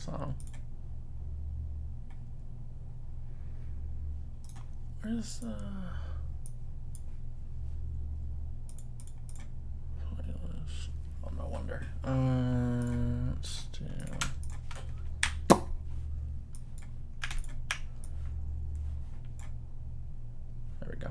Mixamo. Where's oh, no wonder. Let's do. There we go.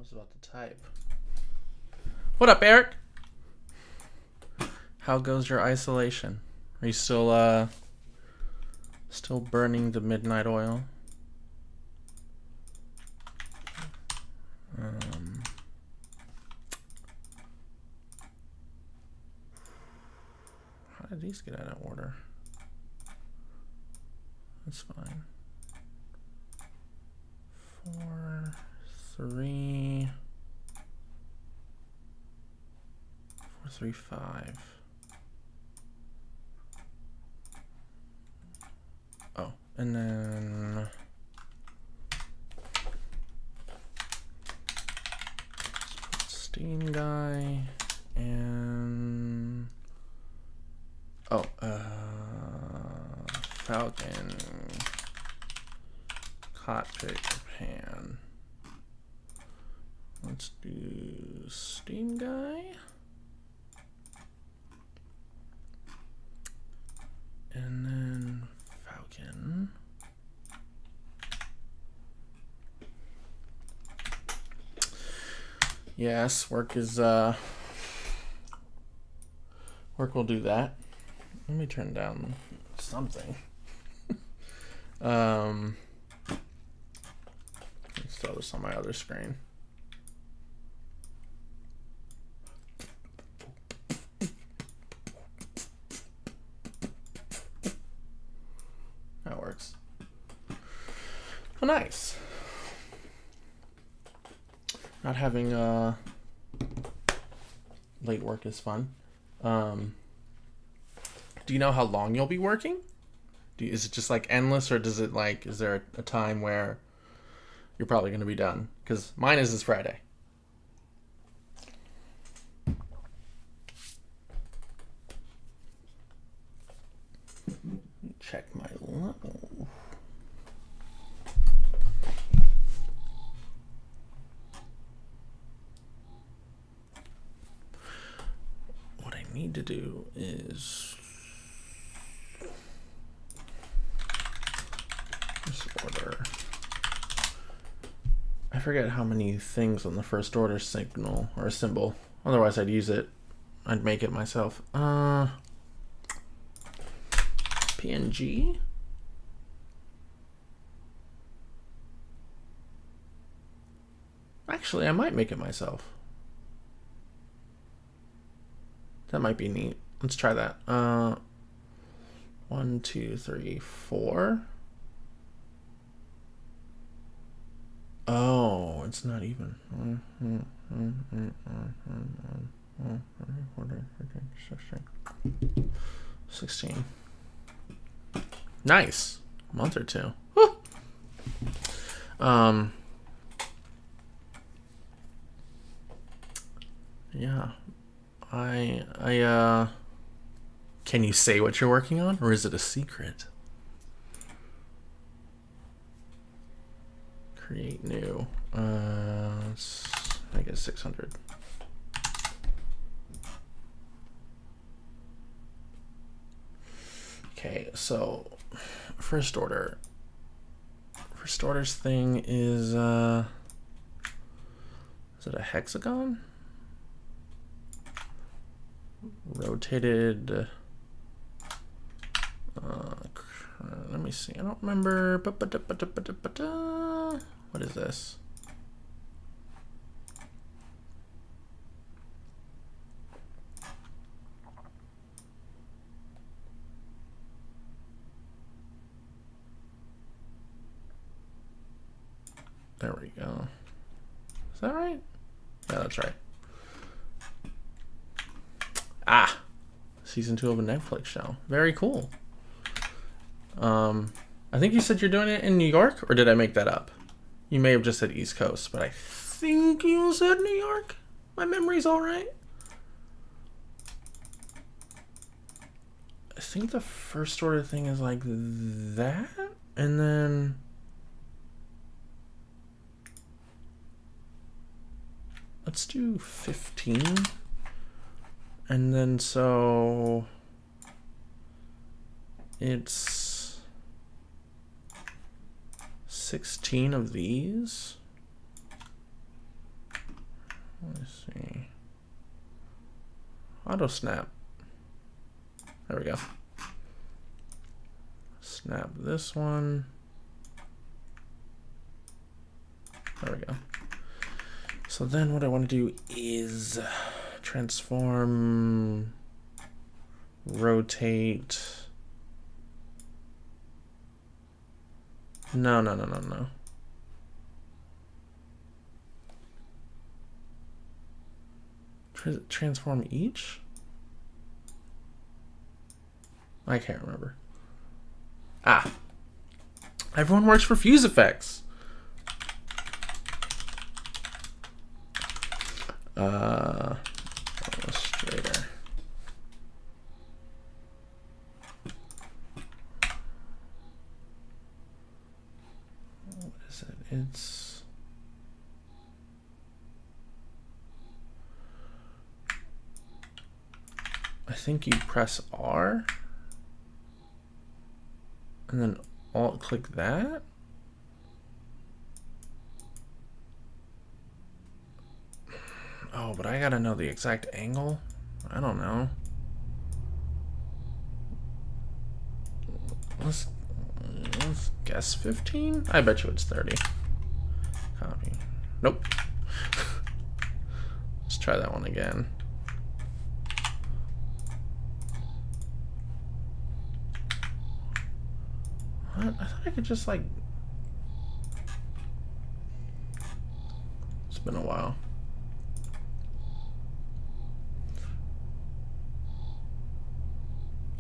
was about to type. What up, Eric? How goes your isolation? Are you still burning the midnight oil? How did these get out of order? That's fine. 4, 3, 4, 3, 5. Oh, and then Steam guy and Falcon cockpit Japan. Let's do Steam guy and then Falcon. Yes, work will do that. Let me turn down something. Let's throw this on my other screen. That works. Oh, nice. Not having late work is fun. Do you know how long you'll be working? Is it just like endless, or does it like, is there a time where you're probably going to be done? Because mine is this Friday. Check my level. What I need to do is order. I forget how many things on the first order signal or symbol. Otherwise, I'd use it. I'd make it myself. PNG. Actually, I might make it myself. That might be neat. Let's try that. 1, 2, 3, 4. Oh, it's not even. 16. Nice. A month or two. Woo. Yeah. Can you say what you're working on, or is it a secret? Create new. I guess 600. Okay, so first order. First order's thing is it a hexagon? Rotated. Let me see. I don't remember. What is this? There we go. Is that right? Yeah, that's right. Ah, season 2 of a Netflix show. Very cool. I think you said you're doing it in New York, or did I make that up? You may have just said East Coast, but I think you said New York. My memory's all right. I think the first order thing is like that, and then let's do 15. And then so it's 16 of these. Let's see. Auto snap. There we go. Snap this one. There we go. So then what I want to do is transform, rotate. No. Transform each? I can't remember. Ah. Everyone works for fuse effects. Illustrator. What is it? It's I think you press R and then alt click that. Oh, but I gotta know the exact angle. I don't know. Let's guess 15? I bet you it's 30. Copy. Nope. Let's try that one again. What? I thought I could just like... It's been a while.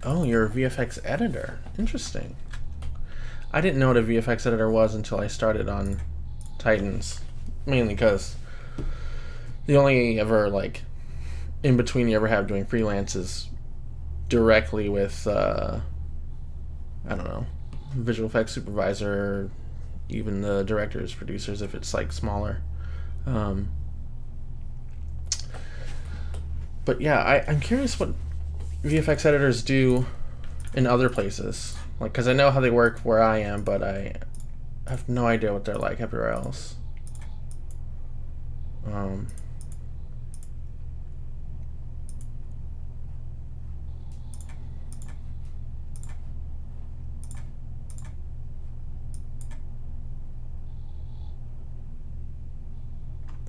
Oh, you're a VFX editor. Interesting. I didn't know what a VFX editor was until I started on Titans. Mainly because the only ever, like, in between you ever have doing freelance is directly with, I don't know, visual effects supervisor, even the directors, producers, if it's, like, smaller. But yeah, I'm curious what VFX editors do in other places, like, because I know how they work where I am, but I have no idea what they're like everywhere else.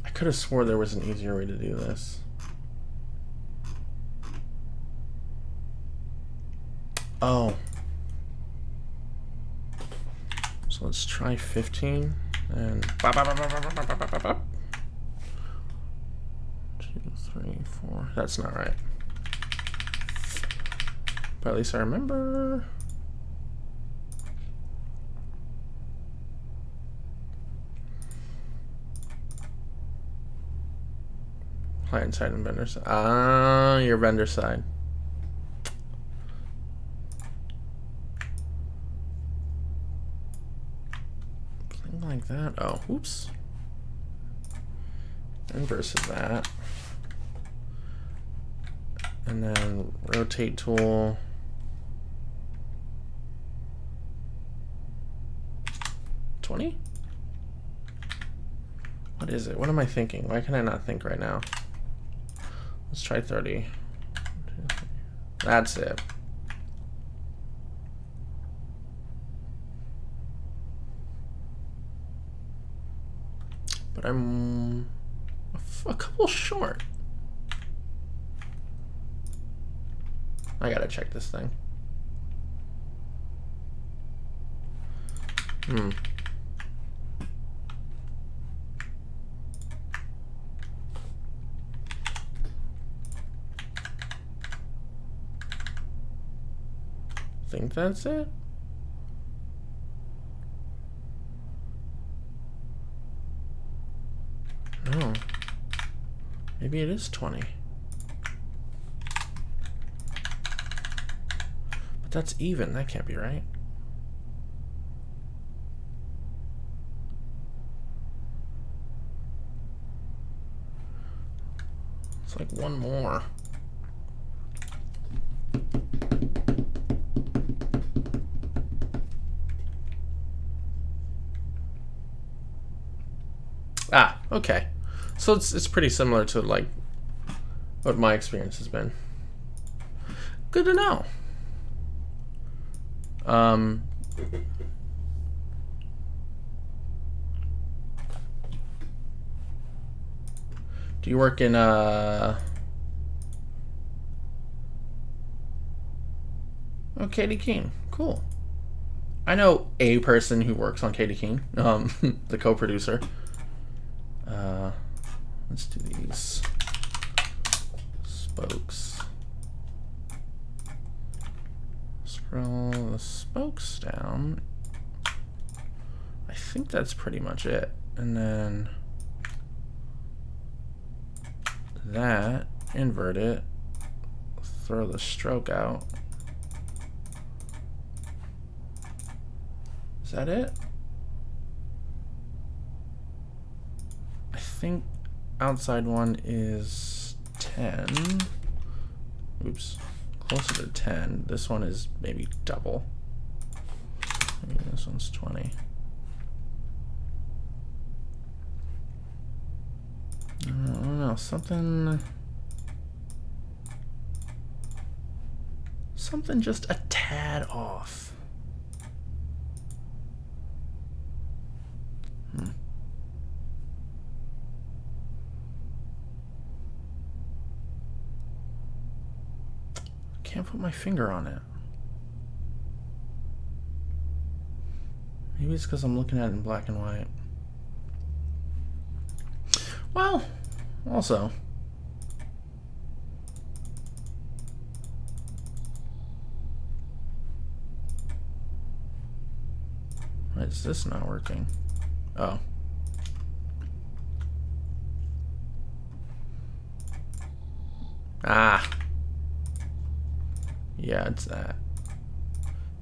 I could have swore there was an easier way to do this. Oh. So let's try 15 and 2, 3, 4. That's not right. But at least I remember. Client side and vendor side. Ah, your vendor side. Like that. Oh, oops. Inverse of that. And then rotate tool. $20? What is it? What am I thinking? Why can I not think right now? Let's try 30. That's it. But I'm a couple short. I gotta check this thing. Think that's it? No. Maybe it is 20. But that's even. That can't be right. It's like one more. Ah, okay. So it's pretty similar to like what my experience has been. Good to know. Do you work in oh, Katie Keene. Cool. I know a person who works on Katie Keene, the co-producer. Let's do these spokes. Scroll the spokes down. I think that's pretty much it. And then that, invert it, throw the stroke out. Is that it? I think outside one is 10. Oops, closer to 10. This one is maybe double. Maybe this one's 20. I don't know, something just a tad off. Can't put my finger on it. Maybe it's because I'm looking at it in black and white. Well, also, why is this not working? Oh. Ah. Yeah, it's that.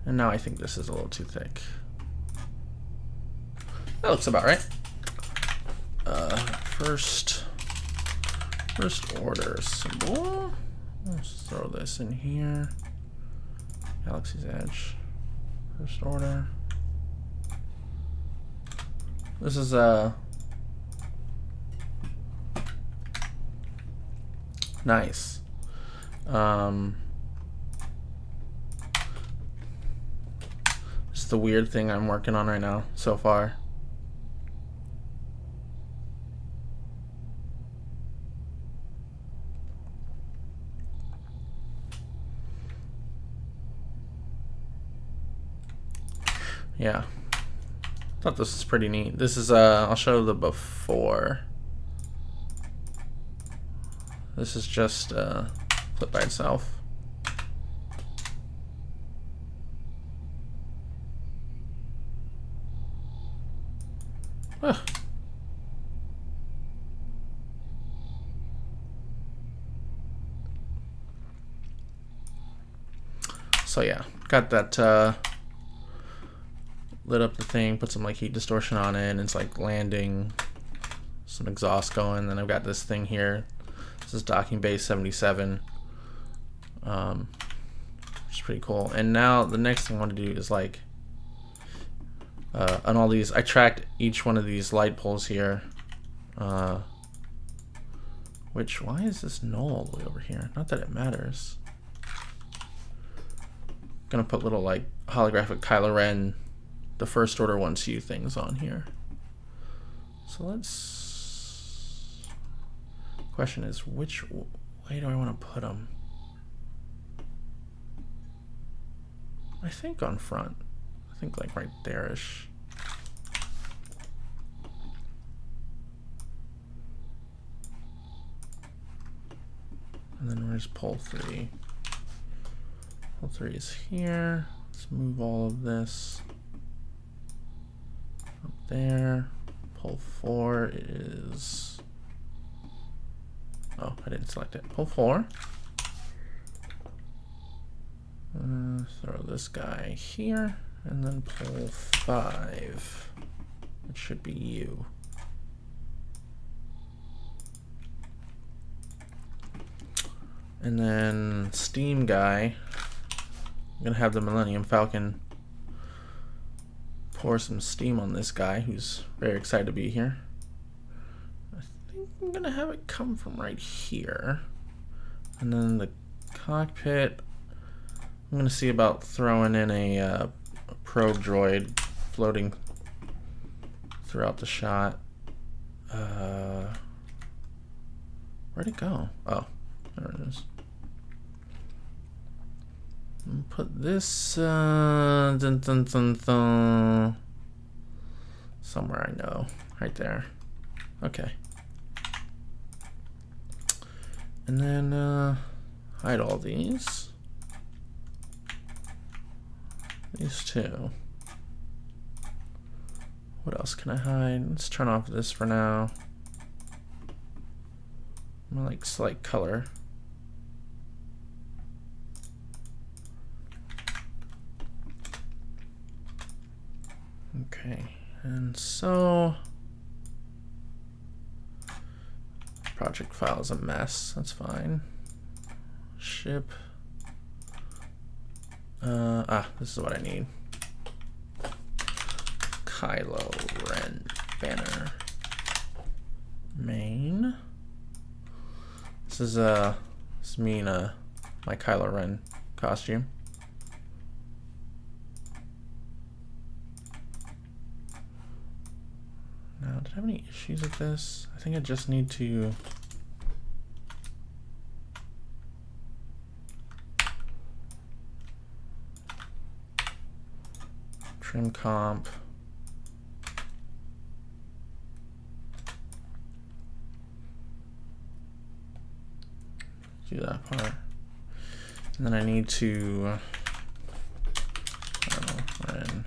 And now I think this is a little too thick. That looks about right. First order symbol. Let's throw this in here. Galaxy's Edge. First order. This is nice. This is the weird thing I'm working on right now so far. Yeah, thought this was pretty neat. This is I'll show the before. This is just flip by itself. Huh. So yeah, got that lit up the thing, put some like heat distortion on it, and it's like landing, some exhaust going. Then I've got this thing here. This is docking base 77, which is pretty cool. And now the next thing I want to do is like on all these, I tracked each one of these light poles here. Which, why is this null all the way over here? Not that it matters. Gonna put little like holographic Kylo Ren, the first order 1CU things on here. So let's, question is, which way do I want to put them? I think on front. I think like right there-ish. And then where's pole 3? Pole 3 is here. Let's move all of this up there. Pole 4 is, oh, I didn't select it. Pole 4. Throw this guy here, and then pole 5, which should be you. And then steam guy, I'm gonna have the Millennium Falcon pour some steam on this guy who's very excited to be here. I think I'm gonna have it come from right here. And then the cockpit, I'm gonna see about throwing in a probe droid floating throughout the shot. Where'd it go? Oh, there it is. Put this somewhere I know, right there. Okay. And then hide all these. These two. What else can I hide? Let's turn off this for now. I'm gonna like select color. Okay, and so project file is a mess. That's fine. Ship. This is what I need. Kylo Ren banner. Main. This is me in my Kylo Ren costume. Now, did I have any issues with this? I think I just need to trim comp. Do that part. And then I need to run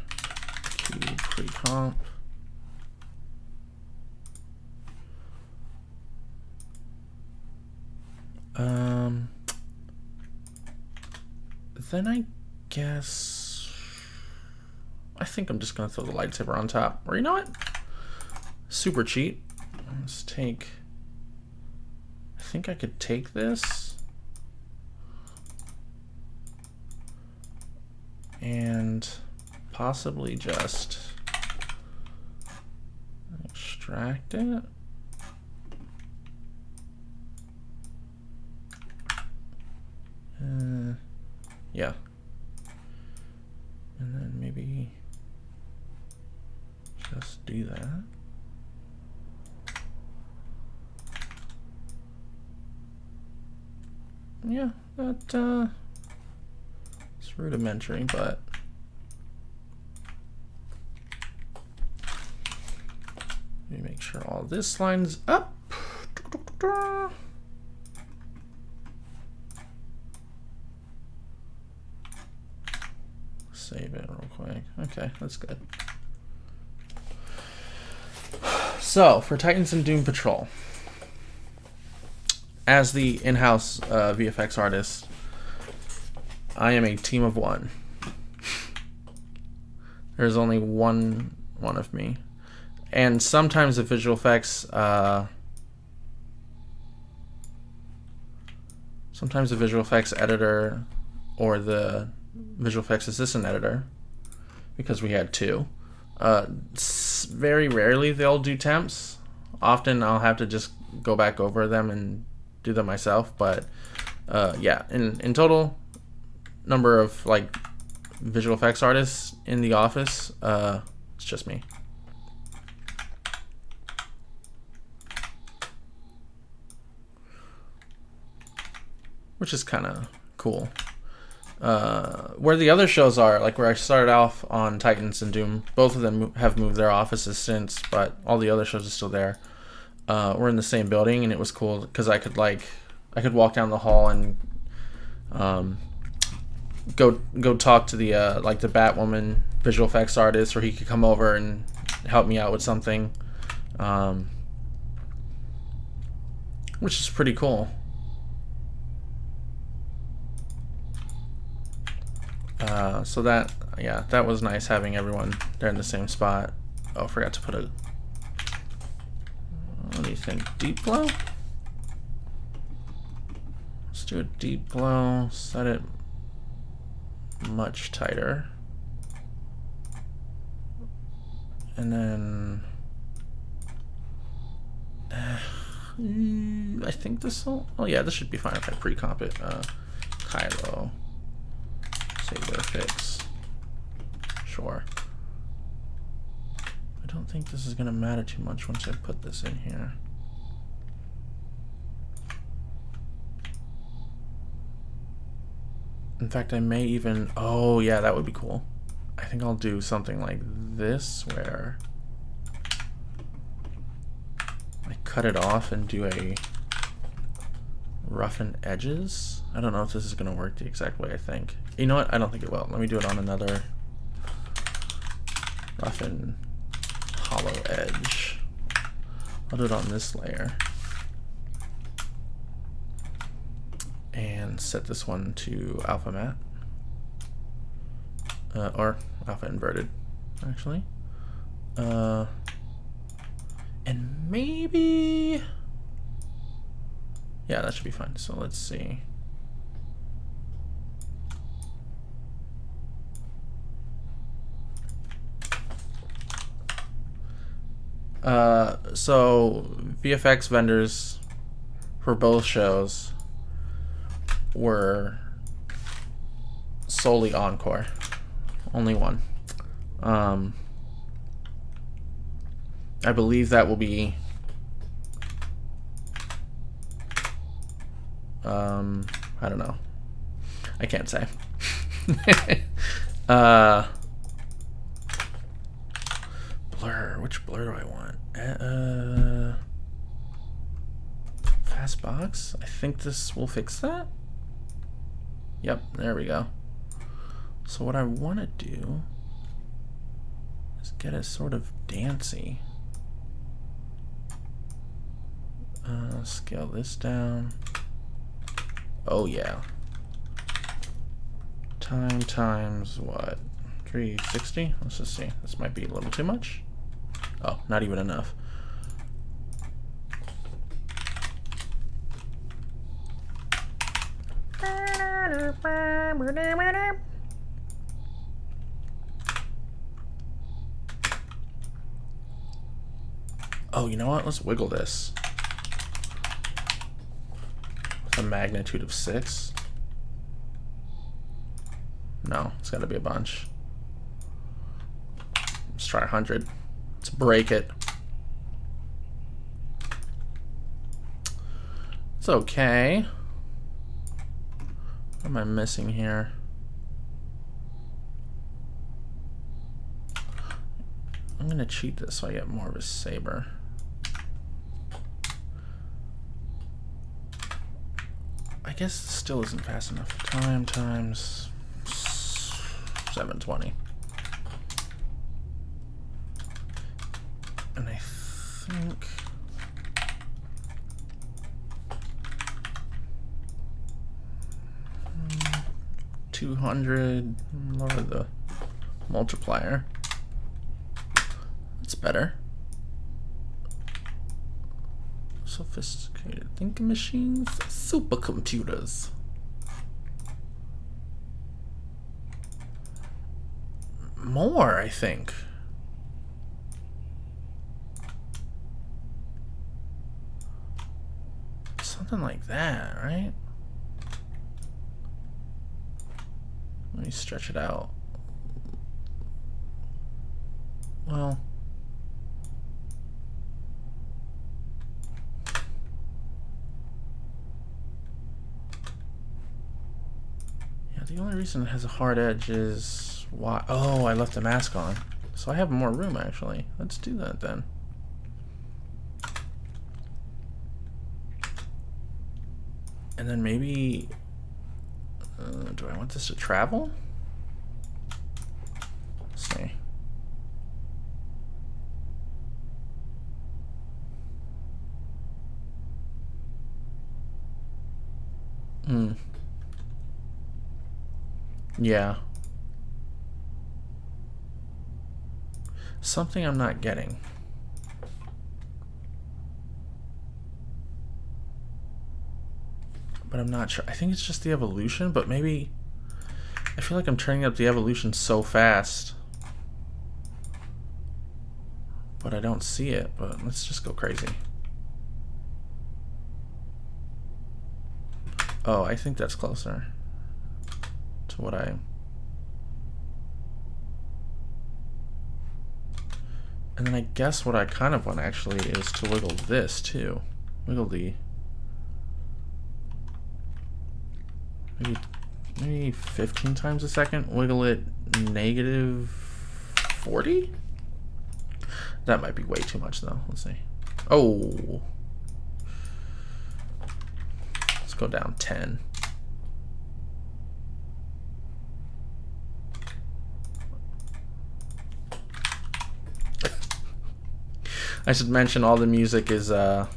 cube pre-comp. Then I guess I think I'm just gonna throw the lightsaber on top. Or you know what? Super cheat. Let's take. I think I could take this and possibly just extract it. Yeah. And then maybe just do that. Yeah, that it's rudimentary, but let me make sure all this lines up. Save it real quick. Okay, that's good. So, for Titans and Doom Patrol, as the in-house VFX artist, I am a team of one. There's only one of me. And sometimes the visual effects editor or the visual effects assistant editor, because we had two. Very rarely they'll do temps. Often I'll have to just go back over them and do them myself. But yeah, in total, number of like visual effects artists in the office, it's just me. Which is kind of cool. Where the other shows are, like where I started off on Titans and Doom, both of them have moved their offices since, but all the other shows are still there. We're in the same building, and it was cool because I could walk down the hall and go talk to the like the Batwoman visual effects artist, or he could come over and help me out with something, which is pretty cool. So that was nice having everyone there in the same spot. Oh, I forgot to put a, what do you think, deep glow? Let's do a deep glow, set it much tighter. And then I think this will... Oh yeah, this should be fine if I pre-comp it. Kylo. Saber fix. Sure. I don't think this is going to matter too much once I put this in here. In fact, I may even... Oh yeah, that would be cool. I think I'll do something like this where I cut it off and do a roughen edges. I don't know if this is going to work the exact way I think. You know what? I don't think it will. Let me do it on another roughen hollow edge. I'll do it on this layer. And set this one to alpha matte. Or alpha inverted, actually. And maybe... Yeah, that should be fine. So let's see. So VFX vendors for both shows were solely Encore. Only one. I believe that will be I don't know. I can't say. Blur. Which blur do I want? Fast box? I think this will fix that. Yep, there we go. So what I want to do is get it sort of dancey. Scale this down. Oh yeah. Time times what? 360? Let's just see. This might be a little too much. Oh, not even enough. Oh, you know what? Let's wiggle this. With a magnitude of 6. No, it's got to be a bunch. Let's try 100. Let's break it. It's okay. What am I missing here? I'm going to cheat this so I get more of a saber. I guess it still isn't fast enough. Time times 720. And I think 200. Lower the multiplier. That's better. Sophisticated thinking machines, supercomputers. More, I think. Something like that, right? Let me stretch it out. Well, yeah, the only reason it has a hard edge is why. Oh, I left the mask on. So I have more room, actually. Let's do that then. And then maybe, do I want this to travel? Let's see. Yeah. Something I'm not getting. But I'm not sure. I think it's just the evolution, but maybe I feel like I'm turning up the evolution so fast. But I don't see it, but let's just go crazy. Oh, I think that's closer to what I... And then I guess what I kind of want actually is to wiggle this too. Wiggle the... Maybe 15 times a second. Wiggle it negative 40? That might be way too much though. Let's see. Oh. Let's go down 10. I should mention all the music is it's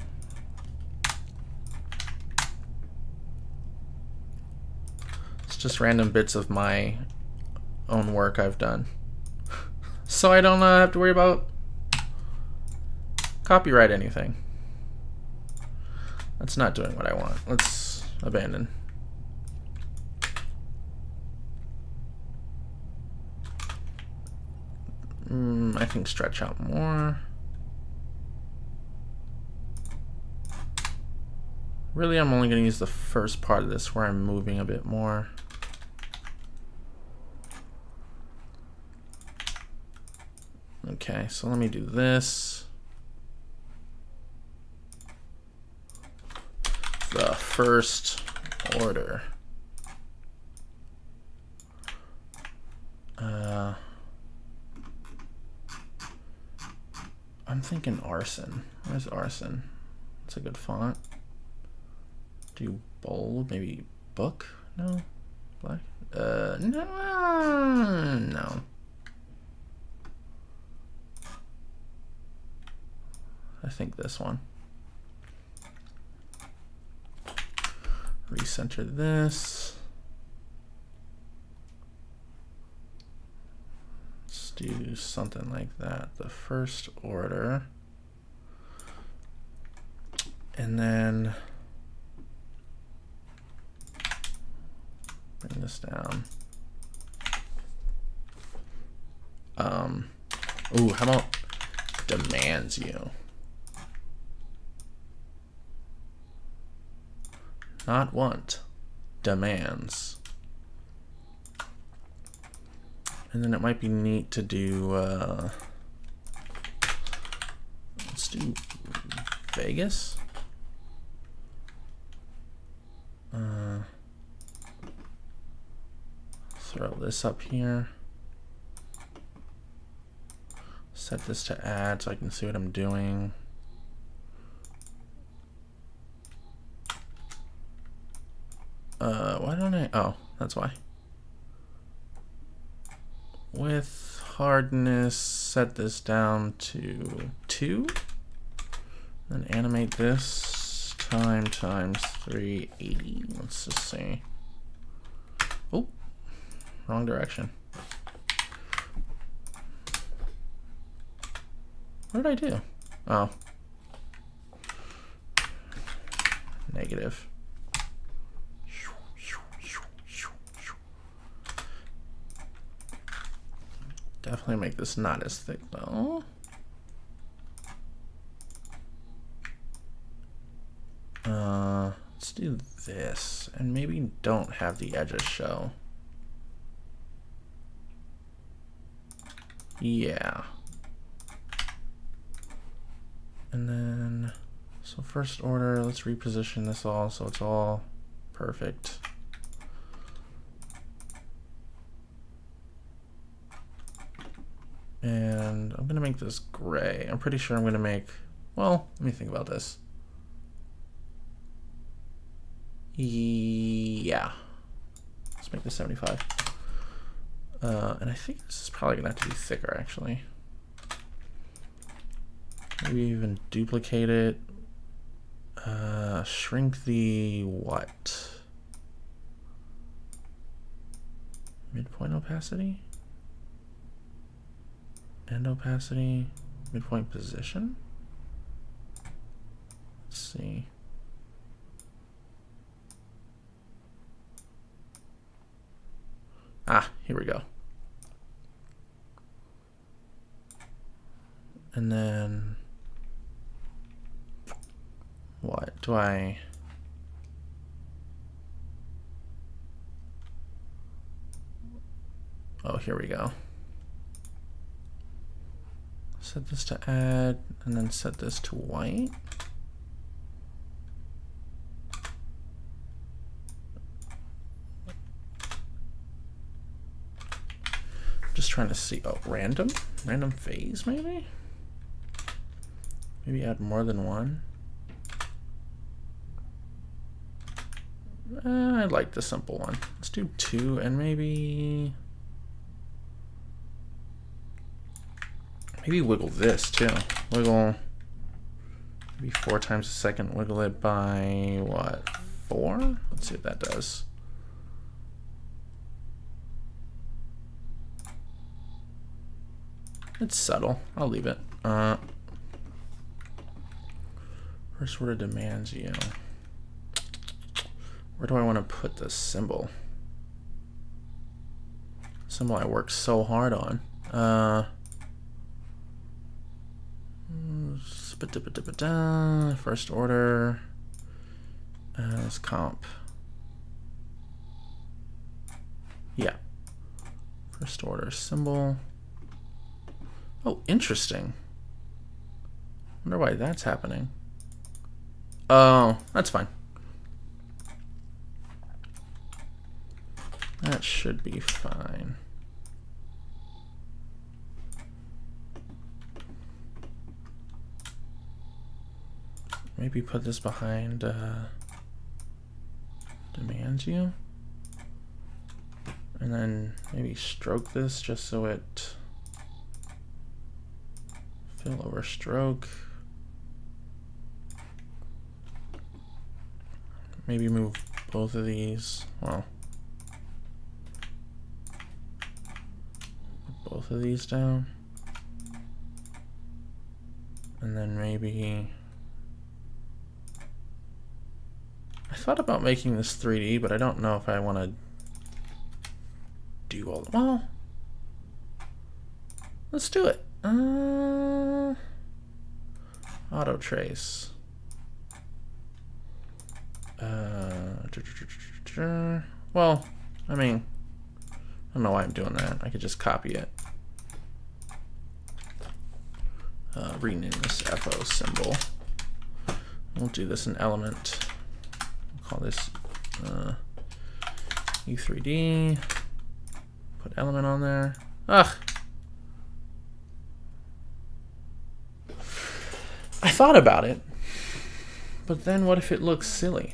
just random bits of my own work I've done. So I don't have to worry about copyright anything. That's not doing what I want. Let's abandon. I think stretch out more. Really, I'm only going to use the first part of this where I'm moving a bit more. Okay, so let me do this. The first order. I'm thinking arson. Where's arson? That's a good font. Do bold, maybe book? No? Black? No. I think this one. Recenter this. Let's do something like that. The first order. And then bring this down. Ooh, how about demands you? Not want, demands. And then it might be neat to do, let's do Vegas. Throw this up here. Set this to add so I can see what I'm doing. Why don't I? Oh, that's why. With hardness, set this down to 2. Then animate this times 380. Let's just see. Oh, wrong direction. What did I do? Oh. Negative. Definitely make this not as thick though. Let's do this and maybe don't have the edges show. Yeah. And then, so first order, let's reposition this all so it's all perfect. And I'm gonna make this gray. I'm pretty sure I'm gonna make, well, let me think about this. Yeah. Let's make this 75. And I think this is probably gonna have to be thicker actually. Maybe even duplicate it. Shrink the what? Midpoint opacity? End opacity? Midpoint position? Let's see. Ah, here we go. And then what do I Oh, here we go. Set this to add, and then set this to white. Just trying to see, oh, random phase maybe? Maybe add more than one. I like the simple one. Let's do 2 and maybe wiggle this too. Wiggle maybe 4 times a second. Wiggle it by what? 4? Let's see what that does. It's subtle. I'll leave it. First order demands you. Where do I want to put this symbol? Symbol I worked so hard on. First order as comp. Yeah. First order symbol. Oh, interesting. Wonder why that's happening. Oh, that's fine. That should be fine. Maybe put this behind demands you. And then maybe stroke this just so it fill over stroke. Maybe move both of these. Well, put both of these down. And then maybe I thought about making this 3D, but I don't know if I want to do all. Well, let's do it. Auto trace. Well, I mean, I don't know why I'm doing that. I could just copy it. Rename this FO symbol. We'll do this in element. We'll call this U3D. Put element on there. Ugh. I thought about it, but then what if it looks silly?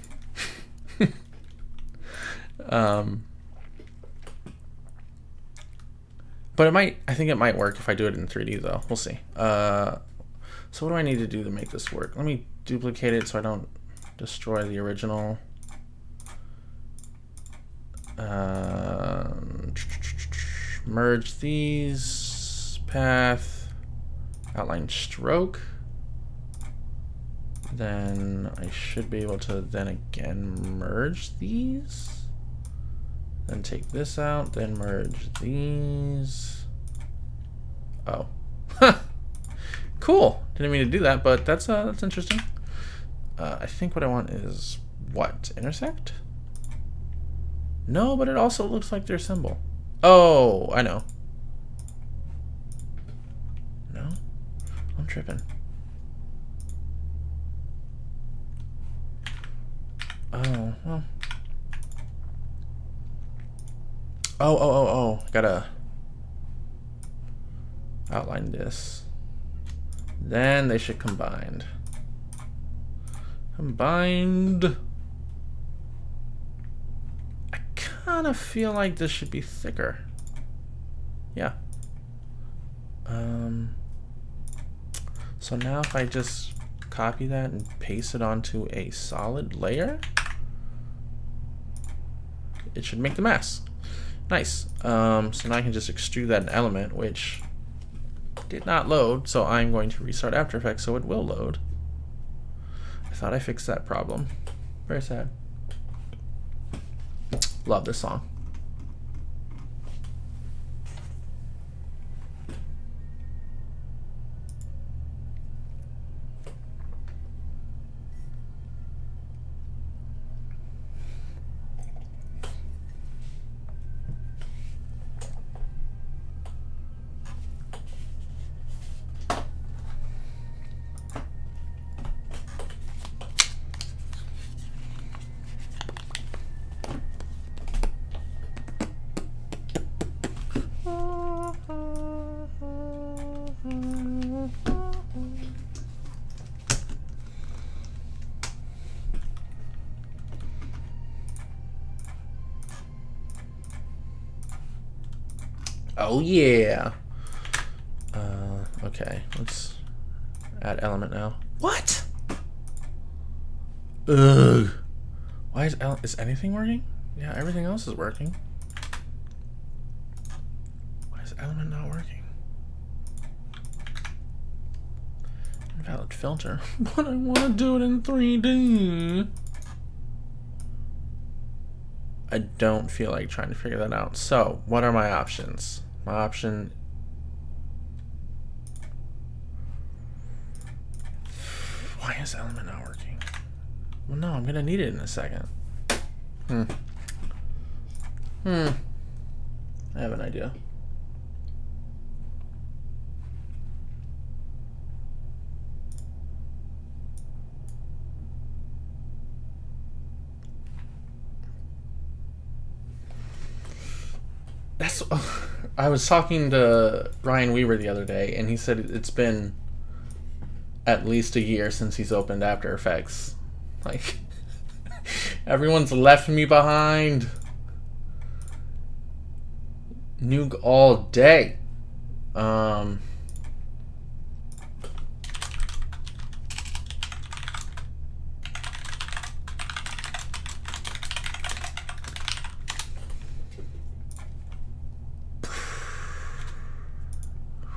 But it might, I think it might work if I do it in 3D though. We'll see. So what do I need to do to make this work? Let me duplicate it so I don't destroy the original. Merge these, path, outline stroke. Then I should be able to then again merge these. Then take this out, then merge these. Oh. Cool. Didn't mean to do that, but that's interesting. I think what I want is what? Intersect? No, but it also looks like their symbol. Oh, I know. No? I'm tripping. Oh, well. Oh. Gotta outline this. Then they should combined. Combined. I kind of feel like this should be thicker. Yeah. So now if I just copy that and paste it onto a solid layer, it should make the mask. Nice. So now I can just extrude that in element, which did not load, so I'm going to restart After Effects so it will load. I thought I fixed that problem. Very sad. Love this song. Oh yeah. Okay, let's add element now. What? Ugh. Why is anything working? Yeah, everything else is working. Why is element not working? Invalid filter. But I want to do it in 3D. I don't feel like trying to figure that out. So, what are my options? My option... Why is element not working? Well, no, I'm going to need it in a second. I have an idea. That's... I was talking to Ryan Weaver the other day, and he said it's been at least a year since he's opened After Effects. Like, everyone's left me behind. Nuke all day.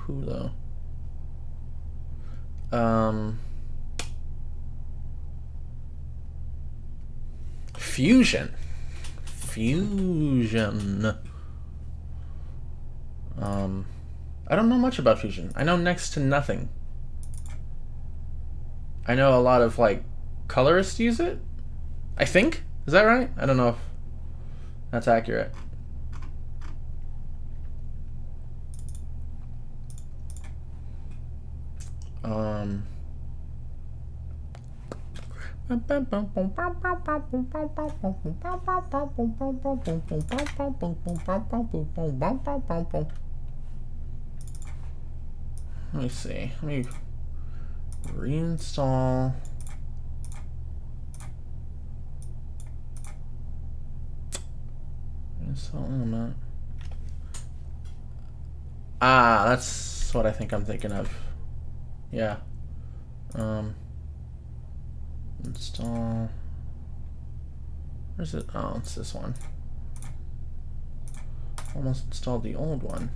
Who though? Fusion. I don't know much about Fusion. I know next to nothing. I know a lot of like colorists use it. I think. Is that right? I don't know if that's accurate. Let me see. Let me reinstall. Install element. Ah, that's what I think I'm thinking of. Yeah. Install. Where's it? Oh, it's this one. Almost installed the old one.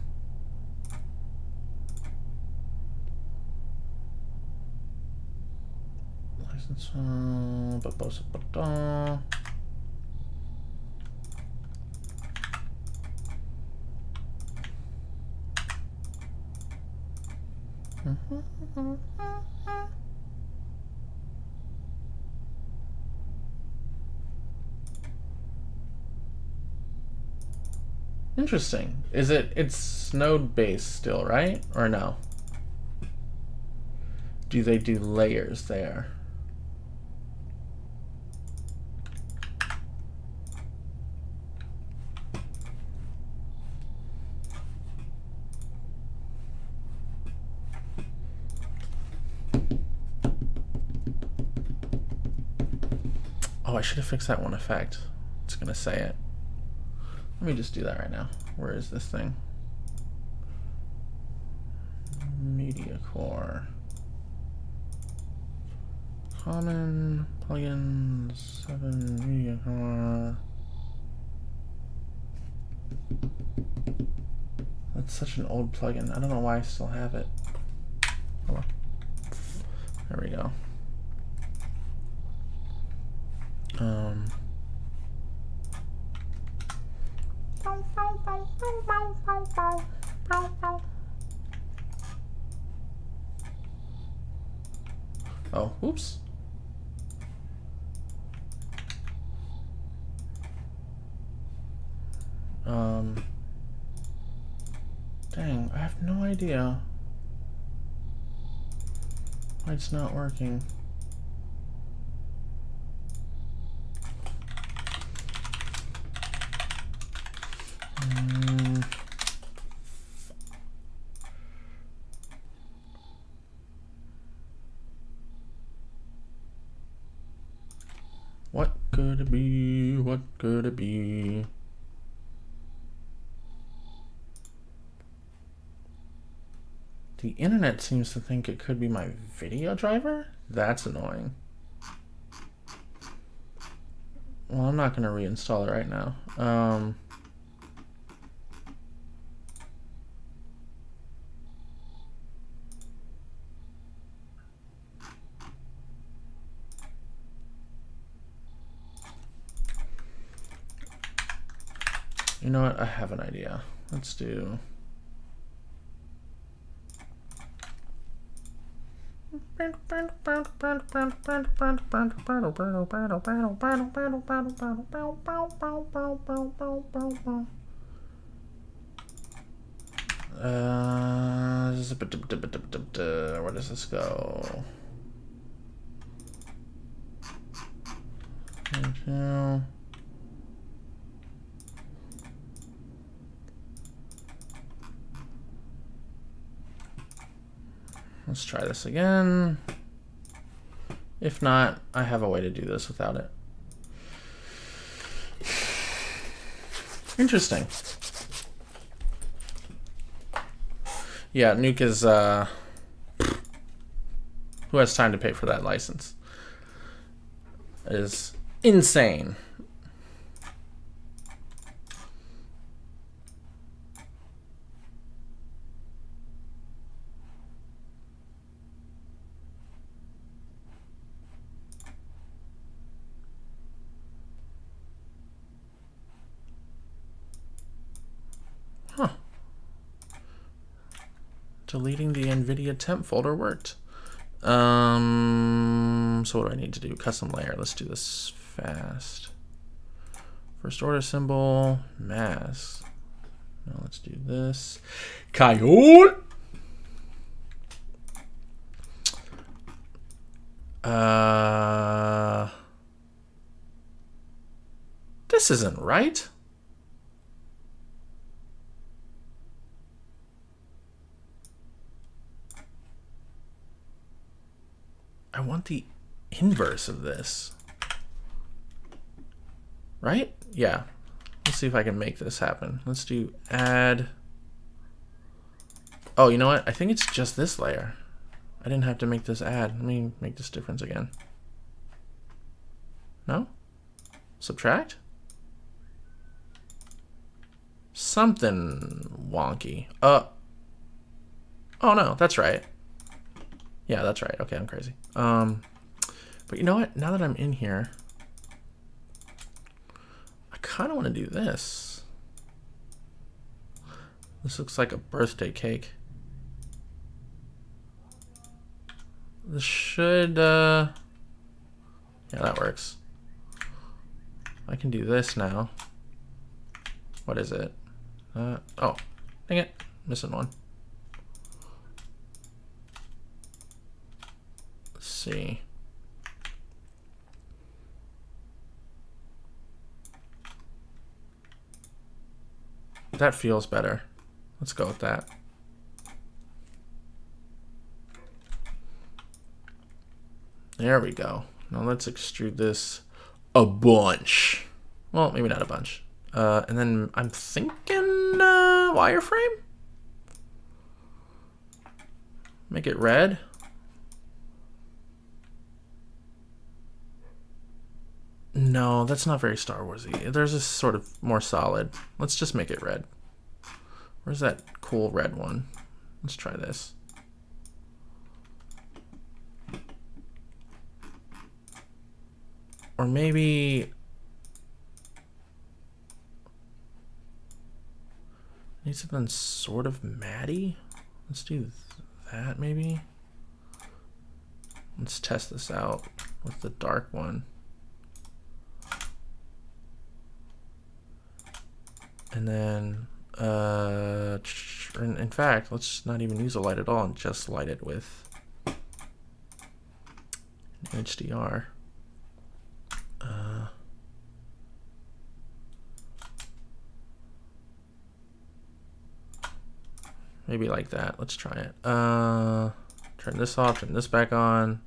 License. Interesting. It's node based still, right? Or no? Do they do layers there? Oh, I should have fixed that one effect. It's gonna say it. Let me just do that right now. Where is this thing? Media core. Common plugins 7 media core. That's such an old plugin. I don't know why I still have it. Oh, there we go. Oh, oops. Dang, I have no idea why it's not working. What could it be? What could it be? The internet seems to think it could be my video driver. That's annoying. Well, I'm not going to reinstall it right now. You know what? I have an idea. Let's do... where does this go? Let's try this again. If not, I have a way to do this without it. Interesting. Yeah, Nuke is, who has time to pay for that license? It is insane. Huh. Deleting the NVIDIA temp folder worked. So what do I need to do? Custom layer. Let's do this fast. First order symbol, mask. Now let's do this. Coyote. This isn't right. I want the inverse of this. Right? Yeah. Let's see if I can make this happen. Let's do add. Oh, you know what? I think it's just this layer. I didn't have to make this add. Let me make this difference again. No? Subtract? Something wonky. Oh no, that's right. Yeah, that's right. Okay, I'm crazy. But you know what? Now that I'm in here, I kind of want to do this. This looks like a birthday cake. This should, yeah, that works. I can do this now. What is it? Oh, dang it. Missing one. Let's see. That feels better. Let's go with that. There we go. Now let's extrude this a bunch. Well, maybe not a bunch. And then I'm thinking wireframe. Make it red. No, that's not very Star Warsy. There's a sort of more solid. Let's just make it red. Where's that cool red one? Let's try this. Or maybe need something sort of matty. Let's do that maybe. Let's test this out with the dark one. And then, in fact, let's not even use a light at all and just light it with an HDR. Maybe like that. Let's try it. Turn this off, turn this back on.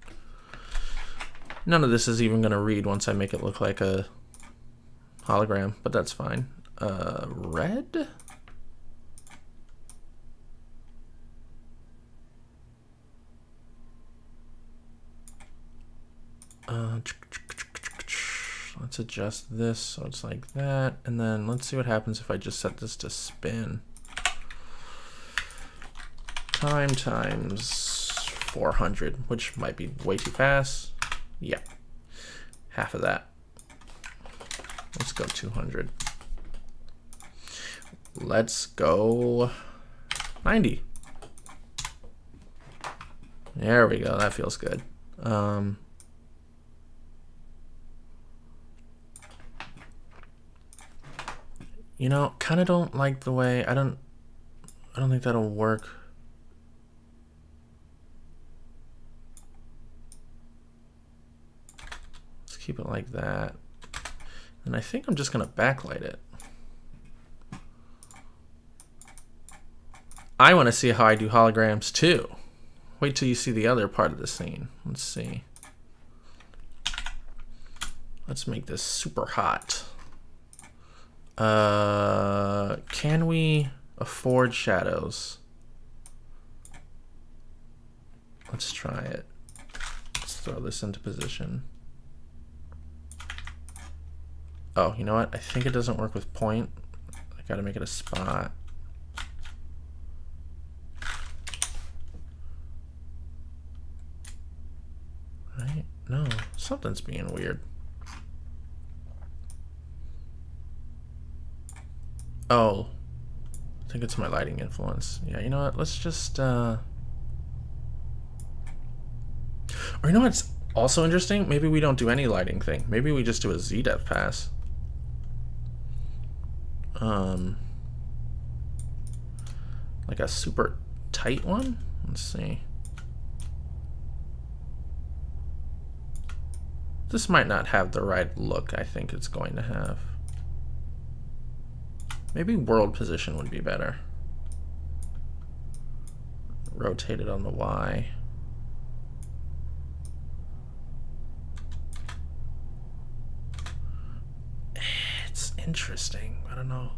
None of this is even going to read once I make it look like a hologram, but that's fine. Red? Let's adjust this so it's like that, and then let's see what happens if I just set this to spin. Time times 400, which might be way too fast. Yeah, half of that. Let's go 200. Let's go 90. There we go. That feels good. You know, kind of don't like the way I don't think that'll work. Let's keep it like that. And I think I'm just gonna backlight it. I want to see how I do holograms too. Wait till you see the other part of the scene. Let's see. Let's make this super hot. Can we afford shadows? Let's try it. Let's throw this into position. Oh, you know what? I think it doesn't work with point. I gotta make it a spot. Right? No, something's being weird. Oh, I think it's my lighting influence. Yeah, you know what? Let's just, or you know what's also interesting? Maybe we don't do any lighting thing. Maybe we just do a Z-depth pass. Like a super tight one? Let's see. This might not have the right look I think it's going to have. Maybe world position would be better. Rotate it on the Y. It's interesting. I don't know.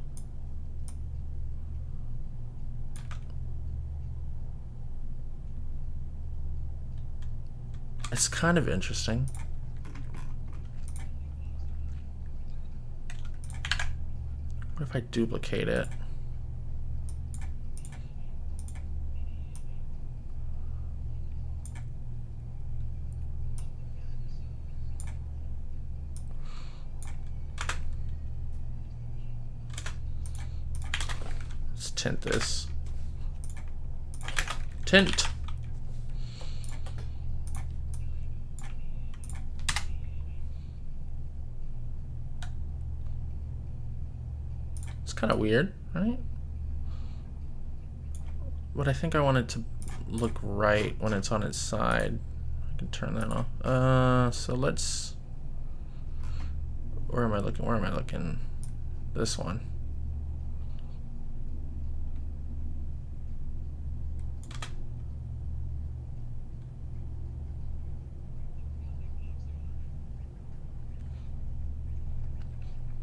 It's kind of interesting. What if I duplicate it? Let's tint this. Tint. Kind of weird, right? But I think I want it to look right when it's on its side. I can turn that off. So let's. Where am I looking? Where am I looking? This one.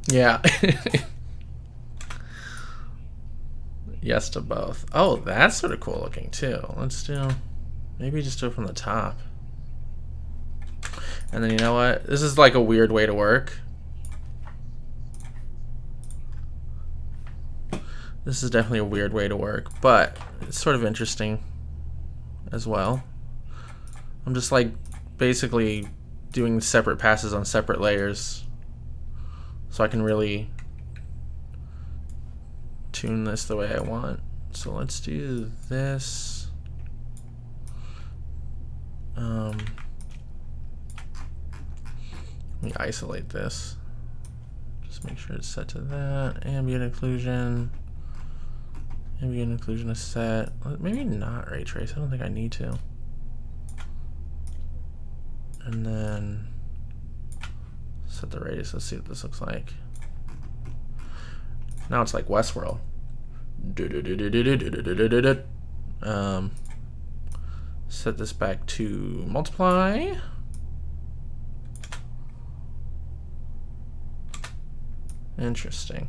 Yeah. Yes to both. Oh, that's sort of cool looking too. Let's do, maybe just do it from the top. And then you know what? This is like a weird way to work. This is definitely a weird way to work, but it's sort of interesting as well. I'm just like basically doing separate passes on separate layers so I can really tune this the way I want. So let's do this. Let me isolate this. Just make sure it's set to that. Ambient occlusion. Ambient occlusion is set. Maybe not ray trace. I don't think I need to. And then set the radius. Let's see what this looks like. Now it's like Westworld. Set this back to multiply. Interesting.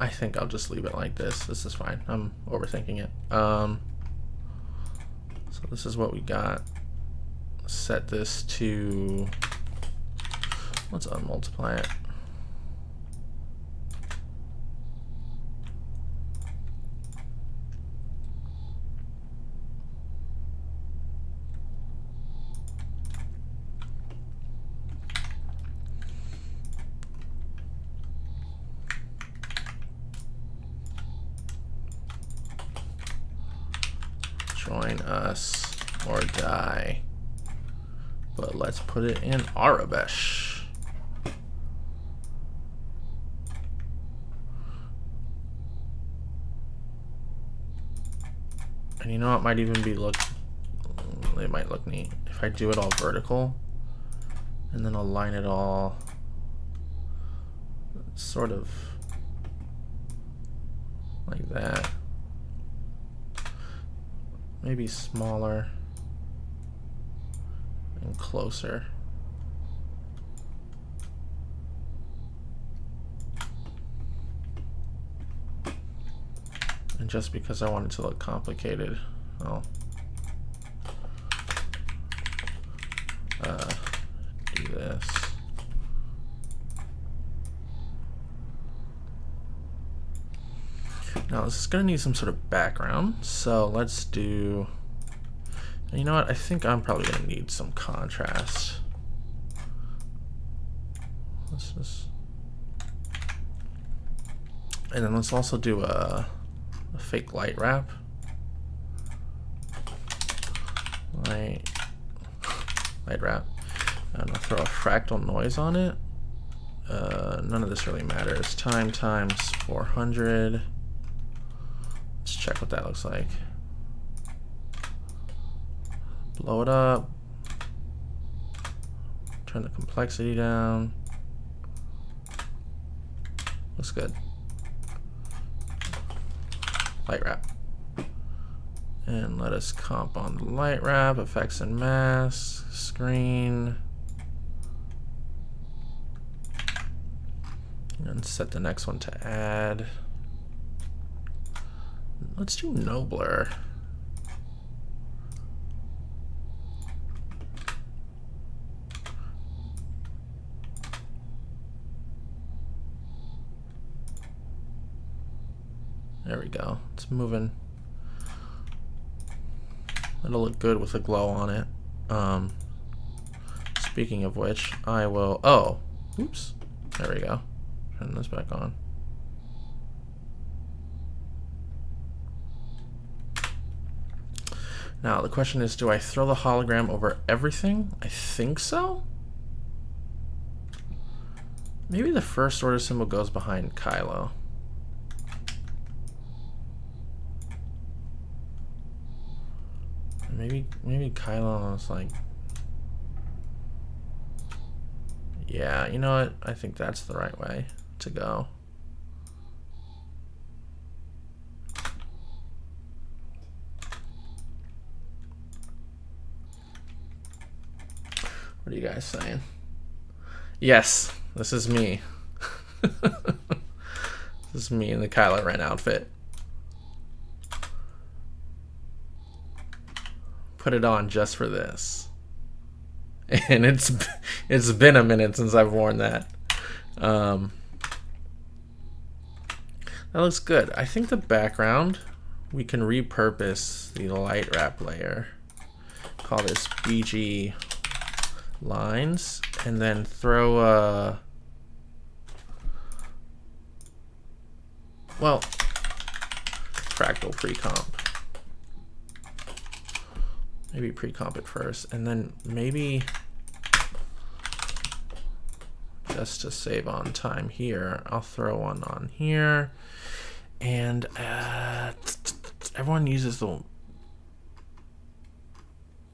I think I'll just leave it like this. This is fine. I'm overthinking it. So this is what we got. Set this to, let's unmultiply it. Join us or die. But let's put it in Arabesh. And you know what might even be it might look neat if I do it all vertical and then align it all sort of like that. Maybe smaller and closer. And just because I want it to look complicated, I'll do this. Now this is gonna need some sort of background, so let's do, you know what, I think I'm probably gonna need some contrast. Let's just, and then let's also do a fake light wrap. Light wrap. And I'll throw a fractal noise on it. None of this really matters. Time times 400. Let's check what that looks like. Blow it up. Turn the complexity down. Looks good. Light wrap. And let us comp on the light wrap, effects and mask, screen. And set the next one to add. Let's do no blur. There we go. It's moving. It'll look good with a glow on it. Speaking of which, I will. Oh, oops. There we go. Turn this back on. Now the question is, do I throw the hologram over everything? I think so. Maybe the first order symbol goes behind Kylo. Maybe Kylo was like, yeah, you know what? I think that's the right way to go. What are you guys saying? Yes, this is me. This is me in the Kylo Ren outfit. Put it on just for this. And it's been a minute since I've worn that. That looks good. I think the background, we can repurpose the light wrap layer. Call this BG lines, and then throw a, well, fractal pre-comp. Maybe pre-comp it first, and then maybe, just to save on time here, I'll throw one on here. And everyone uses the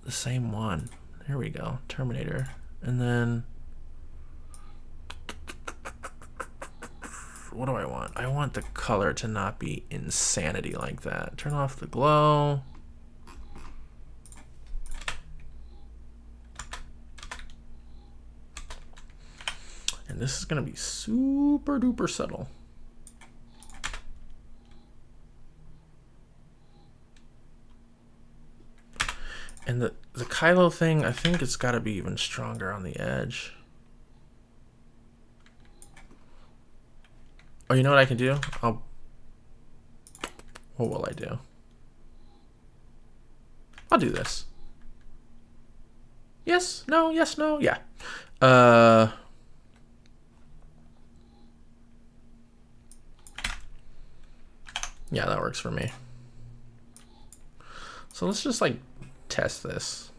same one. Here we go, Terminator. And then, what do I want? I want the color to not be insanity like that. Turn off the glow. And this is gonna be super duper subtle. And the Kylo thing, I think it's got to be even stronger on the edge. Oh, you know what I can do? What will I do? I'll do this. Yes, no, yes, no, yeah. Yeah, that works for me. So let's just like test this.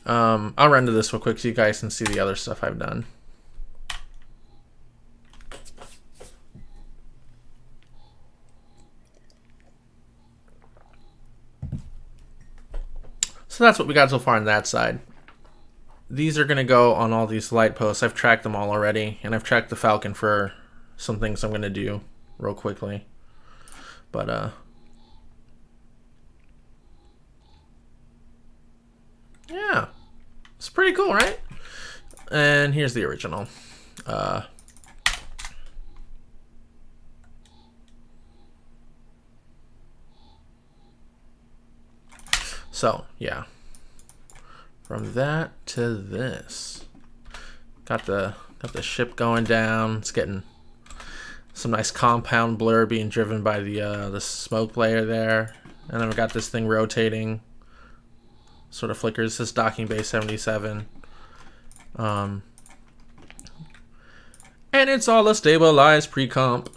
I'll render this real quick so you guys can see the other stuff I've done. So that's what we got so far on that side. These are going to go on all these light posts. I've tracked them all already, and I've tracked the Falcon for some things I'm going to do real quickly. But, yeah, it's pretty cool, right? And here's the original. So, yeah. From that to this. Got the ship going down. It's getting some nice compound blur being driven by the smoke layer there. And then I've got this thing rotating. Sort of flickers. This docking bay 77. And it's all a stabilized pre-comp.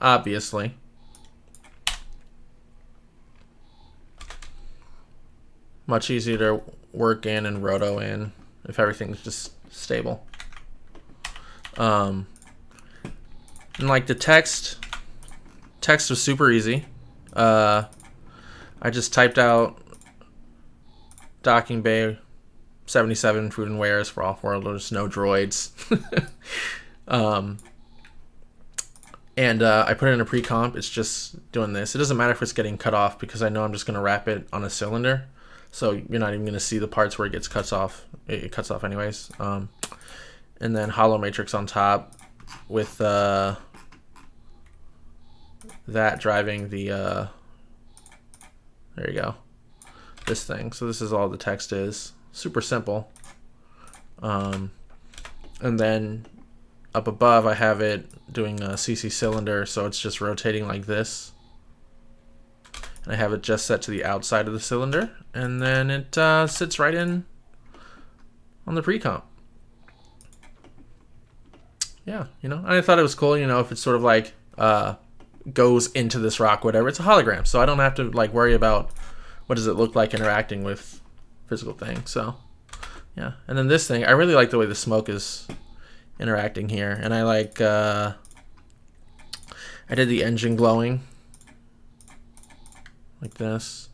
Obviously. Much easier to work in and roto in if everything's just stable. And like the text was super easy. I just typed out docking bay 77 food and wares for off-worlders, no droids. And I put it in a pre-comp. It's just doing this. It doesn't matter if it's getting cut off because I know I'm just going to wrap it on a cylinder. So you're not even going to see the parts where it gets cuts off. It cuts off anyways. And then holo matrix on top with that driving the there you go, this thing. So this is all the text is. Super simple. And then up above I have it doing a CC cylinder, so it's just rotating like this. And I have it just set to the outside of the cylinder, and then it sits right in on the pre-comp. Yeah, you know, and I thought it was cool, you know, if it's sort of like goes into this rock, whatever. It's a hologram, so I don't have to like worry about what does it look like interacting with physical things. So yeah, and then this thing, I really like the way the smoke is interacting here, and I like I did the engine glowing like this,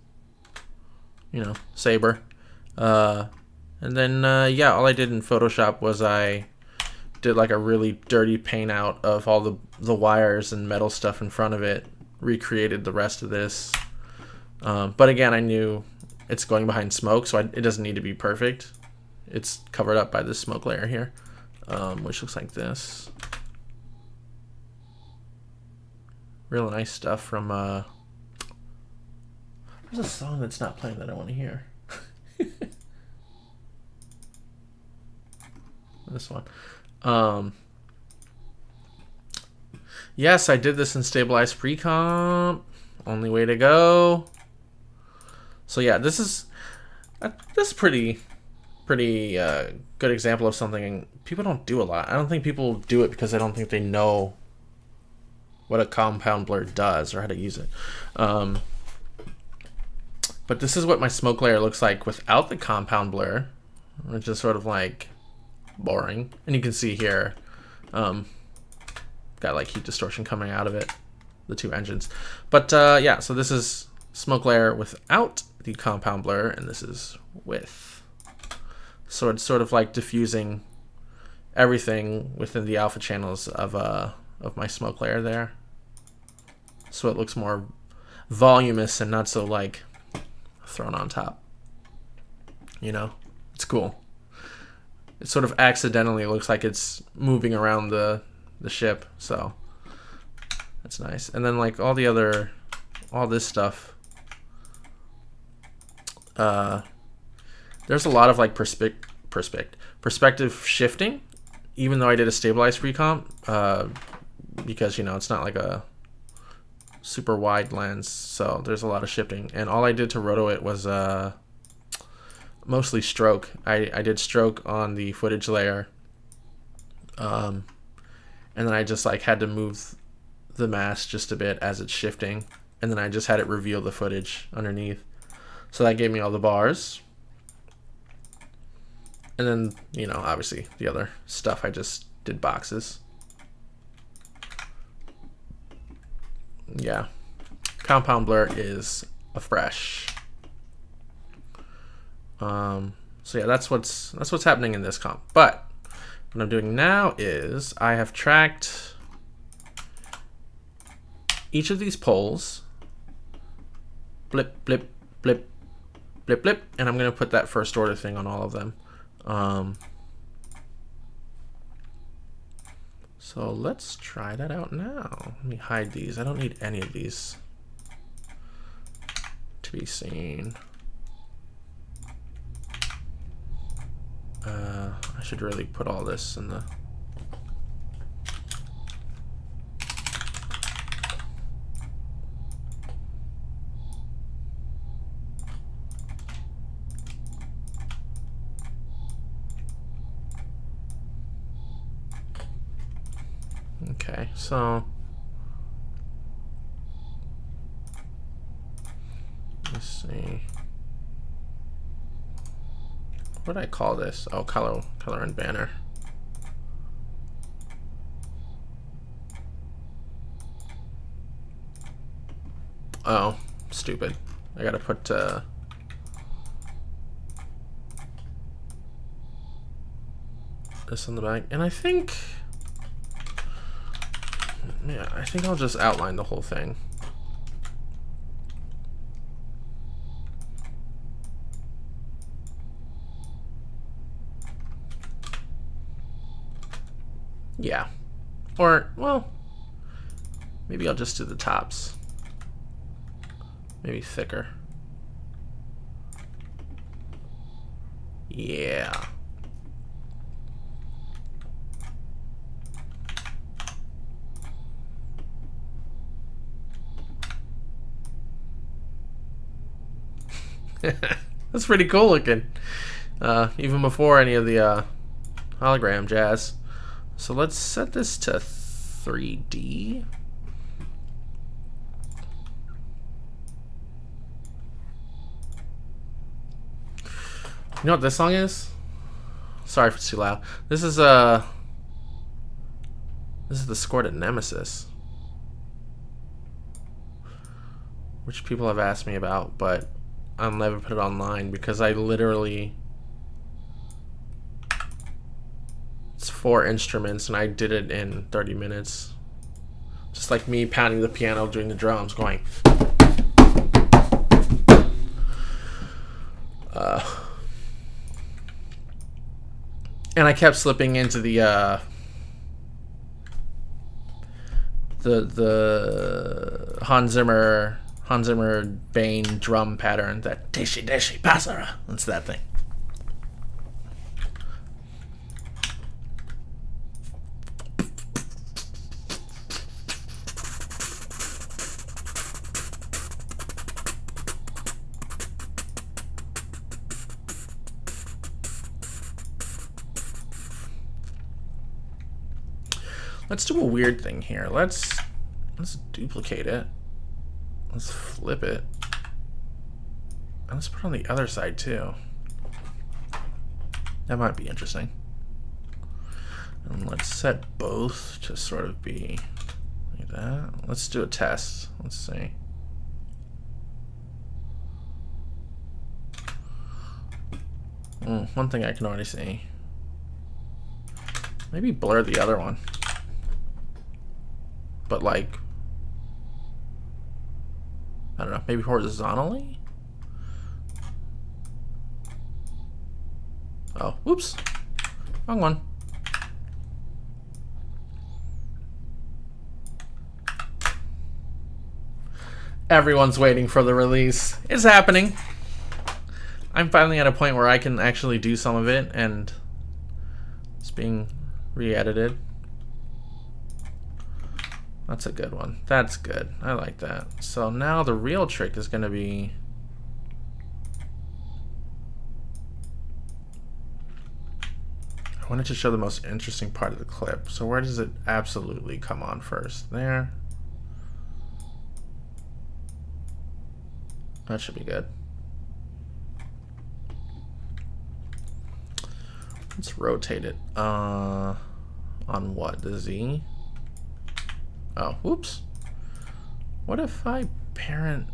you know, saber. And then yeah, all I did in Photoshop was I did like a really dirty paint out of all the wires and metal stuff in front of it, recreated the rest of this. But again, I knew it's going behind smoke, so it doesn't need to be perfect. It's covered up by this smoke layer here, which looks like this. Real nice stuff from there's a song that's not playing that I want to hear. This one. Yes, I did this in stabilized pre-comp. Only way to go. So yeah, this is pretty good example of something people don't do a lot. I don't think people do it because I don't think they know what a compound blur does or how to use it. But this is what my smoke layer looks like without the compound blur, which is sort of like boring. And you can see here, got like heat distortion coming out of it, the two engines. But yeah, so this is smoke layer without the compound blur, and this is with. So it's sort of like diffusing everything within the alpha channels of my smoke layer there. So it looks more voluminous and not so like thrown on top. You know, it's cool. It sort of accidentally looks like it's moving around the ship. So That's nice. And then like all this stuff. There's a lot of like perspective shifting, even though I did a stabilized recomp, because you know it's not like a super wide lens, so there's a lot of shifting. And all I did to roto it was mostly stroke. I did stroke on the footage layer, and then I just like had to move the mask just a bit as it's shifting, and then I just had it reveal the footage underneath. So that gave me all the bars. And then, you know, obviously the other stuff I just did boxes. Yeah. Compound blur is a fresh. So yeah, that's what's happening in this comp. But what I'm doing now is I have tracked each of these poles. Blip, blip, blip, blip, blip, and I'm gonna put that first order thing on all of them. So let's try that out now. Let me hide these. I don't need any of these to be seen. I should really put all this in the... Okay, so let's see. What did I call this? Oh, color and banner. Oh, stupid. I gotta put this on the back, and I think, yeah, I think I'll just outline the whole thing. Yeah. Or, well, maybe I'll just do the tops. Maybe thicker. Yeah. That's pretty cool looking. Even before any of the hologram jazz. So let's set this to 3D. You know what this song is? Sorry if it's too loud. This is the score to Nemesis, which people have asked me about, but I'll never put it online because I literally, it's 4 instruments and I did it in 30 minutes. Just like me pounding the piano, doing the drums, going. And I kept slipping into the Hans Zimmer Bane drum pattern, that Deshi Deshi Pasara. That's that thing. Let's do a weird thing here. Let's duplicate it. Let's flip it. And let's put it on the other side too. That might be interesting. And let's set both to sort of be like that. Let's do a test. Let's see. One thing I can already see. Maybe blur the other one. But like, I don't know, maybe horizontally? Oh, whoops. Wrong one. Everyone's waiting for the release. It's happening. I'm finally at a point where I can actually do some of it, and it's being re-edited. That's a good one. That's good. I like that. So now the real trick is going to be... I wanted to show the most interesting part of the clip. So where does it absolutely come on first? There. That should be good. Let's rotate it. On what? The Z? Oh, whoops. What if I parent...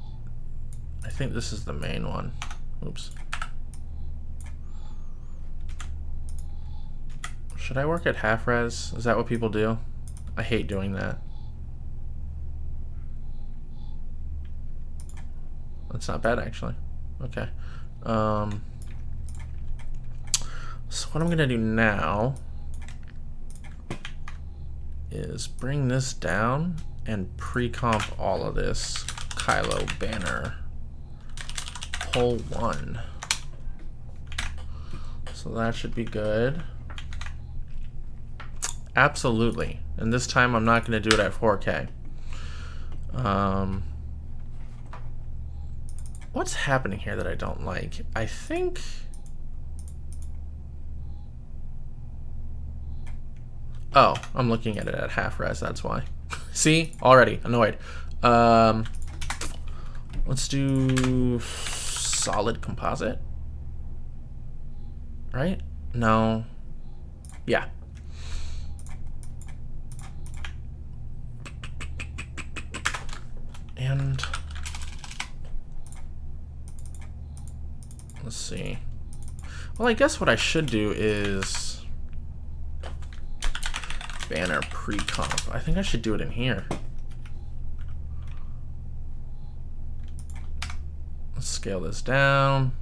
I think this is the main one. Oops. Should I work at half res? Is that what people do? I hate doing that. That's not bad, actually. Okay. So what I'm gonna do now is bring this down and pre-comp all of this Kylo banner hole 1. So that should be good. Absolutely. And this time I'm not going to do it at 4K. What's happening here that I don't like? I think... Oh, I'm looking at it at half res, that's why. See? Already annoyed. Let's do solid composite. Right? No. Yeah. And let's see. Well, I guess what I should do is banner pre-comp. I think I should do it in here. Let's scale this down.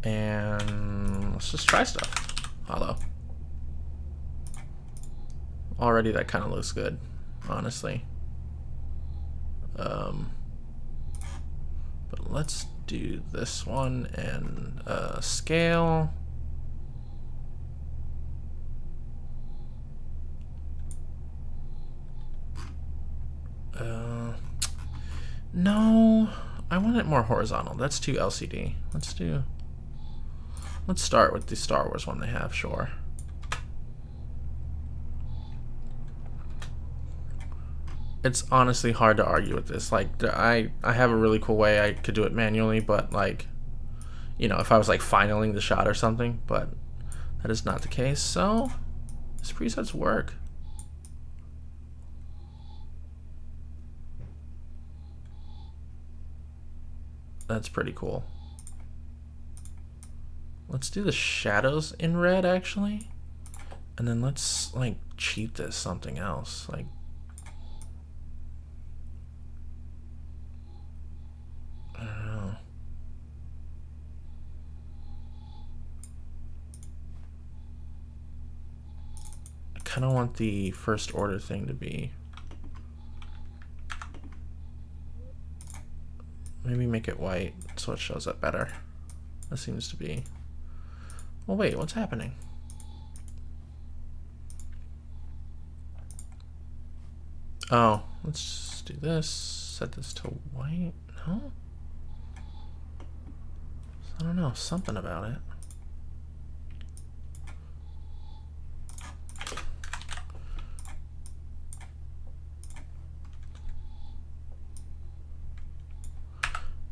And let's just try stuff. Holo. Already that kind of looks good, honestly. But let's do this one and scale. No, I want it more horizontal. That's too LCD. Let's start with the Star Wars one they have, sure. It's honestly hard to argue with this. Like, I have a really cool way I could do it manually, but like, you know, if I was like finaling the shot or something, but that is not the case. So these presets work. That's pretty cool. Let's do the shadows in red, actually. And then let's like cheat this something else. Like, I don't know. I kind of want the first order thing to be. Maybe make it white so it shows up better. That seems to be... Well, wait, what's happening? Oh, let's just do this. Set this to white. No? I don't know, something about it.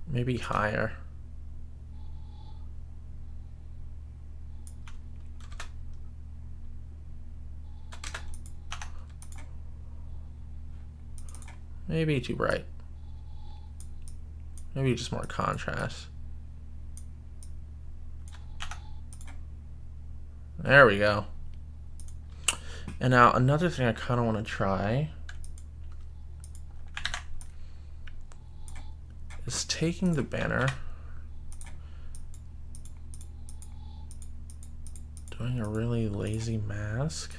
Maybe higher. Maybe too bright. Maybe just more contrast. There we go. And now another thing I kind of want to try is taking the banner Doing a really lazy mask.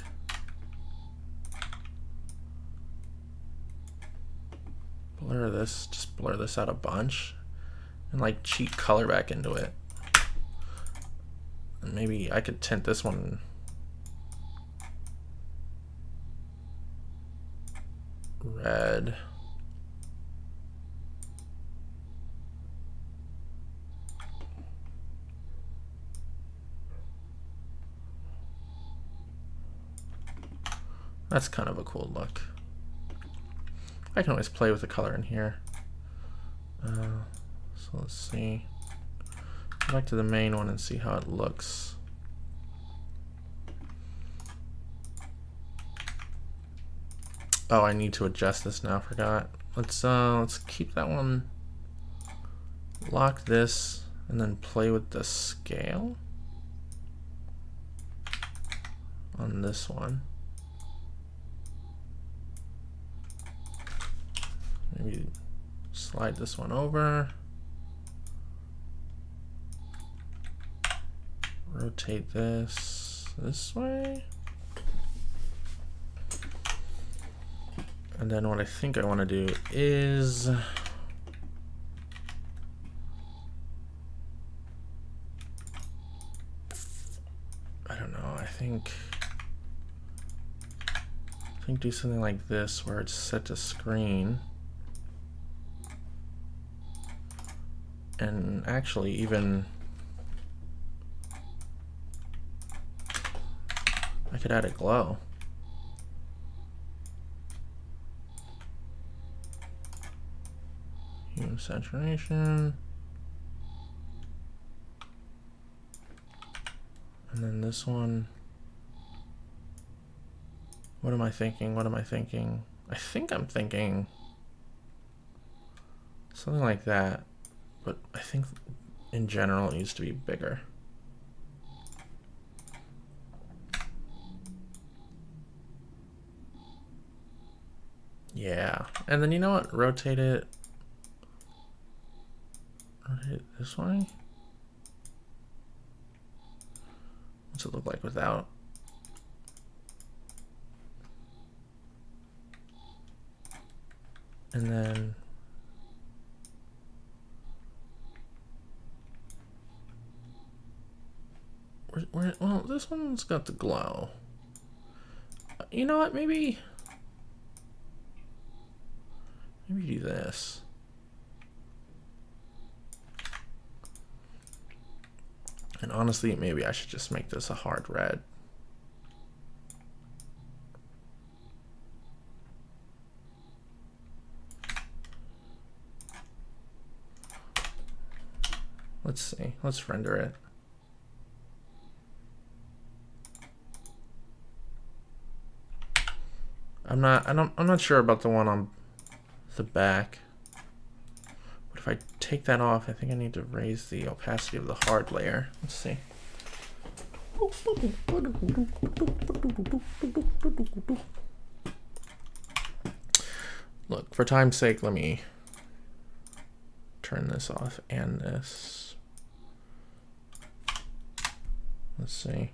Blur this, just blur this out a bunch and like cheat color back into it. And maybe I could tint this one red. That's kind of a cool look. I can always play with the color in here. So let's see. Go back to the main one and see how it looks. Oh, I need to adjust this now. Forgot. Let's keep that one. Lock this and then play with the scale on this one. Maybe slide this one over. Rotate this way. And then what I think I want to do is I don't know, I think do something like this where it's set to screen. And actually even I could add a glow. Hue saturation. And then this one. What am I thinking? What am I thinking? I think I'm thinking something like that. But I think in general it needs to be bigger. Yeah, and then you know what? Rotate it this way. What's it look like without? And then well, this one's got the glow. You know what? Maybe do this. And honestly, maybe I should just make this a hard red. Let's see. Let's render it. I'm not sure about the one on the back. But if I take that off, I think I need to raise the opacity of the hard layer. Let's see. Look, for time's sake, let me turn this off and this. Let's see.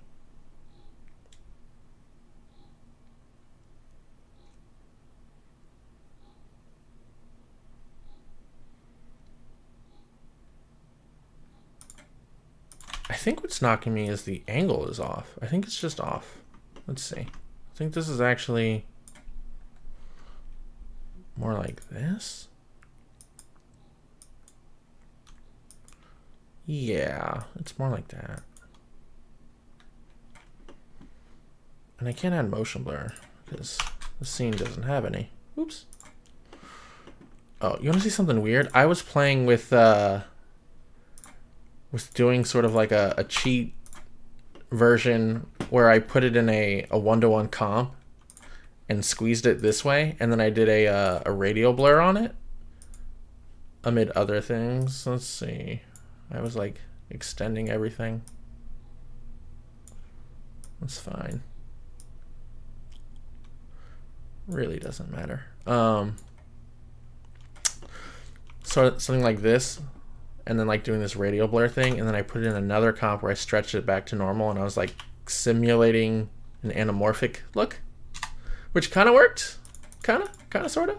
I think what's knocking me is the angle is off. I think it's just off. Let's see. I think this is actually more like this. Yeah, it's more like that. And I can't add motion blur because the scene doesn't have any. Oops. Oh, you want to see something weird? I was playing with doing sort of like a cheat version where I put it in a one-to-one comp and squeezed it this way, and then I did a radial blur on it amid other things. Let's see. I was like extending everything. That's fine. Really doesn't matter. So something like this, and then like doing this radial blur thing, and then I put it in another comp where I stretched it back to normal, and I was like simulating an anamorphic look, which kind of worked, kind of, sort of.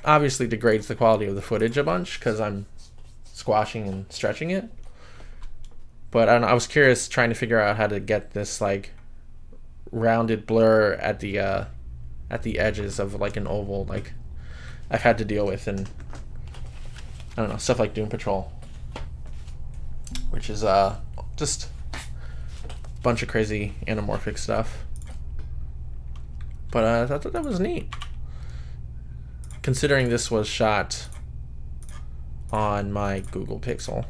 Obviously degrades the quality of the footage a bunch because I'm squashing and stretching it. But I don't know, I was curious trying to figure out how to get this like rounded blur at the edges of like an oval, like I've had to deal with in, I don't know, stuff like Doom Patrol, which is just a bunch of crazy anamorphic stuff. But I thought that was neat, considering this was shot on my Google Pixel.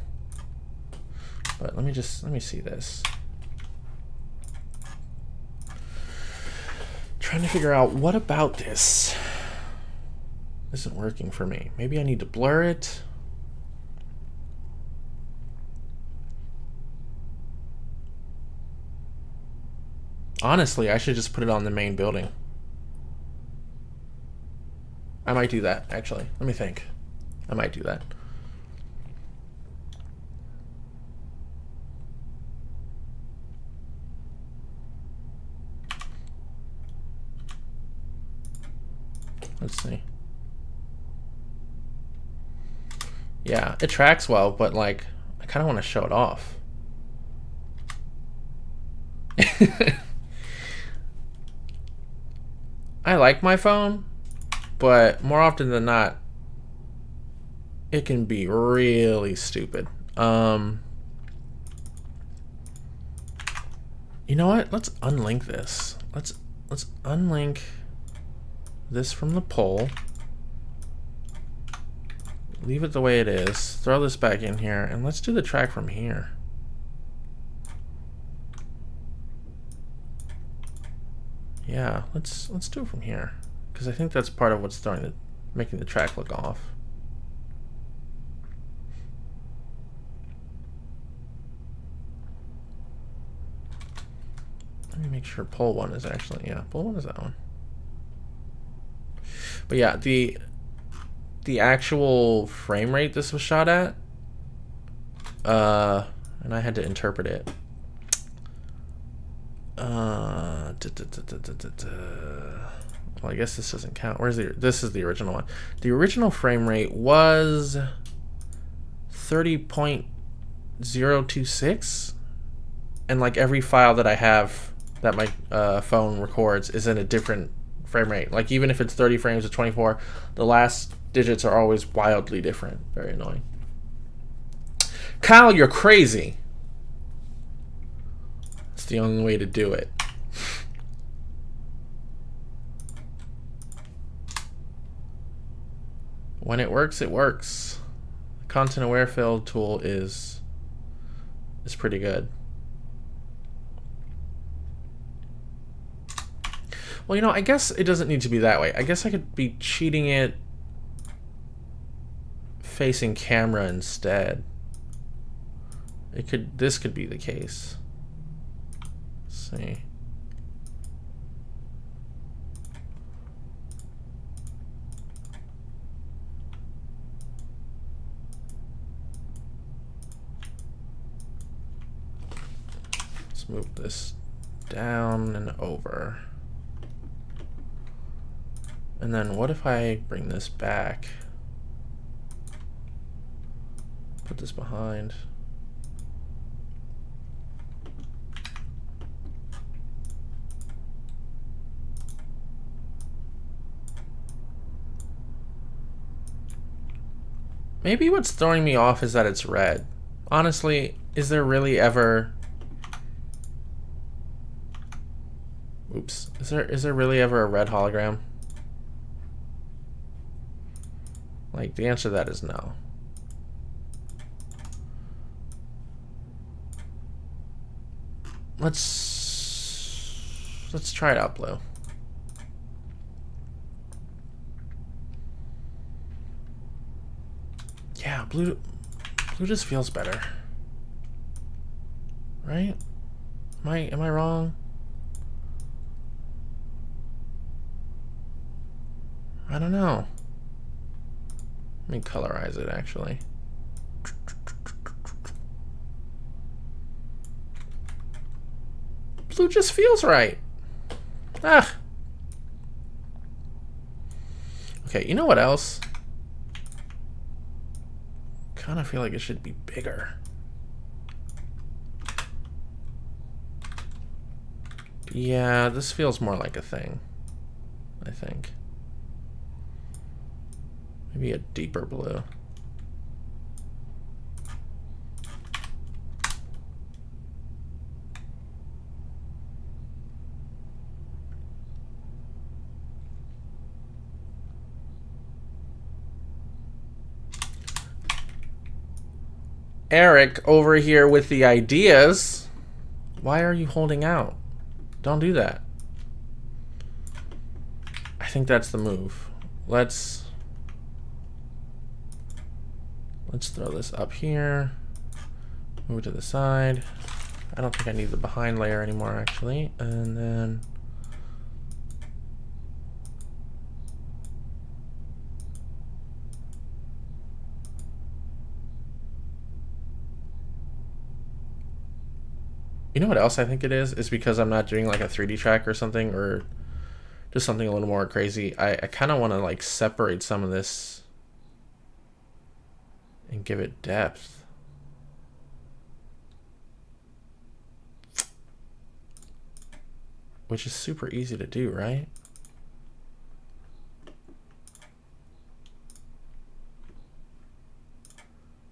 But let me see this. Trying to figure out what about this isn't working for me. Maybe I need to blur it. Honestly, I should just put it on the main building. I might do that, actually. Let me think. I might do that. Let's see. Yeah, it tracks well, but like, I kind of want to show it off. I like my phone, but more often than not, it can be really stupid. You know what? Let's unlink this. Let's unlink this from the poll. Leave it the way it is. Throw this back in here, and let's do the track from here. Yeah, let's do it from here, because I think that's part of what's making the track look off. Let me make sure poll 1 is actually, yeah, poll 1 is that one. But yeah, the actual frame rate this was shot at, and I had to interpret it. Well, I guess this doesn't count. This is the original one. The original frame rate was 30.026, and like every file that I have that my phone records is in a different frame rate. Like even if it's 30 frames to 24, the last digits are always wildly different. Very annoying. Kyle, you're crazy. It's the only way to do it. When it works, it works. The content aware fill tool is pretty good. Well, you know, I guess it doesn't need to be that way. I guess I could be cheating it facing camera instead. This could be the case. Let's see. Let's move this down and over. And then what if I bring this back? Put this behind. Maybe what's throwing me off is that it's red. Honestly, is there really ever... Oops. Is there really ever a red hologram? Like, the answer to that is no. Let's try it out blue. Yeah, blue just feels better. Right? Am I wrong? I don't know. Let me colorize it actually. blue just feels right. Ah. Okay, you know what else? Kind of feel like it should be bigger. Yeah, this feels more like a thing, I think. Maybe a deeper blue. Eric over here with the ideas. Why are you holding out? Don't do that. I think that's the move. Let's throw this up here. Move it to the side. I don't think I need the behind layer anymore, actually. And then you know what else I think it is? It's because I'm not doing like a 3D track or something, or just something a little more crazy. I kind of want to like separate some of this and give it depth. Which is super easy to do, right?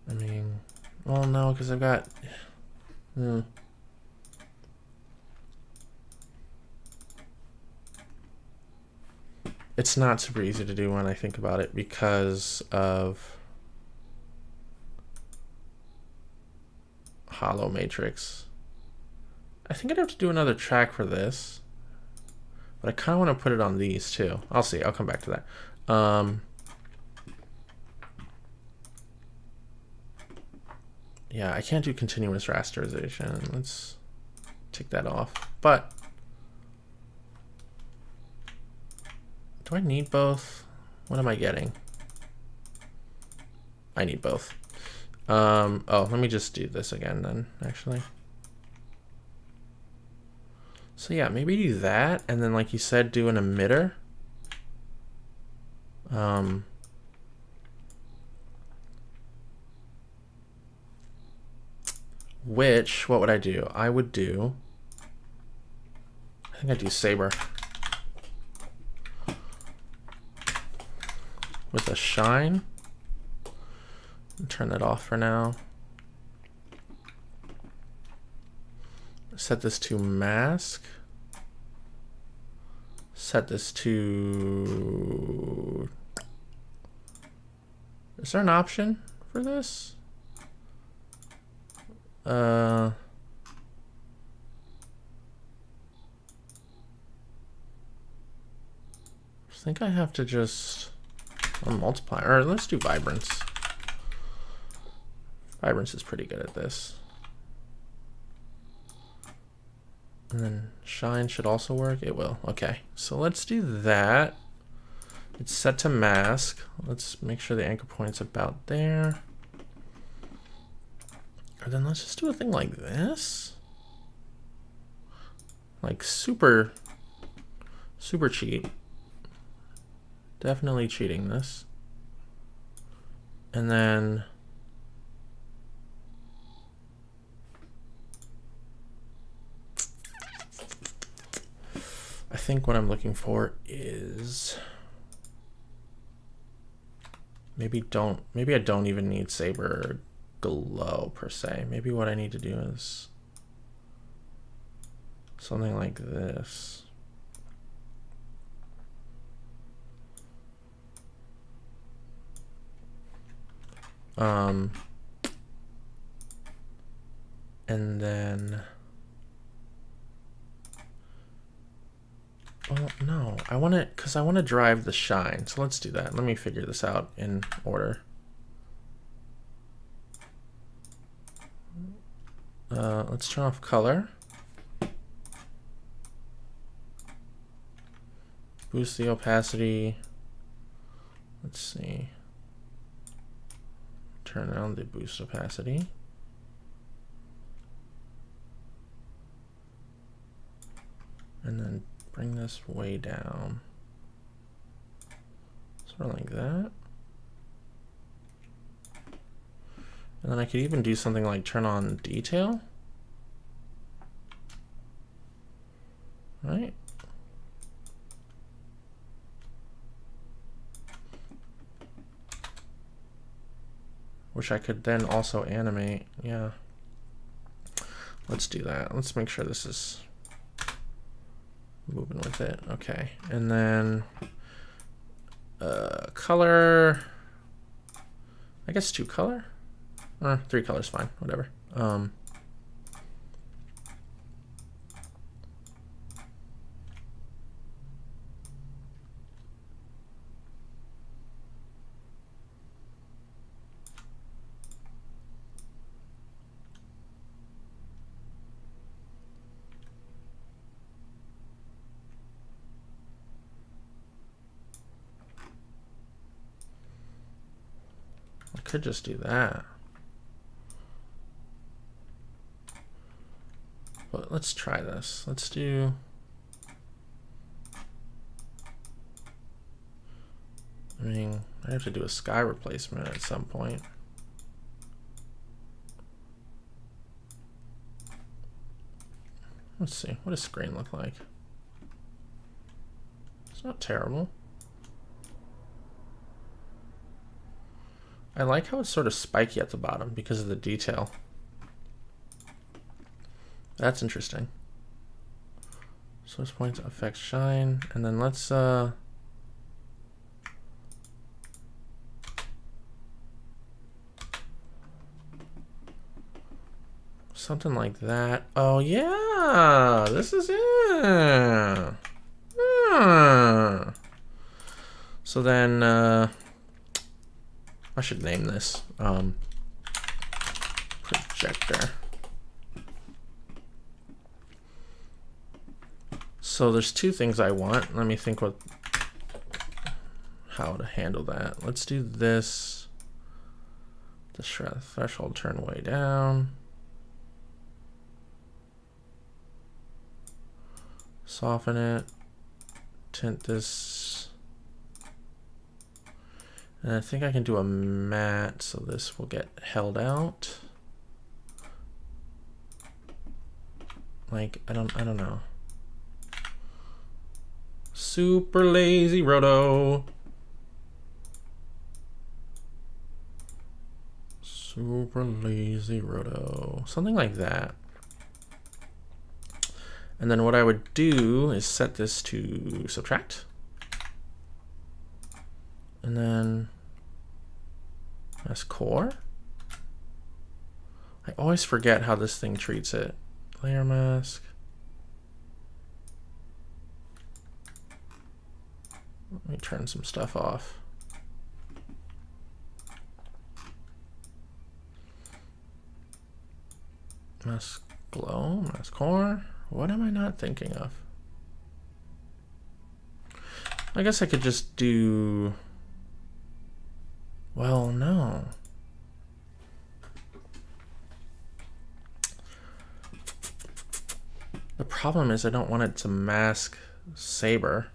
I mean, well, no, because I've got... It's not super easy to do when I think about it because of holo matrix. I think I'd have to do another track for this, but I kind of want to put it on these too. I'll see. I'll come back to that. Yeah, I can't do continuous rasterization. Let's take that off. But do I need both? What am I getting? I need both. Oh, let me just do this again then, actually. So yeah, maybe do that, and then like you said, do an emitter. Which, what would I do? I would do, I think I'd do saber. With a shine. Turn that off for now. Set this to mask. Set this to... Is there an option for this? I think I have to just multiply, or let's do vibrance. Vibrance is pretty good at this. And then shine should also work. It will. Okay, so let's do that. It's set to mask. Let's make sure the anchor point's about there. And then let's just do a thing like this. Like super cheat. Definitely cheating this. And then I think what I'm looking for is maybe I don't even need saber glow per se. Maybe what I need to do is something like this. And then, well, no, I want to, because I want to drive the shine. So let's do that. Let me figure this out in order. Let's turn off color. Boost the opacity. Let's see. Turn on the boost opacity. And then bring this way down. Sort of like that. And then I could even do something like turn on detail. Right? Which I could then also animate. Yeah. Let's do that. Let's make sure this is moving with it. Okay. And then color. I guess 2 color. Or 3 colors, fine. Whatever. I could just do that. But let's try this. Let's do... I mean, I have to do a sky replacement at some point. Let's see. What does screen look like? It's not terrible. I like how it's sort of spiky at the bottom because of the detail. That's interesting. Source points, effects, shine, and then let's something like that. Oh yeah, this is it. So then I should name this projector. So there's 2 things I want. Let me think how to handle that. Let's do this. The threshold turn way down. Soften it. Tint this. And I think I can do a matte, so this will get held out. Like, I don't know. Super lazy roto. Super lazy roto. Something like that. And then what I would do is set this to subtract. And then mask core. I always forget how this thing treats it. Layer mask. Let me turn some stuff off. Mask glow, mask core. What am I not thinking of? I guess I could just do... Well, no. The problem is I don't want it to mask Saber,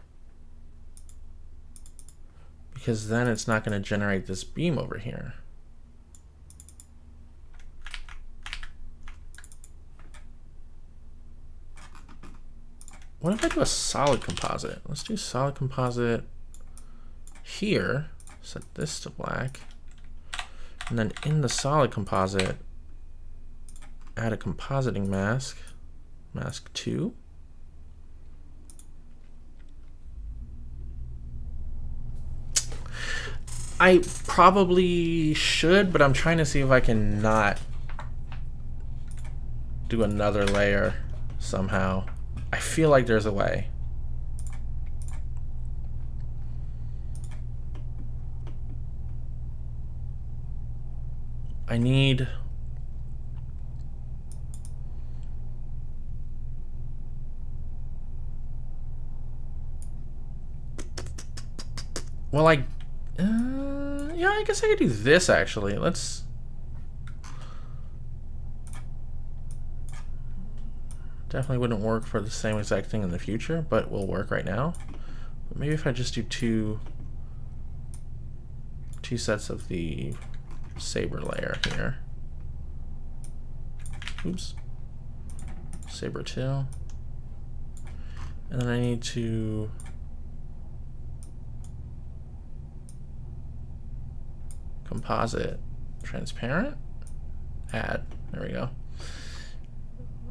because then it's not going to generate this beam over here. What if I do a solid composite? Let's do solid composite here. Set this to black. And then in the solid composite, add a compositing mask. Mask 2. I probably should, but I'm trying to see if I can not do another layer somehow. I feel like there's a way. I need... Well, yeah, I guess I could do this actually. Let's... Definitely wouldn't work for the same exact thing in the future, but will work right now. But maybe if I just do two sets of the saber layer here. Oops. Saber 2. And then I need to composite transparent. Add. There we go.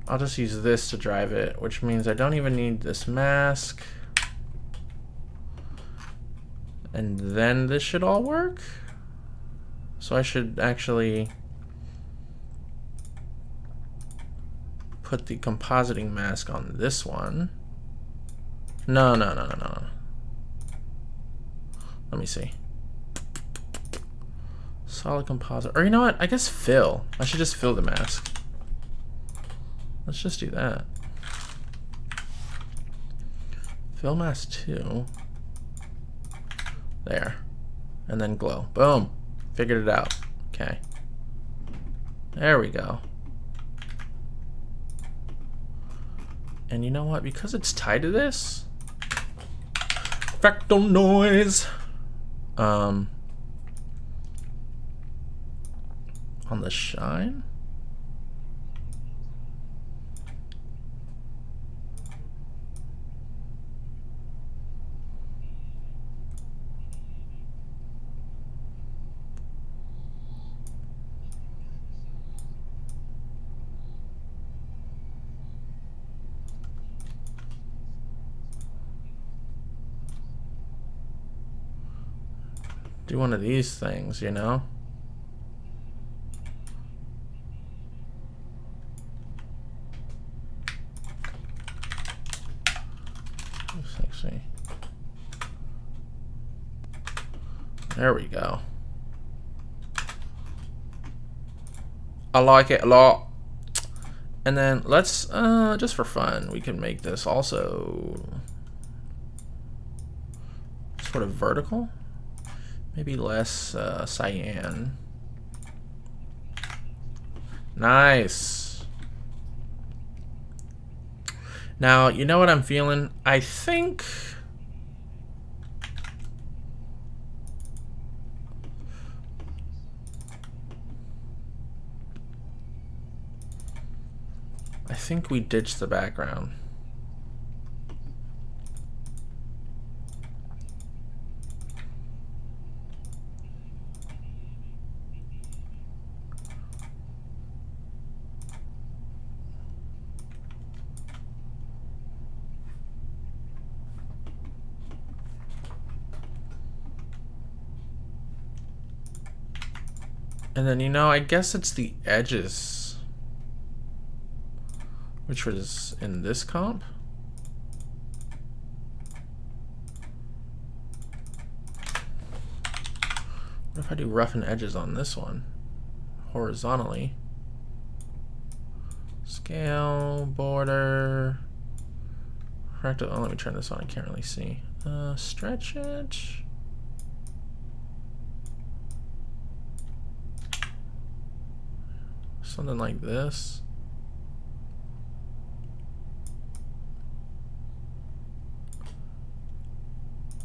I'll just use this to drive it, which means I don't even need this mask. And then this should all work. So I should actually put the compositing mask on this one. No. Let me see. Solid composite. Or you know what? I guess fill. I should just fill the mask. Let's just do that. Fill mask 2. There. And then glow. Boom. Figured it out. Okay. There we go. And you know what? Because it's tied to this, fractal noise. On the shine. Do one of these things, you know? Sexy. There we go. I like it a lot. And then let's, just for fun, we can make this also sort of vertical. Maybe less cyan. Nice. Now, you know what I'm feeling? I think we ditched the background. And then, you know, I guess it's the edges, which was in this comp. What if I do roughen edges on this one? Horizontally. Scale, border, fractal. Oh, let me turn this on. I can't really see. Stretch it. Something like this.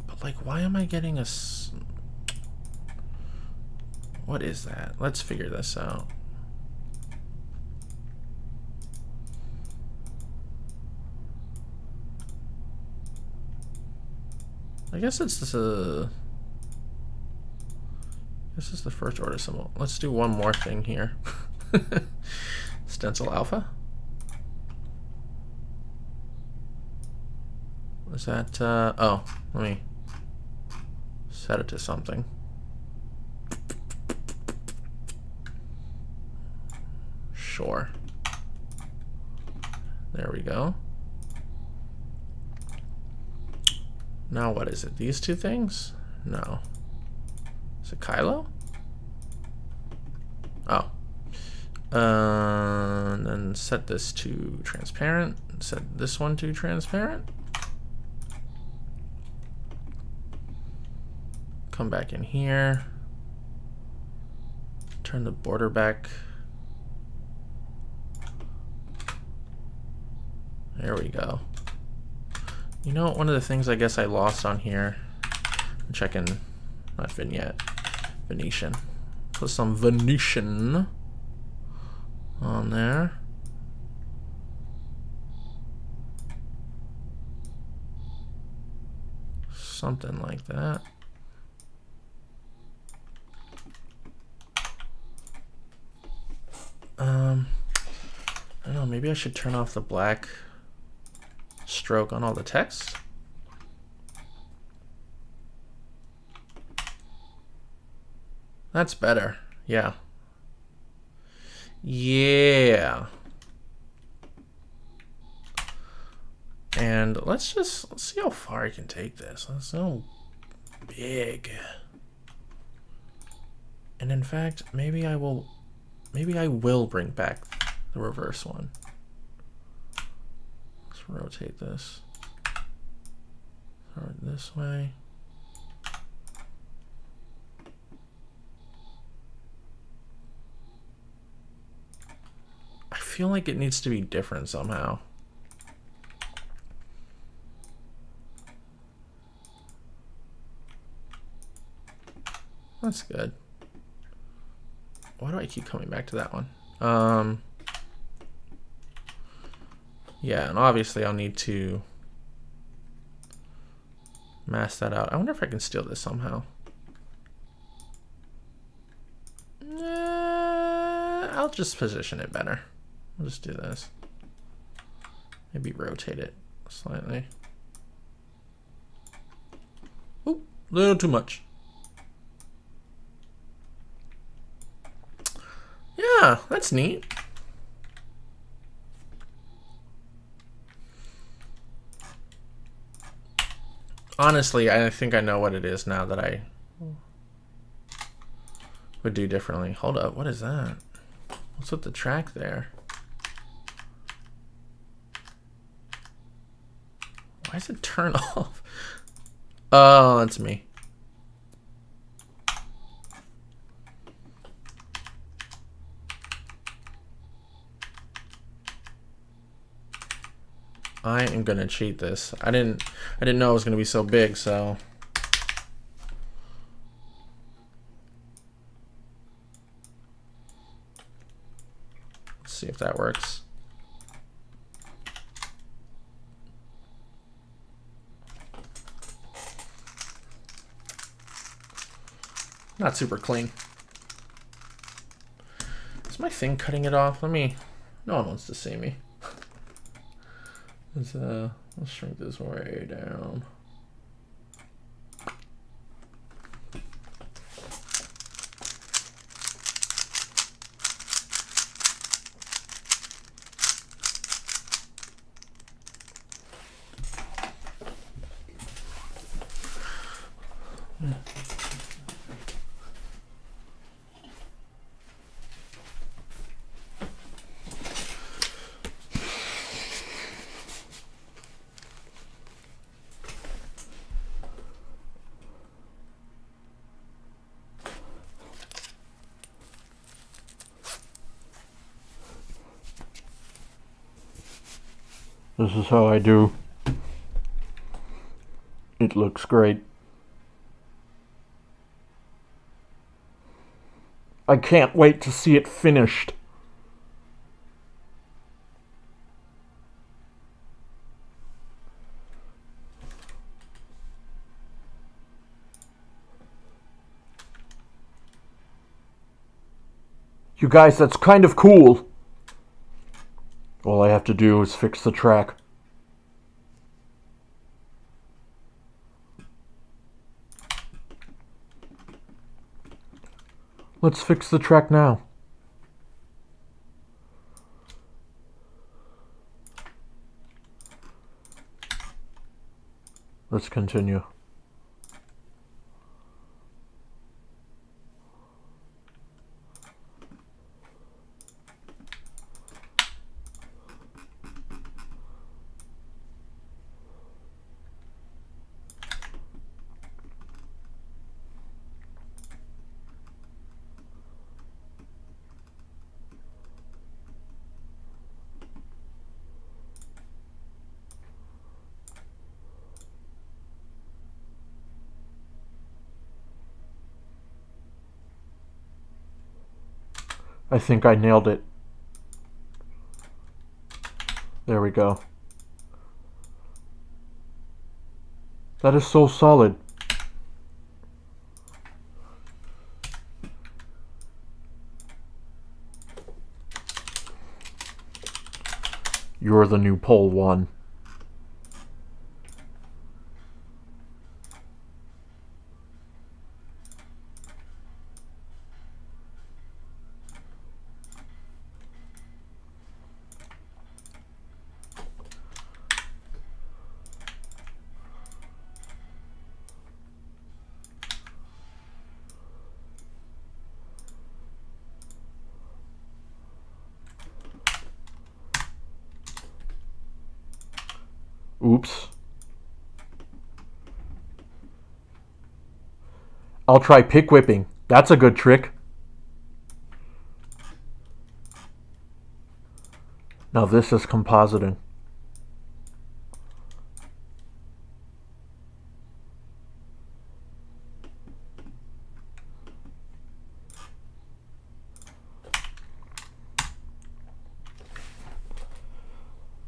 But like, why am I getting a... What is that? Let's figure this out. I guess it's this, this is the first order symbol. Let's do one more thing here. Stencil alpha. Was that, oh, let me set it to something. Sure. There we go. Now what is it? These two things? No. Is it Kylo? Oh. And then set this to transparent. Set this one to transparent. Come back in here. Turn the border back. There we go. You know, one of the things I guess I lost on here, I'm checking, not vignette, Venetian. Put some Venetian on there. Something like that. I don't know, maybe I should turn off the black stroke on all the text. That's better. Yeah. Yeah. And let's see how far I can take this. That's so big. And in fact, maybe I will bring back the reverse one. Let's rotate this. Throw it this way. I feel like it needs to be different somehow. That's good. Why do I keep coming back to that one? Yeah, and obviously I'll need to mask that out. I wonder if I can steal this somehow. I'll just position it better. I'll just do this. Maybe rotate it slightly. Oop, a little too much. Yeah, that's neat. Honestly, I think I know what it is now that I would do differently. Hold up, what is that? What's with the track there? Why does it turn off? Oh, that's me. I am gonna cheat this. I didn't know it was gonna be so big, so let's see if that works. Not super clean. Is my thing cutting it off? No one wants to see me. Let's shrink this way down. This is how I do. It looks great. I can't wait to see it finished. You guys, that's kind of cool. All I have to do is fix the track. Let's fix the track now. Let's continue. I think I nailed it. There we go. That is so solid. You're the new pole one. Oops. I'll try pick whipping. That's a good trick. Now this is compositing.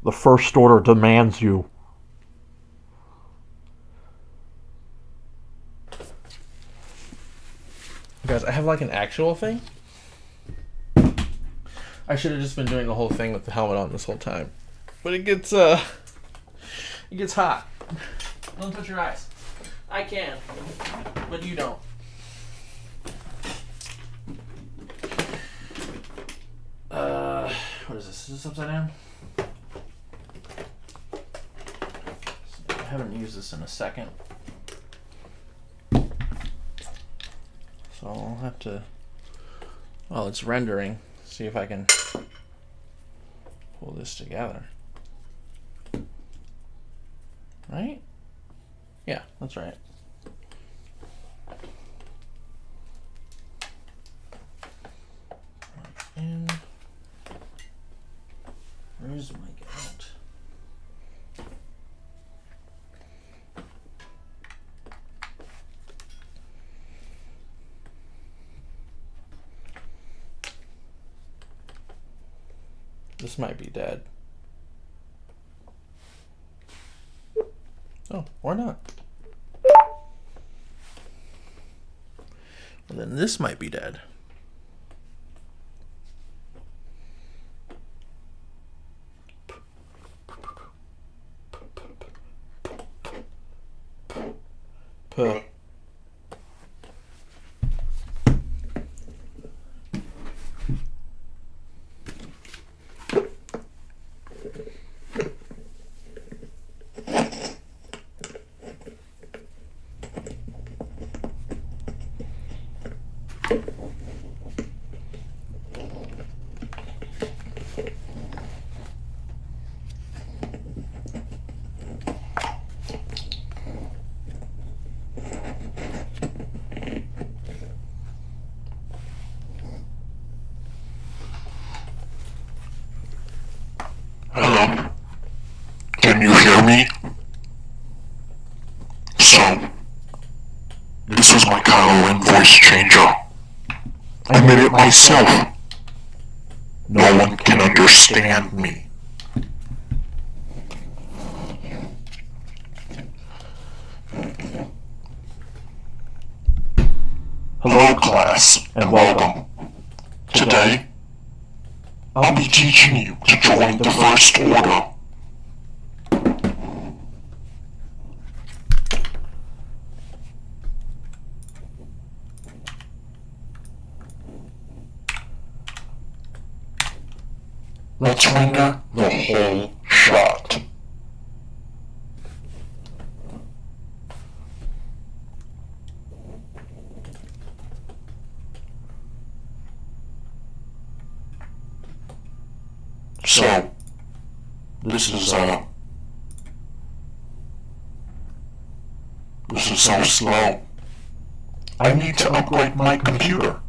The first order demands you. Guys, I have like an actual thing. I should have just been doing the whole thing with the helmet on this whole time. But it gets hot. Don't touch your eyes. I can, but you don't. What is this? Is this upside down? I haven't used this in a second. So I'll have to, while it's rendering, see if I can pull this together. Right? Yeah, that's right. And where's my out? This might be dead. Oh, or not. Well, then this might be dead. Puh. Hello? Can you hear me? So, this is my Kylo Ren voice changer. I made it myself. No one can understand me. Hello class, and welcome. Today, I'll be teaching you to join the First Order. Let's render the whole shot. So, this is so slow. I need to upgrade my computer.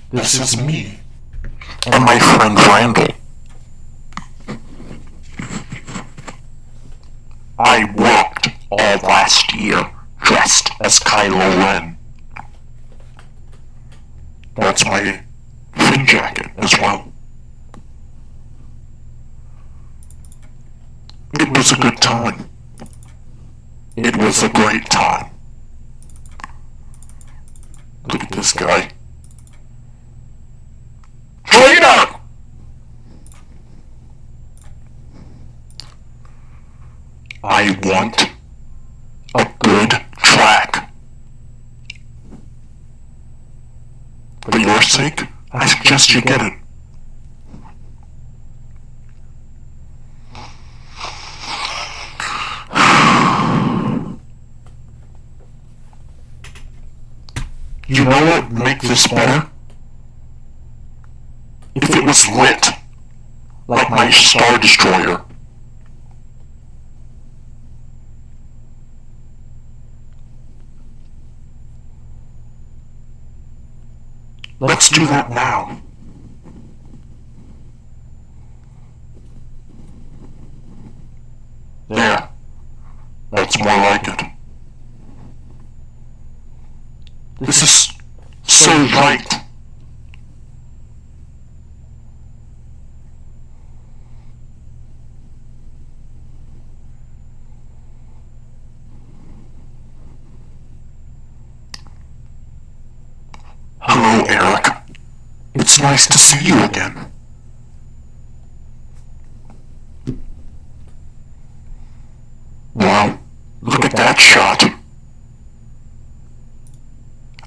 This is me and my friend Randall. I worked all last year dressed as Kylo Ren. That's my fin jacket as well. It was a good time. It was a great time. Look at this guy. Traitor! I want a good track. For your sake, I suggest you get it. You know what would make this better? If it was lit, like my Star Destroyer. Let's do that now. There. That's more like it. This is so right. Hello, Eric. It's nice to see you again. Wow, look at that shot.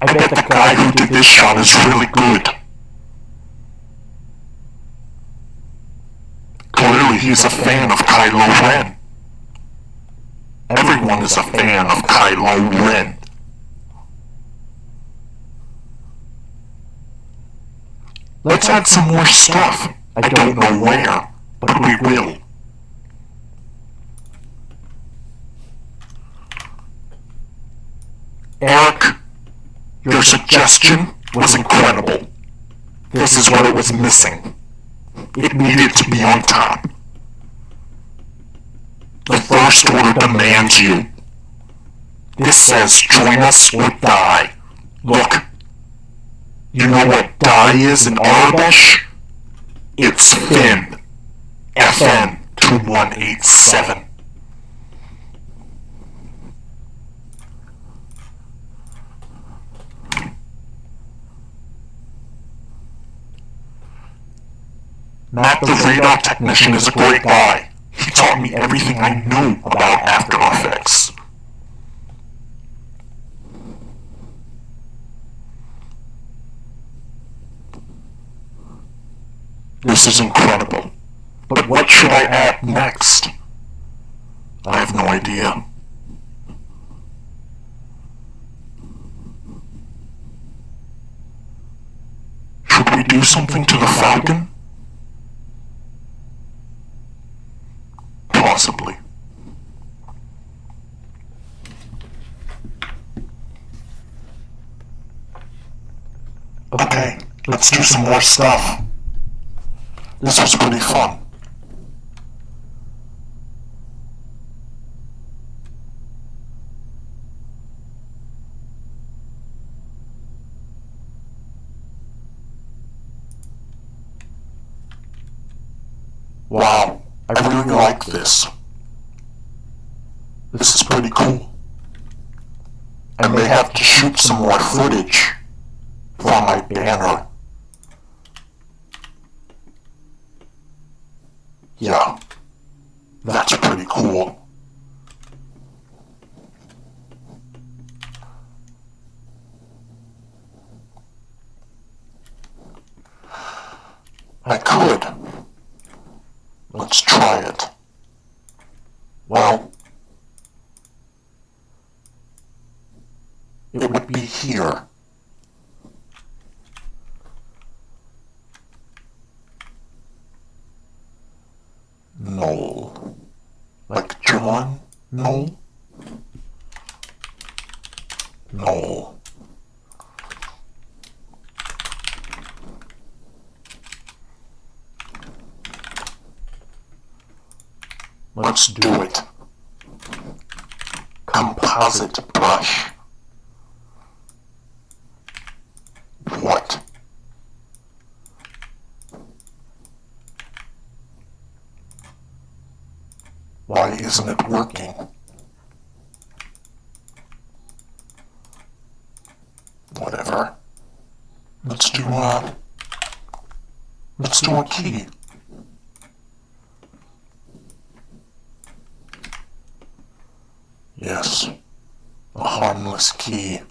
I bet the guy who did this shot is really good. Clearly he's a fan of Kylo Ren. Everyone is a fan of Kylo Ren. Let's add some more stuff. I don't know where, but we will. Eric, your suggestion was incredible. This is what it was missing. It needed to be on top. The First Order demands you. This says join us or die. Look, you know what die is in Arabic? It's Finn. FN 2187. Matt the radar technician is a great guy. He taught me everything I knew about After Effects. This is incredible. But what should I add next? I have no idea. Should we do something to the Falcon? Possibly. Okay, let's do some more stuff. This was pretty fun. Wow, I really like this. This is pretty cool. I may have to shoot some more footage for my banner. Yeah, that's pretty cool. I could. Let's try it. Well, it would be here. Null. Like John? Null? Null. Let's do it. composite brush. What? Why isn't it working? Whatever. Let's do a key. Yes, a harmless key.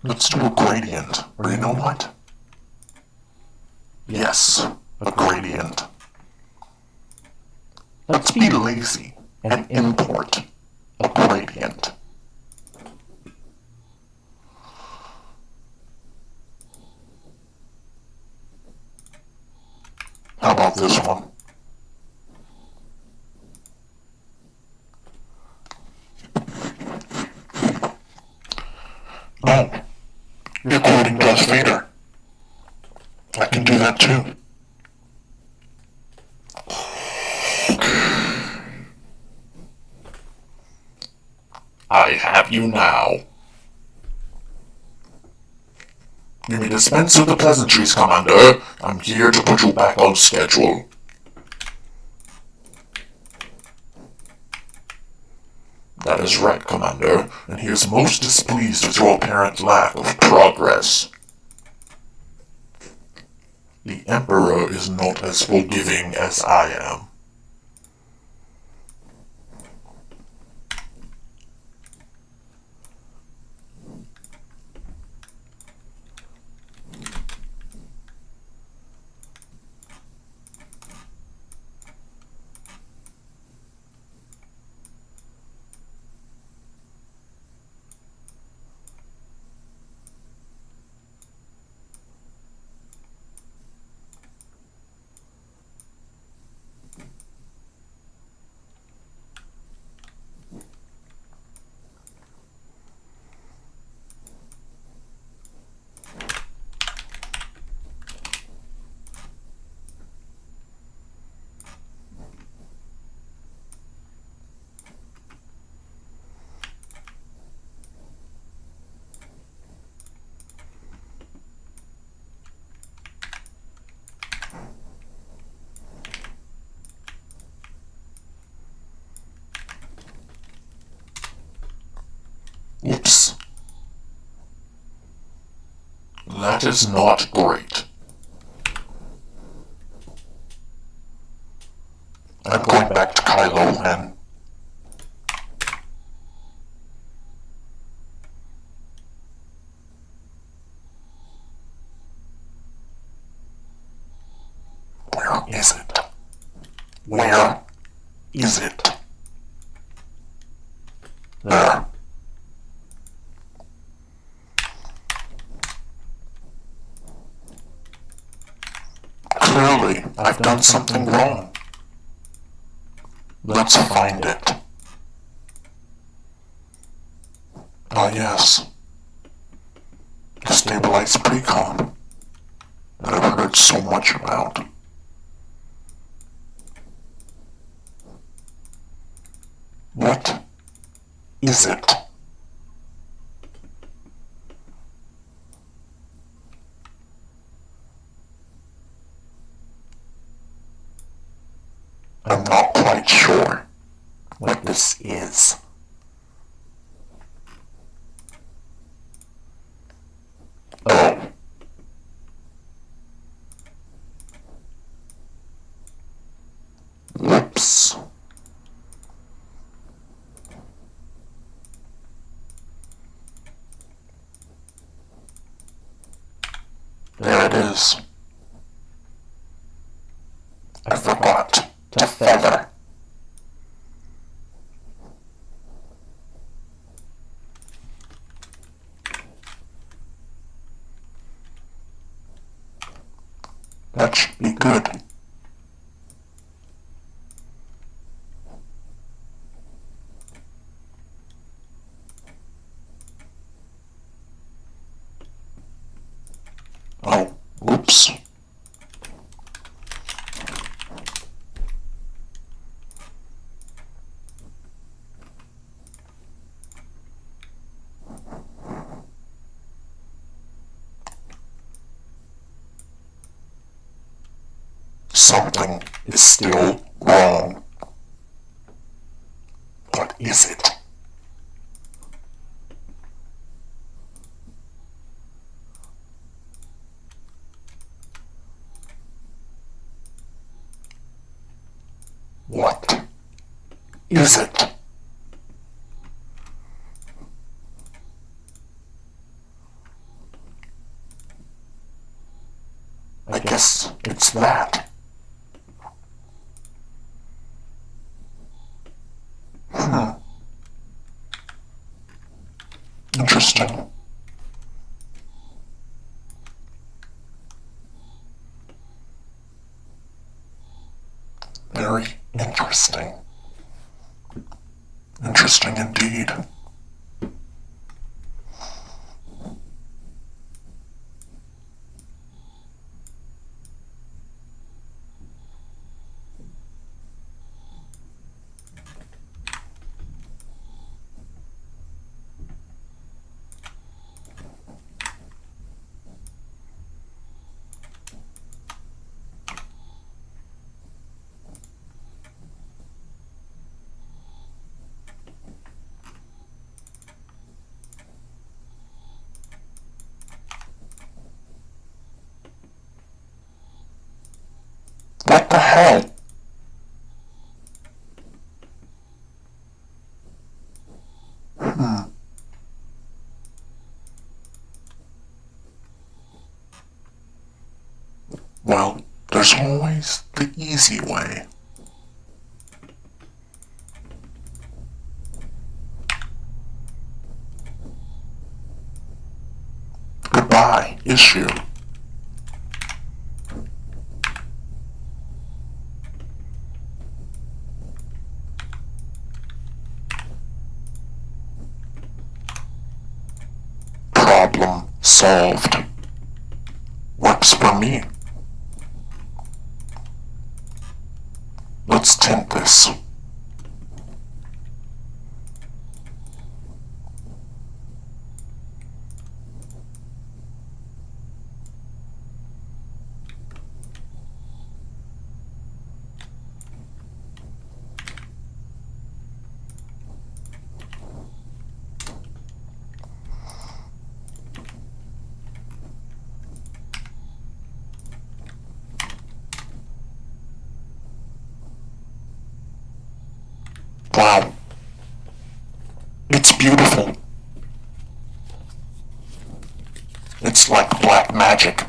Let's do a gradient, or you know what? Yes, a gradient. Let's be lazy and import a gradient. How about this one? Oh, you're quoting Darth Vader. I can do that too. I have you now. You may dispense with the pleasantries, Commander. I'm here to put you back on schedule. That is right, Commander, and he is most displeased with your apparent lack of progress. The Emperor is not as forgiving as I am. Oops. That is not great. I'm going back to Kylo and... Where is it? Where is it? There. Clearly, I've done something wrong. Let's find it. Ah, yes. The stabilized precom that I've heard so much about. What is it? I'm not quite sure what this is. Oh. Whoops. There it is. I forgot to feather. That should be good. Oh, oops. something is still wrong. But is it? What is it? I guess it's that. Interesting. Very interesting. Interesting indeed. What the hell? Well, there's always the easy way. Goodbye, issue. Problem solved. Works for me. Let's tint this. Wow. It's beautiful. It's like black magic.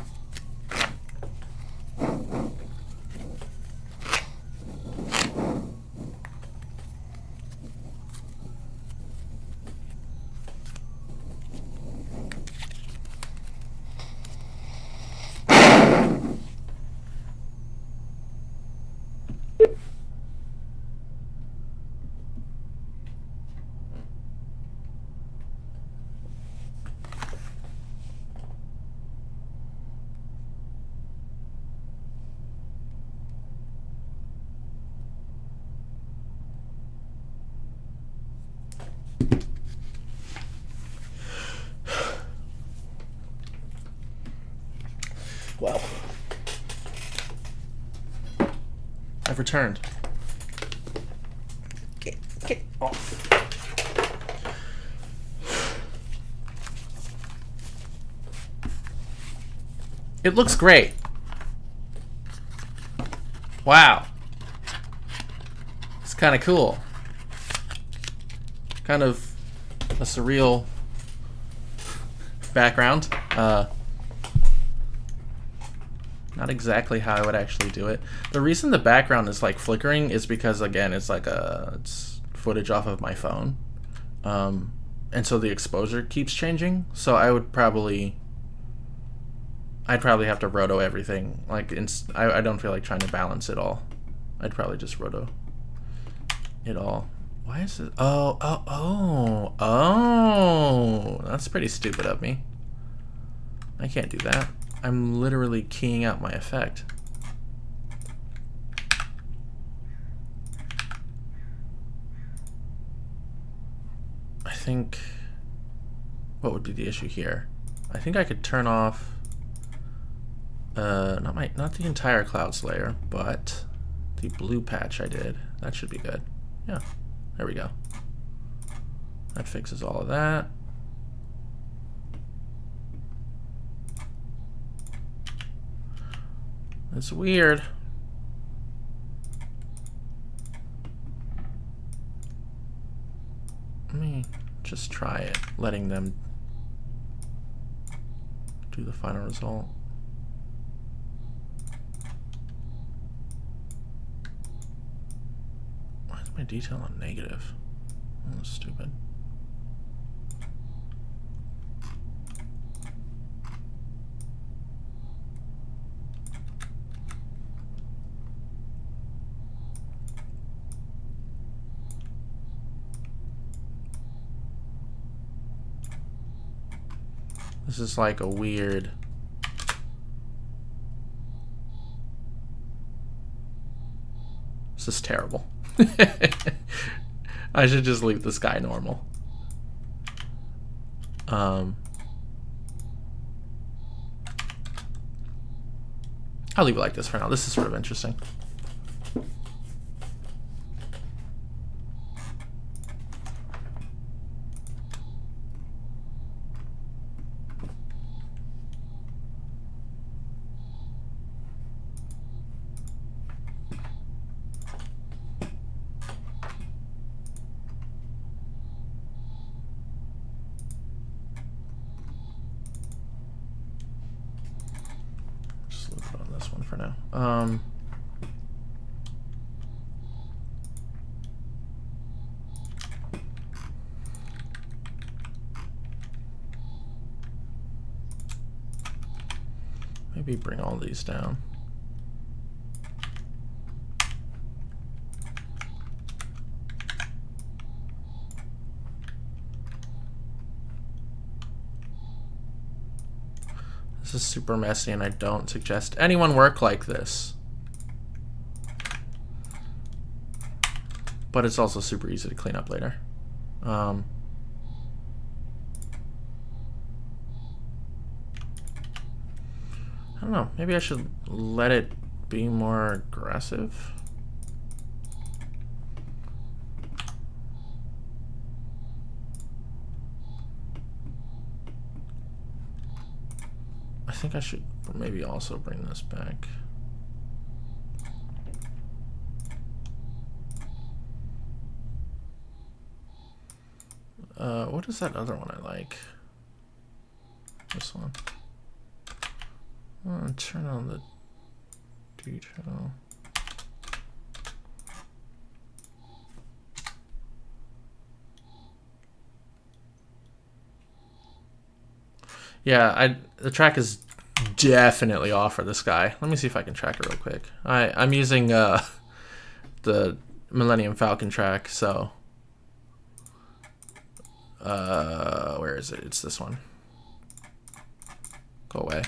Well, I've returned. Get off. It looks great. Wow. It's kind of cool. Kind of a surreal background. Not exactly how I would actually do it. The reason the background is like flickering is because, again, it's like it's footage off of my phone, and so the exposure keeps changing. So I'd probably have to roto everything. Like I don't feel like trying to balance it all. I'd probably just roto it all. Why is it? Oh! That's pretty stupid of me. I can't do that. I'm literally keying out my effect. I think, what would be the issue here? I think I could turn off Not the entire clouds layer, but the blue patch I did. That should be good. Yeah, there we go. That fixes all of that. It's weird. Let me just try it, letting them do the final result. Why is my detail on negative? Oh, that's stupid. This is like a weird... This is terrible. I should just leave the sky normal. I'll leave it like this for now. This is sort of interesting. For now. Maybe bring all these down. This is super messy, and I don't suggest anyone work like this. But it's also super easy to clean up later. I don't know. Maybe I should let it be more aggressive. I think I should maybe also bring this back. What is that other one I like? This one. Turn on the detail. Yeah, the track is definitely off for this guy. Let me see if I can track it real quick. I'm using the Millennium Falcon track, so where is it? It's this one. Go away.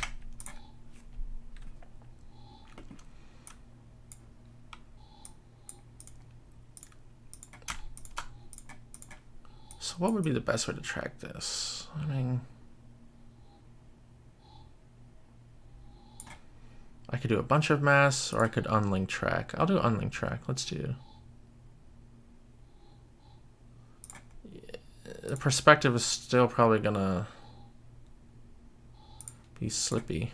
So what would be the best way to track this? I mean, I could do a bunch of masks, or I could unlink track. I'll do unlink track. Let's do. The perspective is still probably gonna be slippy.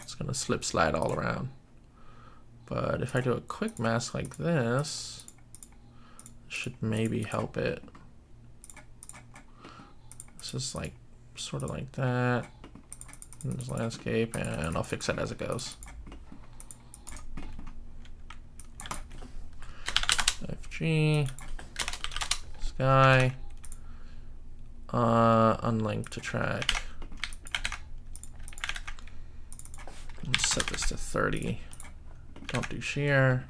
It's gonna slip slide all around. But if I do a quick mask like this, it should maybe help it. This is like sort of like that. This landscape, and I'll fix it as it goes. FG, sky, unlink to track. Let's set this to 30. Don't do shear.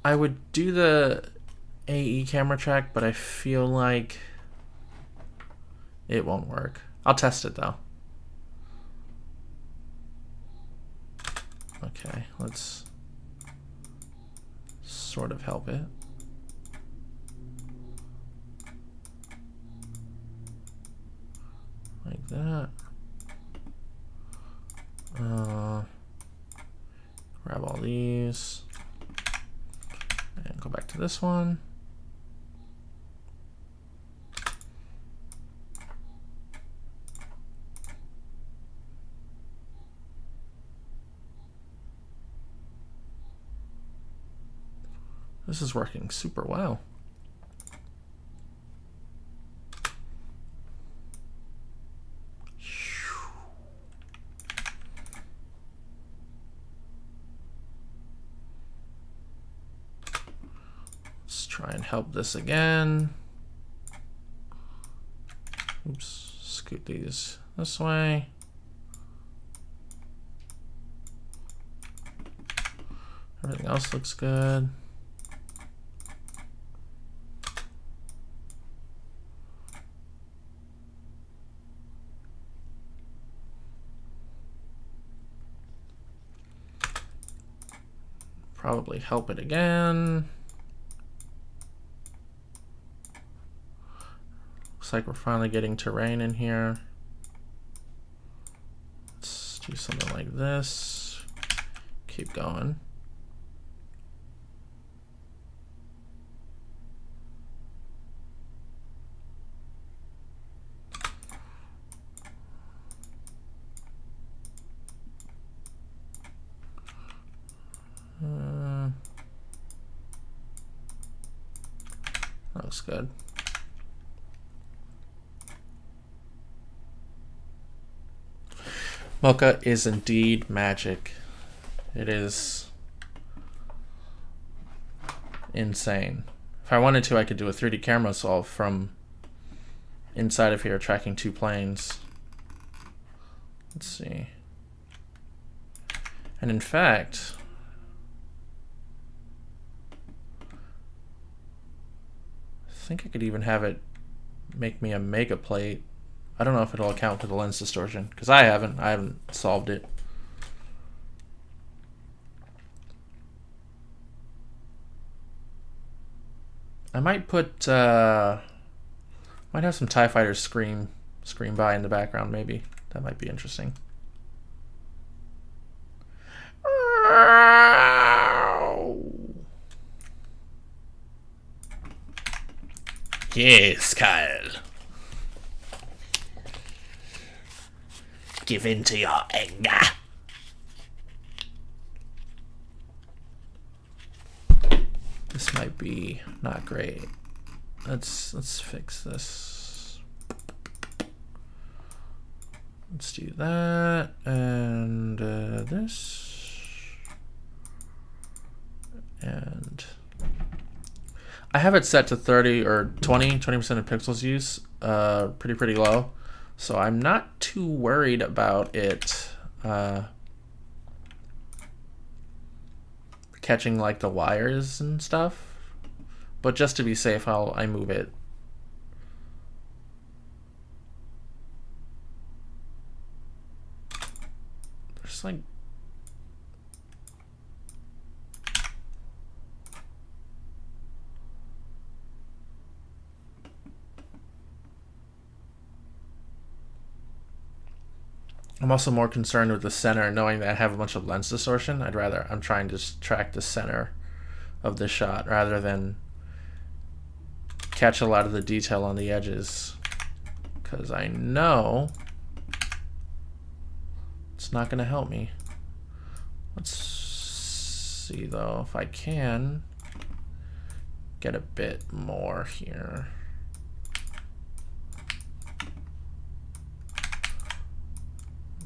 I would do the AE camera track, but I feel like it won't work. I'll test it though. Okay, let's sort of help it. Like that. Grab all these and go back to this one. This is working super well. Let's try and help this again. Oops, scoot these this way. Everything else looks good. Probably help it again. Looks like we're finally getting terrain in here. Let's do something like this. Keep going. That looks good. Mocha is indeed magic. It is insane. If I wanted to, I could do a 3D camera solve from inside of here, tracking 2 planes. Let's see. And in fact, I think I could even have it make me a mega plate. I don't know if it'll account for the lens distortion, because I haven't solved it. I might put might have some TIE fighters scream by in the background, maybe. That might be interesting. Yes, Kyle. Give in to your anger. This might be not great. Let's fix this. Let's do that and this. And I have it set to 30 or 20% of pixels use, pretty low. So I'm not too worried about it catching like the wires and stuff. But just to be safe, I move it. There's like I'm also more concerned with the center, knowing that I have a bunch of lens distortion. I'm trying to just track the center of the shot rather than catch a lot of the detail on the edges, because I know it's not going to help me. Let's see though if I can get a bit more here.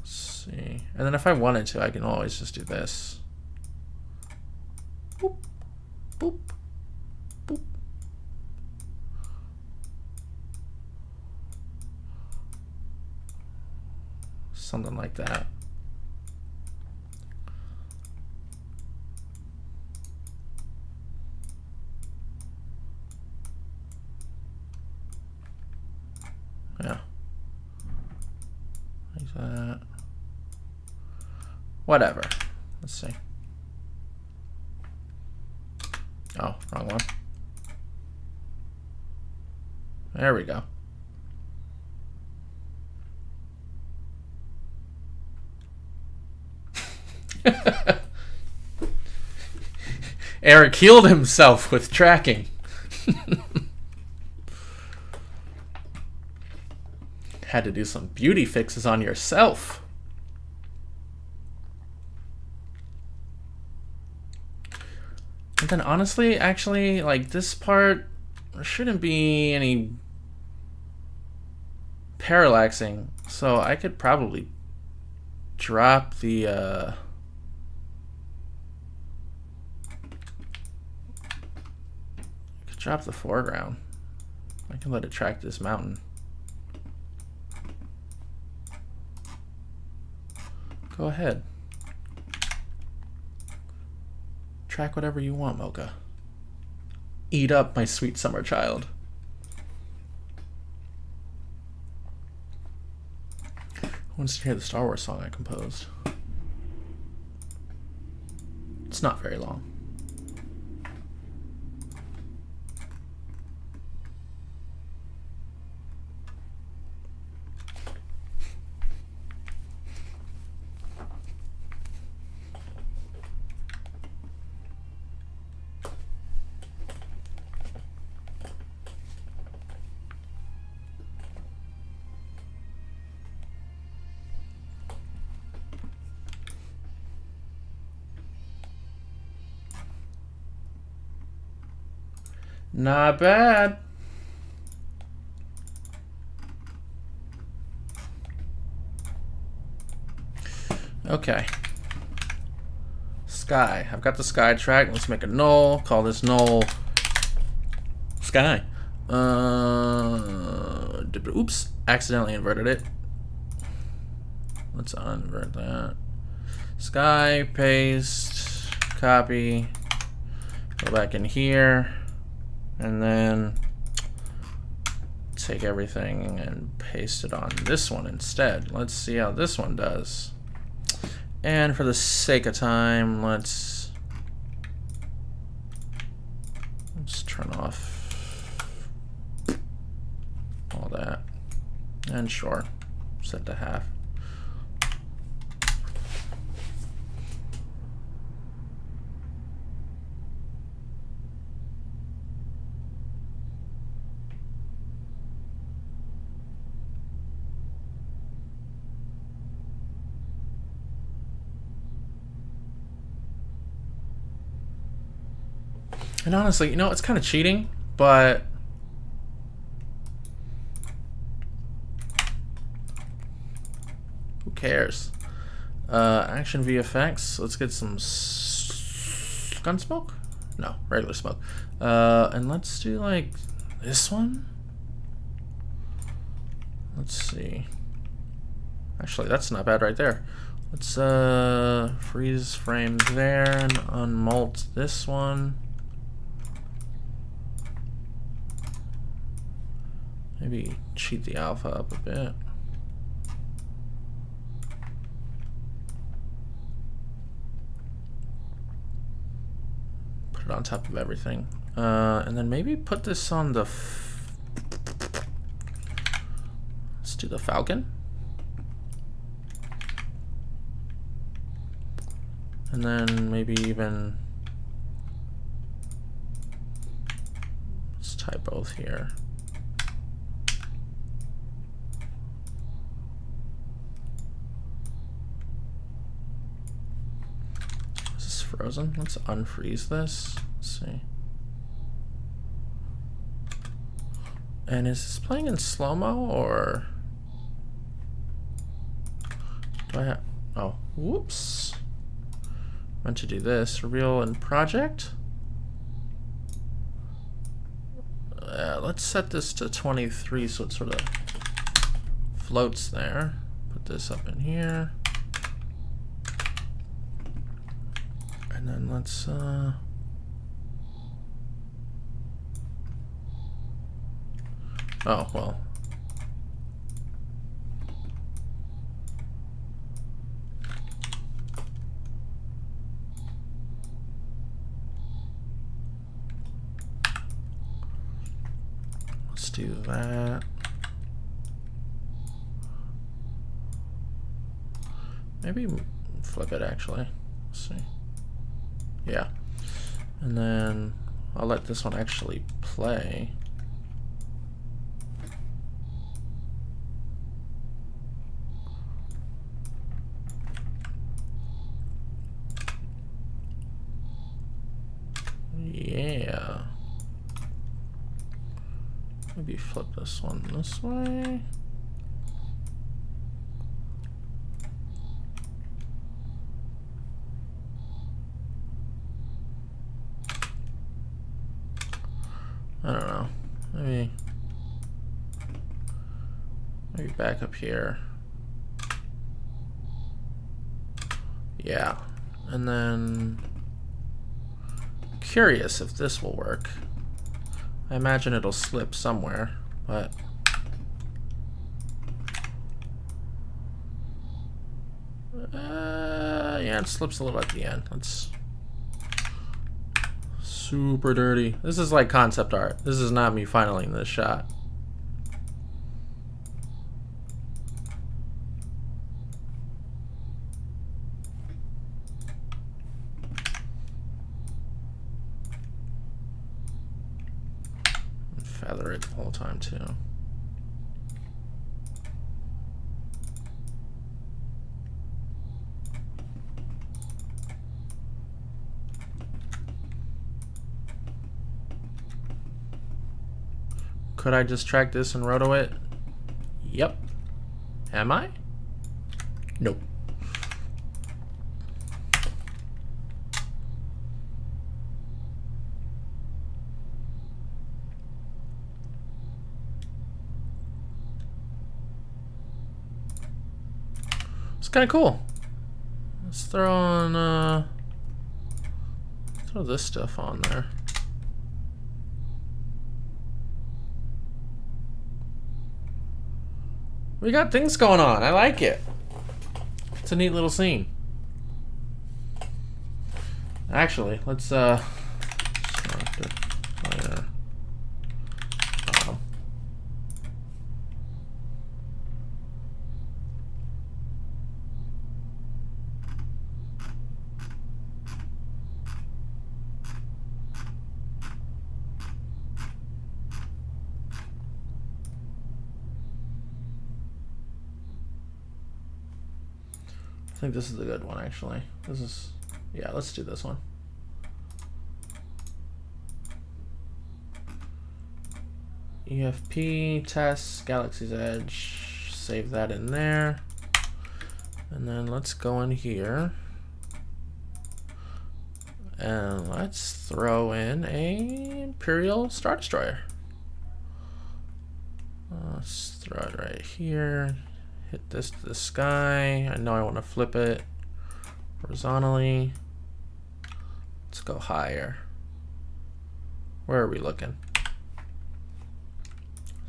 See. And then if I wanted to, I can always just do this. Boop, boop, boop. Something like that. Yeah. Like that. Whatever. Let's see. Oh, wrong one. There we go. Eric healed himself with tracking. Had to do some beauty fixes on yourself. And then honestly, actually, like this part, there shouldn't be any parallaxing. So I could probably drop the drop the foreground. I can let it track this mountain. Go ahead. Track whatever you want, Mocha. Eat up, my sweet summer child. Who wants to hear the Star Wars song I composed? It's not very long. Not bad. Okay. Sky. I've got the sky track. Let's make a null. Call this null sky. Oops. Accidentally inverted it. Let's unvert that. Sky, paste, copy. Go back in here. And then take everything and paste it on this one instead. Let's see how this one does. And for the sake of time, let's turn off all that. And sure, set to half. And honestly, you know, it's kind of cheating, but who cares? Action VFX. Let's get some gun smoke? No, regular smoke. And let's do like this one. Let's see. Actually, that's not bad right there. Let's freeze frame there and unmult this one. Maybe cheat the alpha up a bit. Put it on top of everything. And then maybe put this on the... Let's do the Falcon. And then maybe even... Let's tie both here. Frozen. Let's unfreeze this. Let's see. And is this playing in slow-mo or do I have... Oh, whoops. Meant to do this. Real in project. Let's set this to 23 so it sort of floats there. Put this up in here. And then let's oh well. do that. Maybe flip it actually. Let's see. Yeah. And then I'll let this one actually play. Yeah. Maybe flip this one this way. I don't know. Maybe back up here. Yeah. And then curious if this will work. I imagine it'll slip somewhere, but yeah, it slips a little at the end. That's super dirty. This is like concept art. This is not me finaling this shot. Feather it the whole time too. Could I just track this and roto it? Yep. Am I? Nope. It's kind of cool. Let's throw on, throw this stuff on there. We got things going on. I like it. It's a neat little scene. Actually, let's I think this is a good one, actually. This is, yeah, let's do this one. EFP, test, Galaxy's Edge, save that in there. And then let's go in here. And let's throw in a Imperial Star Destroyer. Let's throw it right here. Hit this to the sky. I know I want to flip it horizontally. Let's go higher. Where are we looking? I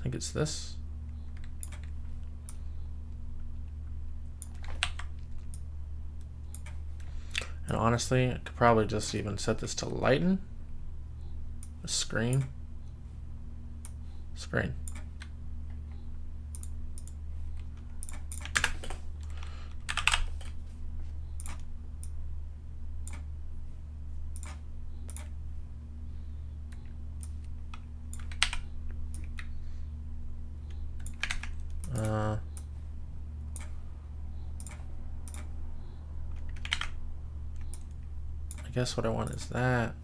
think it's this. And honestly, I could probably just even set this to lighten. The screen. Screen. I guess what I want is that.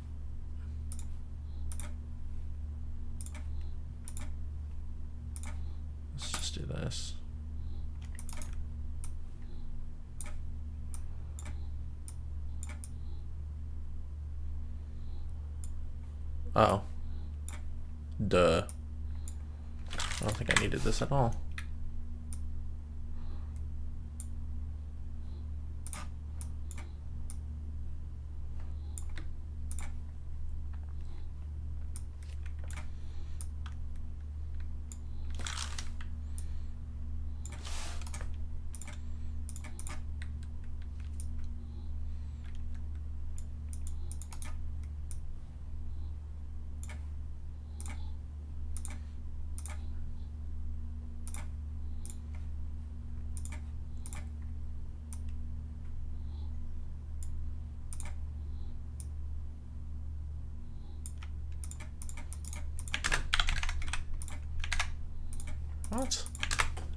Let's just do this. Oh. Duh. I don't think I needed this at all.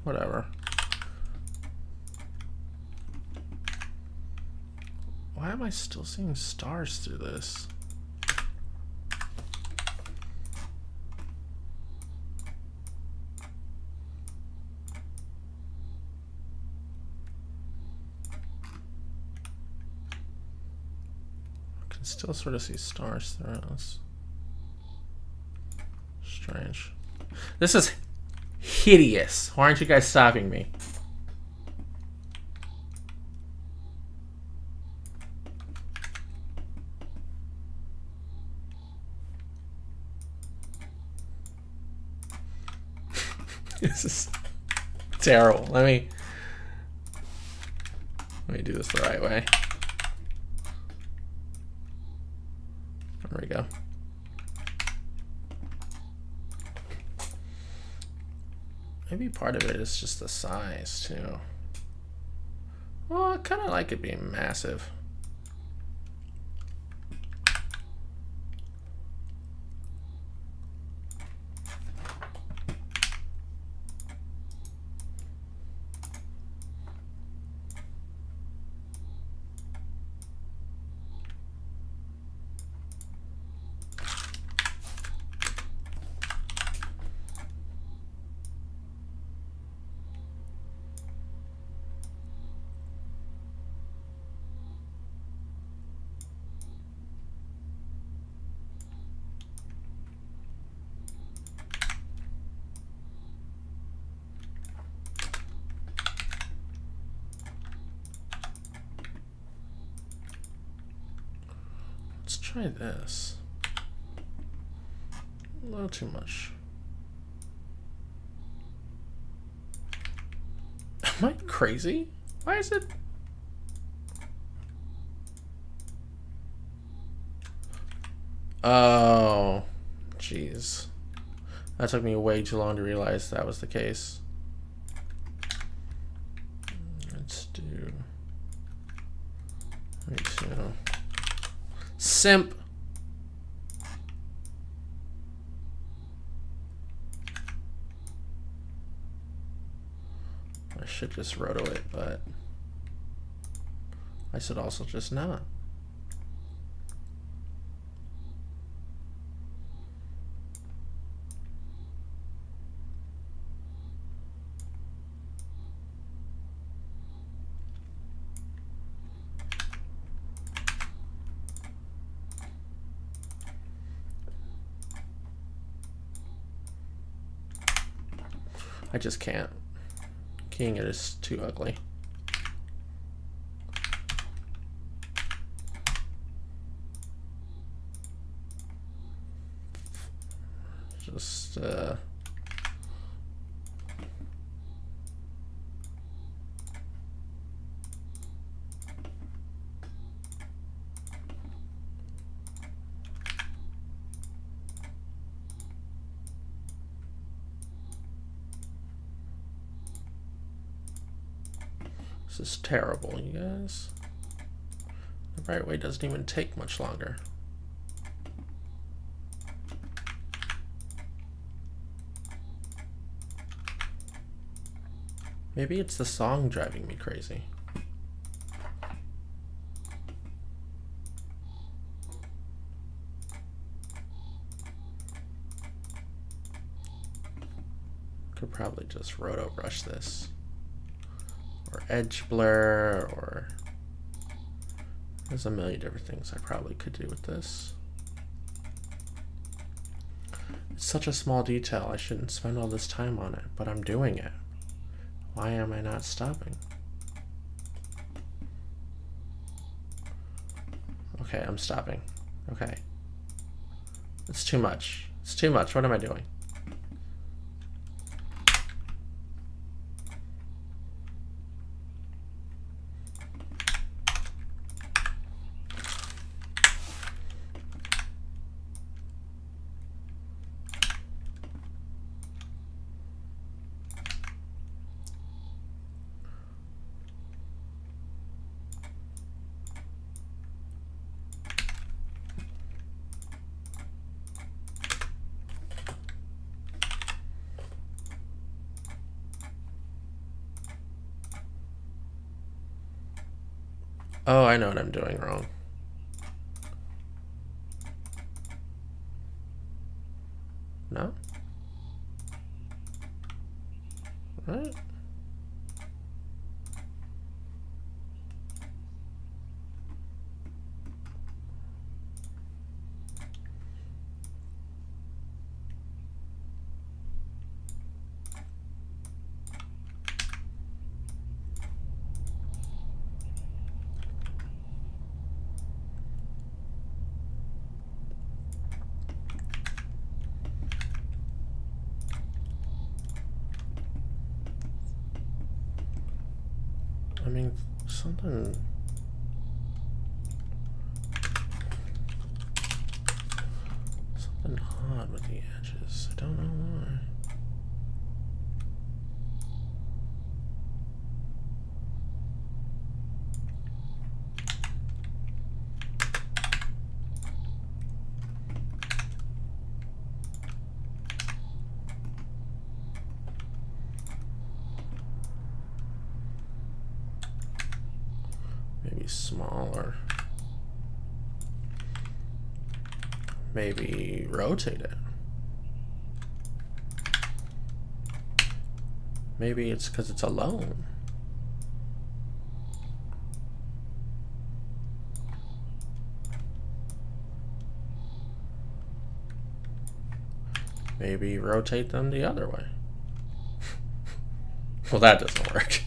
Whatever. Why am I still seeing stars through this? I can still sort of see stars through this. Strange. This is hideous. Why aren't you guys stopping me? This is terrible. Let me do this the right way. There we go. Maybe part of it is just the size too. Well, I kind of like it being massive. Let's try this. A little too much. Am I crazy? Why is it? Oh, jeez. That took me way too long to realize that was the case. Let's do 32. Simp. I should just roto it, but I should also just not. I just can't. Keying it is too ugly. Just this is terrible, you guys. The right way doesn't even take much longer. Maybe it's the song driving me crazy. Could probably just roto brush this. Or edge blur, or there's a million different things I probably could do with this. It's such a small detail. I shouldn't spend all this time on it, but I'm doing it. Why am I not stopping? Okay, I'm stopping. Okay. It's too much. It's too much. What am I doing? Oh, I know what I'm doing wrong. No? Right? I mean, something odd with the edges. I don't know why. Maybe smaller. Maybe rotate it. Maybe it's because it's alone. Maybe rotate them the other way. Well, that doesn't work.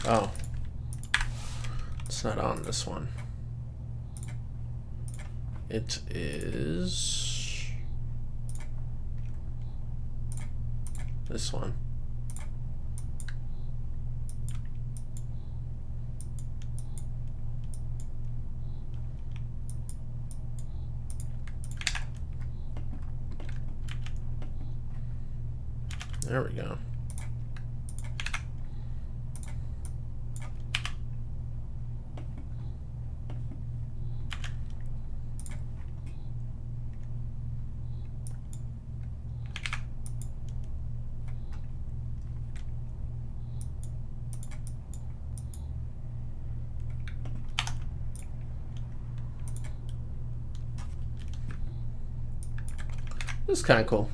Oh. It's not on this one. It is this one. There we go. This is kind of cool.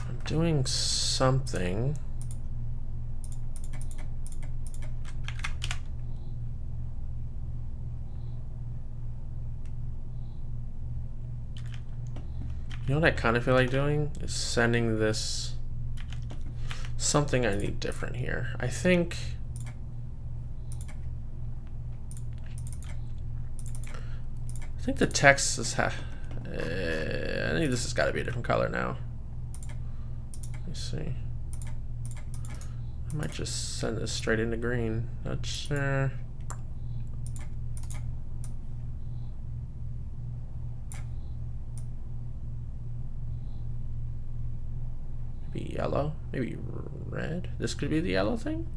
I'm doing something. You know what I kind of feel like doing is sending this something I need different here. I think the text is I think this has got to be a different color now. Let me see. I might just send this straight into green. That's maybe yellow, maybe red. This could be the yellow thing.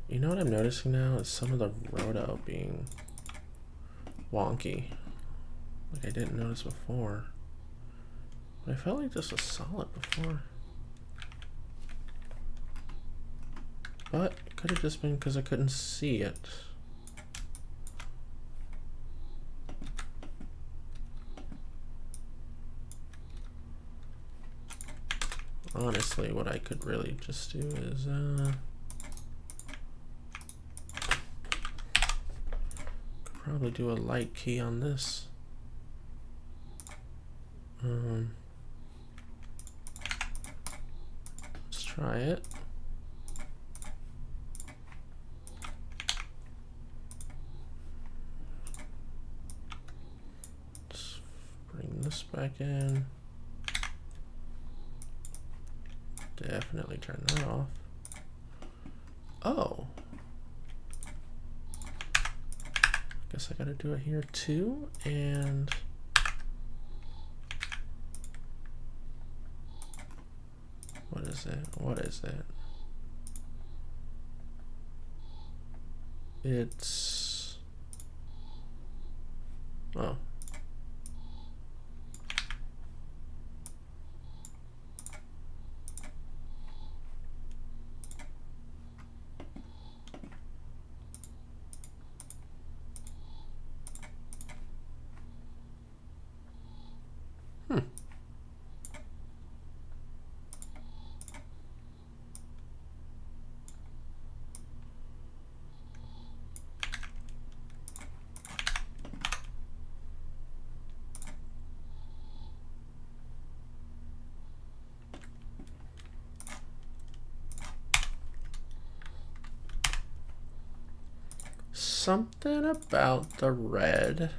You know what I'm noticing now is some of the roto being wonky. Like I didn't notice before. But I felt like this was solid before. But it could have just been because I couldn't see it. Honestly, what I could really just do is probably do a light key on this. Let's try it. Let's bring this back in. Definitely turn that off. Oh. Guess I gotta do it here too, and what is it? What is it? It's oh. Something about the red.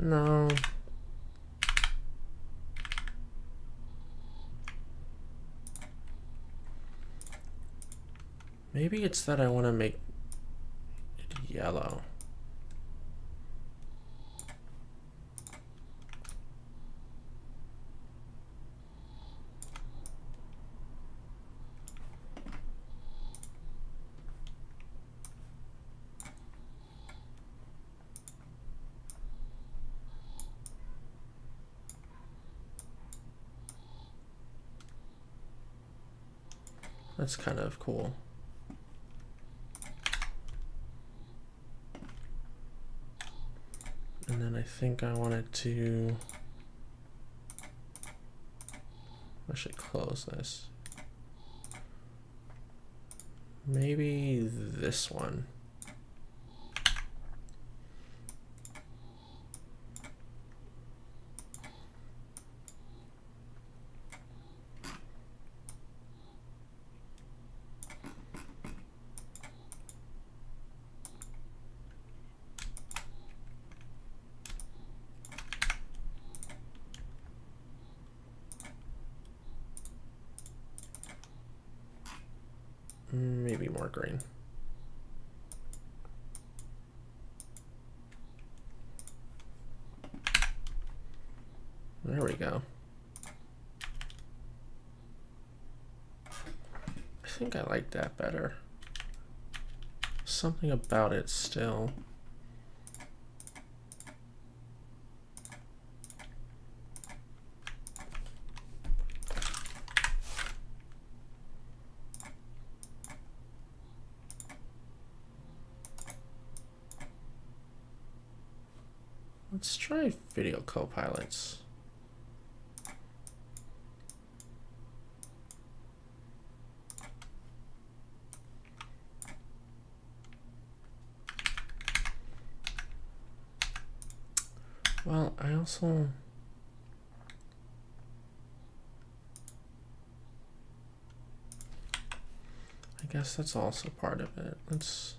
No. Maybe it's that I want to make it yellow. That's kind of cool. And then I think I wanted to, I should close this. Maybe this one. Maybe more green. There we go. I think I like that better. Something about it still. Let's try video co-pilots. Well, I guess that's also part of it. Let's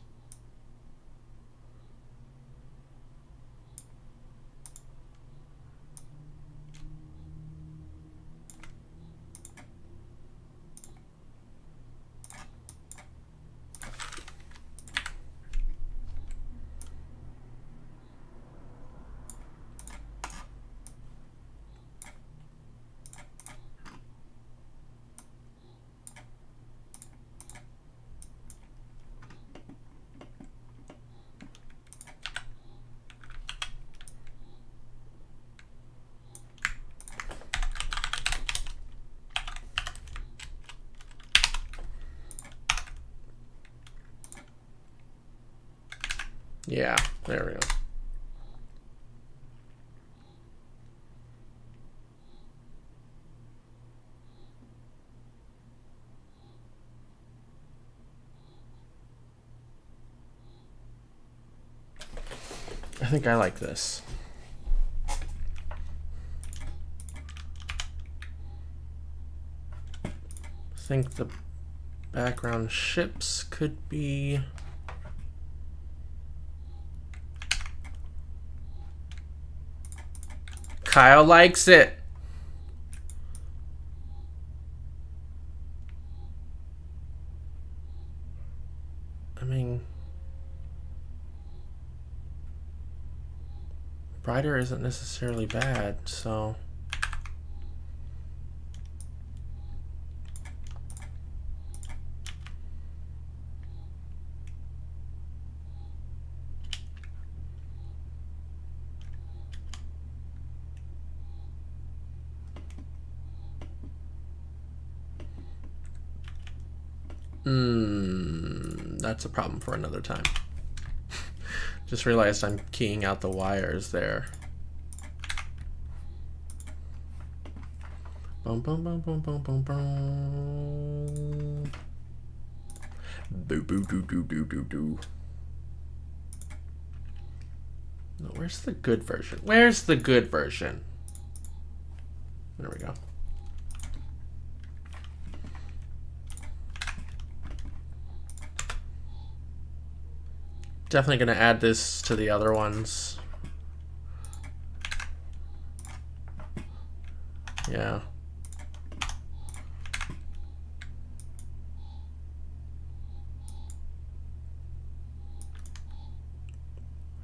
yeah, there we go. I think I like this. I think the background ships could be Kyle likes it. I mean, brighter isn't necessarily bad, so that's a problem for another time. Just realized I'm keying out the wires there. Boom, boom, boom, boom, boom, boom, boom. Boo, boo, doo, doo, doo, doo, doo. No, where's the good version? Where's the good version? There we go. Definitely gonna add this to the other ones. Yeah.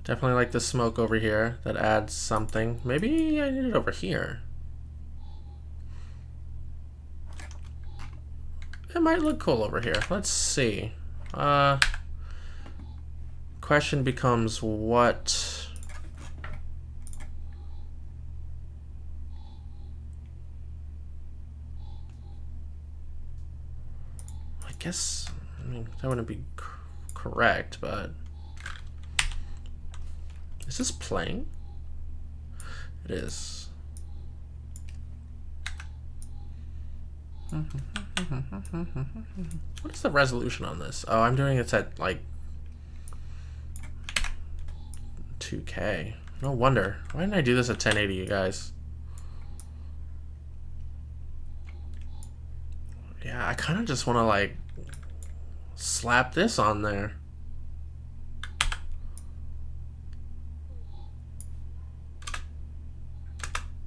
Definitely like the smoke over here. That adds something. Maybe I need it over here. It might look cool over here. Let's see. Question becomes what? I guess, I mean, that wouldn't be correct, but is this playing? It is. What is the resolution on this? Oh, I'm doing it at like 2K. No wonder. Why didn't I do this at 1080, you guys? Yeah, I kind of just want to like slap this on there.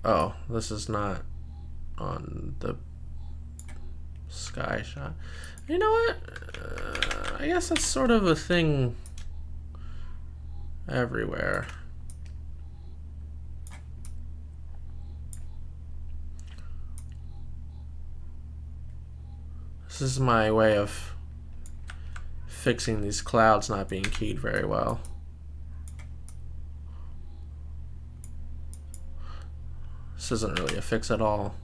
Oh, this is not on the sky shot. You know what? I guess that's sort of a thing everywhere. This is my way of fixing these clouds not being keyed very well. This isn't really a fix at all.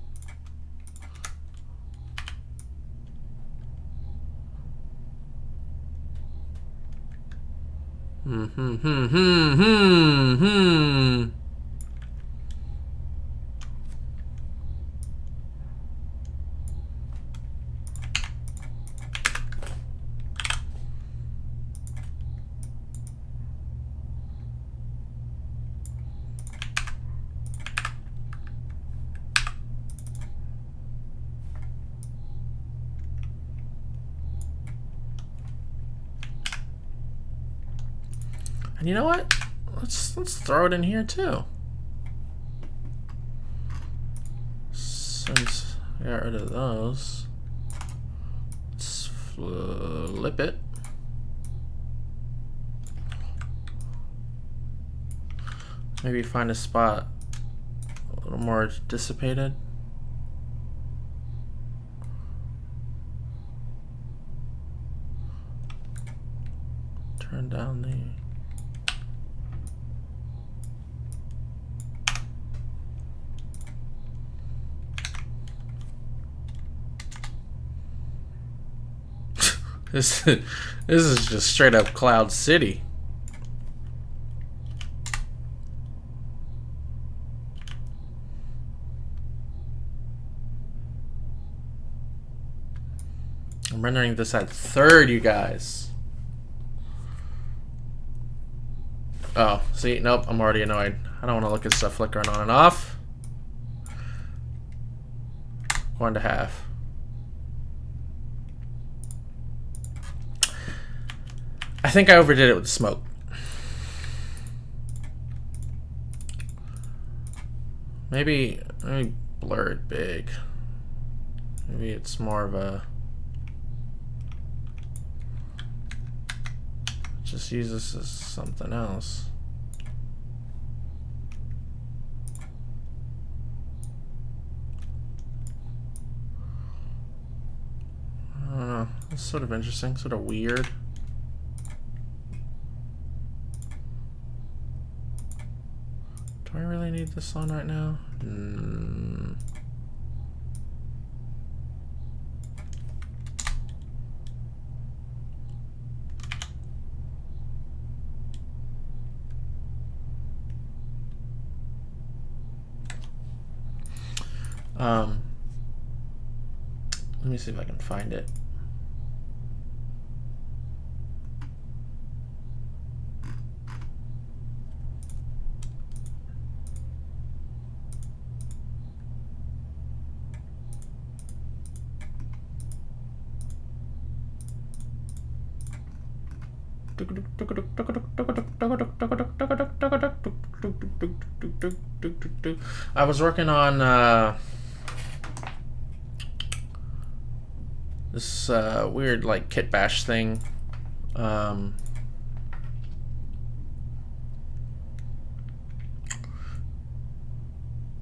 And you know what? Let's throw it in here too. Since I got rid of those, let's flip it. Maybe find a spot a little more dissipated. Turn down the This is just straight up Cloud City. I'm rendering this at 3rd, you guys. Oh, see, nope, I'm already annoyed. I don't want to look at stuff flickering on and off. 1.5. I think I overdid it with the smoke. Maybe blur it big. Maybe it's more of a just use this as something else. I don't know. It's sort of interesting, sort of weird. Do I really need this on right now? Let me see if I can find it. I was working on this weird like kit bash thing. I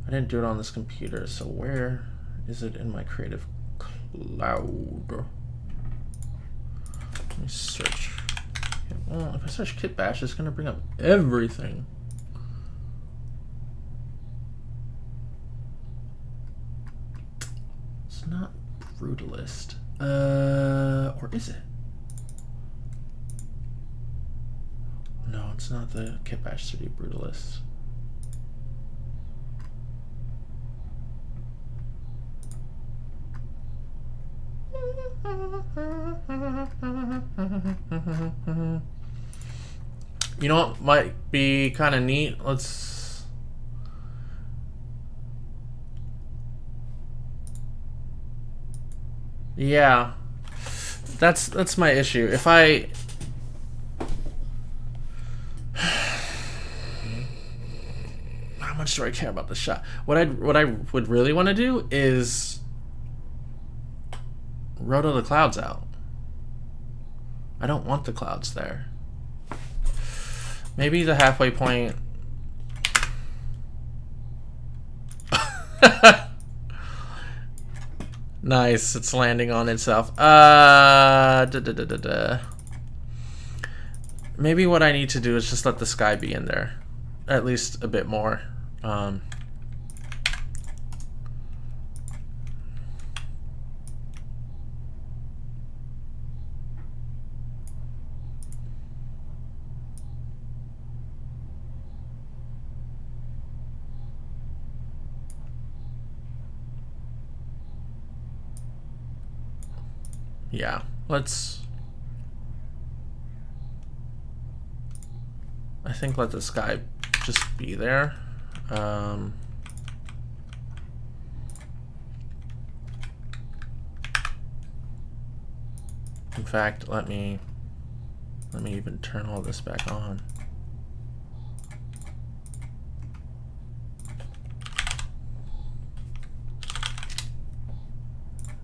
didn't do it on this computer, so where is it in my Creative Cloud? Let me search. Well, if I search kit bash, it's going to bring up everything. It's not Brutalist. Or is it? No, it's not the Kitbash 3D Brutalist. You know what might be kind of neat? Let's... Yeah. That's my issue. If I... How much do I care about the shot? What I would really want to do is roto the clouds out. I don't want the clouds there. Maybe the halfway point. Nice, it's landing on itself. Maybe what I need to do is just let the sky be in there, at least a bit more. Yeah, let's... I think let the sky just be there. In fact, let me even turn all this back on.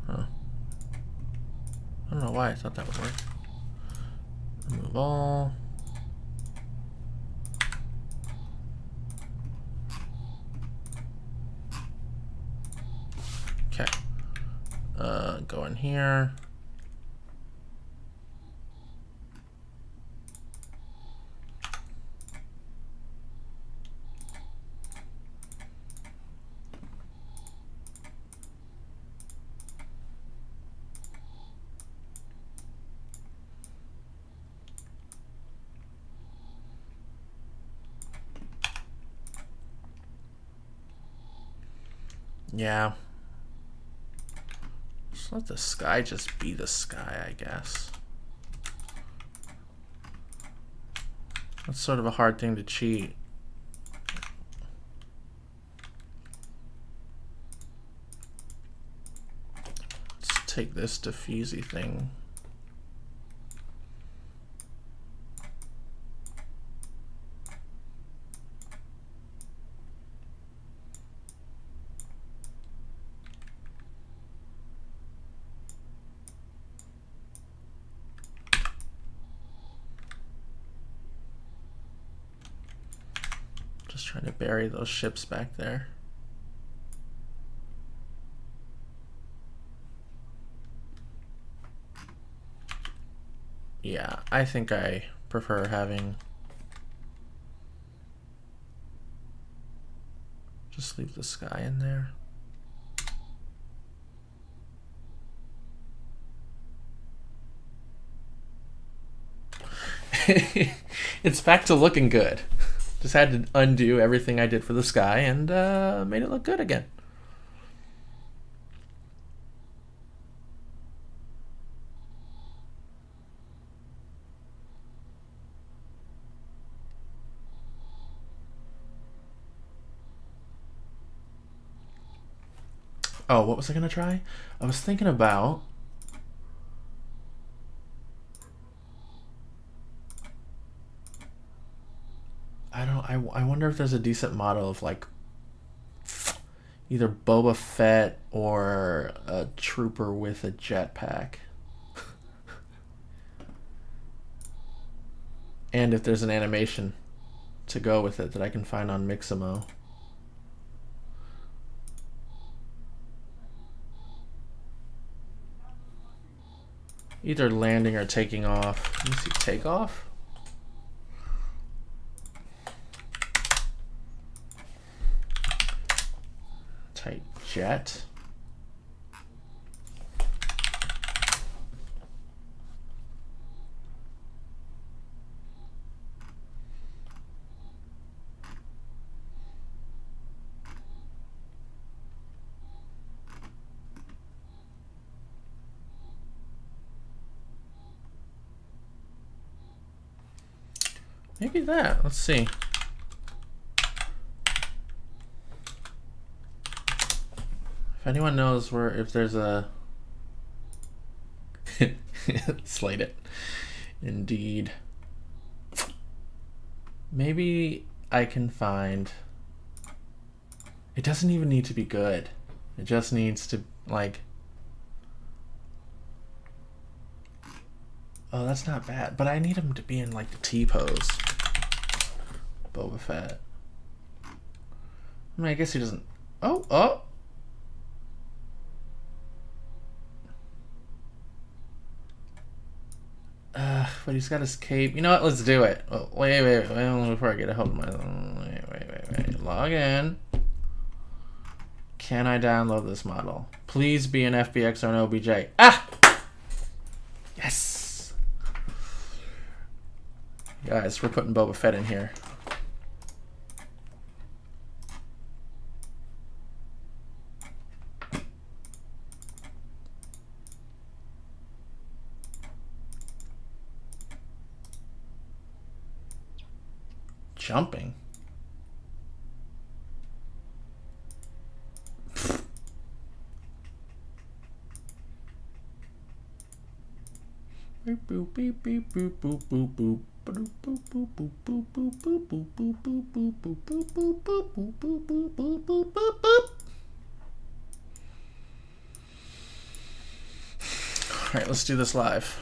Huh. I don't know why I thought that would work. Remove all. Okay. Go in here. Yeah. Just let the sky just be the sky, I guess. That's sort of a hard thing to cheat. Let's take this diffusey thing. Trying to bury those ships back there. Yeah, I think I prefer having... Just leave the sky in there. It's back to looking good. Just had to undo everything I did for the sky and made it look good again. Oh, what was I gonna try? I was thinking about... I wonder if there's a decent model of like either Boba Fett or a trooper with a jetpack. And if there's an animation to go with it that I can find on Mixamo. Either landing or taking off. Let me see, takeoff? Tight jet. Maybe that. Let's see. If anyone knows where, if there's a slate it. Indeed. Maybe I can find. It doesn't even need to be good. It just needs to, like. Oh, that's not bad. But I need him to be in, like, the T pose. Boba Fett. I mean, I guess he doesn't. Oh, oh. But he's got his cape. You know what? Let's do it. Oh, wait. Before I get a hold of my. Wait. Log in. Can I download this model? Please be an FBX or an OBJ. Ah! Yes! Guys, we're putting Boba Fett in here. Jumping. Alright, let's do this live.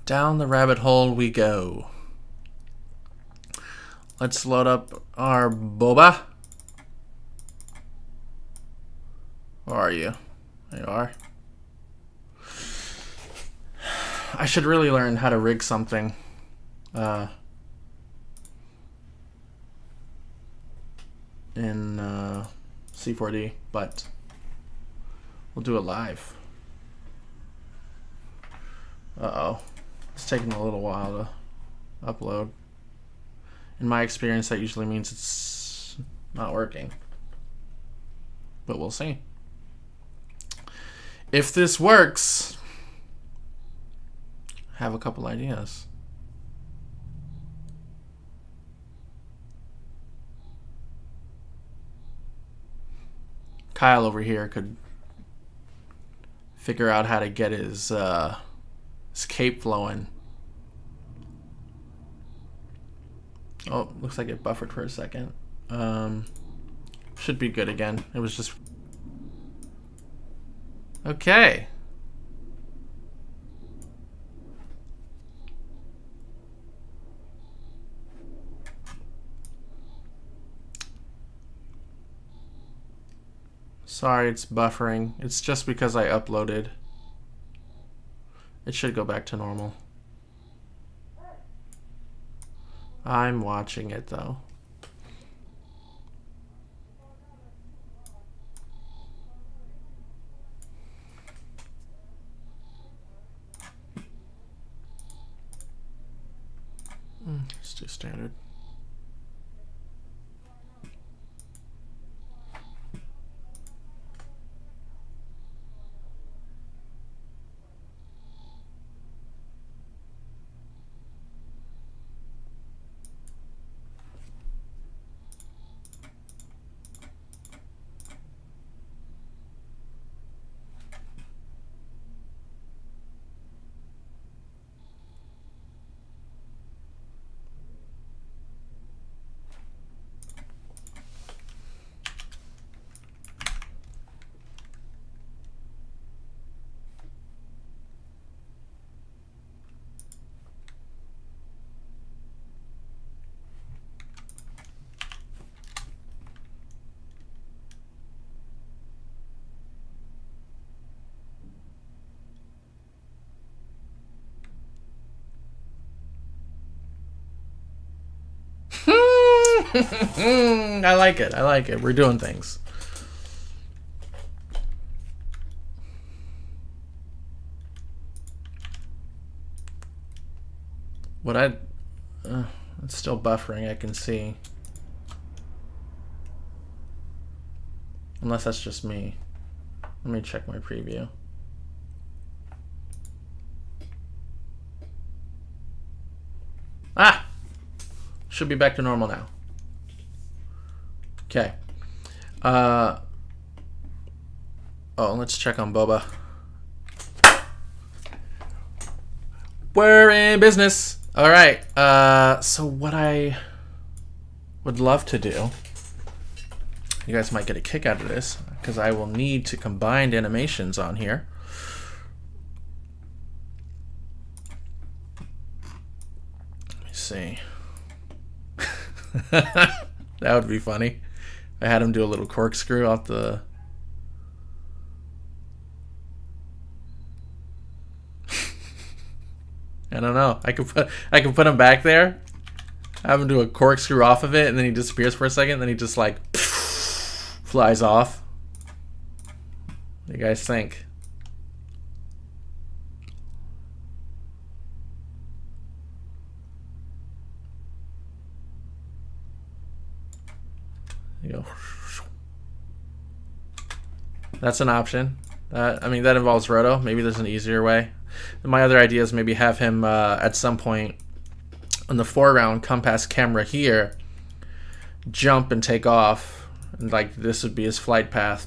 Down the rabbit hole we go. Let's load up our Boba. Where are you? There you are. I should really learn how to rig something. In C4D, but we'll do it live. Uh-oh. It's taking a little while to upload. In my experience, that usually means it's not working. But we'll see. If this works, I have a couple ideas. Kyle over here could figure out how to get his cape flowing. Oh, looks like it buffered for a second. Should be good again. It was just... Okay. Sorry, it's buffering. It's just because I uploaded. It should go back to normal. I'm watching it though. Let's do standard. I like it. I like it. We're doing things. What it's still buffering, I can see. Unless that's just me. Let me check my preview. Should be back to normal now. Okay. Oh, let's check on Boba. We're in business. All right. So what I would love to do, you guys might get a kick out of this, because I will need to combine animations on here. Let me see. That would be funny. I had him do a little corkscrew off the... I don't know. I could put him back there, have him do a corkscrew off of it, and then he disappears for a second, and then he just like flies off. What do you guys think? You go. That's an option. I mean, that involves roto. Maybe there's an easier way. My other idea is maybe have him at some point on the foreground come past camera here, jump and take off, and like this would be his flight path.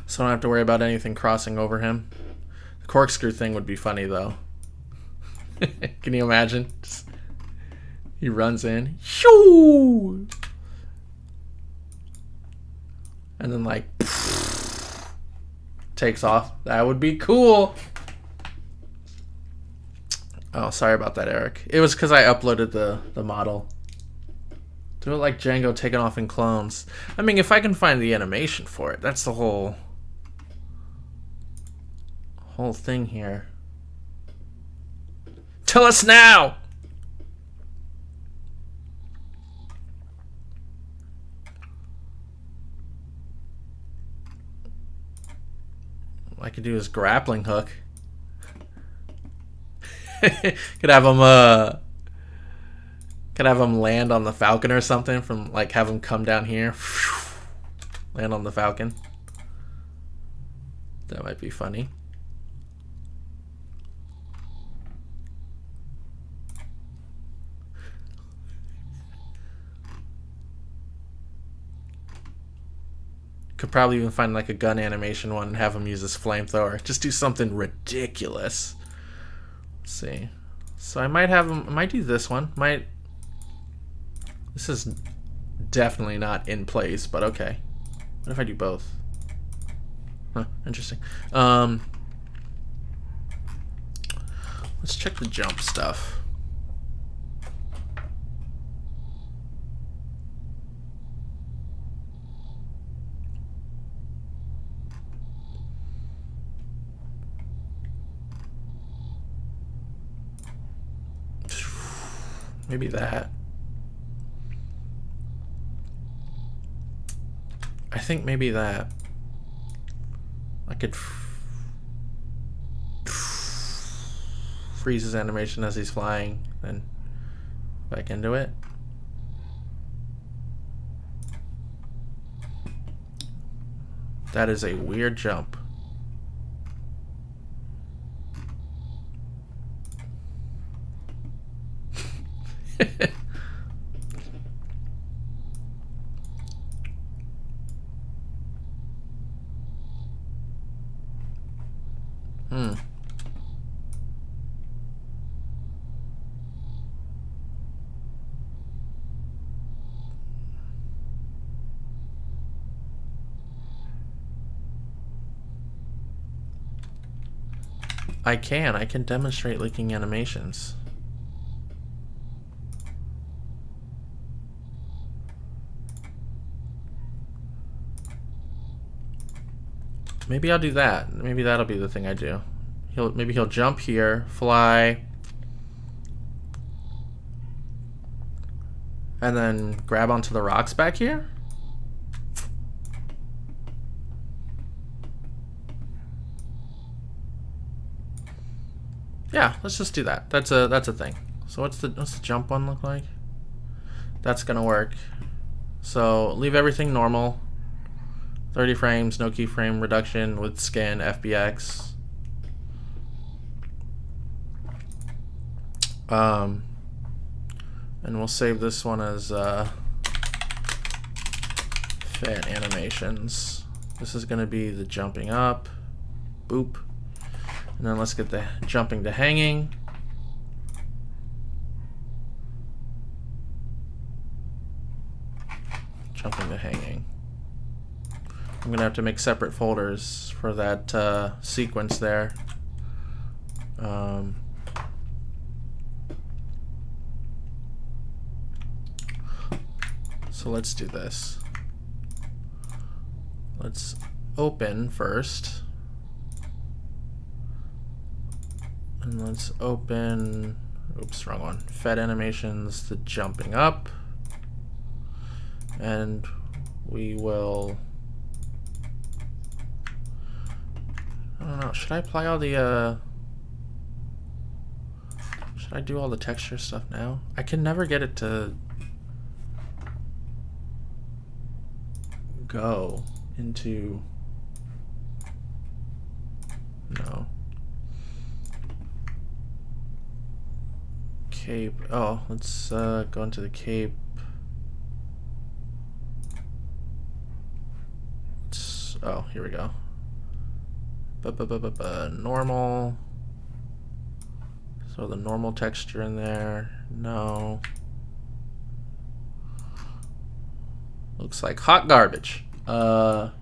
So I don't have to worry about anything crossing over him. The corkscrew thing would be funny though. Can you imagine? He runs in, shoo, and then like takes off. That would be cool. Oh, sorry about that, Eric. It was because I uploaded the model. Do it like Django taking off in clones. I mean, if I can find the animation for it, that's the whole thing here. Tell us now! I could do his grappling hook. Could have him land on the Falcon or something, from like have him come down here, land on the Falcon. That might be funny. Could probably even find like a gun animation one and have him use his flamethrower. Just do something ridiculous. Let's see. So I might have him. I might do this one. This is definitely not in place, but okay. What if I do both? Huh, interesting. Let's check the jump stuff. Maybe that. I think maybe that. I could freeze his animation as he's flying, then back into it. That is a weird jump. I can demonstrate leaking animations. Maybe I'll do that. Maybe that'll be the thing I do. Maybe he'll jump here, fly, and then grab onto the rocks back here. Yeah, let's just do that. That's a thing. So what's the jump one look like? That's gonna work. So leave everything normal. 30 frames, no keyframe reduction with scan FBX. And we'll save this one as Fat Animations. This is going to be the jumping up. Boop. And then let's get the jumping to hanging. Jumping to hanging. I'm going to have to make separate folders for that sequence there. So let's do this. Let's open first. And let's open, oops, wrong one. Fed animations, the jumping up. And we will, I don't know, should I apply all the, should I do all the texture stuff now? I can never get it to go into, no. Cape, oh, let's go into the cape. Oh, here we go. Normal. So the normal texture in there. No. Looks like hot garbage. Helmet,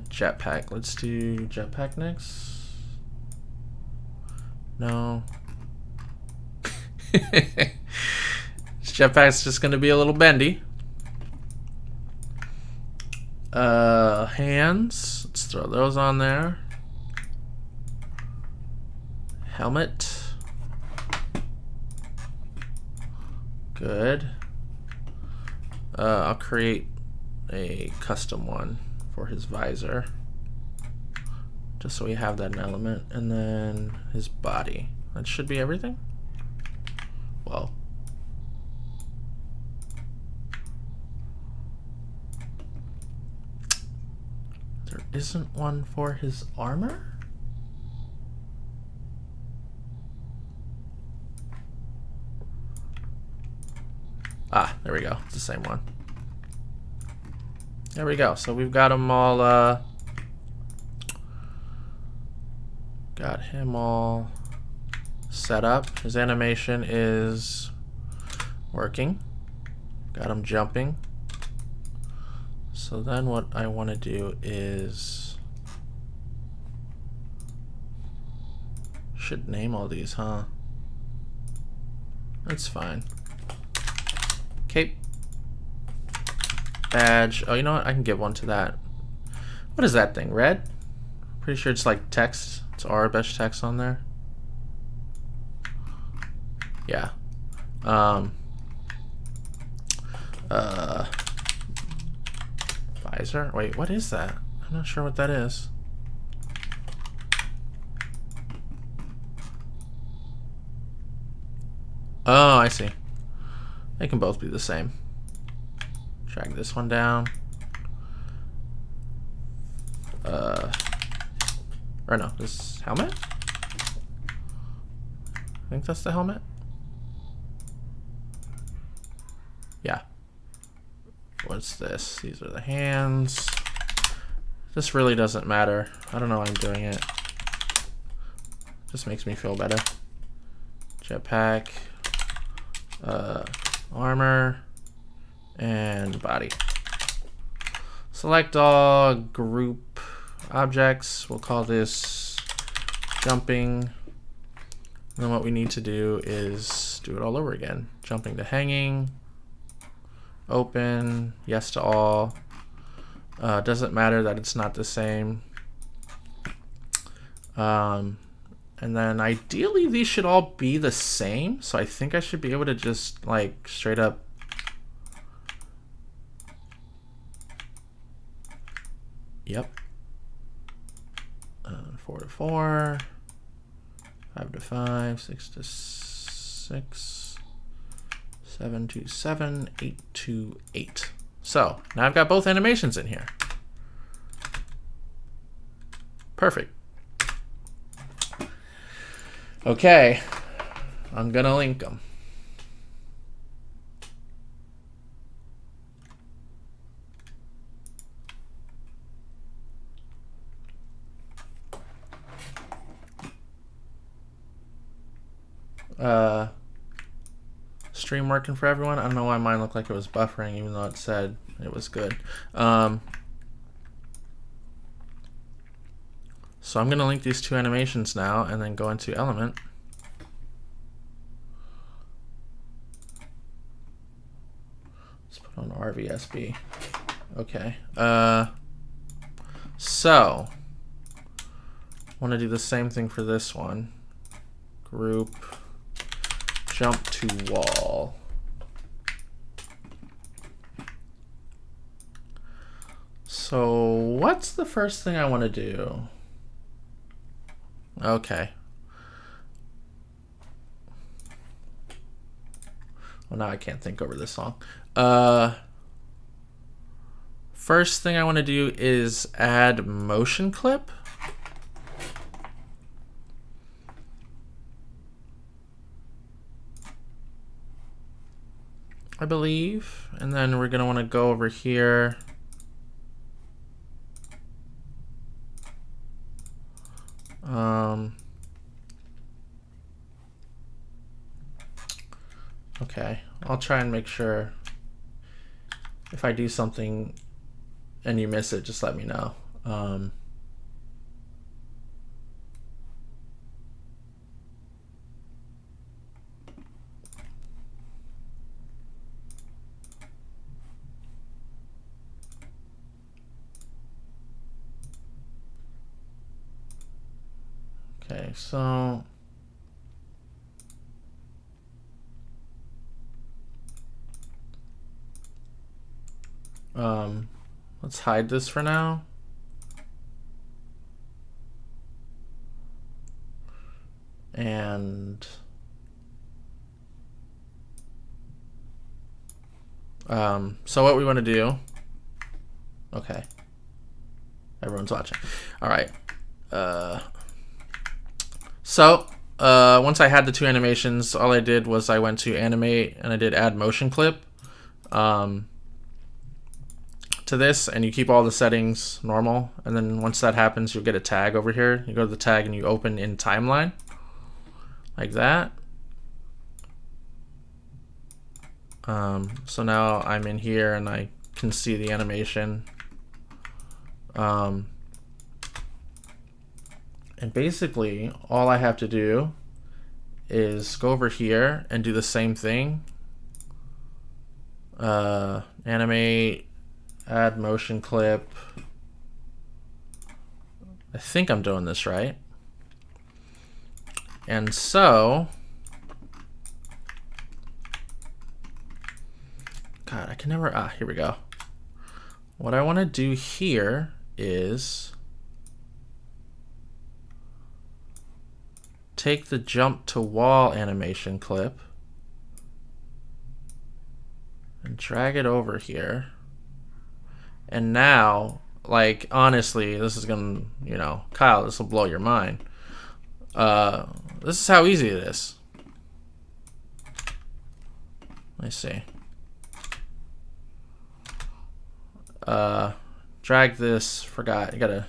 jetpack. Let's do jetpack next. No. This jetpack's just gonna be a little bendy. Hands, let's throw those on there. Helmet. Good. I'll create a custom one for his visor, just so we have that element. And then his body. That should be everything. Well. There isn't one for his armor? Ah, there we go. It's the same one. There we go. So we've got them all, got him all set up. His animation is working. Got him jumping. So then what I want to do is, should name all these, huh? That's fine. Cape. Badge. Oh, you know what? I can give one to that. What is that thing? Red? Pretty sure it's like text. It's Arabic text on there. Yeah. Visor? Wait, what is that? I'm not sure what that is. Oh, I see. They can both be the same. Drag this one down. Or no, this helmet? I think that's the helmet. Yeah. What's this? These are the hands. This really doesn't matter. I don't know why I'm doing it. Just makes me feel better. Jetpack. Armor. And body. Select all group objects. We'll call this jumping. And then what we need to do is do it all over again. Jumping to hanging. Open. Yes to all. Doesn't matter that it's not the same. And then ideally these should all be the same. So I think I should be able to just like straight up yep. 4 to 4, 5 to 5, 6 to 6, 7 to 7, 8 to 8. So now I've got both animations in here. Perfect. Okay. I'm gonna link them. Stream working for everyone? I don't know why mine looked like it was buffering, even though it said it was good. So I'm gonna link these two animations now, and then go into Element. Let's put on RVSB. Okay. So I want to do the same thing for this one. Group. Jump to wall. So what's the first thing I want to do? Okay. Well, now I can't think over this song. First thing I want to do is add motion clip. I believe, and then we're gonna want to go over here. Okay, I'll try and make sure if I do something and you miss it, just let me know. Okay, so let's hide this for now. And so what we want to do, okay, everyone's watching. All right. So once I had the two animations, all I did was I went to animate and I did add motion clip to this, and you keep all the settings normal, and then once that happens, you'll get a tag over here. You go to the tag and you open in timeline like that. So now I'm in here and I can see the animation. And basically all I have to do is go over here and do the same thing. Animate, add motion clip. I think I'm doing this right. And so, God, I can never, here we go. What I want to do here is take the jump to wall animation clip and drag it over here. And now, like, honestly, this is gonna, you know, Kyle, this will blow your mind. This is how easy it is. Let's see. Drag this, forgot, you gotta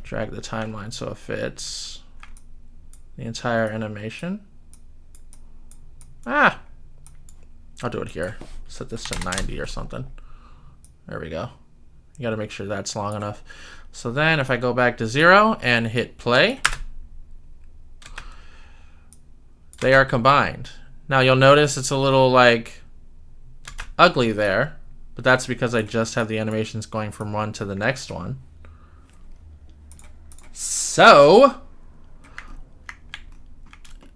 drag the timeline so it fits the entire animation. I'll do it here. Set this to 90 or something. There we go. You gotta make sure that's long enough. So then if I go back to 0 and hit play, they are combined. Now you'll notice it's a little like ugly there, but that's because I just have the animations going from one to the next one. So,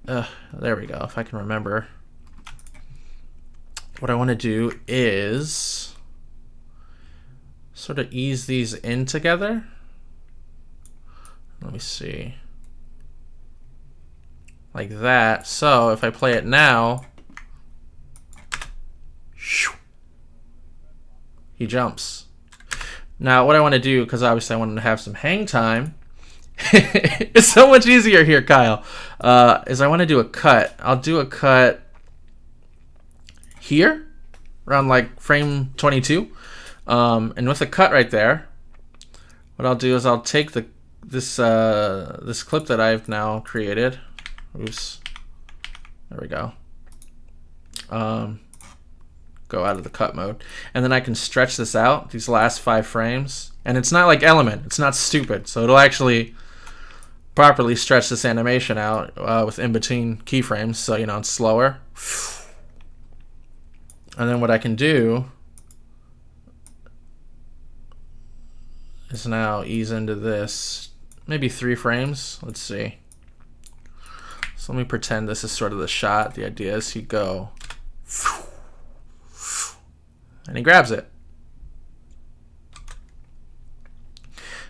there we go, if I can remember. What I want to do is sort of ease these in together. Let me see. Like that. So if I play it now, he jumps. Now what I want to do, because obviously I want to have some hang time, It's so much easier here, Kyle. Is I want to do a cut. I'll do a cut here, around like frame 22. And with a cut right there, what I'll do is I'll take this clip that I've now created. Oops. There we go. Go out of the cut mode, and then I can stretch this out, these last 5 frames, and it's not like Element, it's not stupid, so it'll actually properly stretch this animation out with in between keyframes, so you know it's slower. And then what I can do is now ease into this, maybe 3 frames. Let's see. So let me pretend this is sort of the shot. The idea is you go, and he grabs it.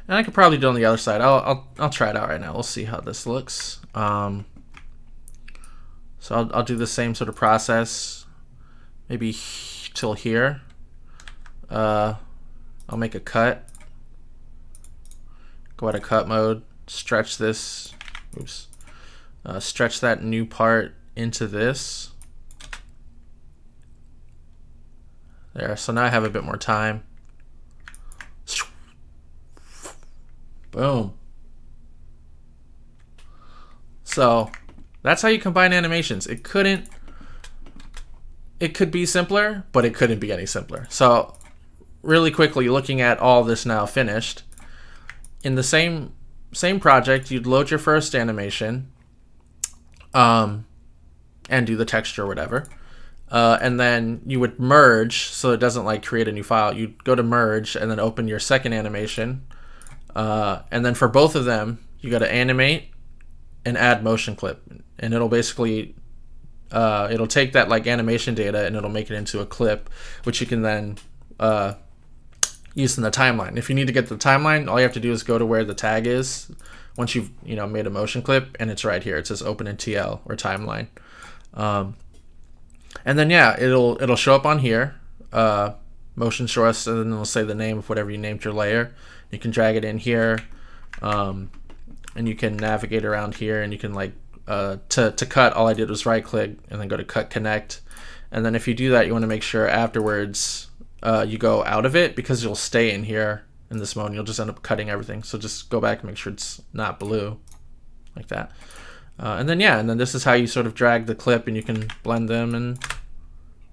And I could probably do it on the other side. I'll try it out right now. We'll see how this looks. So I'll do the same sort of process, maybe till here. I'll make a cut. Go out of cut mode. Stretch this. Oops. Stretch that new part into this. There, so now I have a bit more time. Boom. So that's how you combine animations. It could be simpler, but it couldn't be any simpler. So really quickly, looking at all this now finished, in the same project, you'd load your first animation, and do the texture or whatever. And then you would merge, so it doesn't like create a new file. You'd go to merge and then open your second animation. And then for both of them, you got to animate and add motion clip. And it'll basically, it'll take that like animation data and it'll make it into a clip, which you can then use in the timeline. If you need to get the timeline, all you have to do is go to where the tag is. Once you've made a motion clip, and it's right here. It says open in TL or timeline. And then yeah, it'll show up on here, motion source, and then it'll say the name of whatever you named your layer. You can drag it in here, and you can navigate around here, and you can like to cut. All I did was right click and then go to cut connect, and then if you do that, you want to make sure afterwards you go out of it, because you'll stay in here in this mode and you'll just end up cutting everything. So just go back and make sure it's not blue like that. And then yeah, and then this is how you sort of drag the clip, and you can blend them and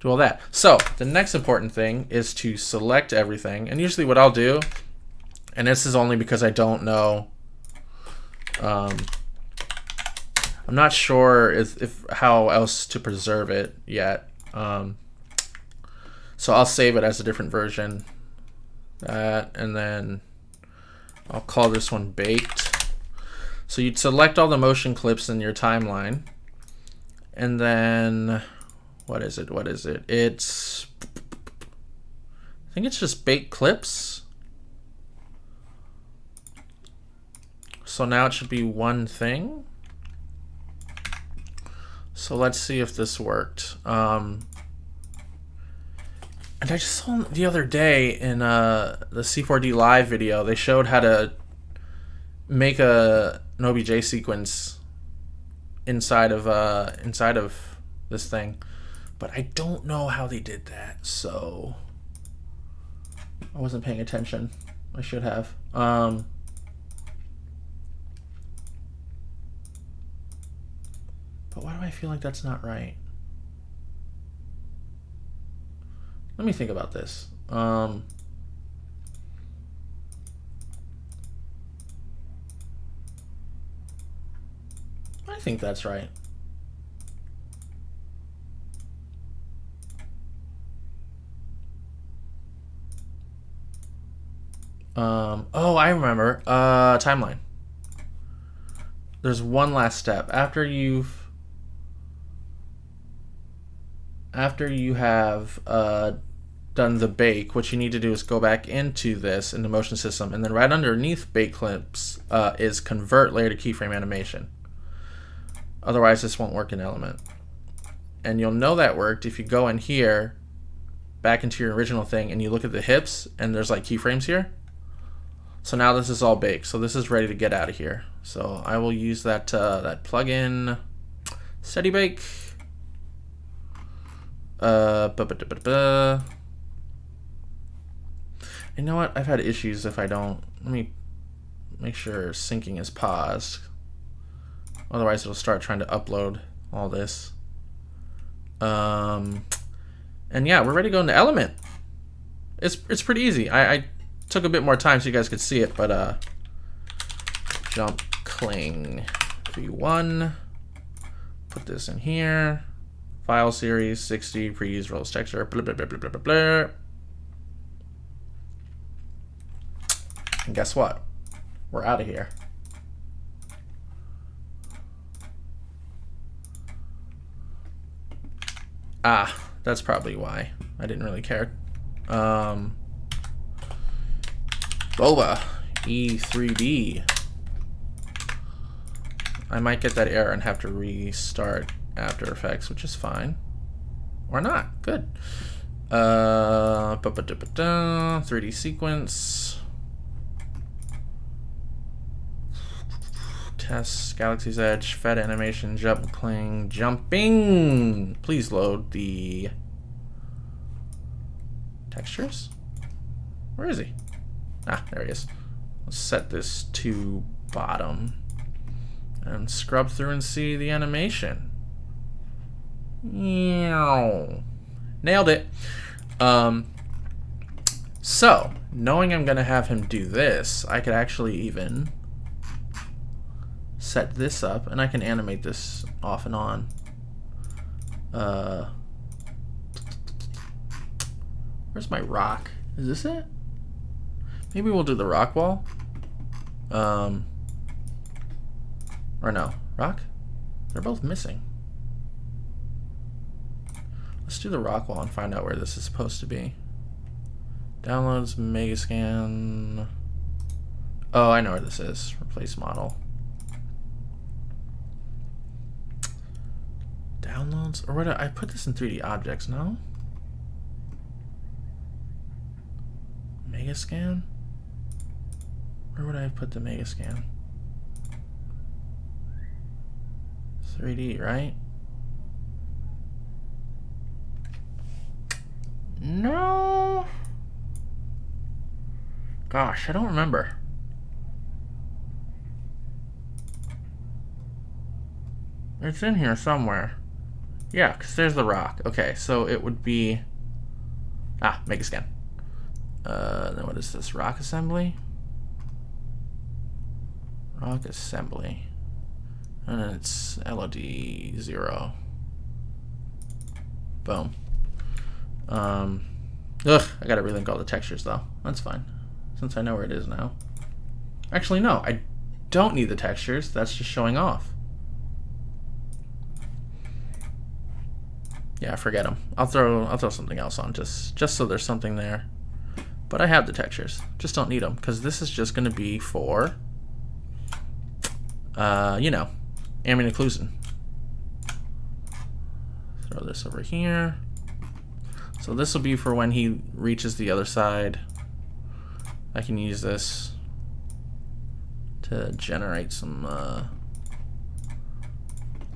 do all that. So the next important thing is to select everything. And usually what I'll do, and this is only because I don't know, I'm not sure if how else to preserve it yet. So I'll save it as a different version. And then I'll call this one baked. So you'd select all the motion clips in your timeline, and then what is it? It's, I think it's just baked clips. So now it should be one thing. So let's see if this worked. And I just saw the other day in the C4D live video, they showed how to make an OBJ sequence inside of this thing, but I don't know how they did that, so I wasn't paying attention. I should have. But why do I feel like that's not right? Let me think about this. I think that's right. Oh, I remember. Timeline. There's one last step. After you have done the bake, what you need to do is go back into this, in the motion system, and then right underneath bake clips is convert layer to keyframe animation. Otherwise this won't work in Element. And you'll know that worked if you go in here, back into your original thing, and you look at the hips, and there's like keyframes here. So now this is all baked. So this is ready to get out of here. So I will use that that plugin, Steady Bake. You know what? I've had issues if I don't. Let me make sure syncing is paused. Otherwise, it'll start trying to upload all this. And yeah, we're ready to go into Element. It's pretty easy. I took a bit more time so you guys could see it, but jump cling v1. Put this in here. File series 60 preuse roles texture. Blah, blah, blah, blah, blah, blah, blah. And guess what? We're out of here. Ah, that's probably why. I didn't really care. Boba E3D. I might get that error and have to restart After Effects, which is fine. Or not. Good. 3D sequence. Test, Galaxy's Edge, Fed animation, jump cling, jumping. Please load the textures. Where is he? Ah, there he is. Let's set this to bottom and scrub through and see the animation. Nailed it. So, knowing I'm gonna have him do this, I could actually even set this up and I can animate this off and on. Where's my rock? Is this it? Maybe we'll do the rock wall. Or no, rock? They're both missing. Let's do the rock wall and find out where this is supposed to be. Downloads, Megascan. Oh, I know where this is. Replace model. Downloads, or what? I put this in 3D objects, no? Megascan? Where would I have put the Megascan? 3D, right? No. Gosh, I don't remember. It's in here somewhere. Yeah, because there's the rock. Okay, so it would be... Ah, Megascan. Then what is this? Rock assembly? Rock assembly. And then it's LOD 0. Boom. I gotta relink all the textures though. That's fine, since I know where it is now. Actually, no, I don't need the textures. That's just showing off. Yeah, forget them. I'll throw something else on just so there's something there. But I have the textures. Just don't need them because this is just gonna be for, you know, ambient occlusion. Throw this over here. So this will be for when he reaches the other side. I can use this to generate some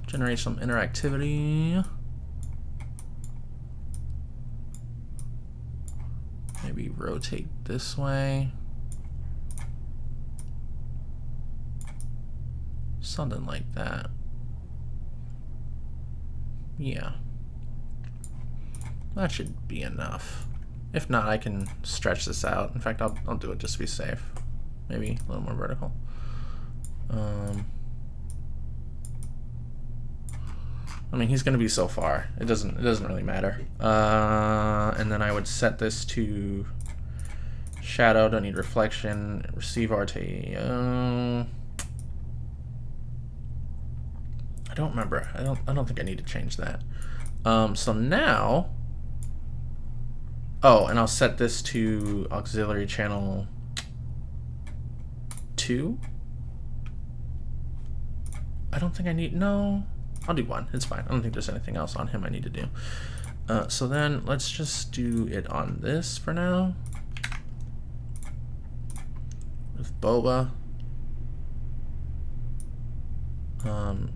interactivity. Maybe rotate this way. Something like that. Yeah. That should be enough. If not, I can stretch this out. In fact, I'll do it just to be safe. Maybe a little more vertical. I mean, he's going to be so far. It doesn't really matter. And then I would set this to shadow. Don't need reflection. Receive RT. I don't remember. I don't think I need to change that. So now. Oh, and I'll set this to auxiliary channel 2. I don't think I need, no, I'll do 1. It's fine. I don't think there's anything else on him I need to do. So then let's just do it on this for now. with Boba.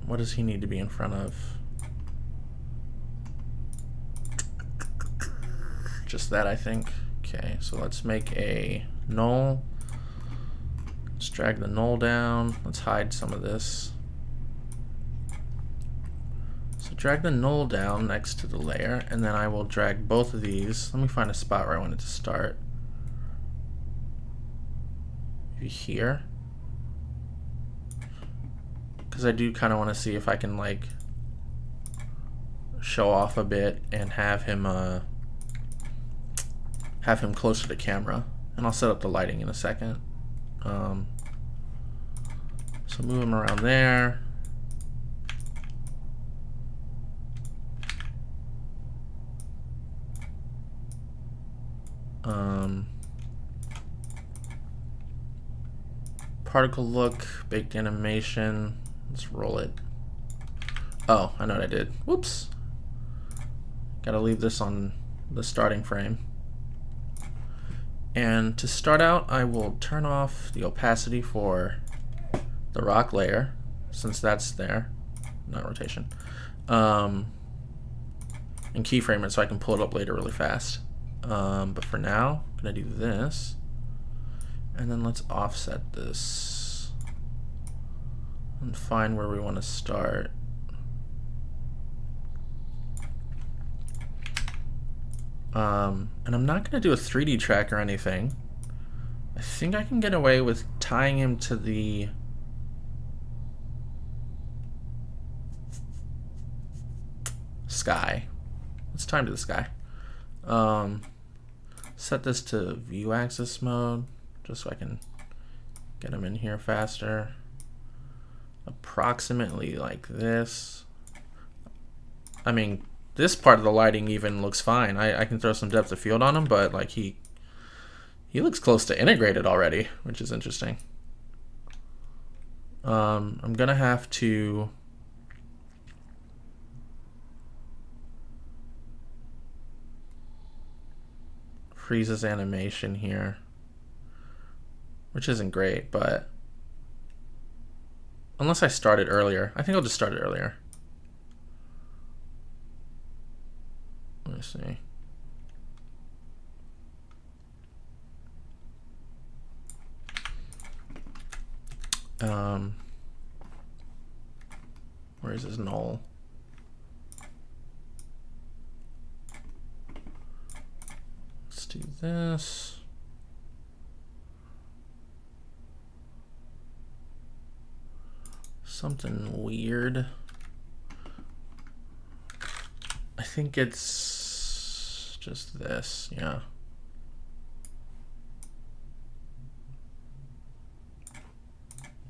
What does he need to be in front of? Just that, I think. Okay, so let's make a null. Let's drag the null down. Let's hide some of this. So drag the null down next to the layer, and then I will drag both of these. Let me find a spot where I want it to start. Maybe here. Because I do kind of want to see if I can like show off a bit and have him closer to camera. And I'll set up the lighting in a second. So move him around there. Particle look, baked animation. Let's roll it. Oh, I know what I did. Whoops. Gotta leave this on the starting frame. And to start out, I will turn off the opacity for the rock layer, since that's there, not rotation, and keyframe it so I can pull it up later really fast. But for now, I'm gonna do this, and then let's offset this and find where we want to start. And I'm not going to do a 3D track or anything. I think I can get away with tying him to the sky. Let's tie him to the sky. Set this to view axis mode just so I can get him in here faster. Approximately like this. I mean, this part of the lighting even looks fine. I can throw some depth of field on him, but like he looks close to integrated already, which is interesting. I'm gonna have to freeze his animation here, which isn't great, but unless I start it earlier, I think I'll just start it earlier. Let me see. Where is his null? Let's do this. Something weird. I think it's just this, yeah.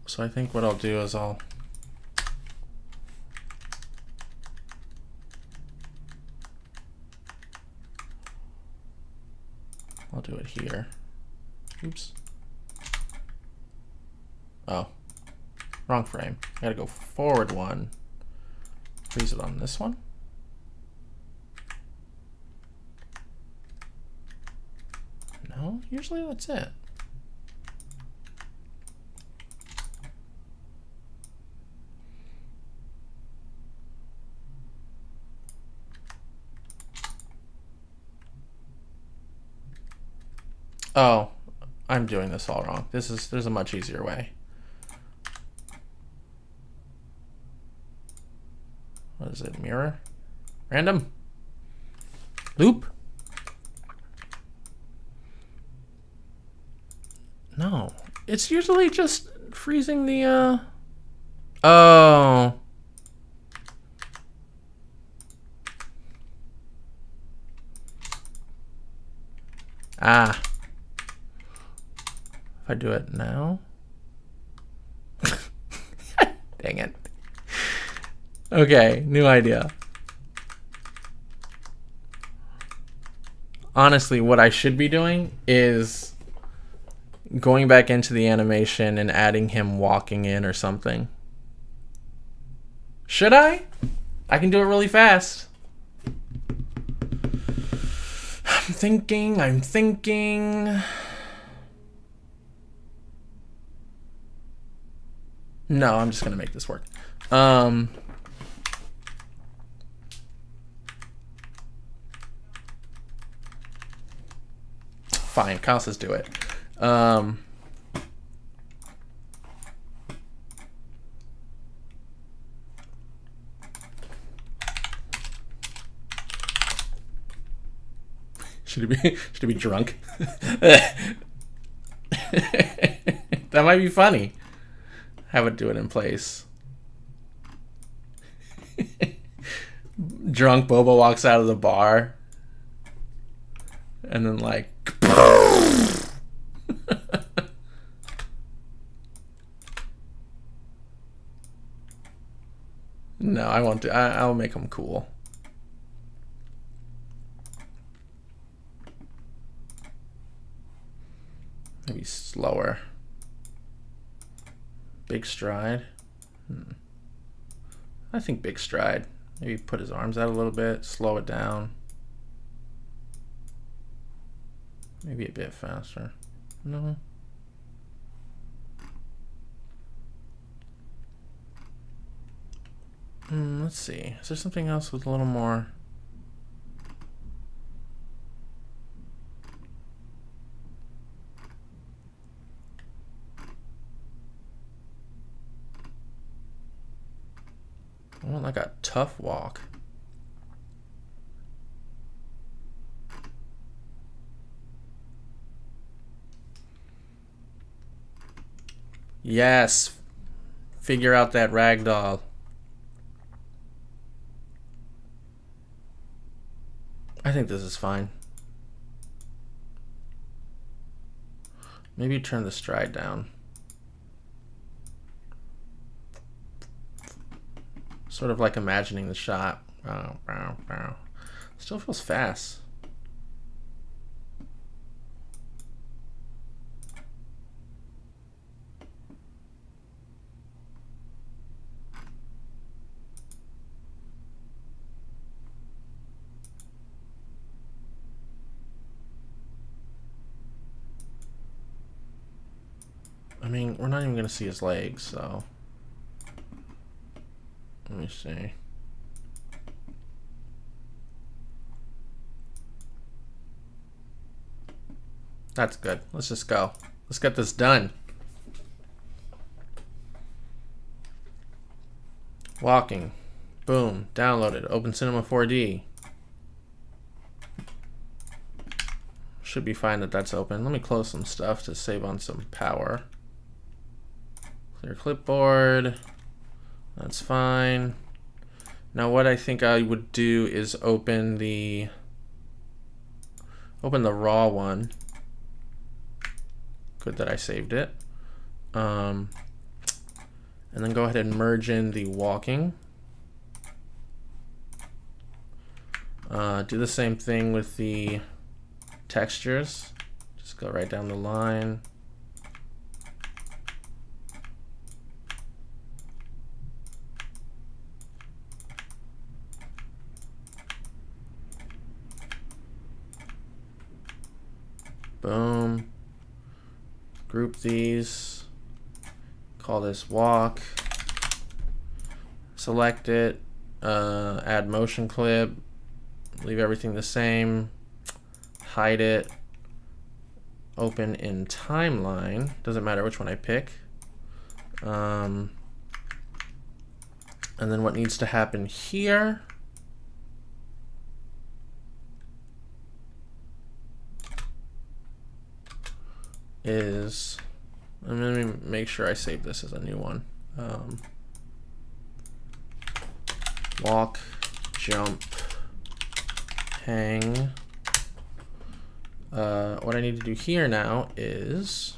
So I think what I'll do is I'll do it here. Oops. Oh, wrong frame. I gotta go forward one. Freeze it on this one. No, usually that's it. Oh, I'm doing this all wrong. There's a much easier way. What is it? Mirror? Random? Loop? No. It's usually just freezing the oh. Ah. If I do it now. Dang it. Okay, new idea. Honestly, what I should be doing is going back into the animation and adding him walking in or something. Should I? I can do it really fast. I'm thinking. No, I'm just gonna make this work. Fine, Kyle says do it. Should he be drunk? That might be funny. Have it do it in place. Drunk Boba walks out of the bar. And then like no, I won't do. I'll make him cool. Maybe slower. Big stride. I think big stride. Maybe put his arms out a little bit. Slow it down. Maybe a bit faster. No. Let's see. Is there something else with a little more? I want like a tough walk. Yes. Figure out that ragdoll. I think this is fine. Maybe turn the stride down. Sort of like imagining the shot. Still feels fast. I mean, we're not even going to see his legs, so let me see. That's good. Let's just go. Let's get this done. Walking. Boom. Downloaded. Open Cinema 4D. Should be fine that that's open. Let me close some stuff to save on some power. Clear clipboard. That's fine. Now what I think I would do is open the raw one. Good that I saved it. And then go ahead and merge in the walking. Do the same thing with the textures. Just go right down the line. Boom. Group these. Call this walk. Select it. Add motion clip. Leave everything the same. Hide it. Open in timeline. Doesn't matter which one I pick. And then what needs to happen here is, let me make sure I save this as a new one. Walk, jump, hang. What I need to do here now is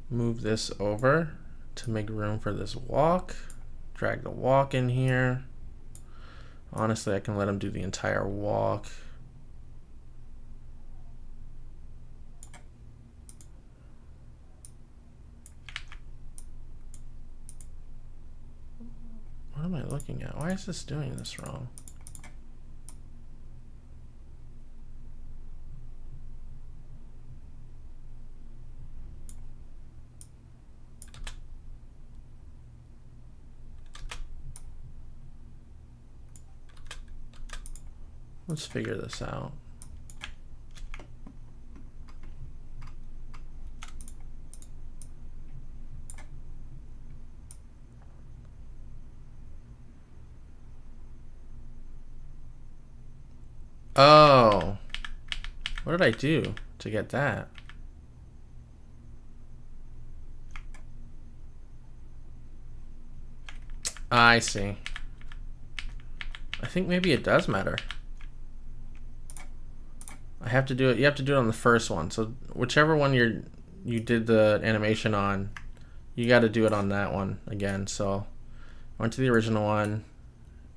move this over to make room for this walk. Drag the walk in here. Honestly, I can let him do the entire walk. What am I looking at? Why is this doing this wrong? Let's figure this out. Oh, what did I do to get that? I see. I think maybe it does matter. I have to do it. You have to do it on the first one. So whichever one you did the animation on, you got to do it on that one again. So I went to the original one,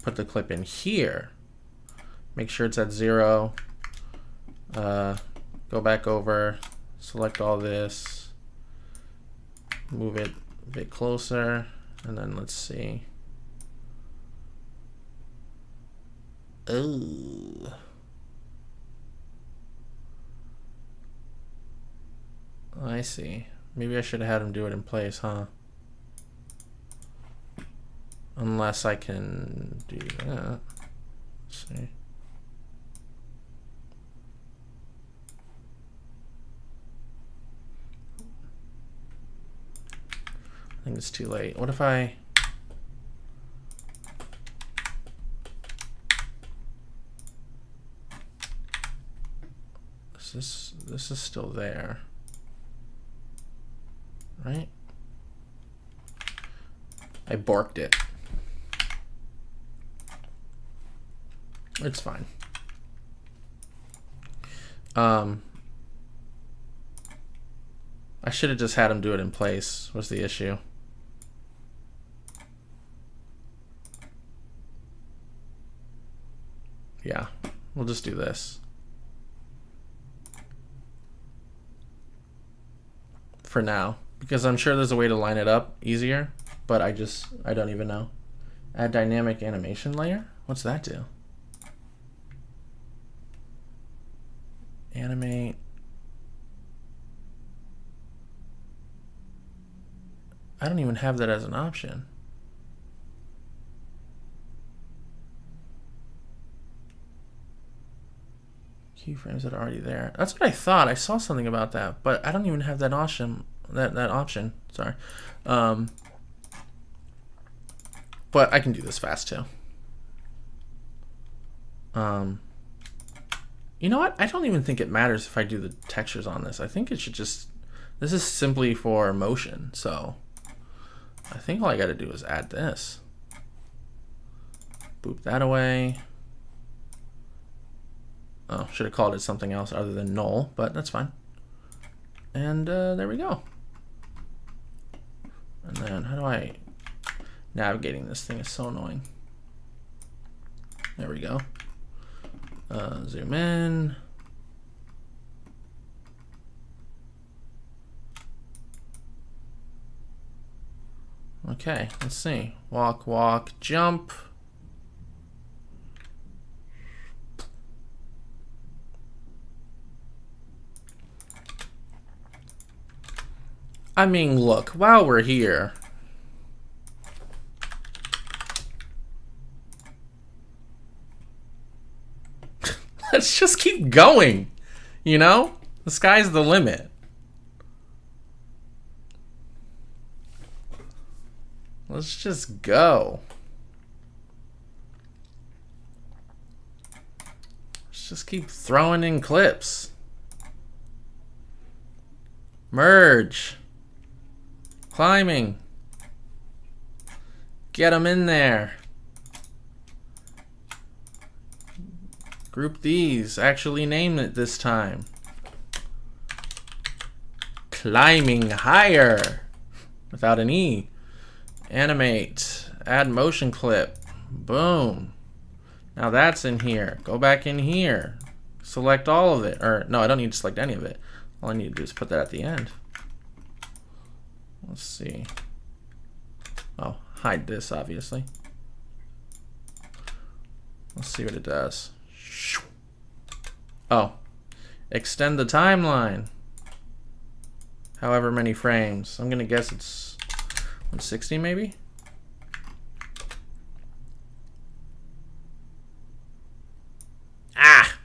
put the clip in here, make sure it's at 0. Go back over, select all this, move it a bit closer, and then let's see. Oh. I see. Maybe I should have had him do it in place, huh? Unless I can do that. Let's see. I think it's too late. What if I... This is still there, right? I borked it. It's fine. I should have just had him do it in place, was the issue. Yeah, we'll just do this. For now, because I'm sure there's a way to line it up easier, but I don't even know. Add dynamic animation layer? What's that do? Animate. I don't even have that as an option. Keyframes that are already there. That's what I thought. I saw something about that, but I don't even have that option. That option. Sorry. But I can do this fast too. You know what? I don't even think it matters if I do the textures on this. I think it should just... This is simply for motion, so I think all I got to do is add this. Boop that away. Oh, should have called it something else other than null, but that's fine. And there we go. And then how do I... Navigating this thing is so annoying. There we go. Zoom in. Okay, let's see. Walk, walk, jump. I mean, look, while we're here, let's just keep going, you know? The sky's the limit. Let's just go. Let's just keep throwing in clips. Merge. Climbing. Get them in there. Group these. Actually name it this time. Climbing higher. Without an E. Animate. Add motion clip. Boom. Now that's in here. Go back in here. Select all of it. Or no, I don't need to select any of it. All I need to do is put that at the end. Let's see. Oh, hide this, obviously. Let's see what it does. Oh, extend the timeline. However many frames. I'm gonna guess it's 160 maybe?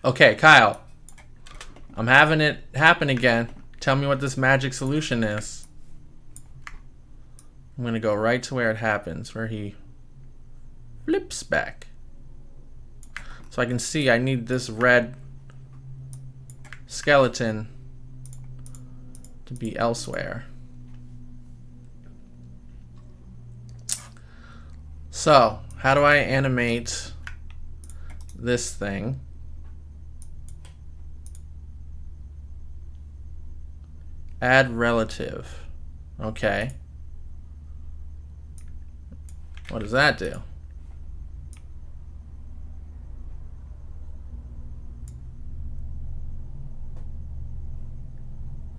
Okay, Kyle. I'm having it happen again. Tell me what this magic solution is. I'm going to go right to where it happens, where he flips back. So I can see I need this red skeleton to be elsewhere. So, how do I animate this thing? Add relative. Okay. What does that do?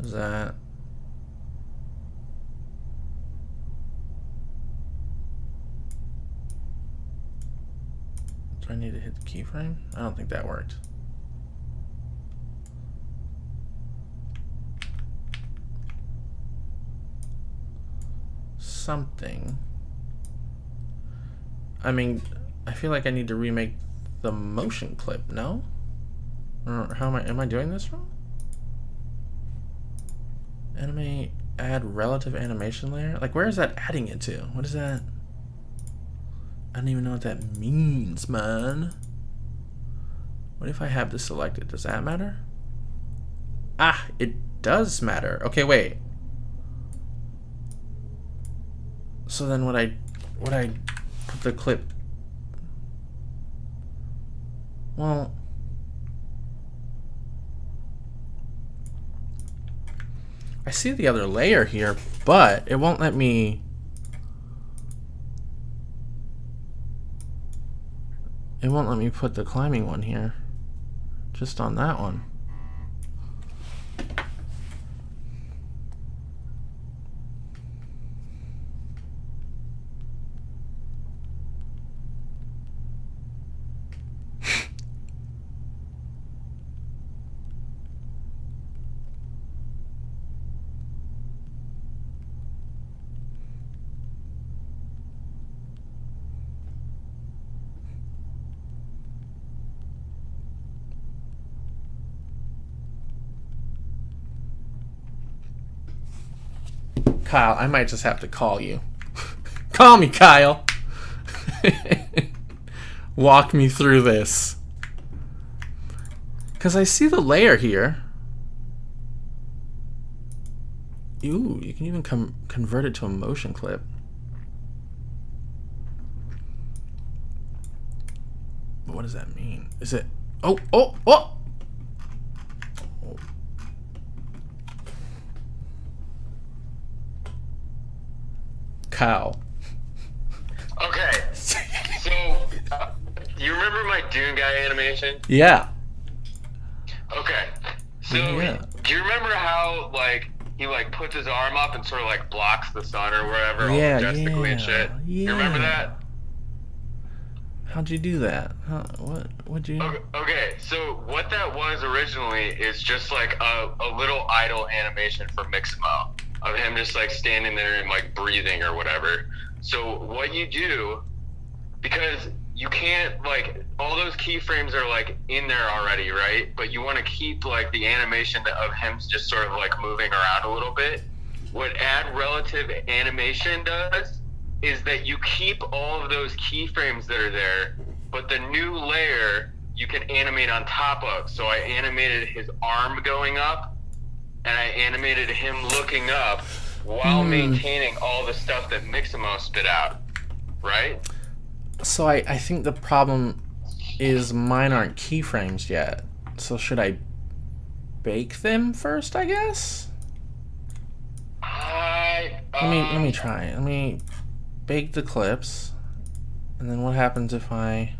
Is that... Do I need to hit the keyframe? I don't think that worked. Something. I mean, I feel like I need to remake the motion clip, no? Or how am I doing this wrong? Animate, add relative animation layer? Like, where is that adding it to? What is that? I don't even know what that means, man. What if I have this selected? Does that matter? Ah, it does matter. Okay, wait. So then would I put the clip? Well, I see the other layer here, but it won't let me. It won't let me put the climbing one here. Just on that one. Kyle, I might just have to call you. Call me, Kyle. Walk me through this. Because I see the layer here. Ooh, you can even convert it to a motion clip. But what does that mean? Is it... Oh! Cow. Okay, so you remember my Dune guy animation? Yeah. Okay, so Yeah. do you remember how he puts his arm up and sort of blocks the sun or wherever all majestically and shit? You remember that? How'd you do that? What'd you... Okay, so what that was originally is just a little idle animation for Mixamo of him just standing there and breathing or whatever. So what you do, because you can't all those keyframes are in there already, right? But you want to keep the animation of him just sort of moving around a little bit. What add relative animation does is that you keep all of those keyframes that are there, but the new layer you can animate on top of. So I animated his arm going up, and I animated him looking up while maintaining all the stuff that Mixamo spit out, right? So I think the problem is mine aren't keyframes yet. So should I bake them first, I guess? Let me try. Let me bake the clips, and then what happens if I...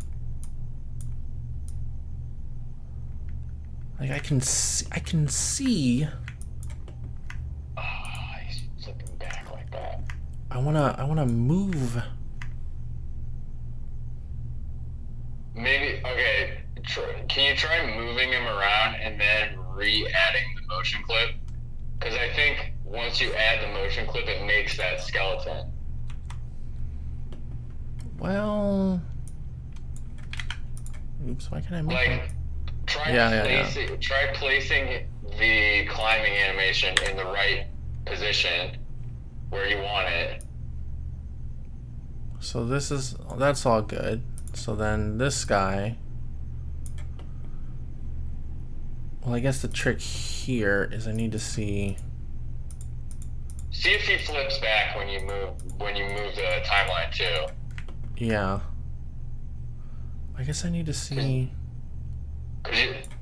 I can see. He's flipping back like that. I wanna move. Maybe, okay, can you try moving him around and then re-adding the motion clip? Because I think once you add the motion clip, it makes that skeleton. Well... Oops, why can't I move him? Try placing the climbing animation in the right position where you want it. So that's all good. So then this guy, well, I guess the trick here is I need to see if he flips back when you move the timeline too. Yeah. I guess I need to see.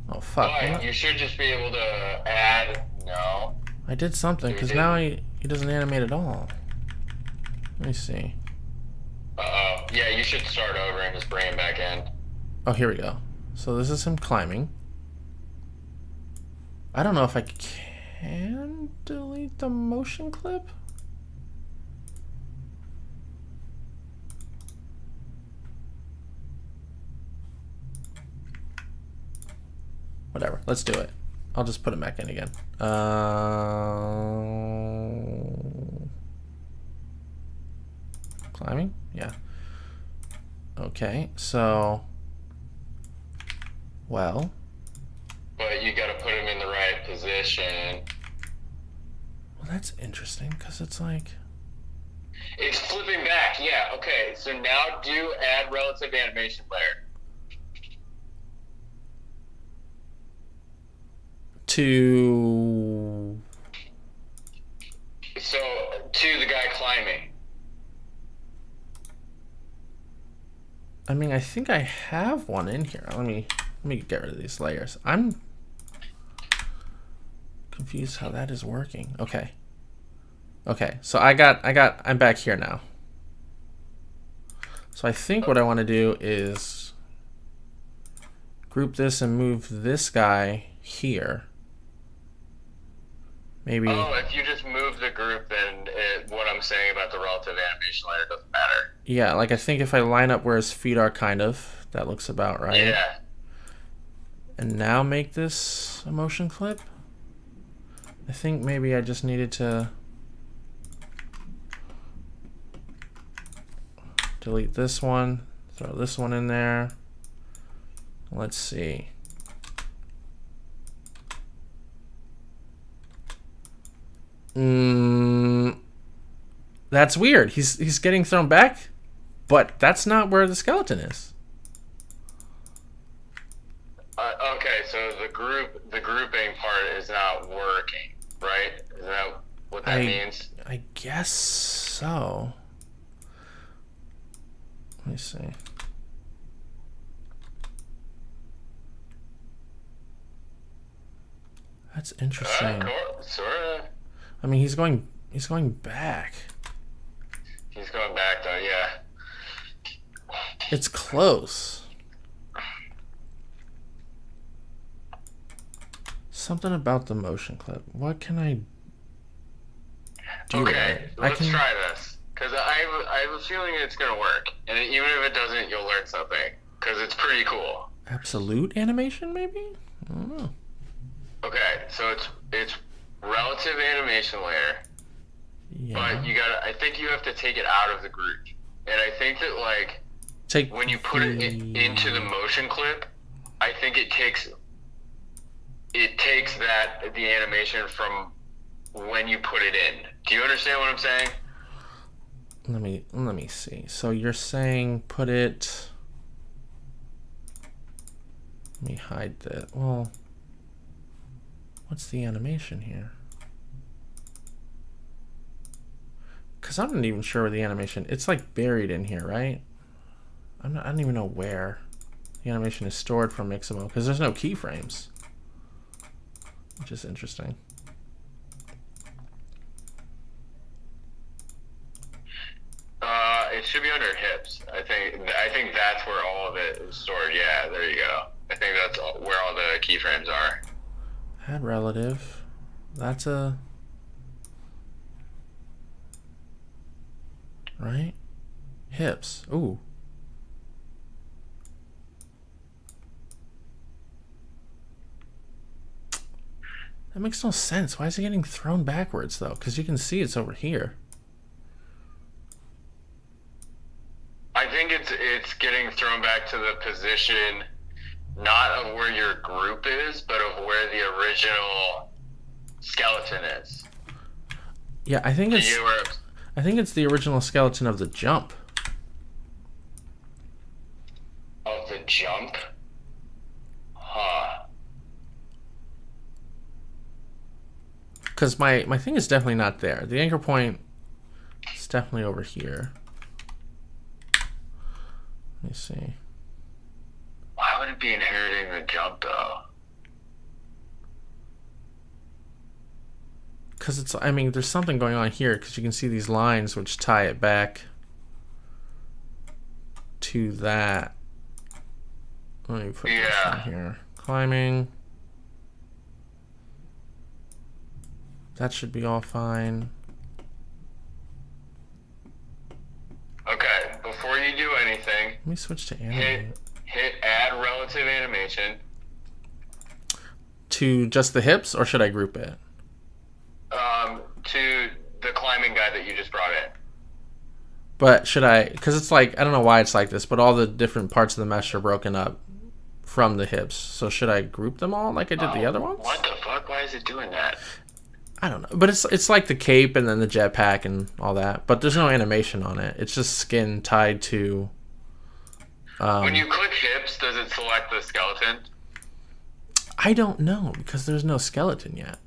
Oh fuck! But you should just be able to add. No. I did something because now he doesn't animate at all. Let me see. Yeah, you should start over and just bring him back in. Oh, here we go. So this is him climbing. I don't know if I can delete the motion clip. Whatever, let's do it. I'll just put him back in again. Climbing? Yeah. Okay, so... Well... But you gotta put him in the right position. Well, that's interesting, because it's like... It's flipping back, yeah, okay. So now do add relative animation layer. To the guy climbing. I mean, I think I have one in here. Let me get rid of these layers. I'm confused how that is working. Okay. So I'm back here now. So I think what I want to do is group this and move this guy here. Maybe. Oh, if you just move the group, then what I'm saying about the relative animation layer doesn't matter. Yeah, like I think if I line up where his feet are, kind of, that looks about right. Yeah. And now make this a motion clip. I think maybe I just needed to delete this one, throw this one in there. Let's see. That's weird. He's getting thrown back, but that's not where the skeleton is. Okay, so the grouping part is not working, right? Is that what that means? I guess so. Let me see. That's interesting. Sorta. I mean, he's going back. He's going back though, yeah. It's close. Something about the motion clip. What can I do? Okay, let's try this. Because I have a feeling it's going to work. And even if it doesn't, you'll learn something. Because it's pretty cool. Absolute animation, maybe? I don't know. Okay, so it's relative animation layer. Yeah. But I think you have to take it out of the group. And I think that, like, when you put it into the motion clip, I think it takes the animation from when you put it in. Do you understand what I'm saying? Let me see. So you're saying put it... Let me hide that. Well, what's the animation here? Because I'm not even sure where the animation... It's like buried in here, right? I don't even know where the animation is stored from Mixamo, because there's no keyframes. Which is interesting. It should be under hips. I think that's where all of it is stored. Yeah, there you go. I think that's where all the keyframes are. Add relative. That's a... Right? Hips. Ooh. That makes no sense. Why is it getting thrown backwards, though? Because you can see it's over here. I think it's getting thrown back to the position not of where your group is, but of where the original skeleton is. Yeah, I think it's. You were, I think it's the original skeleton of the jump. of the jump? Huh. Because my thing is definitely not there. The anchor point is definitely over here. Let me see. Why would it be inheriting the jump, though? Because it's, I mean, there's something going on here because you can see these lines which tie it back to that. Let me put this in here. Climbing. That should be all fine. Okay, before you do anything, Let me switch to animate. hit add relative animation. To just the hips, or should I group it? To the climbing guy that you just brought in. But should I, because it's like, I don't know why it's like this, but all the different parts of the mesh are broken up from the hips. So should I group them all like I did the other ones? What the fuck? Why is it doing that? I don't know. But it's like the cape and then the jetpack and all that. But there's no animation on it. It's just skin tied to... When you click hips, does it select the skeleton? I don't know, because there's no skeleton yet,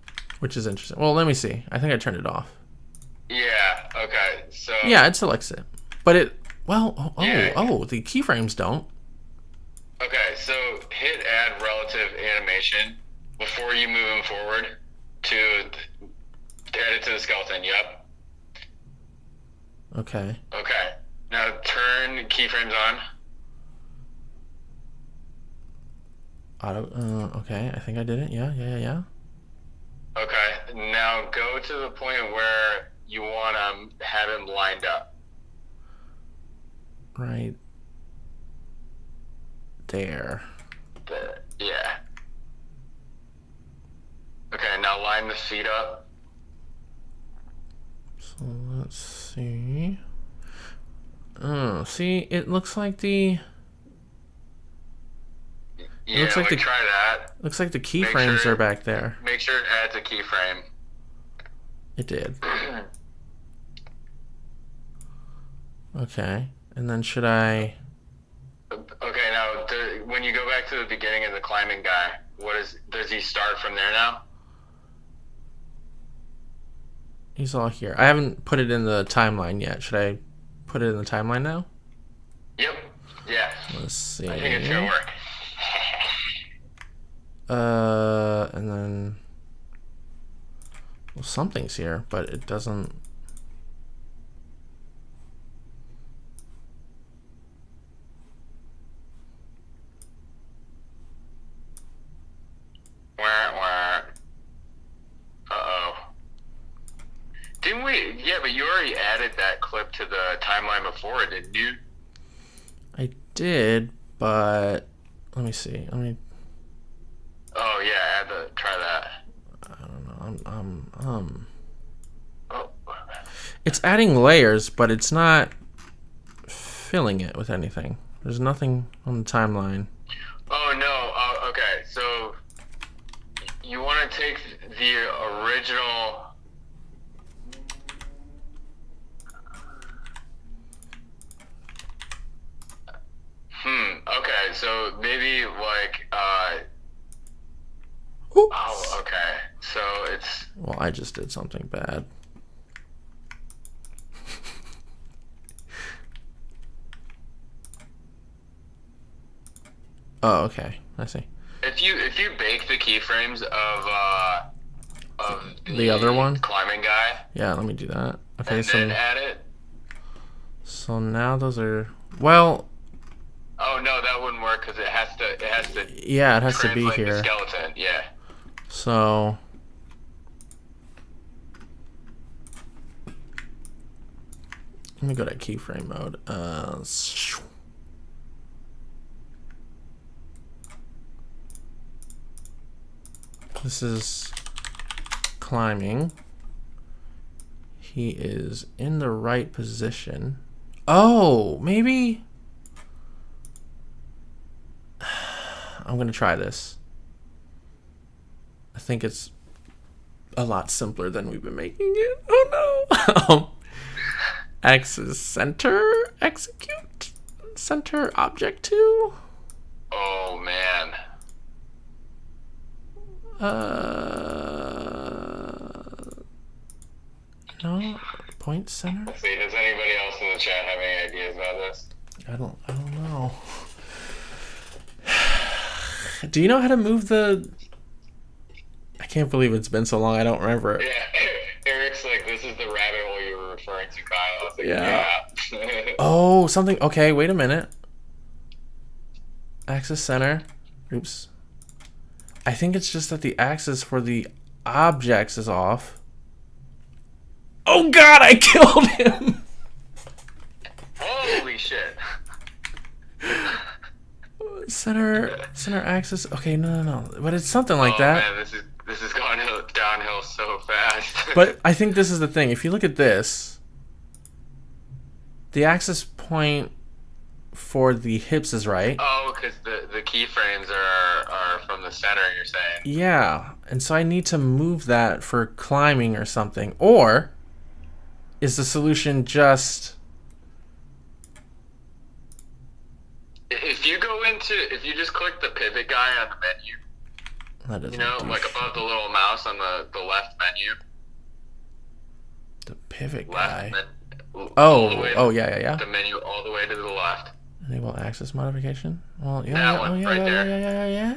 which is interesting. Well, let me see. I think I turned it off. Yeah, okay, so... Yeah, it selects it. But it... Well, Yeah. the keyframes don't. Okay, so hit add relative animation before you move them forward to add it to the skeleton, yep. Okay. Okay, now turn keyframes on. Okay, I think I did it. Yeah. Okay, now go to the point where you want to have him lined up. Right there. Yeah. Okay, now line the feet up. So let's see. Oh, see, it looks like the... Yeah, looks like the- try that. Looks like the keyframes sure- are back there. Make sure it adds a keyframe. It did. Okay. And then should I... Okay, now when you go back to the beginning of the climbing guy, does he start from there now? He's all here. I haven't put it in the timeline yet. Should I put it in the timeline now? Yep. Yeah. Let's see. I think it should work. And then... Well, something's here, but it doesn't... Uh-oh. Didn't we? Yeah, but you already added that clip to the timeline before, didn't you? I did, but... Let me see. Oh, yeah, try that. I don't know. Oh. It's adding layers, but it's not filling it with anything. There's nothing on the timeline. Oh, no. Okay, so you want to take the original... Okay, so maybe like, Oops. oh, okay. So it's... Well, I just did something bad. Oh, okay. I see. If you bake the keyframes of The other one? climbing guy, Yeah, let me do that. Okay, and then add it. so now those are... Well, Oh no, that wouldn't work because it has to yeah, it has to be translate the here. skeleton. Yeah. So... Let me go to keyframe mode. This is climbing. He is in the right position. Oh, maybe... I'm gonna try this. I think it's a lot simpler than we've been making it. Oh no. X is center, execute, center, object to. Oh man. No, point center. Let's see, does anybody else in the chat have any ideas about this? I don't know. Do you know how to move the? I can't believe it's been so long. I don't remember it. Yeah, Eric's like, this is the rabbit hole you were referring to, Kyle. I was like, yeah. Oh, something. Okay, wait a minute. Axis center. Oops. I think it's just that the axis for the objects is off. Oh God, I killed him. Holy shit. Center axis. Okay, no. But it's something like that. Man, this is going downhill so fast. But I think this is the thing. If you look at this, the axis point for the hips is right. Oh, because the keyframes are from the center, you're saying? Yeah, and so I need to move that for climbing or something. Or is the solution just... If you just click the pivot guy on the menu, that doesn't you know, do like above the little mouse on the left menu. The pivot Left guy. all the way Yeah. The menu all the way to the left. Enable axis modification. Well, yeah. That one right there. Yeah.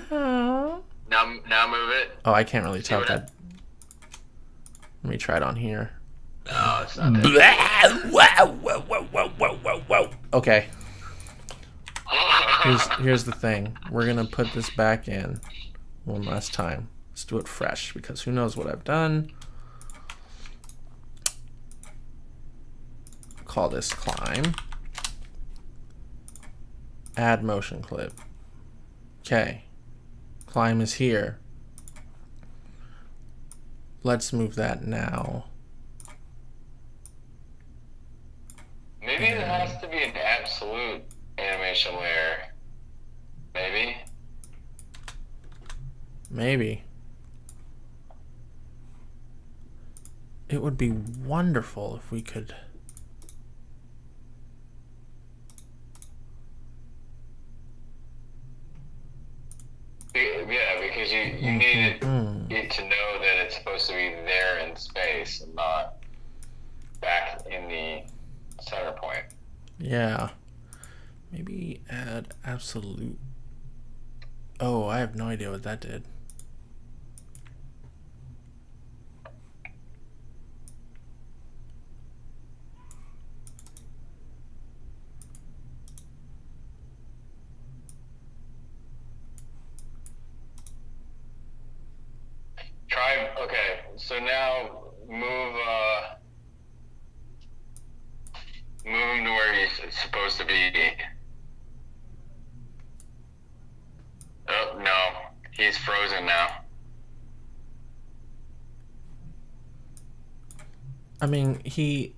Now move it. Oh, I can't really tell what that. Let me try it on here. No, it's not that. Whoa. Okay. Here's the thing. We're gonna put this back in one last time. Let's do it fresh because who knows what I've done. Call this climb. Add motion clip. Okay. Climb is here. Let's move that now. Maybe there has to be an absolute animation layer. Maybe. It would be wonderful if we could. Yeah, because you need it to know that it's supposed to be there in space and not back in the center point. Yeah. Maybe add absolute. Oh, I have no idea what that did. Okay, so now move him to where he's supposed to be. Oh, no. He's frozen now. I mean, he...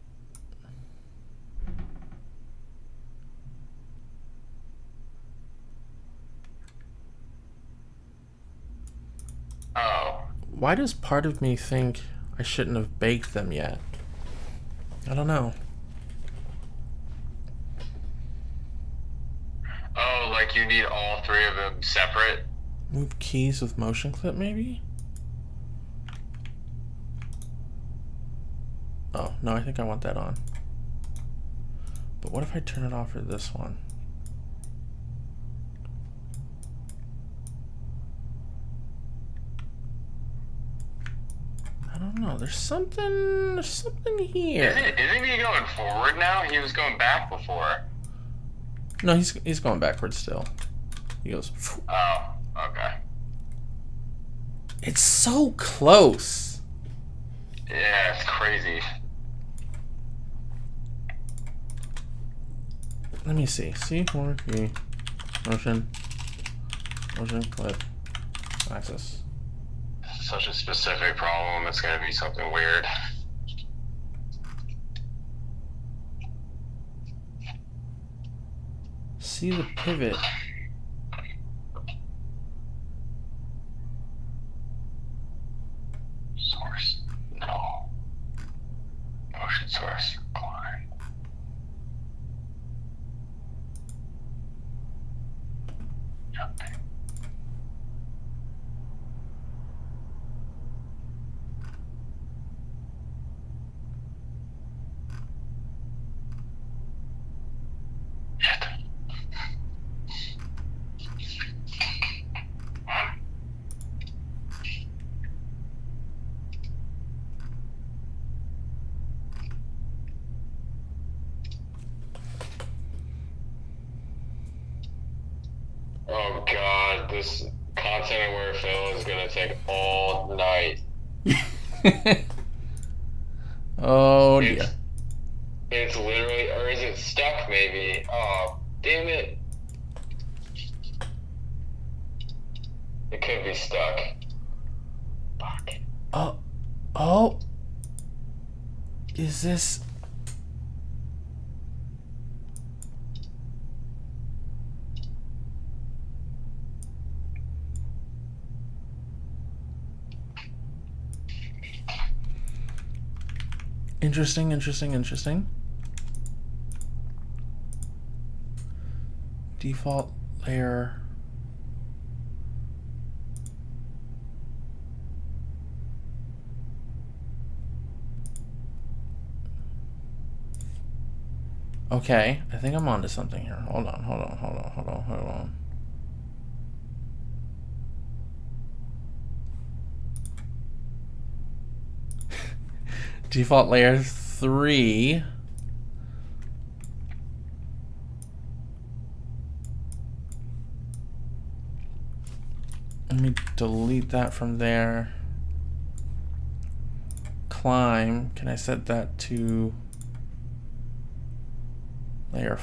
Oh. Why does part of me think I shouldn't have baked them yet? I don't know. Oh, like you need all three of them separate? Move keys with motion clip, maybe? Oh, no, I think I want that on. But what if I turn it off for this one? I don't know. There's something here. Isn't he going forward now? He was going back before. No, he's going backwards still. He goes. Oh, okay. It's so close. Yeah, it's crazy. Let me see. C4 key. Motion clip. Axis. Such a specific problem, it's gonna be something weird. See the pivot. Source climb. Jumping. Oh god, this content aware fill is gonna take all night. Oh dear. It's literally, or is it stuck maybe? Oh, damn it. It could be stuck. Fuck. Oh. Is this... Interesting, interesting, interesting. Default layer. Okay, I think I'm onto something here. Hold on. Default layer 3. Let me delete that from there. Climb, can I set that to layer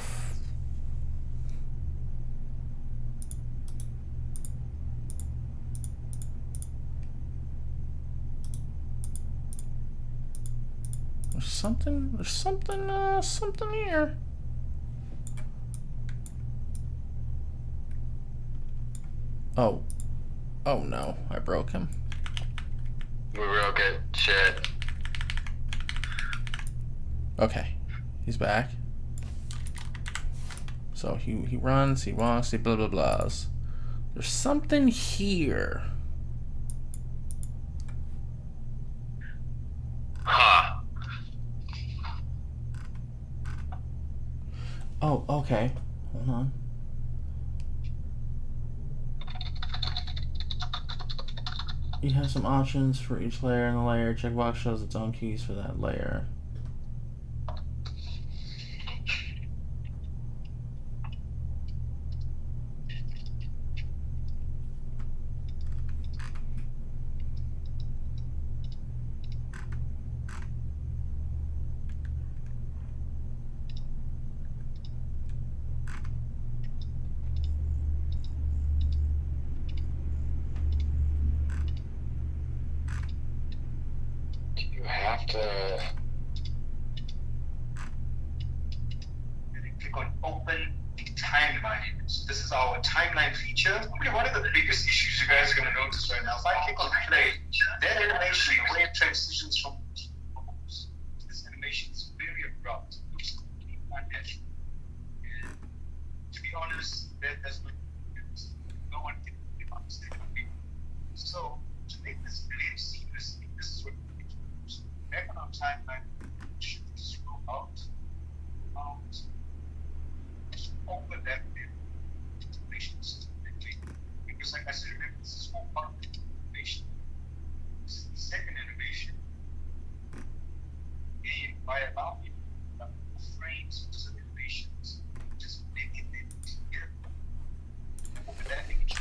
There's something here. Oh no, I broke him. We broke it. Shit. Okay, he's back. So he runs, he walks, he blah blah blahs. There's something here. Huh. Oh, okay. Hold on. You have some options for each layer in the layer. Checkbox shows its own keys for that layer. You have to. Click on open timeline. So this is our timeline feature. I mean, one of the biggest issues you guys are going to notice right now, if I click on play, that animation, the way it transitions from this animation is very abrupt. It's completely unnatural. And to be honest, that's no one can understand it. So to make this blend seamlessly, this is what we need to do. So back on our timeline, we should scroll out. Open that information system because, like I said, remember, this is all part of the animation. This is the second animation, and by allowing frames to some animations, just making them together. Open that image,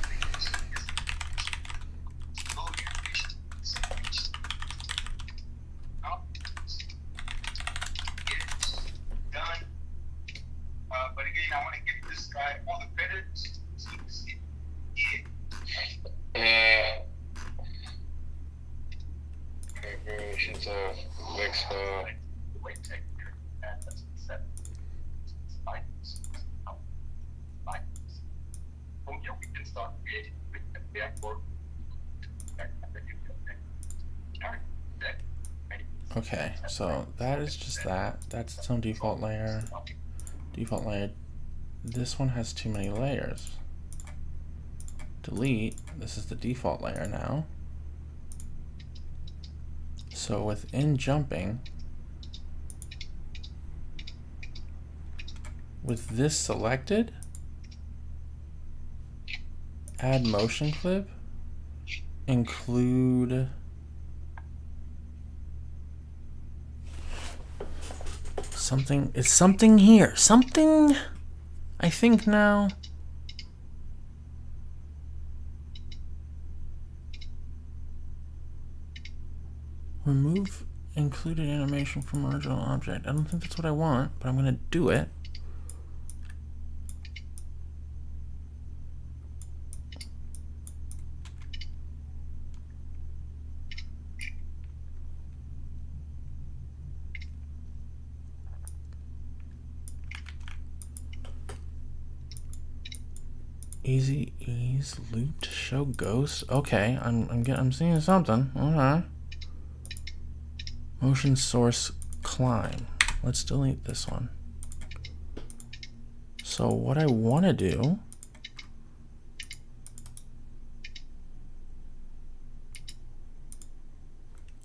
load the animation. Now, it's done. But again, I want to give this guy all the credit. Variations of Mixamo. Wait, take care. That's set. From here, we can start creating with the backboard. Okay, so that is just that. That's its own default layer. Default layer. This one has too many layers. Delete. This is the default layer now. So within jumping, with this selected, add motion clip, include something. It's something here. Something, I think now. Remove included animation from original object. I don't think that's what I want, but I'm gonna do it. Easy ease loop to show ghosts. Okay, I'm seeing something. Okay. Motion source climb. Let's delete this one. So what I want to do,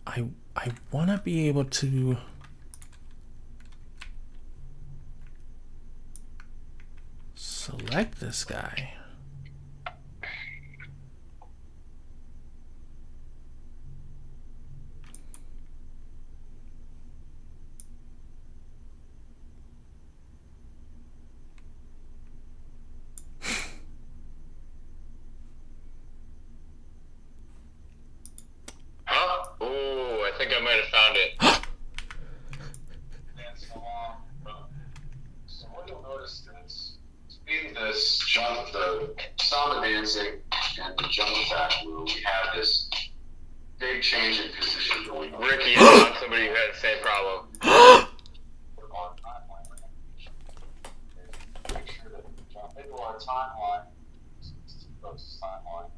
I want to be able to select this guy. I think I might have found it. And so what you'll notice is in this jump, the sound advancing and the jump attack where we have this big change in position going on. Ricky is not somebody who had the same problem. On timeline range. Make sure that we jump into our timeline. Folks' timeline.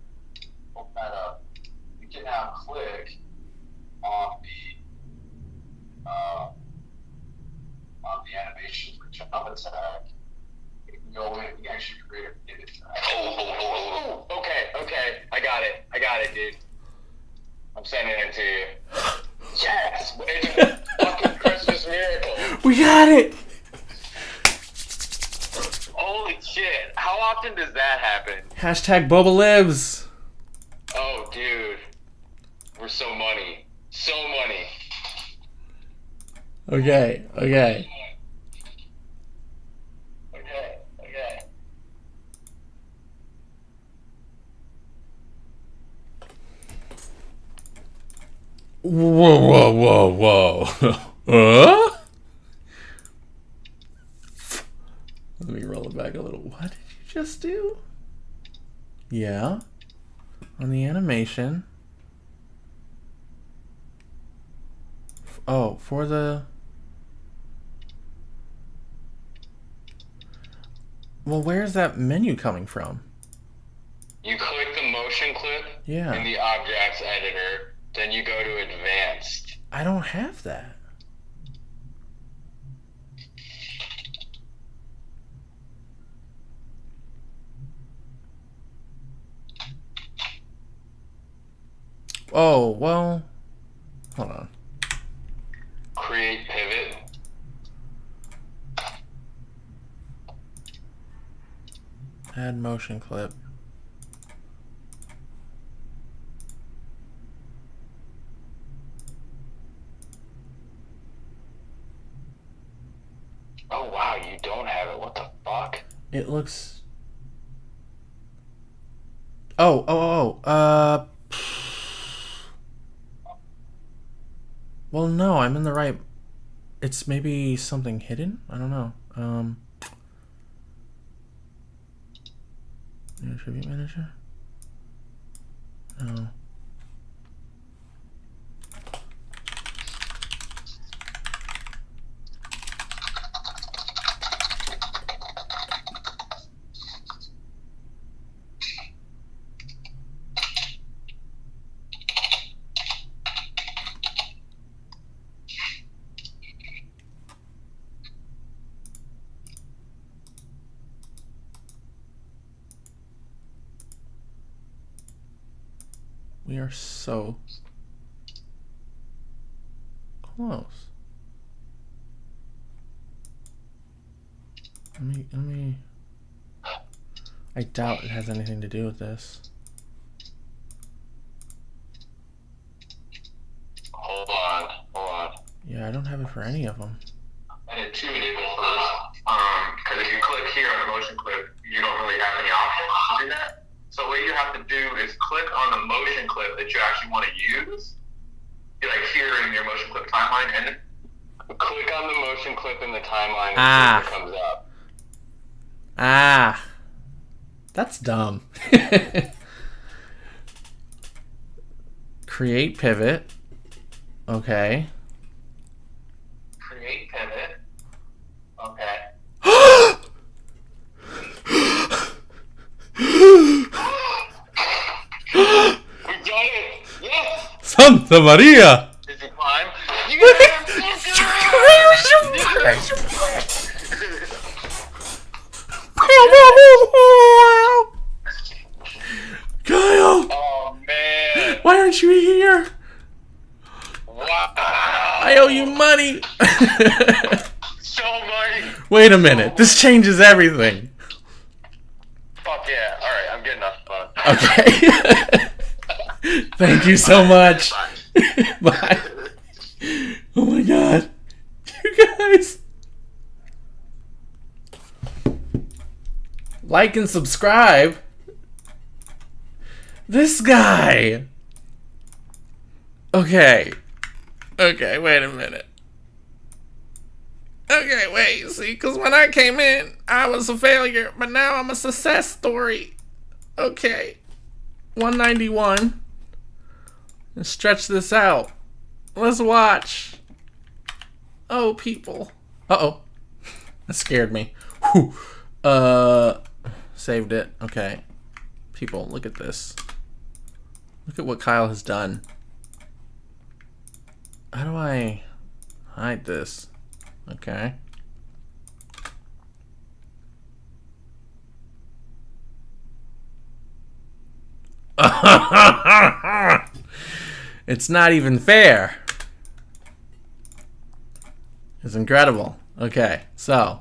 Open that up. We can now click on the animation for jump attack. We can go in and we can actually create a pivot track. Oh, okay. I got it, dude. I'm sending it to you. Yes! It's a fucking Christmas miracle. We got it! Holy shit. How often does that happen? Hashtag Boba lives. Oh, dude. We're so money. So money. Okay. Whoa. Let me roll it back a little. What did you just do? Yeah. On the animation. Oh, for the... Well, where's that menu coming from? You click the motion clip Yeah. in the objects editor, then you go to advanced. I don't have that. Oh, well, hold on. Create pivot. Add motion clip. Oh wow, you don't have it. What the fuck? It looks... Oh. Well, no, I'm in the right... It's maybe something hidden? I don't know. Attribute manager? No. We are so close. Let me. I doubt it has anything to do with this. Hold on. Yeah, I don't have it for any of them. I did two enables first. Because if you click here on the motion clip, you don't really have any options to do that. So what you have to do is click on the motion clip that you actually want to use. You're like here in your motion clip timeline, and then click on the motion clip in the timeline and see what comes up. That's dumb. Create pivot. Okay. Create pivot. Okay. We've done it! Yes! Santa Maria! Did you climb? You got it! Kyle! Oh man! Why aren't you here? Wow! I owe you money! So money! Wait a minute, this changes everything. Fuck yeah. Alright, I'm getting enough fun. Okay. Thank you so much. Bye. Oh my god. You guys. Like and subscribe. This guy. Okay. Okay, wait a minute. Okay, wait, see, because when I came in, I was a failure, but now I'm a success story. Okay. 191. Let's stretch this out. Let's watch. Oh, people. Uh-oh. That scared me. Whew. Saved it. Okay. People, look at this. Look at what Kyle has done. How do I hide this? Okay. It's not even fair. It's incredible. Okay, so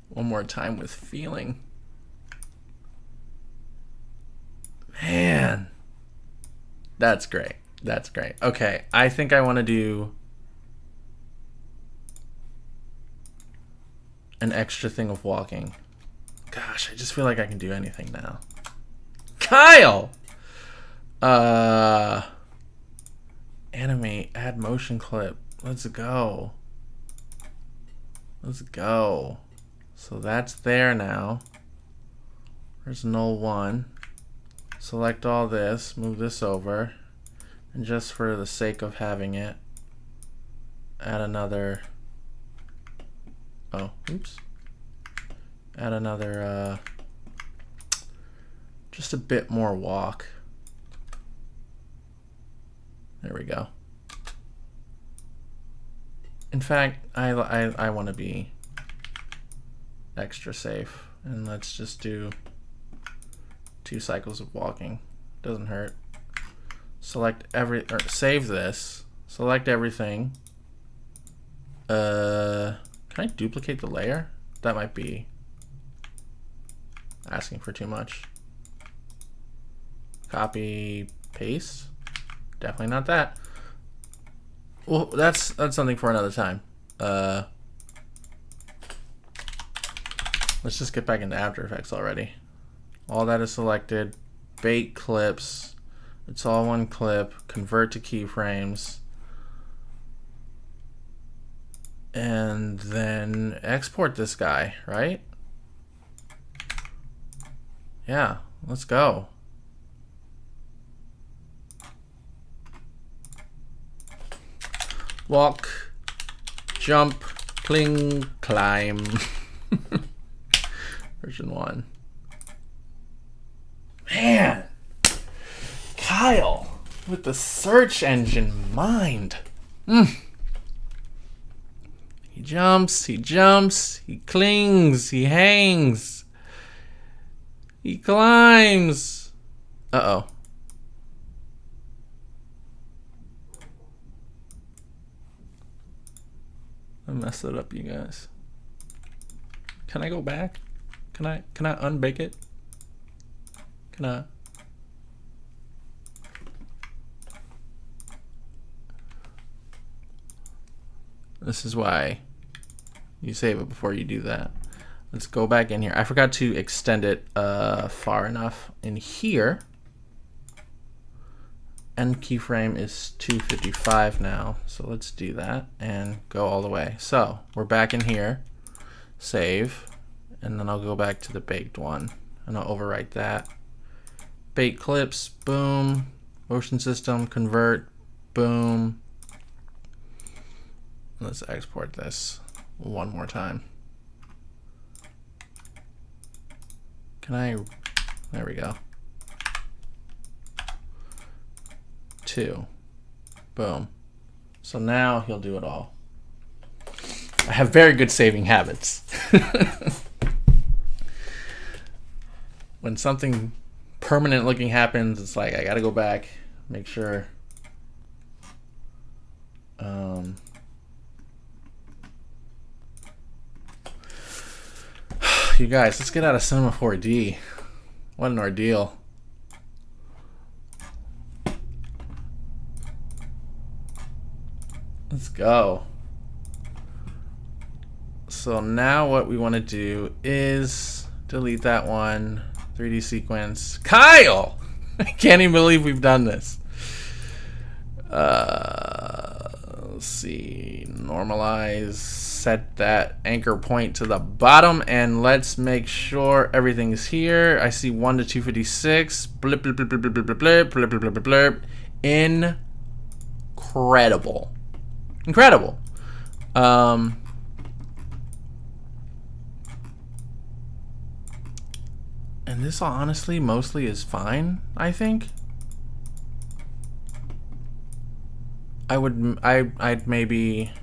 one more time with feeling. Man, that's great. That's great. Okay, I think I want to do an extra thing of walking. Gosh, I just feel like I can do anything now. Kyle! Animate, add motion clip. Let's go. Let's go. So that's there now. There's null 1. Select all this, move this over, and just for the sake of having it, add another. Oh, oops. Add another, just a bit more walk. There we go. In fact, I want to be extra safe, and let's just do 2 cycles of walking. Doesn't hurt. Select or save this. Select everything. Can I duplicate the layer? That might be asking for too much. Copy, paste. Definitely not that. Well, that's something for another time. Let's just get back into After Effects already. All that is selected. Bait clips. It's all one clip. Convert to keyframes. And then export this guy, right? Yeah, let's go. Walk, jump, cling, climb. Version 1. Man, Kyle with the search engine mind. He jumps, he clings, he hangs, he climbs. Uh-oh. messed it up, you guys. Can I go back? Can I unbake it? Can I? This is why you save it before you do that. Let's go back in here. I forgot to extend it far enough in here. End keyframe is 255 now, so let's do that and go all the way. So we're back in here, save, and then I'll go back to the baked one and I'll overwrite that. Bake clips, boom, motion system, convert, boom. Let's export this one more time. Can I, there we go. 2, boom. So now he'll do it all. I have very good saving habits. When something permanent looking happens, it's like I gotta go back, make sure. You guys, let's get out of Cinema 4D. What an ordeal. Let's go. So now what we want to do is delete that one. 3D sequence. Kyle! I can't even believe we've done this. Let's see. Normalize. Set that anchor point to the bottom. And let's make sure everything's here. I see 1 to 256. Blip, blip, blip, blip, blip, blip, blip, blip, blip, blip, blip, blip. Incredible. Incredible. And this honestly mostly is fine, I think. I'd maybe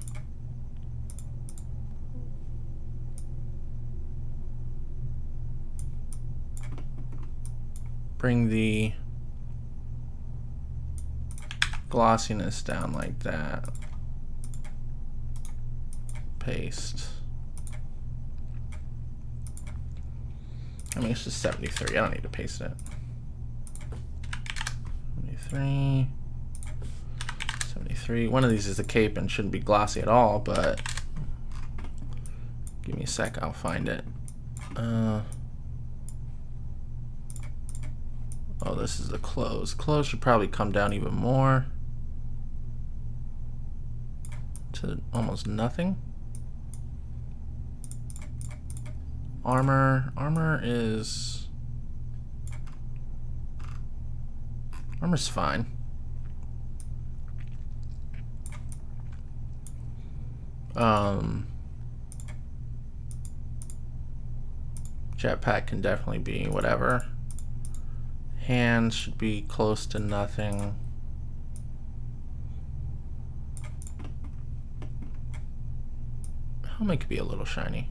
bring the glossiness down like that. Paste. I mean, it's just 73. I don't need to paste it. 73. 73. One of these is a cape and shouldn't be glossy at all, but give me a sec, I'll find it. Oh, this is the close. Close should probably come down even more to almost nothing. Armor's fine. Jetpack can definitely be whatever. Hands should be close to nothing. Helmet could be a little shiny.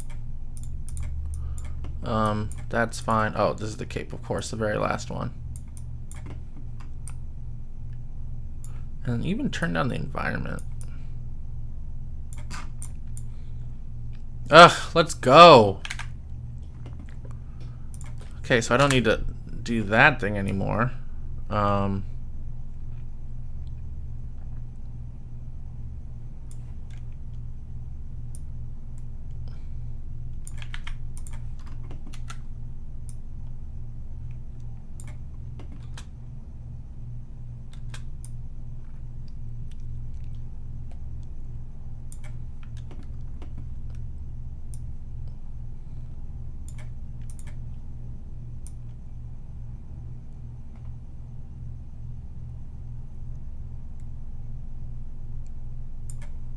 That's fine. Oh, this is the cape, of course, the very last one. And even turn down the environment. Ugh, let's go. Okay, so I don't need to do that thing anymore.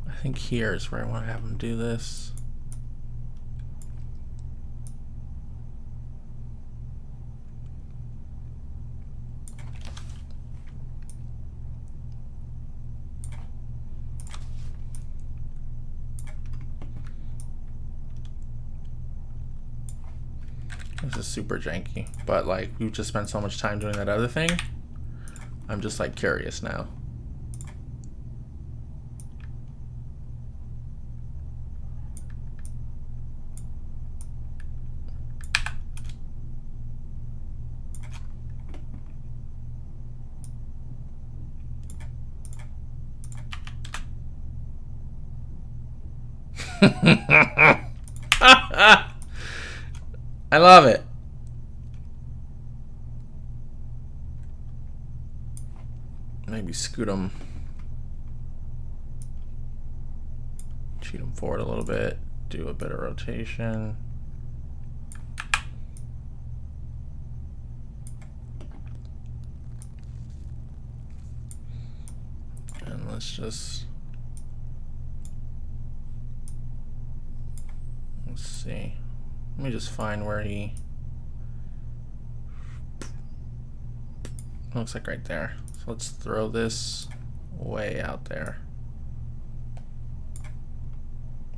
I think here is where I want to have him do this. This is super janky, but like we've just spent so much time doing that other thing. I'm just like curious now. I love it. Maybe scoot them. Cheat them forward a little bit. Do a bit of rotation. And let's just... Let's see. Let me just find where he... Looks like right there. So let's throw this way out there.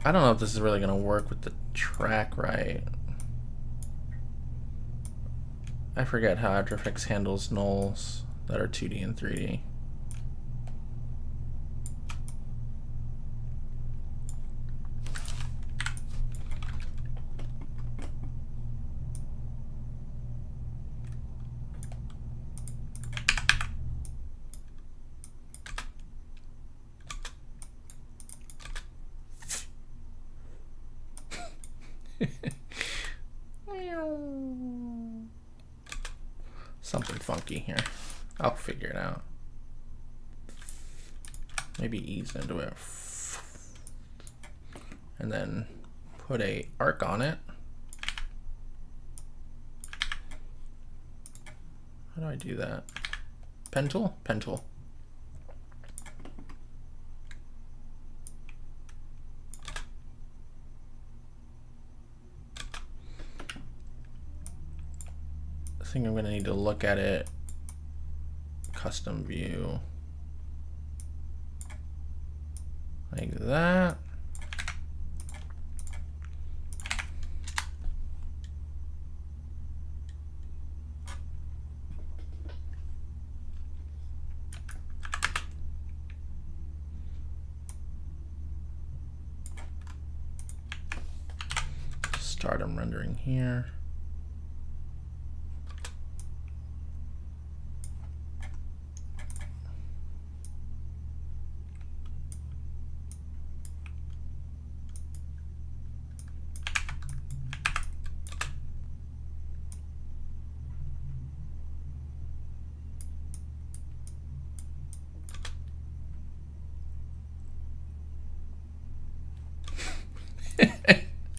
I don't know if this is really gonna work with the track right. I forget how After Effects handles nulls that are 2D and 3D. Something funky here. I'll figure it out. Maybe ease into it. And then put a arc on it. How do I do that? Pen tool? Pen tool. I think I'm going to need to look at it. Custom view. Like that. Start them rendering here.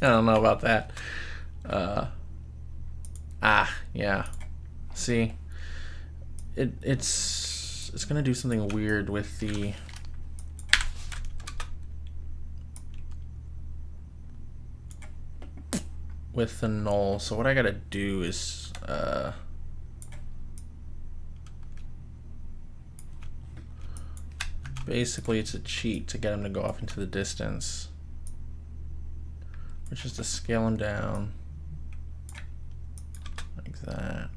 I don't know about that. Yeah. See, it's gonna do something weird with the null. So what I gotta do is basically it's a cheat to get him to go off into the distance, which is to scale him down like that.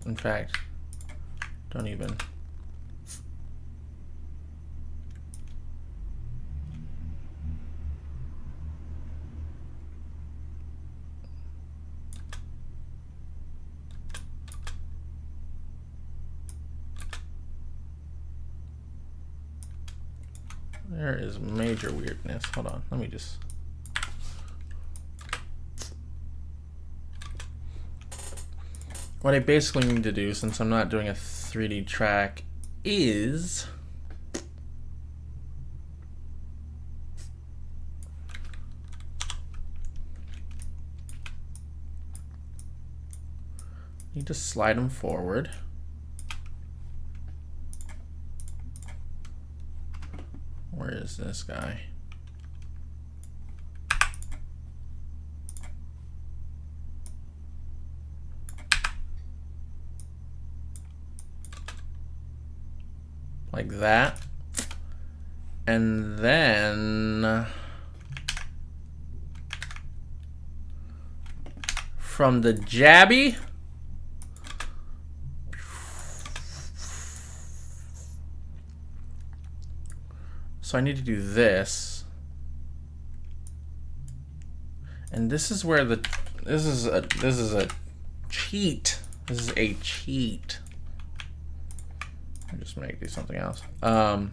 In fact, don't even. There is major weirdness. Hold on, let me just. What I basically need to do, since I'm not doing a 3D track, is need to slide them forward. Where is this guy? Like that. And then from the jabby, so I need to do this, and this is where this is a cheat. This is a cheat. just make these something else. I'm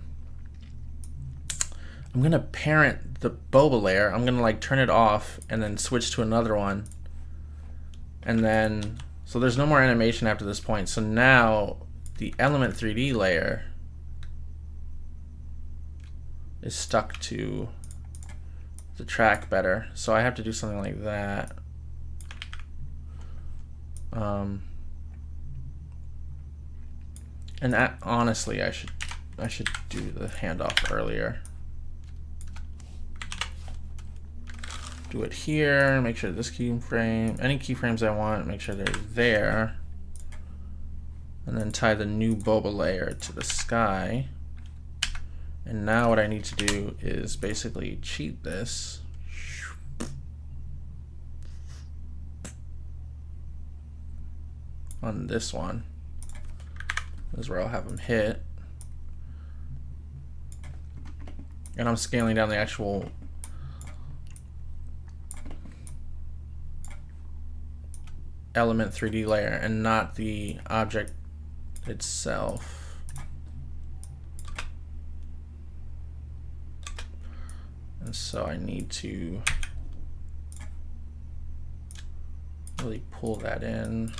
gonna parent the boba layer. I'm gonna like turn it off and then switch to another one. And then, so there's no more animation after this point. So now the element 3D layer is stuck to the track better. So I have to do something like that. And that, honestly, I should do the handoff earlier. Do it here, make sure this keyframe, any keyframes I want, make sure they're there. And then tie the new boba layer to the sky. And now what I need to do is basically cheat this. On this one. This is where I'll have them hit. And I'm scaling down the actual element 3D layer and not the object itself. And so I need to really pull that in.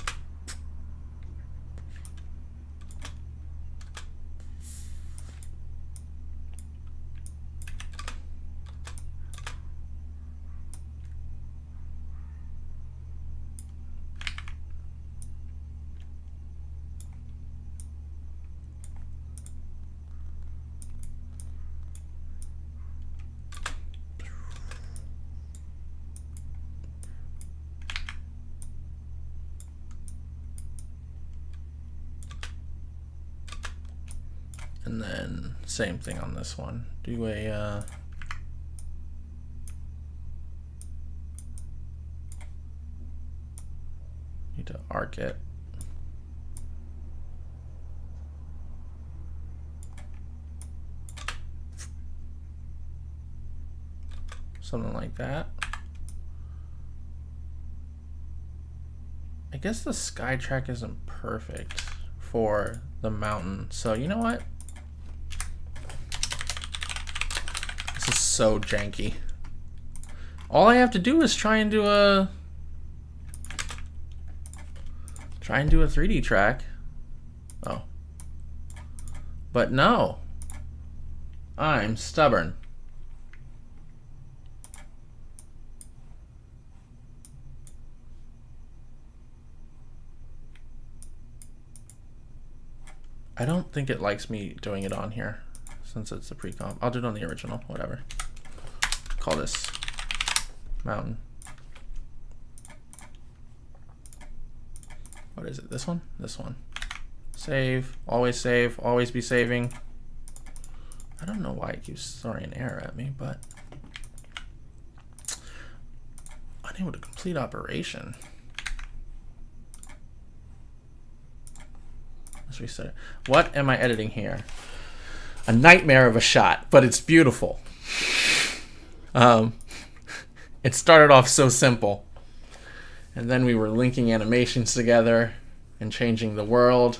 And then same thing on this one. Do a need to arc it. Something like that. I guess the sky track isn't perfect for the mountain. So you know what? This is so janky. All I have to do is try and do a 3D track. Oh. But no. I'm stubborn. I don't think it likes me doing it on here since it's a pre-comp. I'll do it on the original, whatever. Call this mountain. What is it? This one? This one. Save, always be saving. I don't know why it keeps throwing an error at me, but unable to complete operation. Let's reset it. What am I editing here? A nightmare of a shot, but it's beautiful. It started off so simple, and then we were linking animations together and changing the world.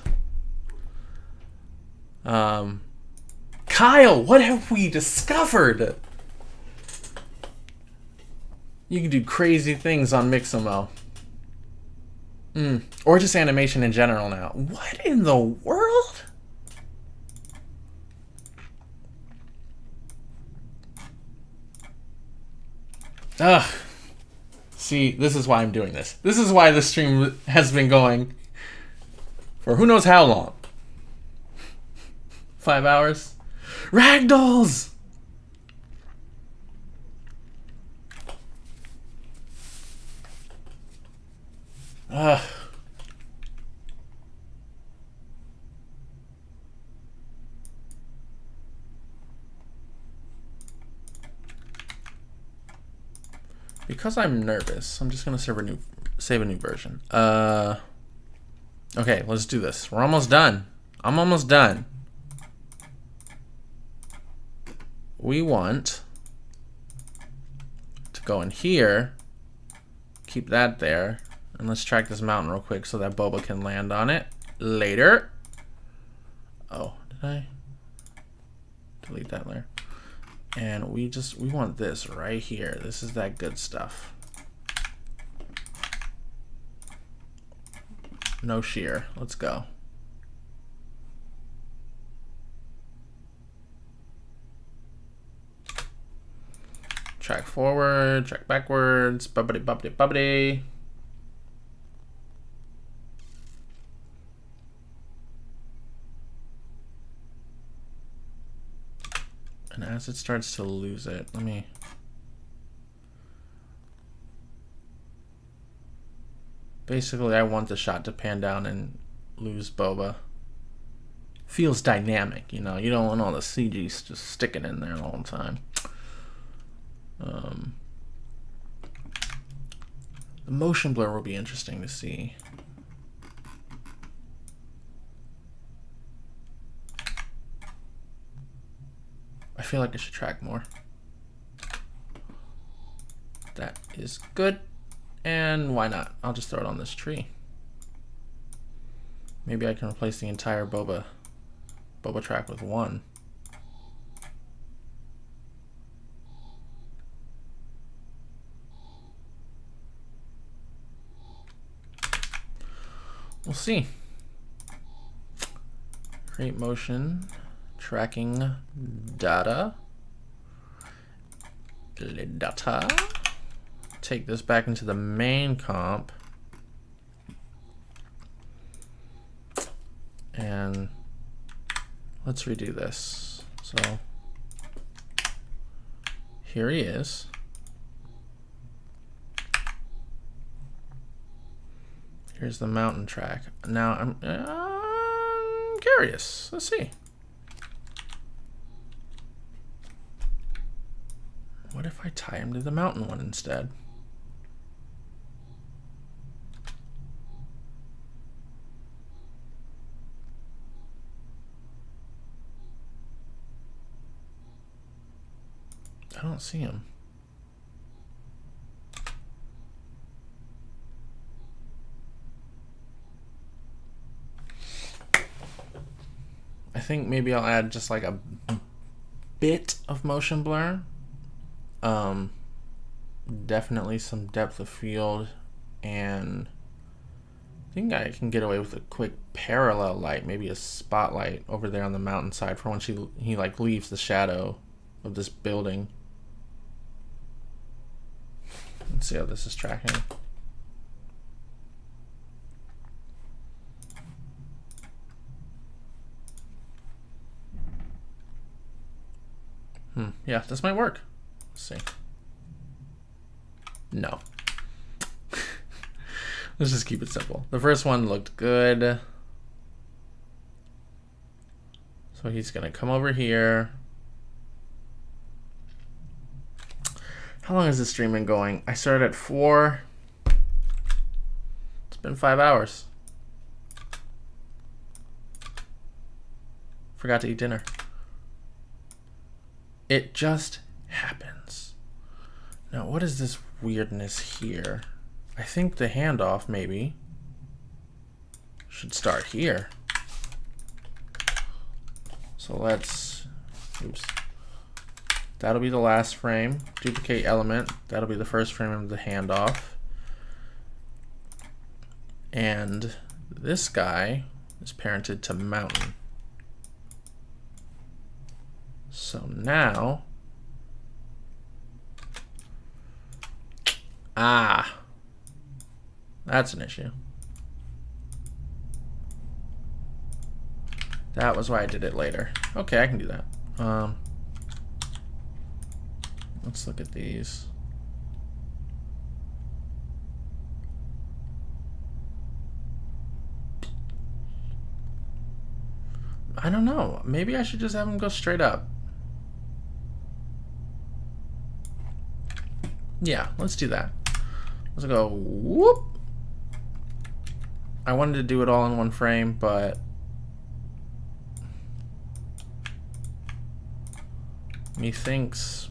Kyle, what have we discovered? You can do crazy things on Mixamo. Or just animation in general now. What in the world? Ugh. See, this is why I'm doing this. This is why the stream has been going for who knows how long. 5 hours? Ragdolls! Ugh. Because I'm nervous, I'm just gonna save a new version. Okay, let's do this. We're almost done. I'm almost done. We want to go in here, keep that there, and let's track this mountain real quick so that Boba can land on it later. Oh, Did I delete that layer? And we want this right here. This is that good stuff. No shear. Let's go. Track forward, track backwards, bubbly, bubbly, bubbly. And as it starts to lose it, let me... Basically, I want the shot to pan down and lose Boba. Feels dynamic, you know? You don't want all the CG just sticking in there the whole time. The motion blur will be interesting to see. I feel like I should track more. That is good. And why not? I'll just throw it on this tree. Maybe I can replace the entire Boba track with one. We'll see. Create motion, tracking data. Take this back into the main comp. And let's redo this. So here he is. Here's the mountain track. Now I'm curious. Let's see. What if I tie him to the mountain one instead? I don't see him. I think maybe I'll add just like a bit of motion blur. Definitely some depth of field, and I think I can get away with a quick parallel light, maybe a spotlight over there on the mountainside for when he like leaves the shadow of this building. Let's see how this is tracking. Yeah, this might work. Let's see. No. Let's just keep it simple. The first one looked good. So he's gonna come over here. How long has this stream been going? I started at 4. It's been 5 hours. Forgot to eat dinner. It just happens. Now, what is this weirdness here? I think the handoff maybe should start here. So let's, oops. That'll be the last frame. Duplicate element. That'll be the first frame of the handoff. And this guy is parented to mountain. So now, that's an issue. That was why I did it later. Okay, I can do that. Let's look at these. I don't know. Maybe I should just have them go straight up. Yeah, let's do that. Let's go whoop. I wanted to do it all in one frame, but methinks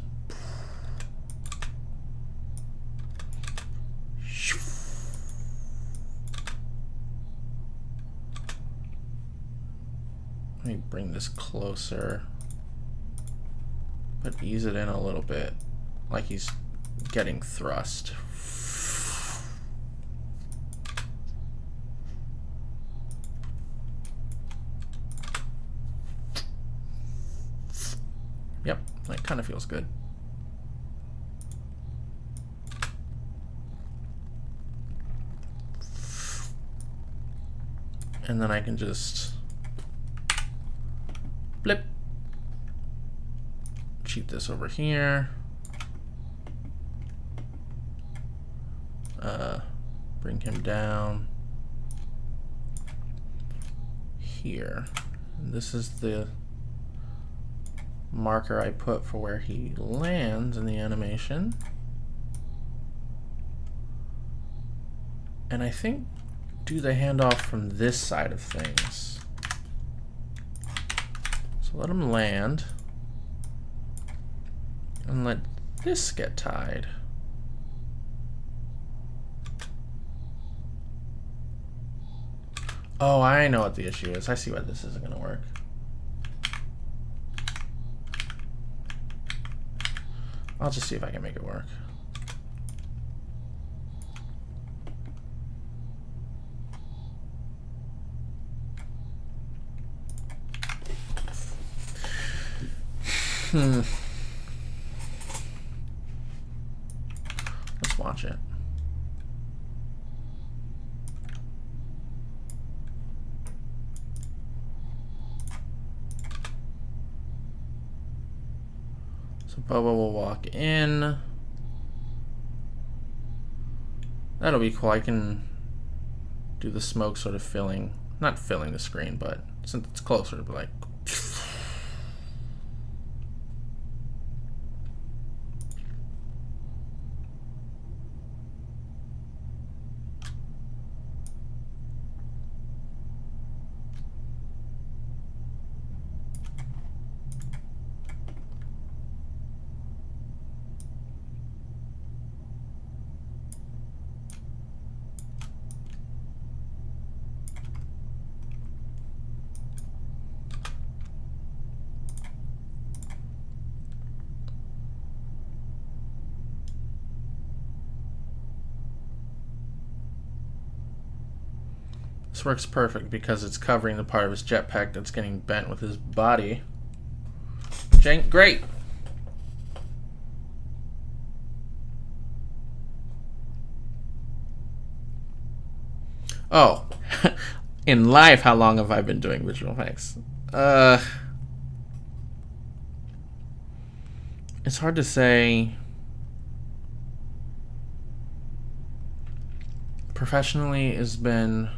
Let me bring this closer, but ease it in a little bit, like he's getting thrust. Yep, that kind of feels good. And then I can just blip, cheat this over here, bring him down here. And this is the marker I put for where he lands in the animation. And I think do the handoff from this side of things. So let him land and let this get tied. Oh, I know what the issue is. I see why this isn't gonna work. I'll just see if I can make it work. Let's watch it. So Boba will walk in. That'll be cool. I can do the smoke sort of filling, not filling the screen, but since it's closer, it'll be like. This works perfect because it's covering the part of his jetpack that's getting bent with his body. Great! Oh, in life, how long have I been doing visual effects? It's hard to say. Professionally, it's been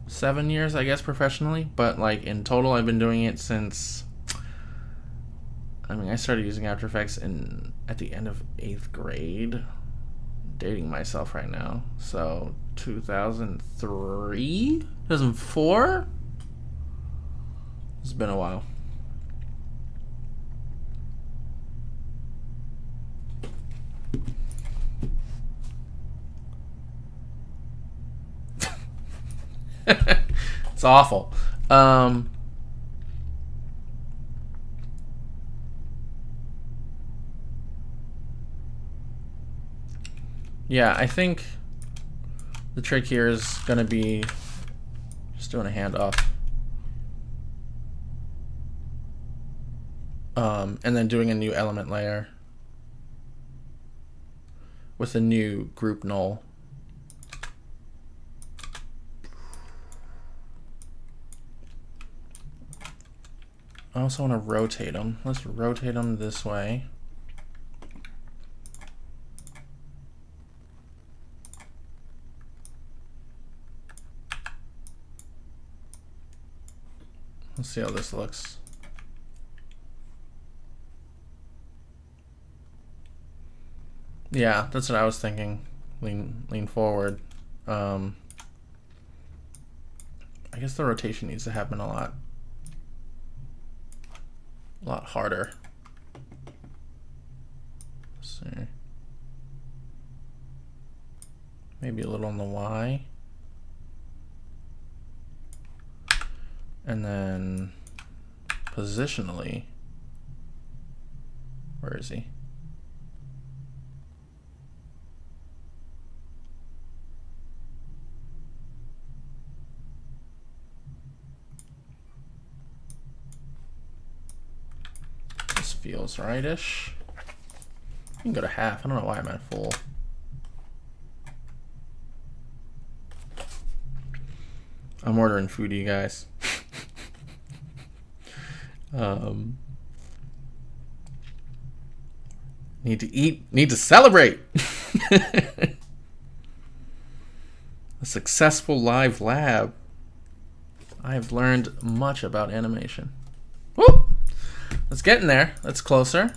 7 years, I guess, professionally, but like in total I've been doing it since, I mean, I started using After Effects at the end of 8th grade. Dating myself right now. So 2003? 2004? It's been a while. It's awful. Yeah, I think the trick here is going to be just doing a handoff. And then doing a new element layer with a new group null. I also want to rotate them. Let's rotate them this way. Let's see how this looks. Yeah, that's what I was thinking. Lean forward. I guess the rotation needs to happen a lot harder. Let's see. Maybe a little on the Y. And then positionally, where is he? This feels rightish. You can go to half. I don't know why I'm at full. I'm ordering food, you guys. Need to eat, need to celebrate. A successful live lab. I have learned much about animation. Whoop! Let's get in there. That's closer.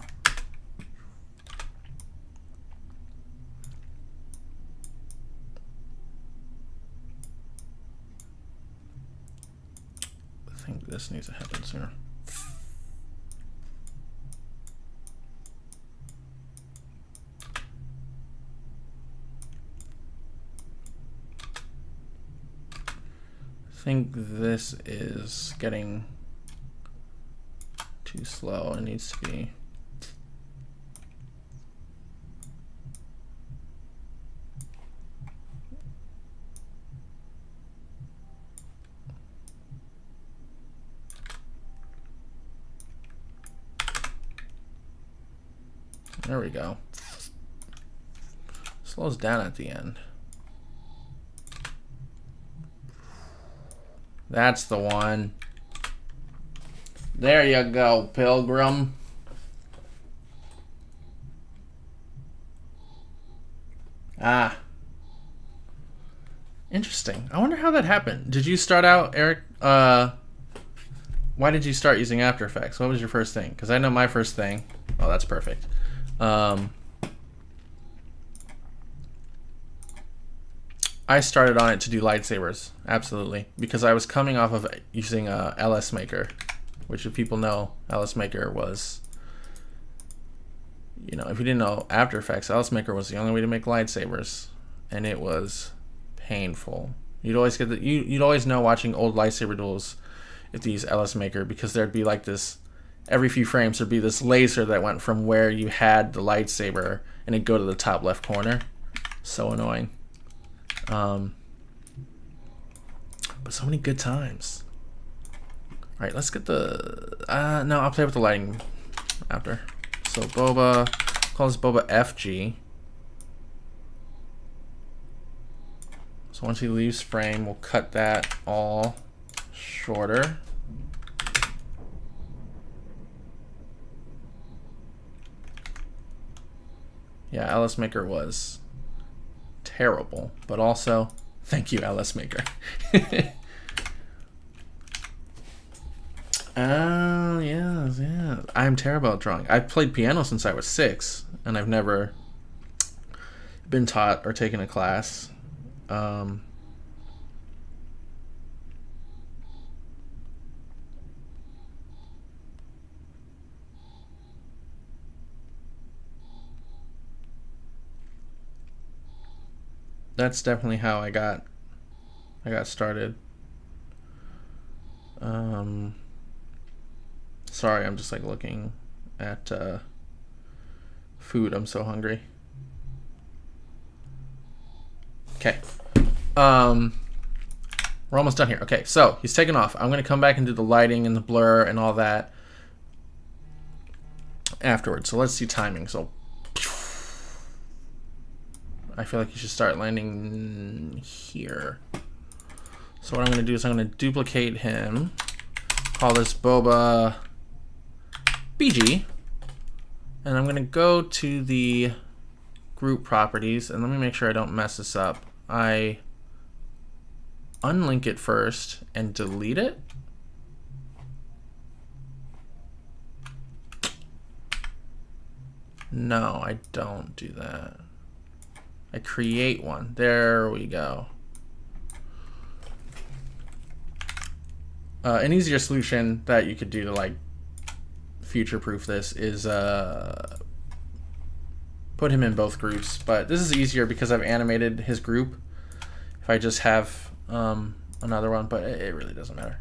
I think this needs to happen sooner. I think this is getting too slow. It needs to be. There we go. Slows down at the end. That's the one. There you go, Pilgrim. Ah. Interesting. I wonder how that happened. Did you start out, Eric? Why did you start using After Effects? What was your first thing? Because I know my first thing. Oh, that's perfect. I started on it to do lightsabers, absolutely, because I was coming off of using LS Maker, which, if people know, LS Maker was, you know, if you didn't know After Effects, LS Maker was the only way to make lightsabers, and it was painful. You'd always get you'd always know watching old lightsaber duels if these LS Maker, because there'd be like this, every few frames there'd be this laser that went from where you had the lightsaber and it'd go to the top left corner. So annoying. But so many good times. All right, let's get the. No, I'll play with the lighting after. So Boba, call this Boba FG. So once he leaves frame, we'll cut that all shorter. Yeah, LS Maker was terrible, but also thank you, LS Maker. Oh, yeah. I'm terrible at drawing. I've played piano since I was 6, and I've never been taught or taken a class. That's definitely how I got started. Sorry, I'm just like looking at food. I'm so hungry. Okay. We're almost done here. Okay, so he's taken off. I'm gonna come back and do the lighting and the blur and all that afterwards. So let's see timing. So I feel like you should start landing here. So what I'm going to do is I'm going to duplicate him, call this Boba BG, and I'm going to go to the group properties, and let me make sure I don't mess this up. I unlink it first and delete it. No, I don't do that. I create one. There we go. An easier solution that you could do to like future-proof this is put him in both groups, but this is easier because I've animated his group. If I just have another one, but it really doesn't matter.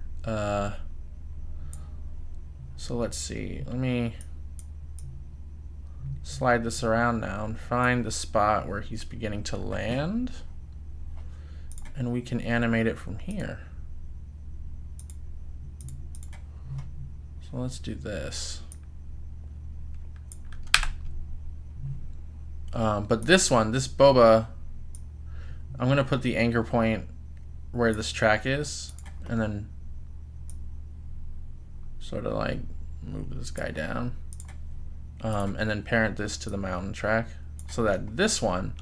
So let's see. Let me slide this around now and find the spot where he's beginning to land, and we can animate it from here. So let's do this. But this one, this Boba, I'm gonna put the anchor point where this track is, and then sort of like move this guy down, and then parent this to the mountain track so that this one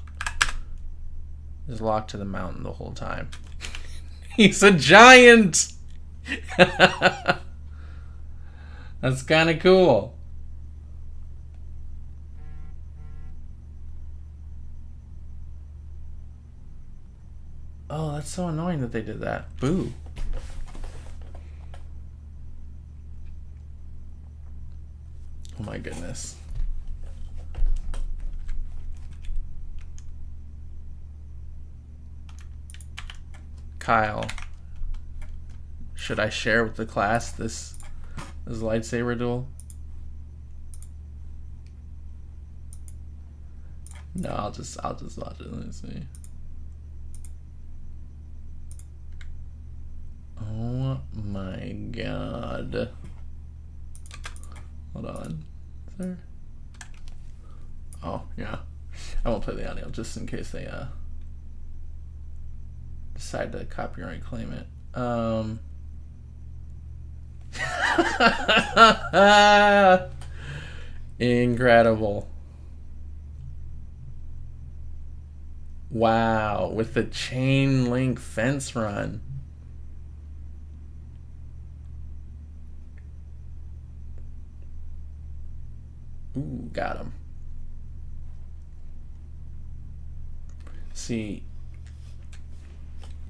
is locked to the mountain the whole time. He's a giant! That's kind of cool. Oh, that's so annoying that they did that. Boo. Oh my goodness. Kyle, should I share with the class this lightsaber duel? No, I'll just watch it. Let me see. Oh my god. Hold on. Is there? Oh, yeah. I won't play the audio just in case they decide to copyright claim it. Incredible. Wow, with the chain link fence run. Ooh, got him. See,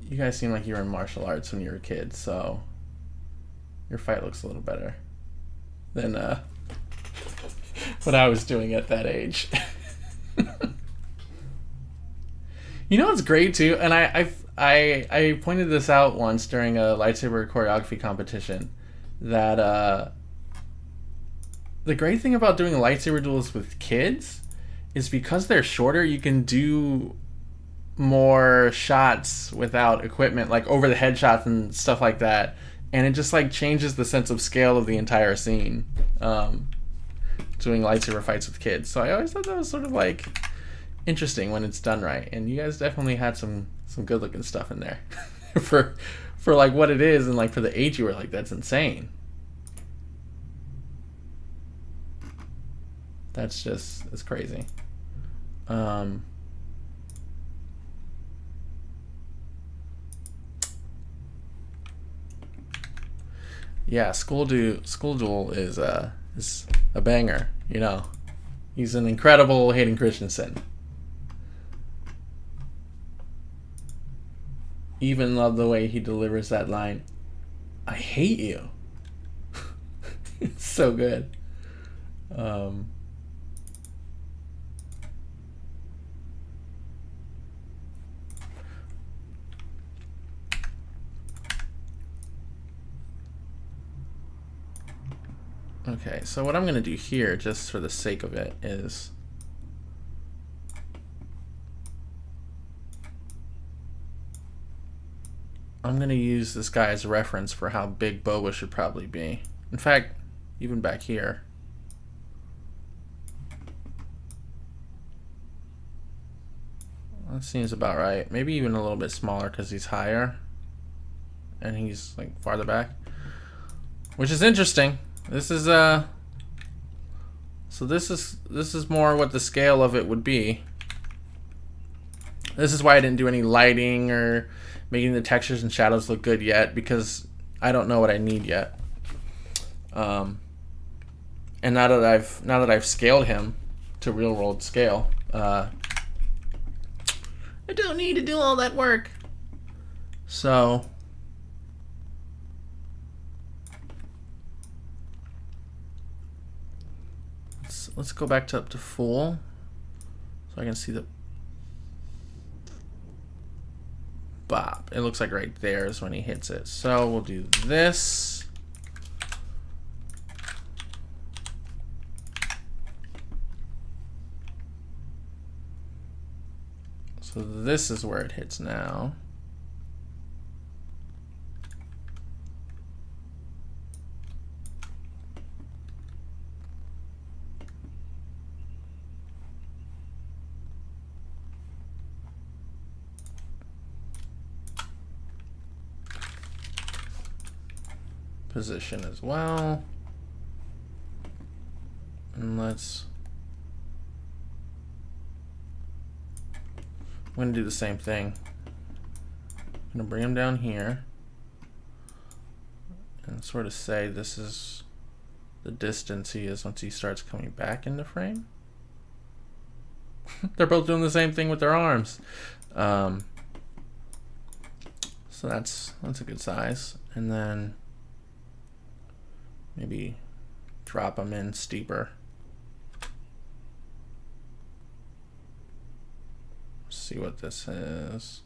you guys seem like you were in martial arts when you were a kid, so your fight looks a little better than what I was doing at that age. You know what's great too, and I pointed this out once during a lightsaber choreography competition, that the great thing about doing lightsaber duels with kids is because they're shorter, you can do more shots without equipment, like over the head shots and stuff like that, and it just like changes the sense of scale of the entire scene, doing lightsaber fights with kids. So I always thought that was sort of like interesting when it's done right, and you guys definitely had some good looking stuff in there for like what it is, and like for the age you were, like, that's insane. That's just, it's crazy. Yeah, School Duel is a banger, you know. He's an incredible Hayden Christensen. Even love the way he delivers that line, "I hate you." It's so good. Okay, so what I'm going to do here, just for the sake of it, is I'm going to use this guy as a reference for how big Boba should probably be. In fact, even back here. That seems about right. Maybe even a little bit smaller because he's higher and he's like farther back, which is interesting. This is so this is more what the scale of it would be. This is why I didn't do any lighting or making the textures and shadows look good yet, because I don't know what I need yet. And now that I've scaled him to real world scale, I don't need to do all that work. So let's go back up to full. So I can see the bop. It looks like right there is when he hits it. So we'll do this. So this is where it hits now. Position as well. And I'm going to do the same thing. I'm going to bring him down here and sort of say this is the distance he is once he starts coming back into frame. They're both doing the same thing with their arms. So that's a good size. And then maybe drop them in steeper. See what this is.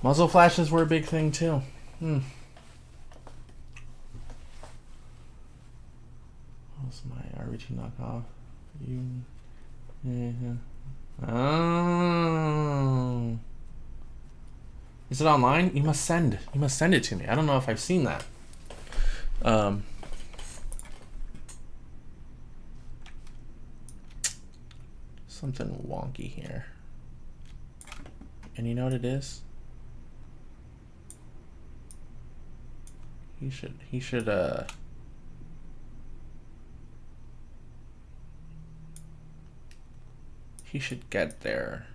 Muzzle flashes were a big thing too. What's my RBT knockoff? Oh. Is it online? You must send it to me. I don't know if I've seen that. Something wonky here. And you know what it is? He should get there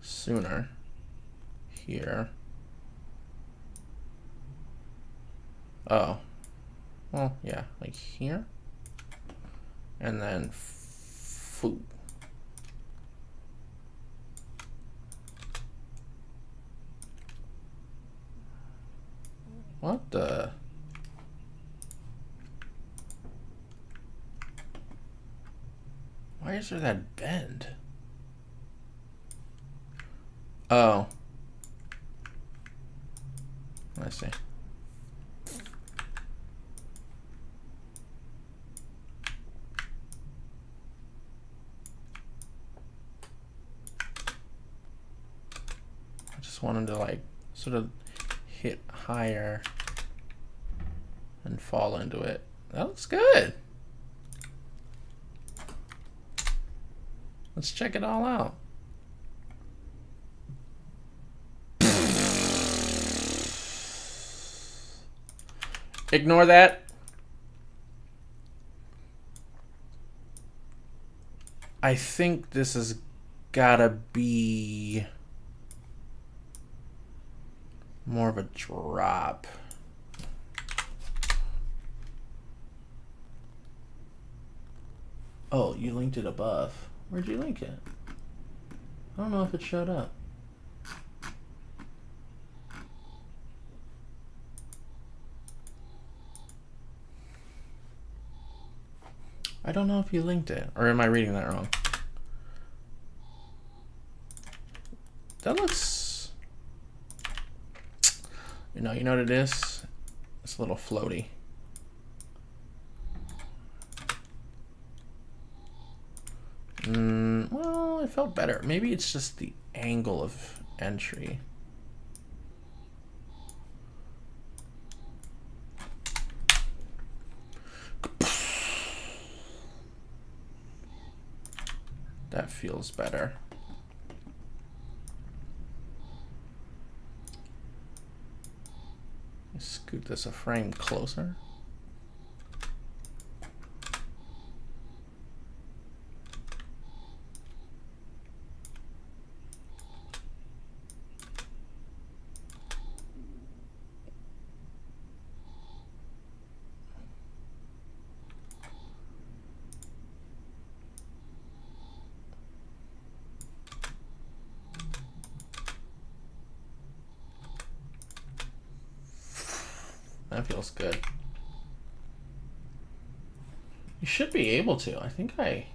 sooner. Here. Oh. Well, yeah, like here. And then foo. What the? Why is there that bend? Oh. I see. I just want him to like sort of hit higher and fall into it. That looks good. Let's check it all out. Ignore that. I think this has gotta be more of a drop. Oh, you linked it above. Where'd you link it? I don't know if it showed up. I don't know if you linked it, or am I reading that wrong? That looks, you know what it is? It's a little floaty. Well, it felt better. Maybe it's just the angle of entry. That feels better. Scoot this a frame closer. feels good. You should be able to. I think I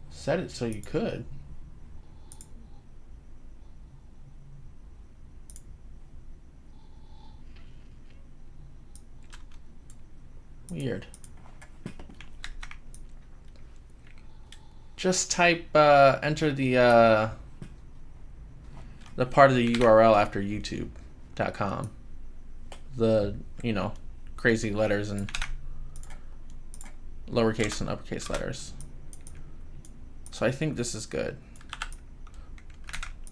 set it so you could. Weird. Just type, enter the part of the URL after youtube.com. The, you know, crazy letters and lowercase and uppercase letters. So I think this is good.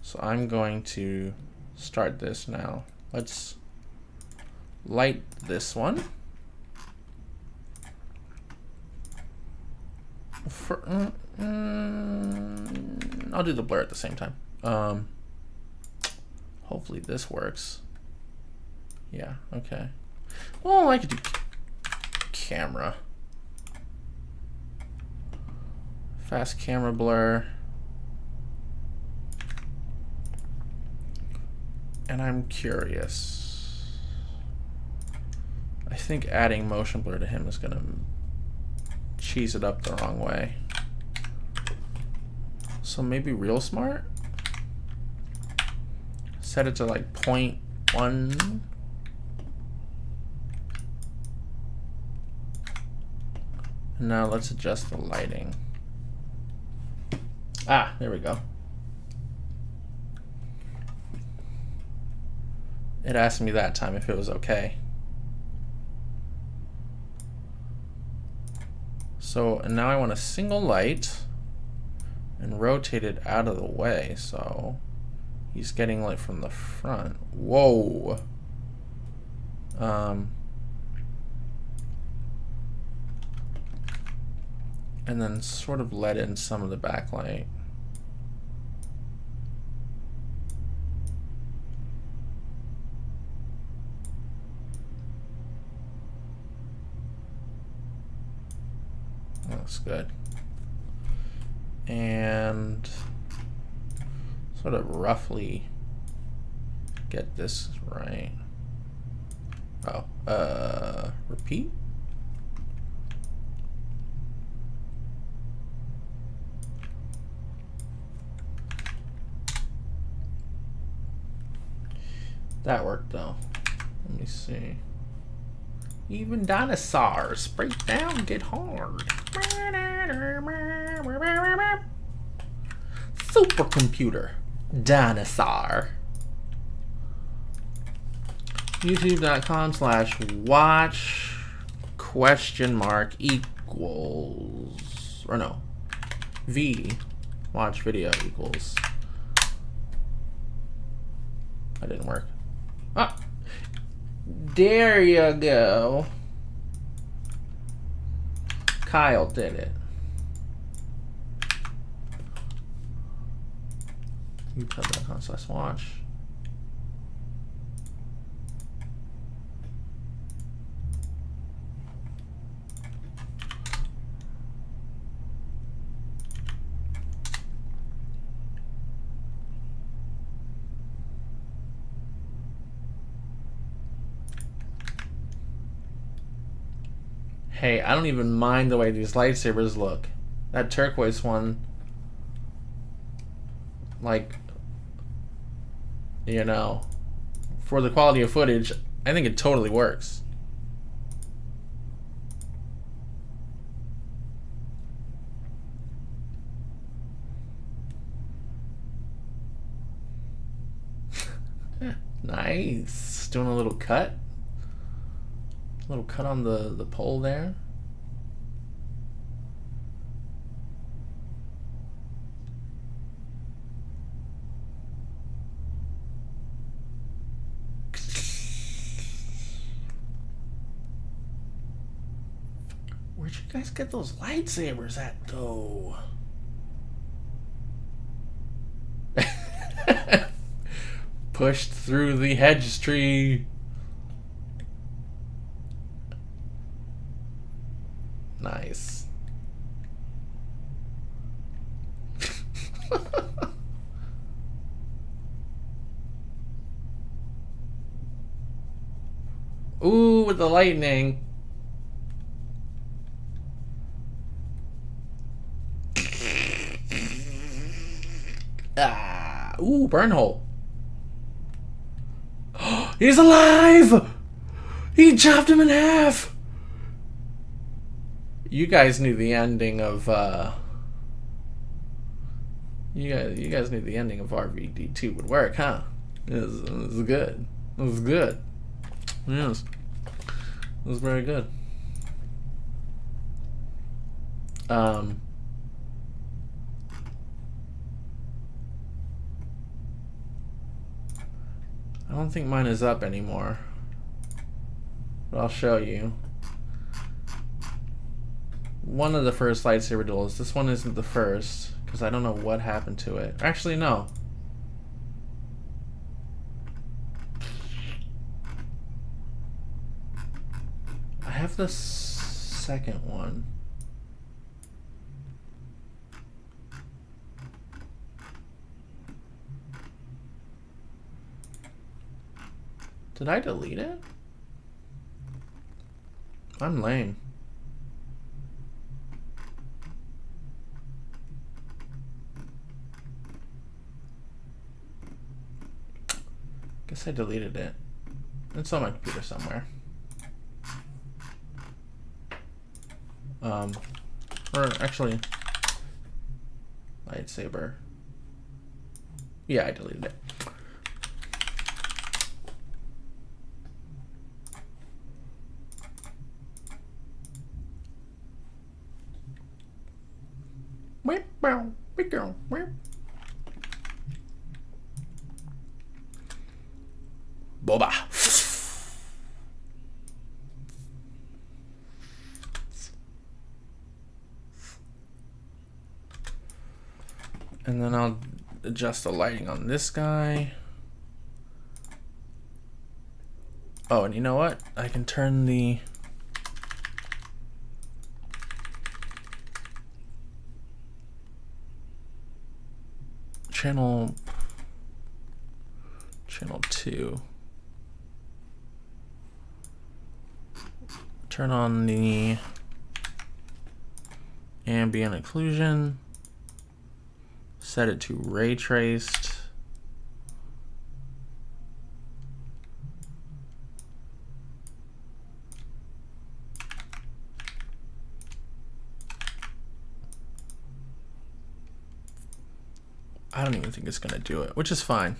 So I'm going to start this now. Let's light this one. I'll do the blur at the same time. Hopefully this works. Yeah, okay. Well, I could do camera. Fast camera blur. And I'm curious. I think adding motion blur to him is gonna cheese it up the wrong way. So maybe real smart? Set it to like 0.1. And now let's adjust the lighting. Ah, there we go. It asked me that time if it was okay. So and now I want a single light and rotate it out of the way so he's getting light from the front. Whoa. And then sort of let in some of the backlight. That's good. And sort of roughly get this right. Oh, repeat. That worked though. Let me see. Even dinosaurs break down, get hard. Supercomputer. Dinosaur. YouTube.com/watch question mark equals, or no, V watch video equals. That didn't work. Ah, there you go. Kyle did it. YouTube.com/watch. Hey, I don't even mind the way these lightsabers look. That turquoise one, like, you know, for the quality of footage, I think it totally works. Nice. Doing a little cut. Little cut on the pole there. Where'd you guys get those lightsabers at, though? Pushed through the hedge tree. Nice. Ooh. with the lightning. Ah, ooh, burn hole. He's alive! He chopped him in half! You guys knew the ending of, You guys knew the ending of RVD2 would work, huh? It was good. It was good. Yes. It was very good. I don't think mine is up anymore, but I'll show you. One of the first lightsaber duels. This one isn't the first, because I don't know what happened to it. Actually, no. I have the second one. Did I delete it? I'm lame. Guess I deleted it. It's on my computer somewhere. Or actually, lightsaber. Yeah, I deleted it. Boba. And then I'll adjust the lighting on this guy. Oh, and you know what? I can turn the channel 2. Turn on the ambient occlusion. Set it to ray traced. I don't even think it's gonna do it, which is fine.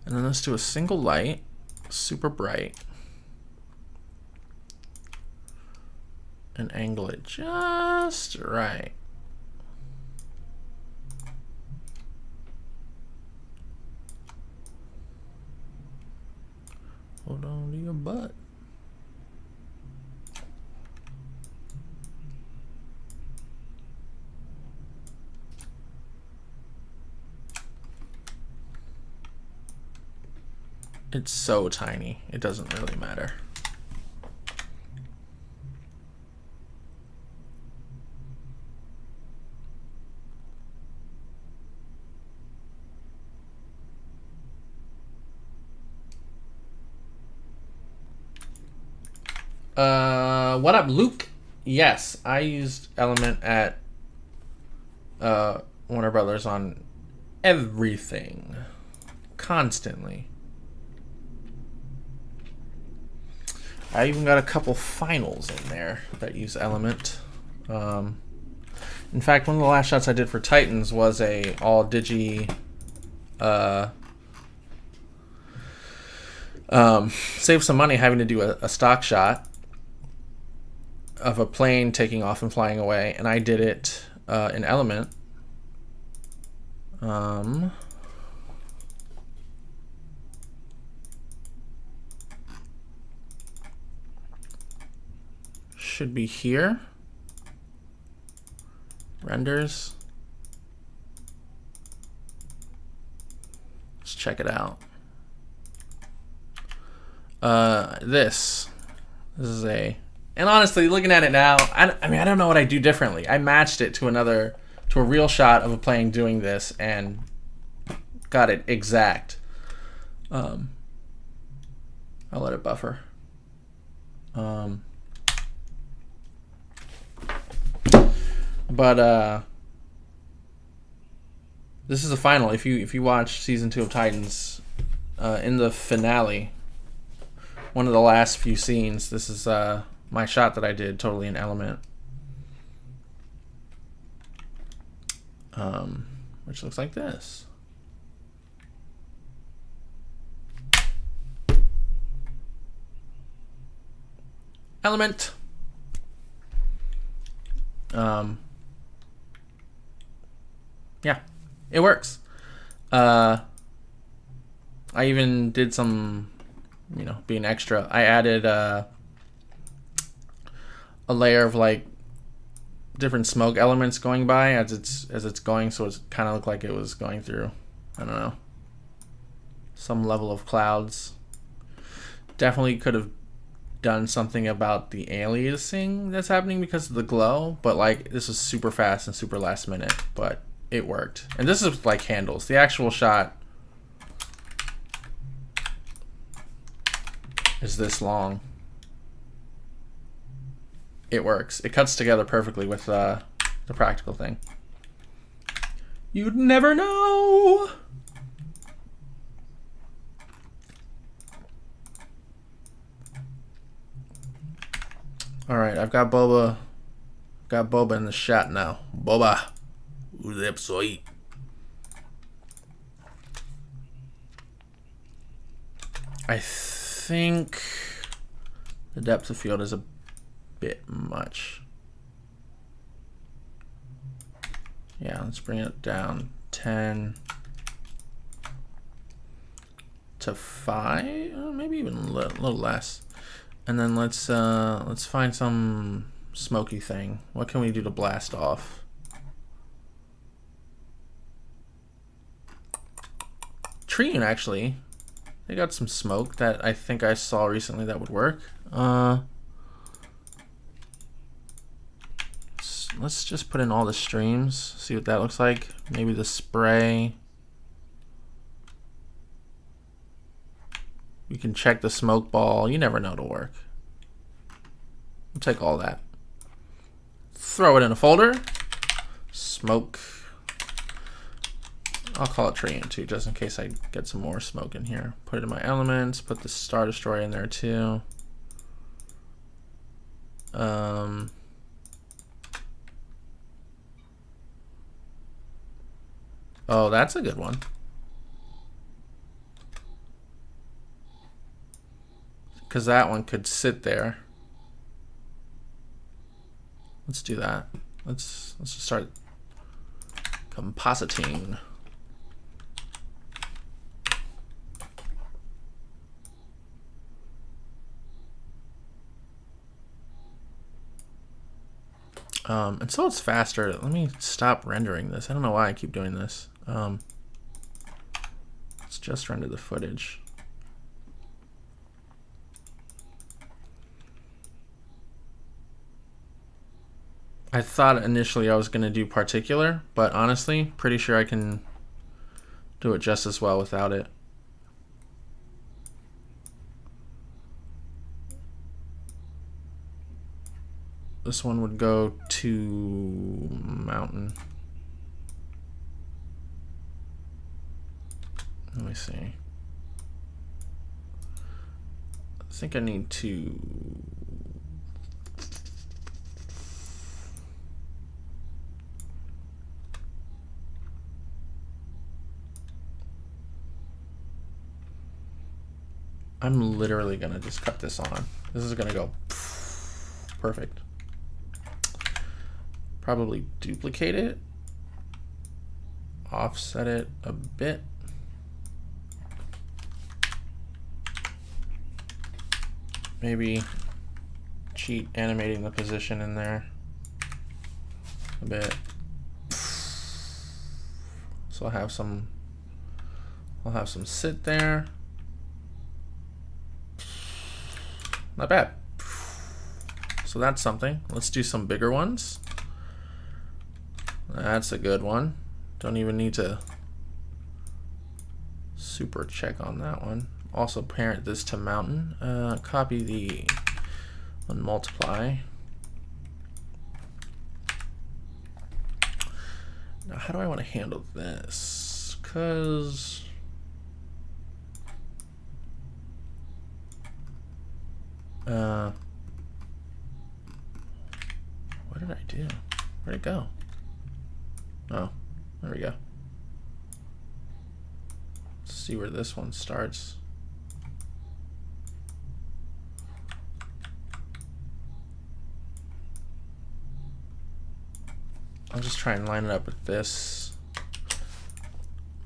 And then let's do a single light, super bright, and angle it just right. Hold on to your butt. It's so tiny, it doesn't really matter. What up, Luke? Yes, I used Element at Warner Brothers on everything, constantly. I even got a couple finals in there that use Element. In fact, one of the last shots I did for Titans was a all digi. Save some money having to do a stock shot of a plane taking off and flying away, and I did it in Element. Should be here. Renders. Let's check it out. This is a, and honestly, looking at it now, I mean, I don't know what I do differently. I matched it to a real shot of a plane doing this and got it exact. I'll let it buffer. But this is the final. If you watch season 2 of Titans, in the finale, one of the last few scenes, this is my shot that I did totally in Element, which looks like this. Element. Yeah, it works. I even did some, being extra. I added a layer of like different smoke elements going by as it's going, so it kind of looked like it was going through, I don't know, some level of clouds. Definitely could have done something about the aliasing that's happening because of the glow, but like this was super fast and super last minute, but it worked. And this is like handles. The actual shot is this long. It works. It cuts together perfectly with the practical thing. You'd never know. All right, I've got Boba. Got Boba in the shot now. Boba, who's up, soy? I think the depth of field is a bit much. Yeah, let's bring it down 10 to 5, maybe even a little less. And then let's find some smoky thing. What can we do to blast off? Trine, actually. They got some smoke that I think I saw recently that would work. Let's just put in all the streams, see what that looks like. Maybe the spray. You can check the smoke ball. You never know it'll work. We'll take all that. Throw it in a folder. Smoke. I'll call it Trine too, just in case I get some more smoke in here. Put it in my elements. Put the Star Destroyer in there too. Oh, that's a good one. Because that one could sit there. Let's do that. Let's just start compositing. And so it's faster. Let me stop rendering this. I don't know why I keep doing this. Let's just render the footage. I thought initially I was going to do particular, but honestly, pretty sure I can do it just as well without it. This one would go to mountain. Let me see. I think I need to... I'm literally gonna just cut this on. This is gonna go perfect. Probably duplicate it, offset it a bit. Maybe cheat animating the position in there a bit. So I'll have some sit there. Not bad. So that's something. Let's do some bigger ones. That's a good one. Don't even need to super check on that one. Also parent this to mountain. Copy the on multiply. Now, how do I want to handle this? Because what did I do? Where'd it go? Oh, there we go. Let's see where this one starts. I'll just try and line it up with this.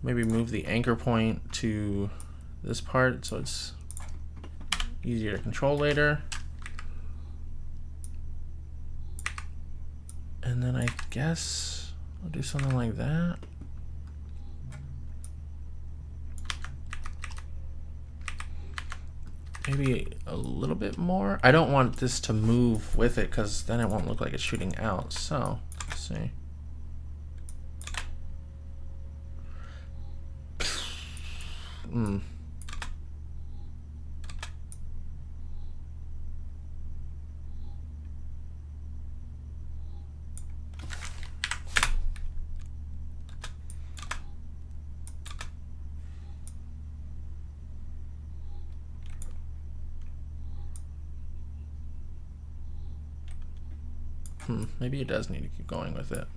Maybe move the anchor point to this part so it's easier to control later. And then I guess I'll do something like that. Maybe a little bit more. I don't want this to move with it because then it won't look like it's shooting out. So let's see. Maybe it does need to keep going with it.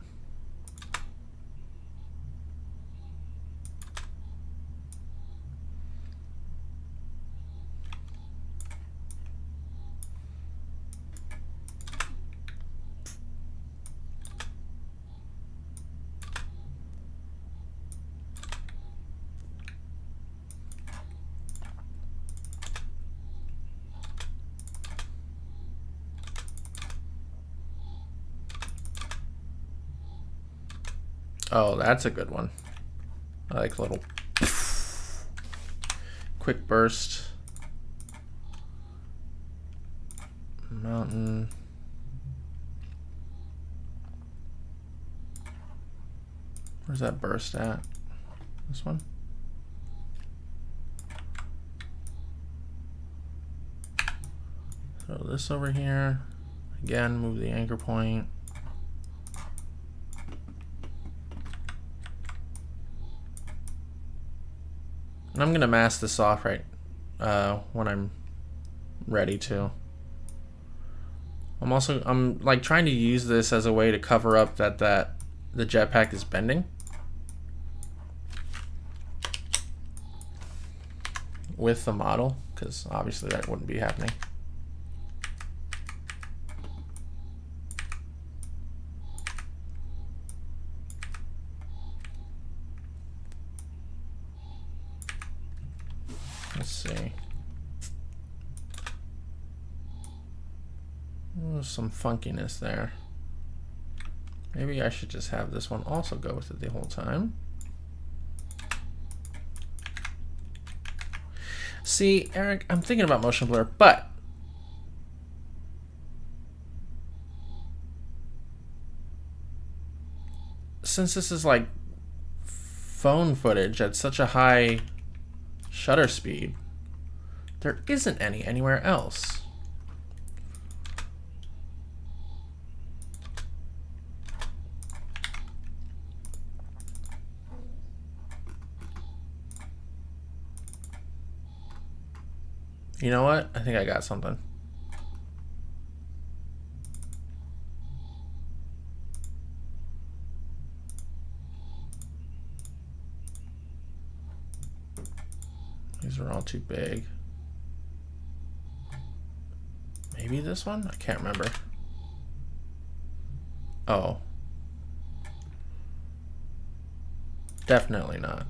Oh, that's a good one. I like a little quick burst. Mountain. Where's that burst at? This one? Throw this over here. Again, move the anchor point. And I'm gonna mask this off right when I'm ready to. I'm like trying to use this as a way to cover up that the jetpack is bending with the model, because obviously that wouldn't be happening. Let's see. There's some funkiness there. Maybe I should just have this one also go with it the whole time. See, Eric, I'm thinking about motion blur, but since this is like phone footage at such a high shutter speed, there isn't any anywhere else. You know what? I think I got something. These are all too big. Maybe this one? I can't remember. Oh. Definitely not.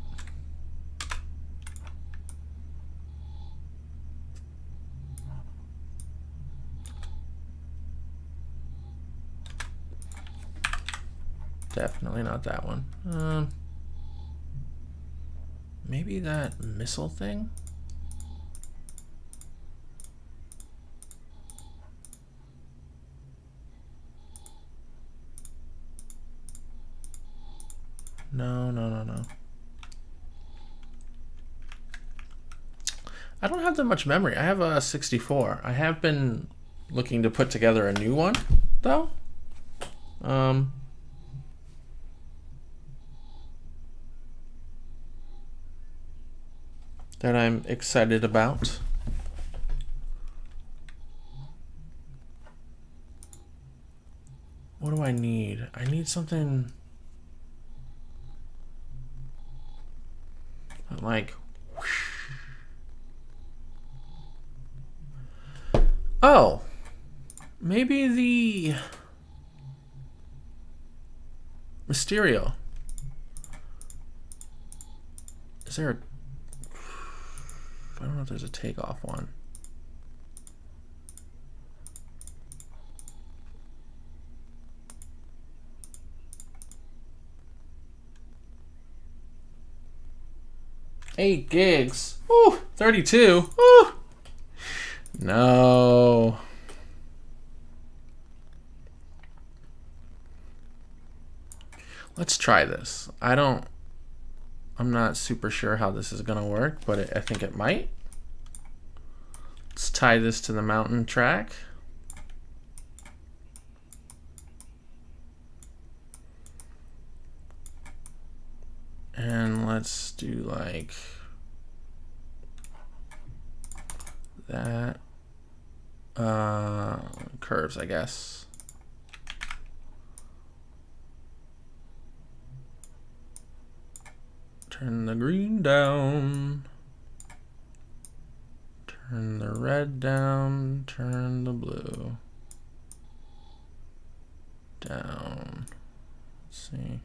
Definitely not that one. Maybe that missile thing? No. I don't have that much memory. I have a 64. I have been looking to put together a new one, though. That I'm excited about. What do I need? I need something like, oh, maybe the Mysterio. Is there a, I don't know if there's a takeoff one. $8 gigs. Ooh, 32. Ooh. No. Let's try this. I'm not super sure how this is gonna work, but I think it might. Let's tie this to the mountain track. And let's do like that. Curves, I guess. Turn the green down. Turn the red down. Turn the blue down. Let's see.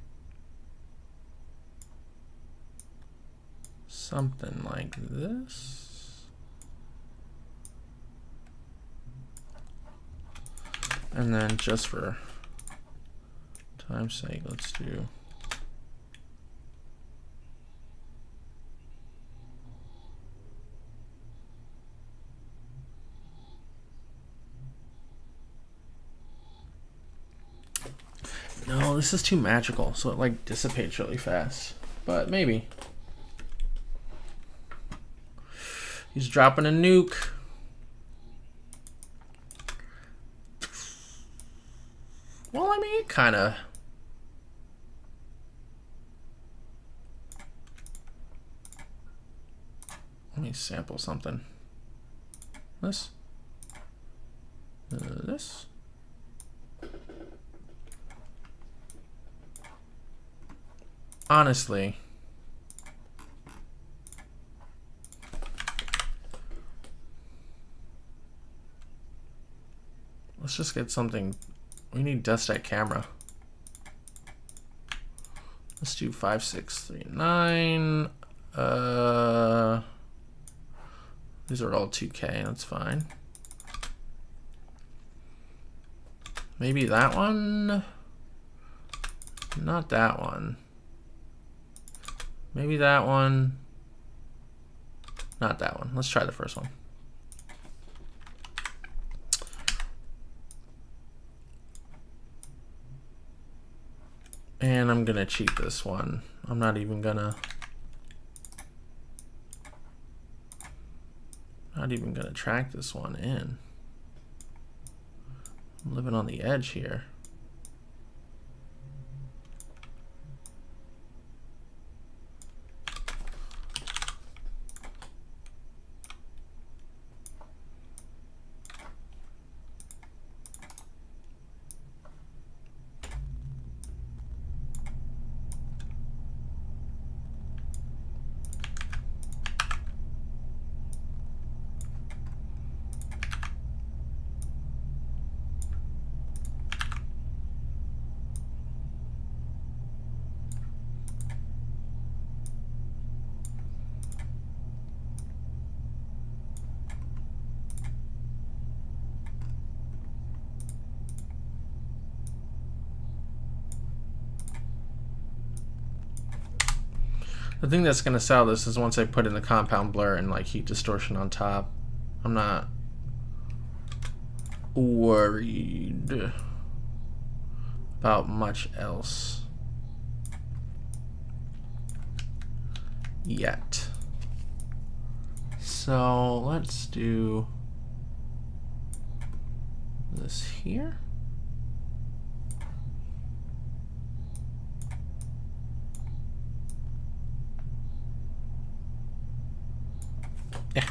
Something like this. And then just for time's sake, let's do no, this is too magical, so it like dissipates really fast. But maybe. He's dropping a nuke. Well, I mean, it kind of. Let me sample something. This. This. Honestly. Let's just get something. We need dust at camera. Let's do 5639. These are all 2K. That's fine. Maybe that one. Not that one. Maybe that one. Not that one. Let's try the first one. And I'm gonna cheat this one. I'm not even gonna track this one in. I'm living on the edge here. The thing that's gonna sell this is once I put in the compound blur and like heat distortion on top. I'm not worried about much else yet. So let's do this here? Yeah.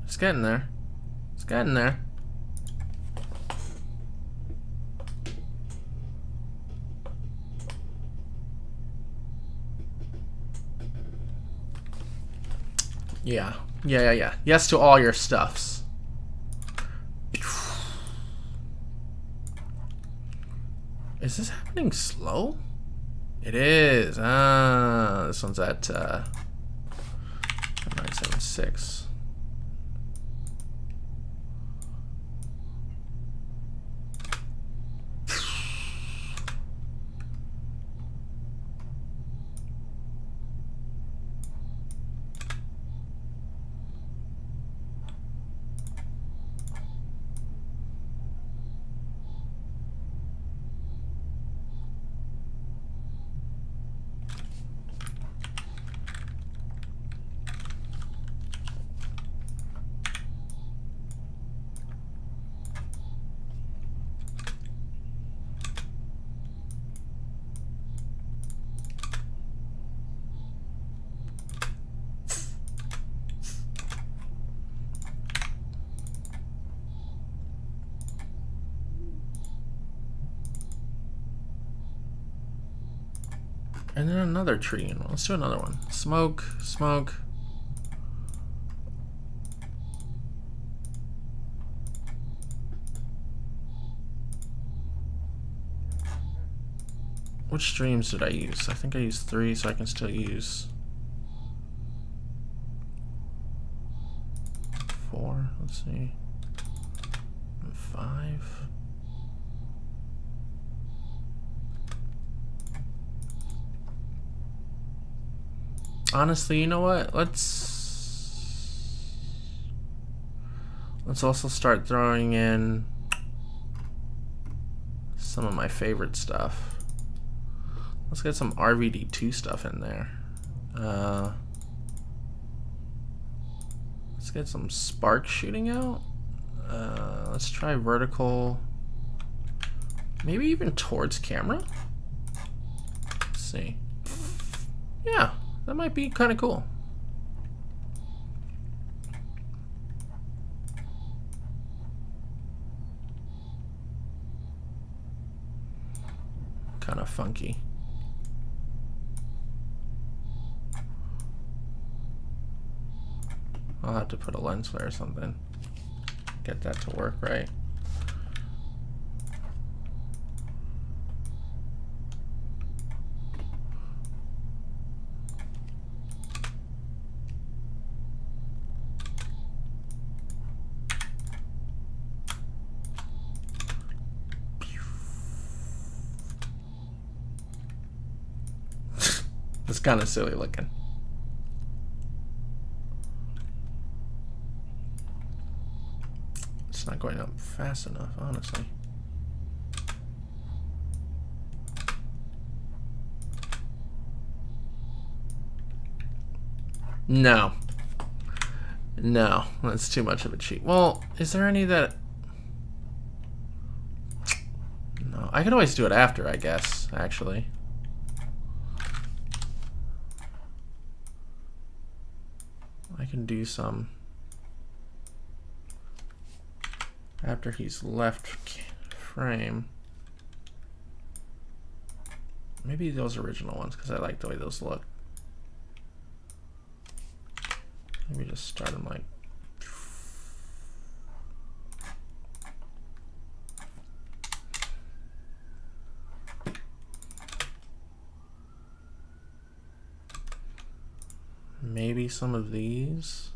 It's getting there. It's getting there. Yeah. Yeah. Yes to all your stuffs. Is this happening slow? It is. Ah, this one's at 976. And then another tree. Let's do another one. Smoke, smoke. Which streams did I use? I think I used 3, so I can still use 4. Let's see. 5. Honestly, you know what? Let's also start throwing in some of my favorite stuff. Let's get some RVD2 stuff in there. Let's get some sparks shooting out. Let's try vertical. Maybe even towards camera. Let's see. Yeah, that might be kind of cool. Kind of funky. I'll have to put a lens flare or something. Get that to work right. It's kind of silly looking. It's not going up fast enough, honestly. No. No, that's too much of a cheat. Well, is there any that... No, I could always do it after, I guess, actually. I can do some after he's left frame. Maybe those original ones, because I like the way those look. Maybe just start them like... Maybe some of these.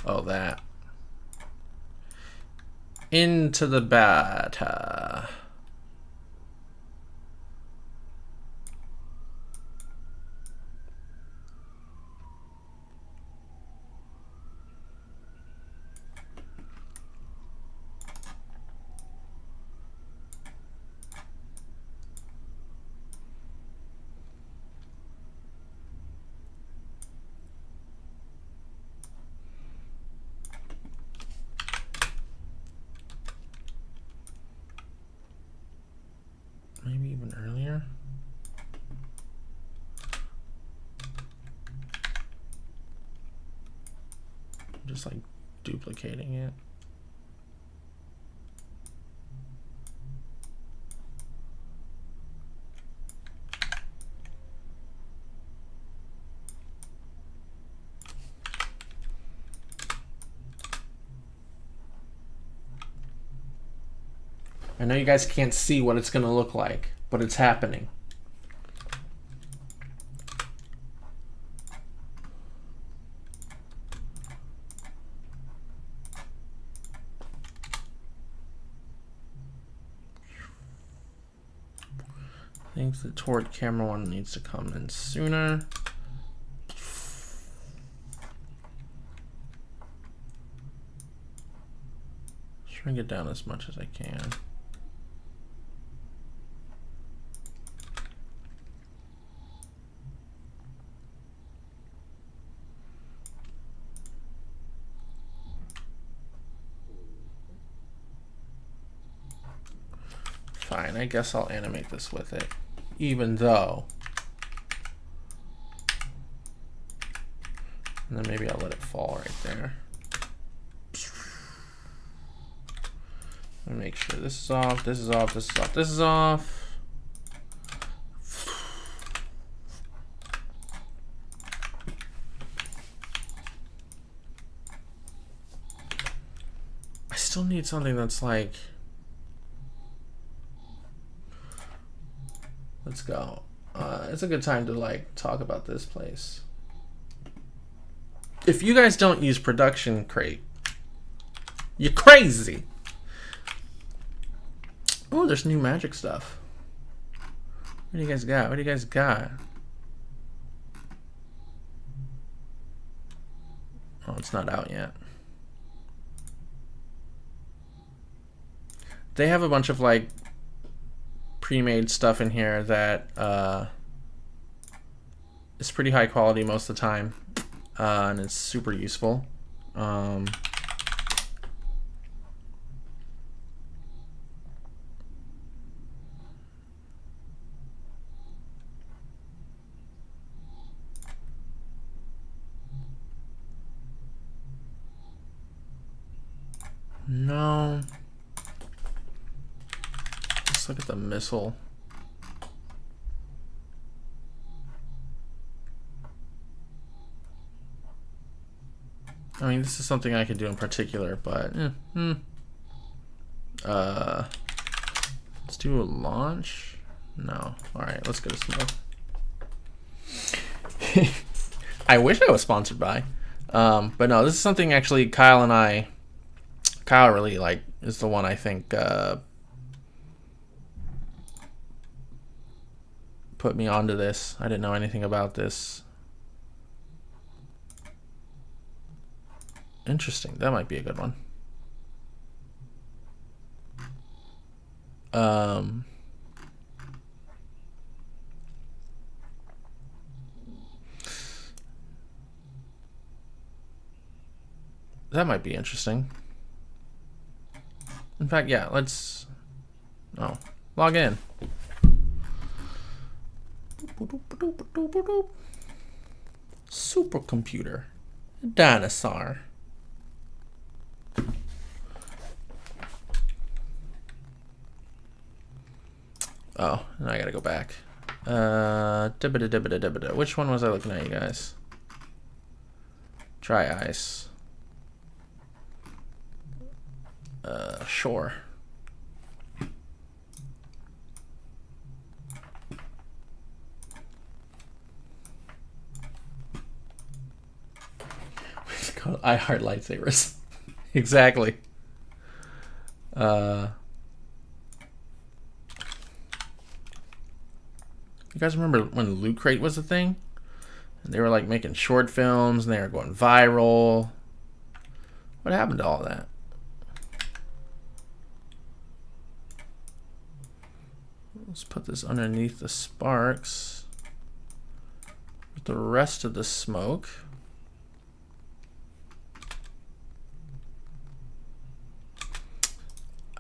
Oh, that. Into the batter. just like duplicating it. I know you guys can't see what it's going to look like, but it's happening. I think the toward camera one needs to come in sooner. Shrink it down as much as I can. Fine, I guess I'll animate this with it, even though. And then maybe I'll let it fall right there. And make sure this is off, this is off, this is off, this is off. I still need something that's like, let's go. It's a good time to like talk about this place. If you guys don't use Production Crate, you're crazy. Oh, there's new magic stuff. What do you guys got? What do you guys got? Oh, it's not out yet. They have a bunch of like pre-made stuff in here that is pretty high quality most of the time, and it's super useful. No. Let's look at the missile. I mean, this is something I could do in particular, but let's do a launch. No. All right, let's go to smoke. I wish I was sponsored by, but no, this is something actually Kyle really like is the one I think put me onto this. I didn't know anything about this. Interesting. That might be a good one. That might be interesting. In fact, yeah, let's log in. Supercomputer. Dinosaur. Oh, and I gotta go back. Which one was I looking at, you guys? Dry ice. Sure. It's called I Heart Lightsabers. Exactly. You guys remember when Loot Crate was a thing? And they were like making short films and they were going viral. What happened to all that? Let's put this underneath the sparks with the rest of the smoke.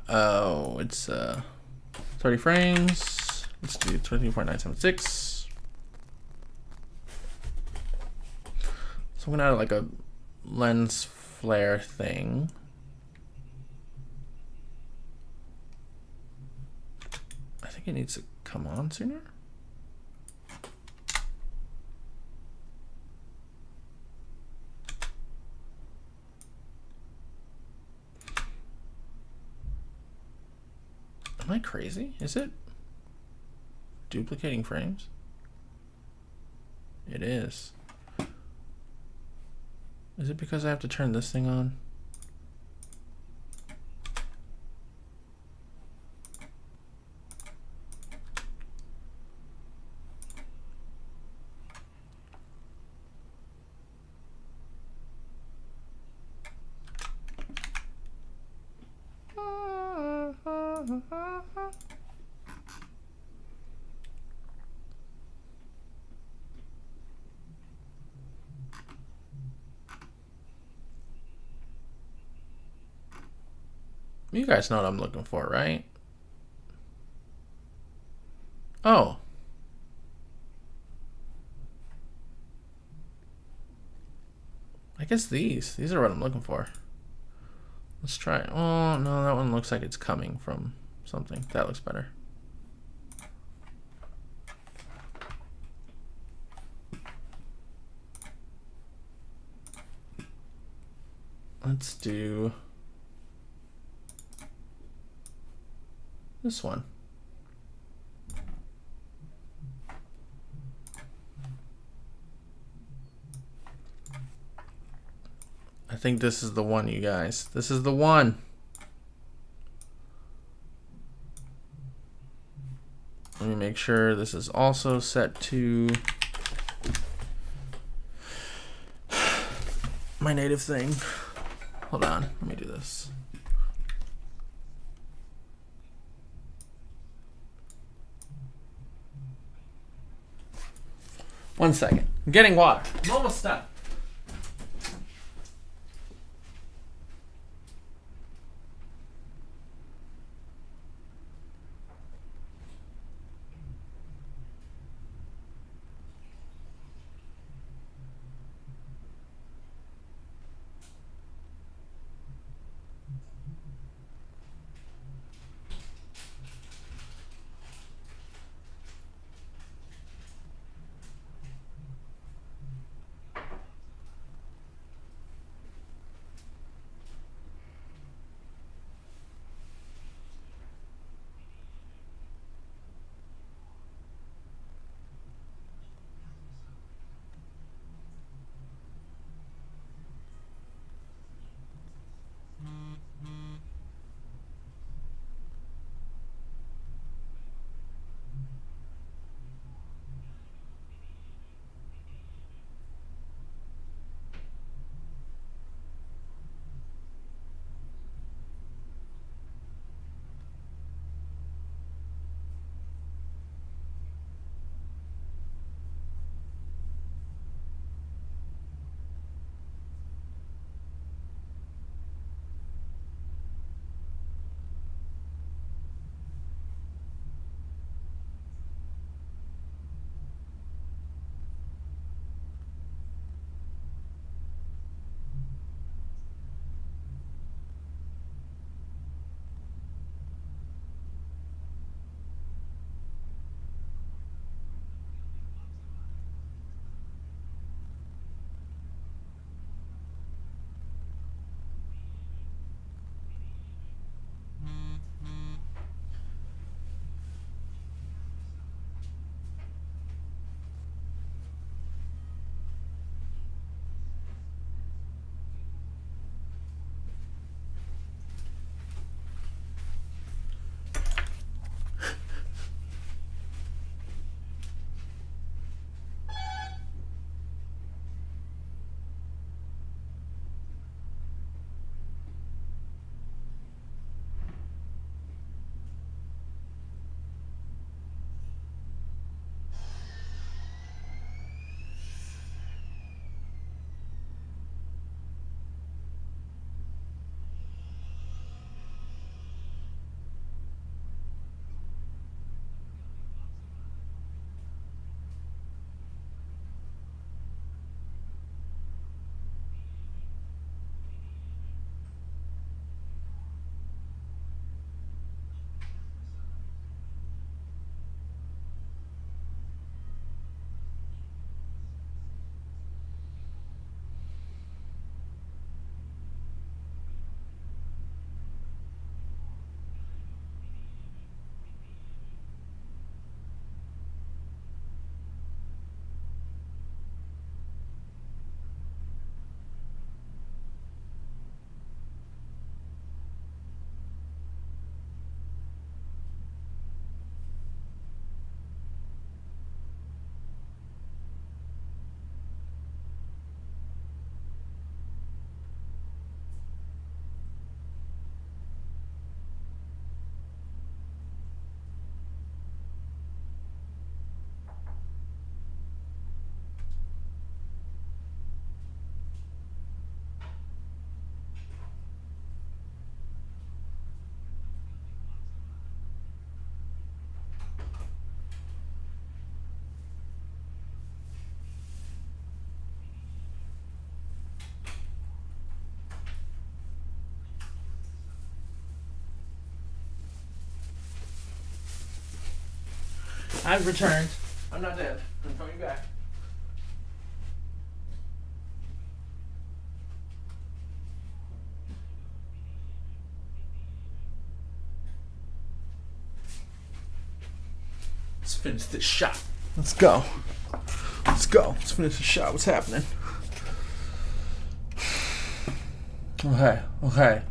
Oh, it's 30 frames. Let's do 20.976. So I'm gonna add like a lens flare thing. I think it needs to come on sooner. Am I crazy? Is it duplicating frames? It is. Is it because I have to turn this thing on? You guys know what I'm looking for, right? Oh. I guess these are what I'm looking for. Let's try it. Oh, no, that one looks like it's coming from something. That looks better. Let's do this one. I think this is the one, you guys. This is the one. Let me make sure this is also set to my native thing. Hold on, let me do this. One second. I'm getting water. I'm almost done. I've returned. I'm not dead. I'm coming back. Let's finish this shot. Let's go. Let's go. Let's finish the shot. What's happening? Okay. Okay.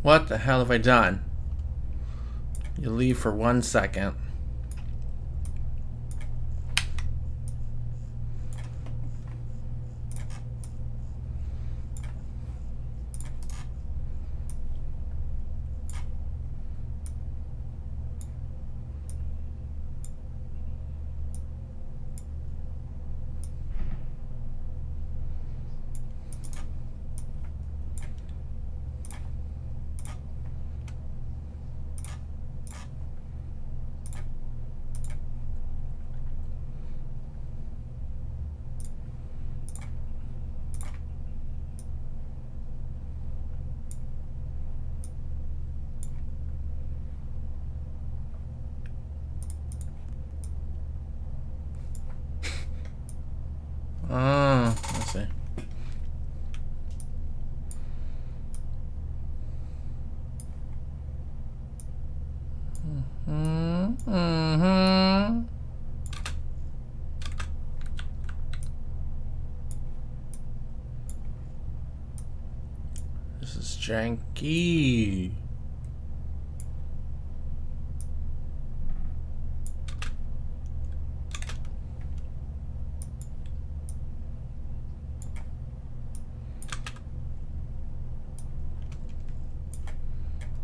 What the hell have I done? You leave for 1 second. Let's see. This is janky.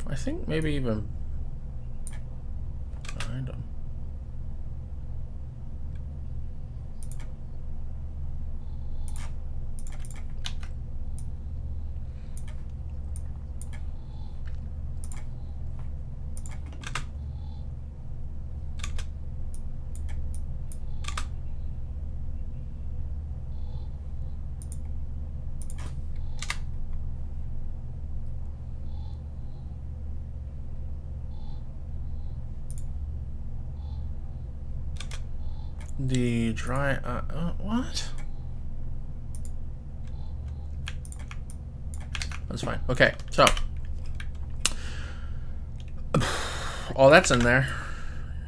I think maybe even behind him. The dry, what? That's fine. Okay, so all that's in there.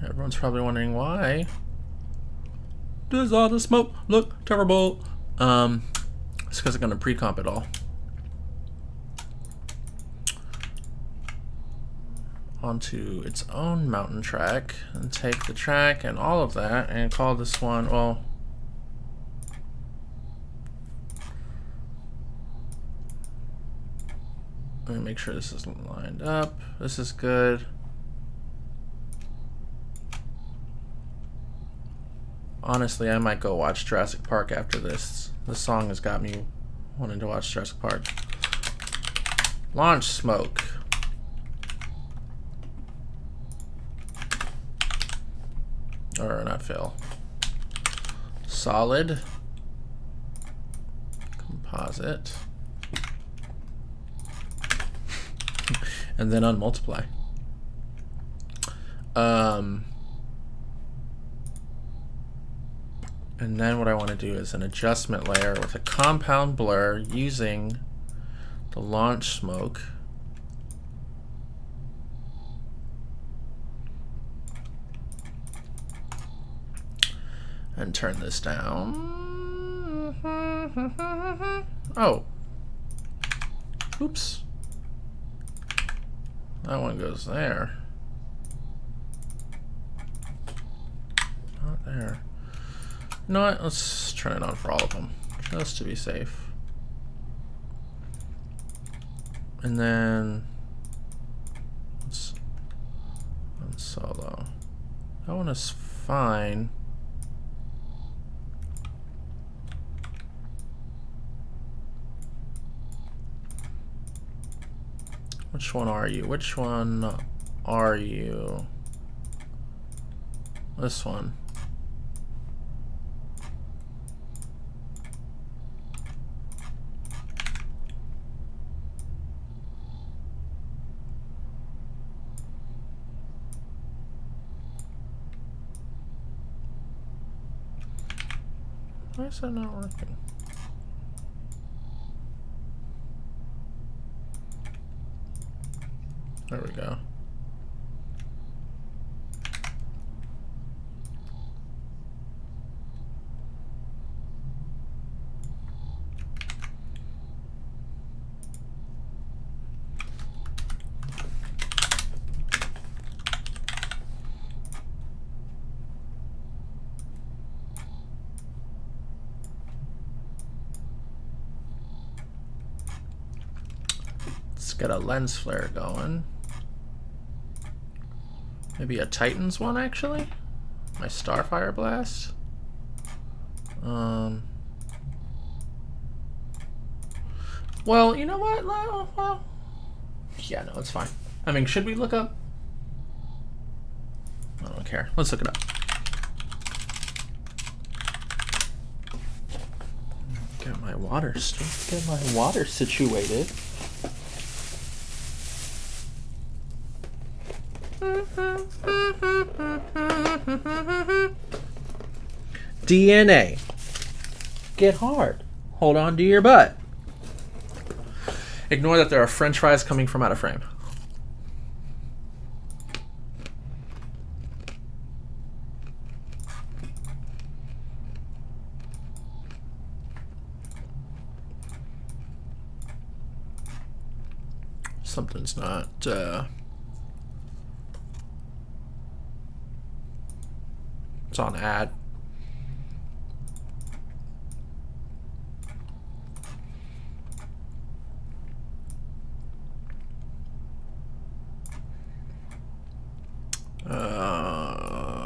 Everyone's probably wondering why does all the smoke look terrible? It's because I'm gonna pre-comp it all onto its own mountain track and take the track and all of that and call this one, well, let me make sure this is lined up. This is good. Honestly, I might go watch Jurassic Park after this. This song has got me wanting to watch Jurassic Park. Launch smoke. Or not fill. Solid. Composite. And then unmultiply. And then what I want to do is an adjustment layer with a compound blur using the launch smoke. And turn this down. Oh. Oops. That one goes there. Not there. You know what? Let's turn it on for all of them, just to be safe. And then let's on solo. That one is fine. Which one are you? Which one are you? This one. Why is that not working? There we go. Let's get a lens flare going. Maybe a Titans one, actually? My Starfire Blast? Well, you know what? Well, yeah, no, it's fine. I mean, should we look up? I don't care. Let's look it up. Get my water situated. DNA. Get hard. Hold on to your butt. Ignore that there are French fries coming from out of frame. Something's not it's on ad.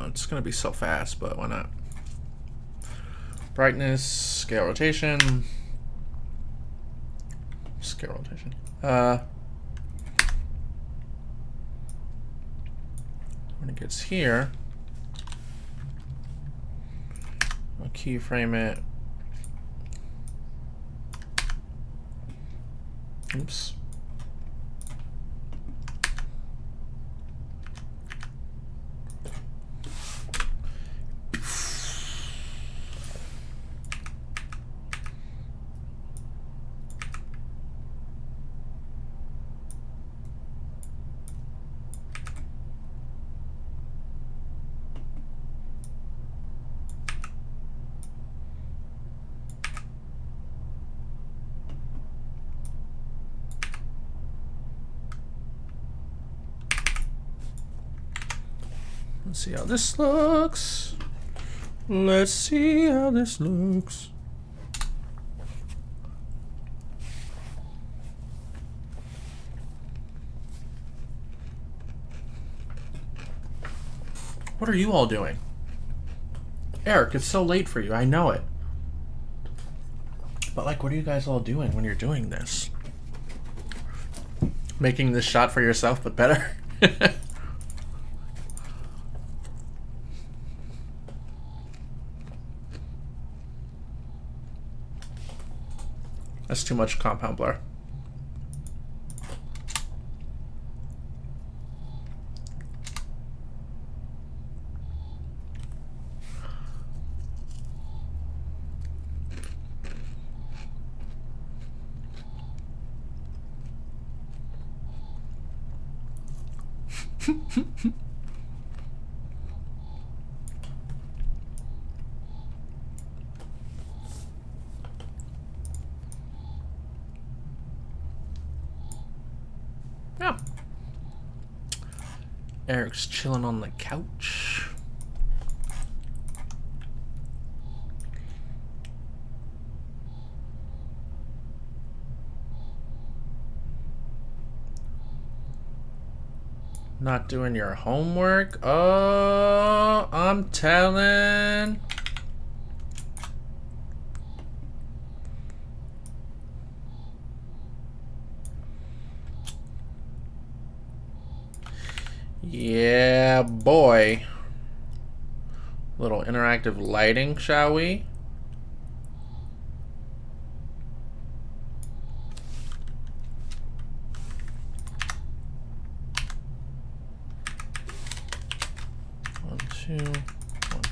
It's gonna be so fast, but why not? Brightness, scale rotation. Scale rotation. When it gets here, I'll keyframe it. Oops. Let's see how this looks. Let's see how this looks. What are you all doing? Eric, it's so late for you. I know it. But like, what are you guys all doing when you're doing this? Making this shot for yourself, but better? That's too much compound blur. Yeah. Eric's chilling on the couch. Not doing your homework? Oh, I'm telling. Yeah, boy. Little interactive lighting, shall we? One,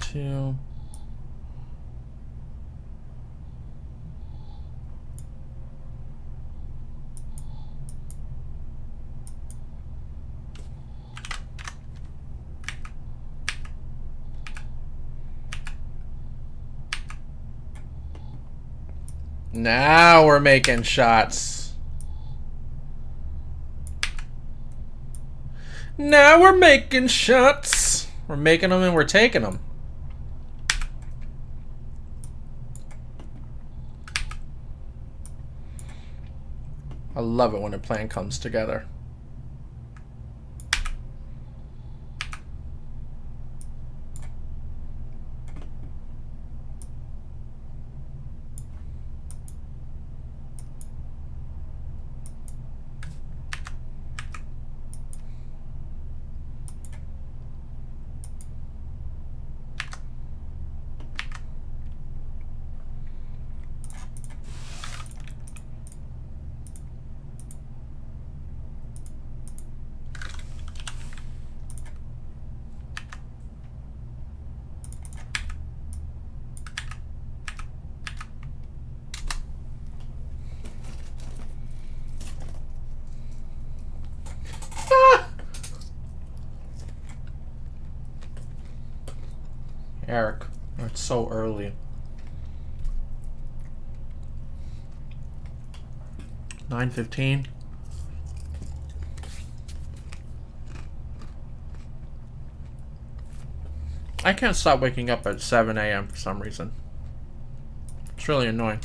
two. Now we're making shots. Now we're making shots. We're making them and we're taking them. I love it when a plan comes together. Eric, it's so early. 9:15. I can't stop waking up at 7 a.m. for some reason. It's really annoying.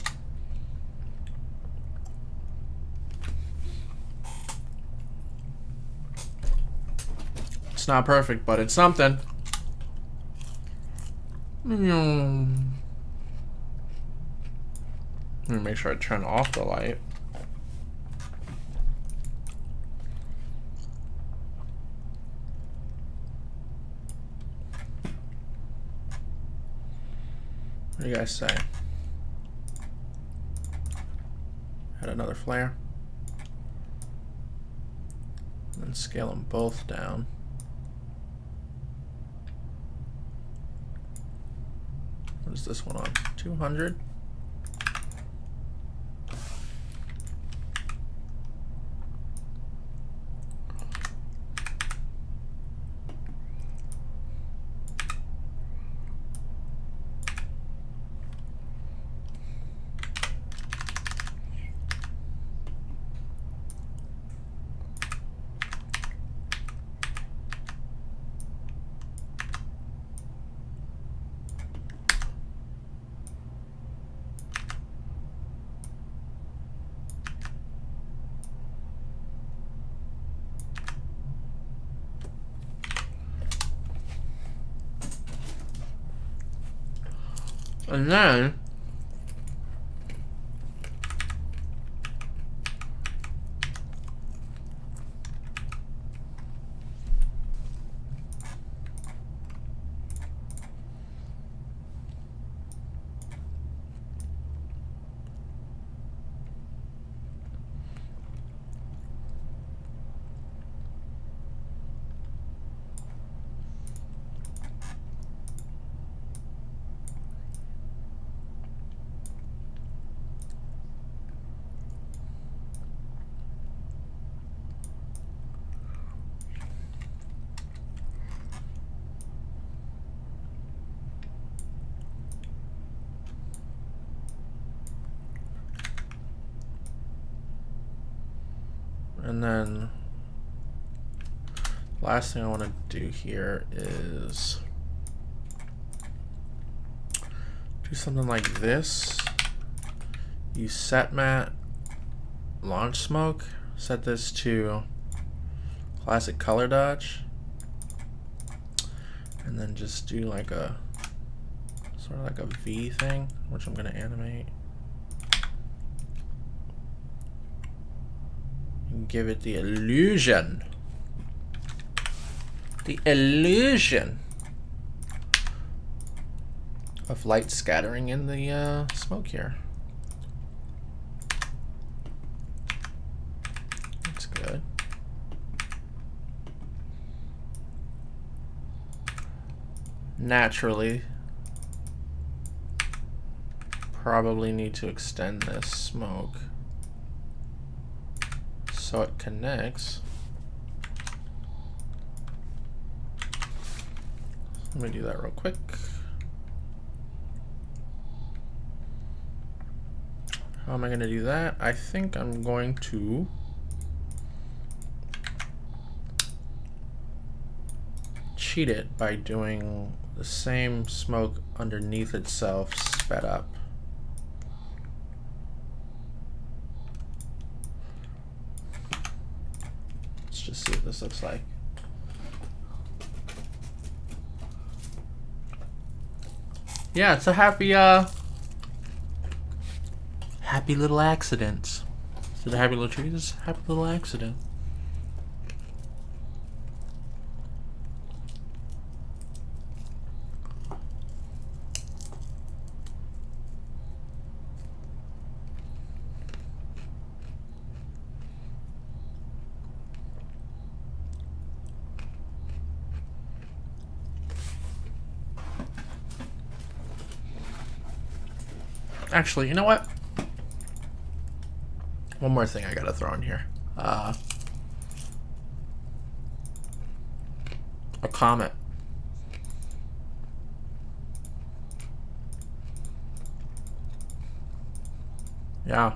It's not perfect, but it's something. Let me make sure I turn off the light. What do you guys say? Add another flare. And then scale them both down. What is this one on? 200? And then last thing I want to do here is do something like this. Use set mat, launch smoke, set this to classic color dodge, and then just do like a sort of like a V thing, which I'm going to animate. And give it the illusion. The illusion of light scattering in the smoke here. That's good. Naturally, probably need to extend this smoke so it connects. Let me do that real quick. How am I going to do that? I think I'm going to cheat it by doing the same smoke underneath itself sped up. Let's just see what this looks like. Yeah, it's a happy happy little accident. Is it a happy little tree? It's a happy little accident. Actually, you know what? One more thing I gotta throw in here. A comet. Yeah.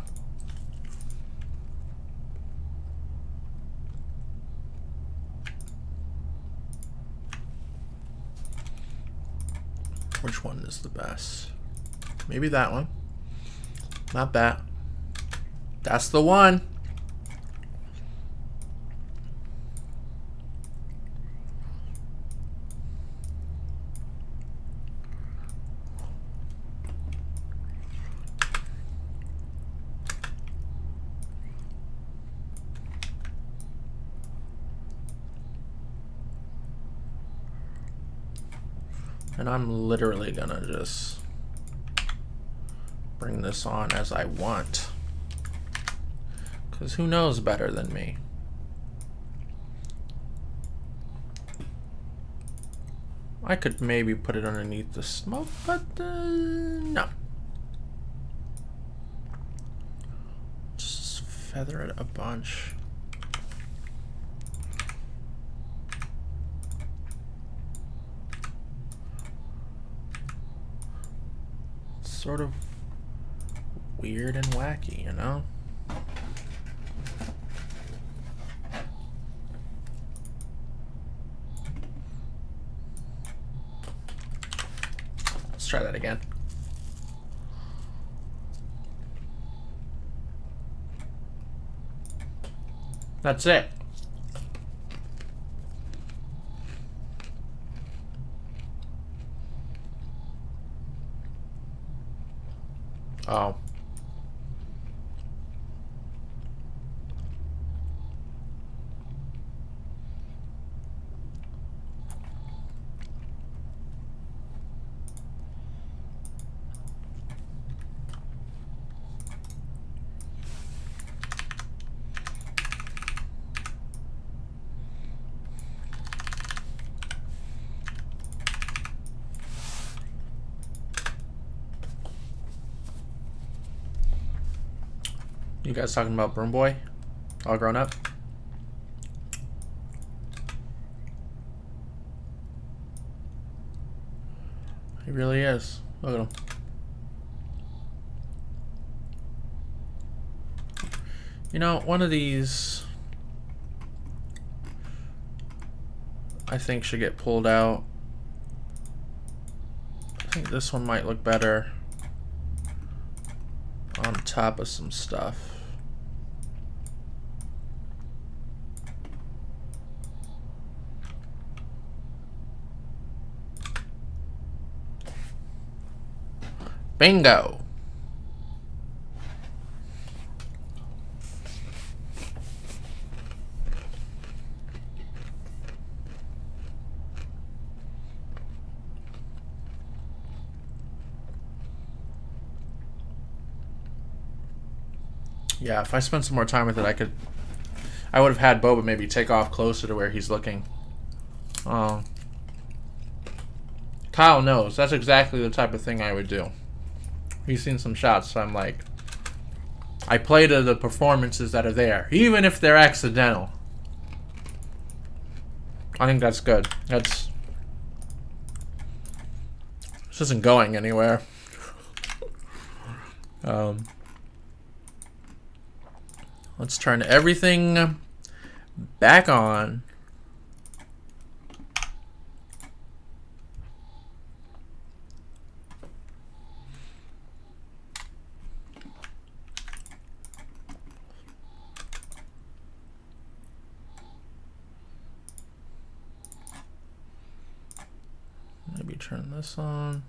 Which one is the best? Maybe that one. Not that. That's the one. And I'm literally gonna just bring this on as I want. Because who knows better than me? I could maybe put it underneath the smoke, but no. Just feather it a bunch. It's sort of weird and wacky, you know? Let's try that again. That's it. Oh. You guys talking about Broom Boy? All grown up? He really is. Look at him. You know, one of these I think should get pulled out. I think this one might look better on top of some stuff. Bingo. Yeah, if I spent some more time with it, I would have had Boba maybe take off closer to where he's looking. Kyle knows. That's exactly the type of thing I would do. He's seen some shots, so I'm like, I play to the performances that are there, even if they're accidental. I think that's good. This isn't going anywhere. Let's turn everything back on. Maybe turn this on.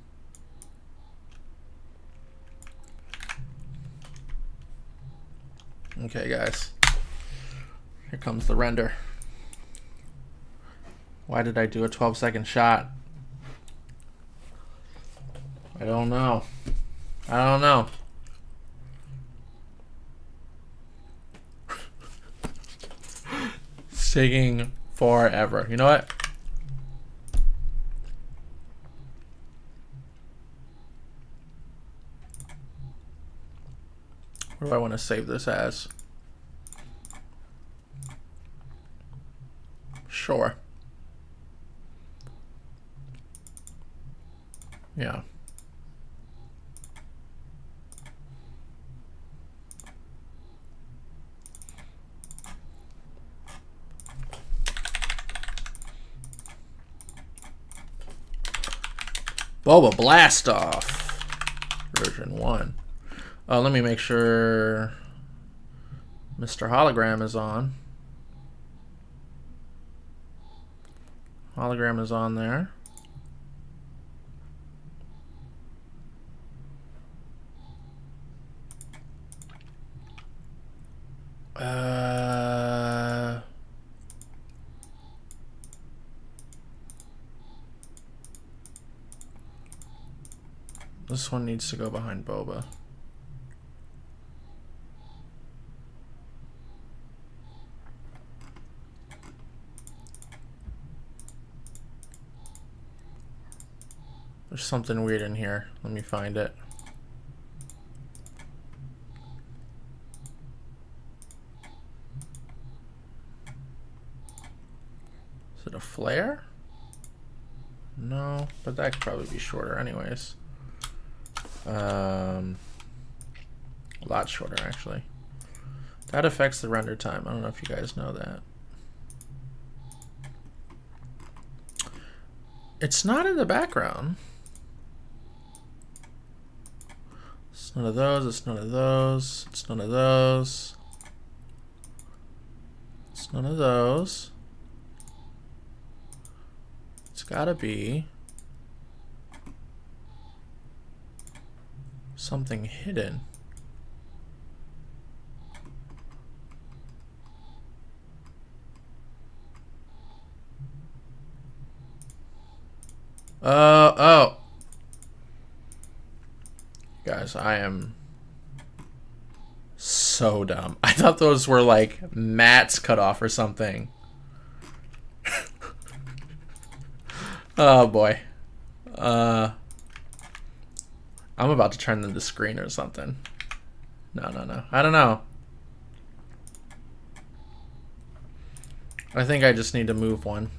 Okay, guys. Here comes the render. Why did I do a 12-second shot? I don't know. I don't know. It's taking forever. You know what? What do I want to save this as? Sure. Yeah. Boba Blast Off version 1. Let me make sure Mr. Hologram is on. Hologram is on there. This one needs to go behind Boba. There's something weird in here. Let me find it. Is it a flare? No, but that could probably be shorter anyways. A lot shorter actually. That affects the render time. I don't know if you guys know that. It's not in the background. It's none of those, it's none of those, it's none of those. It's none of those. It's gotta be something hidden. Oh. Guys, I am so dumb. I thought those were like mats cut off or something. Oh boy. I'm about to turn them to screen or something. No. I don't know. I think I just need to move one.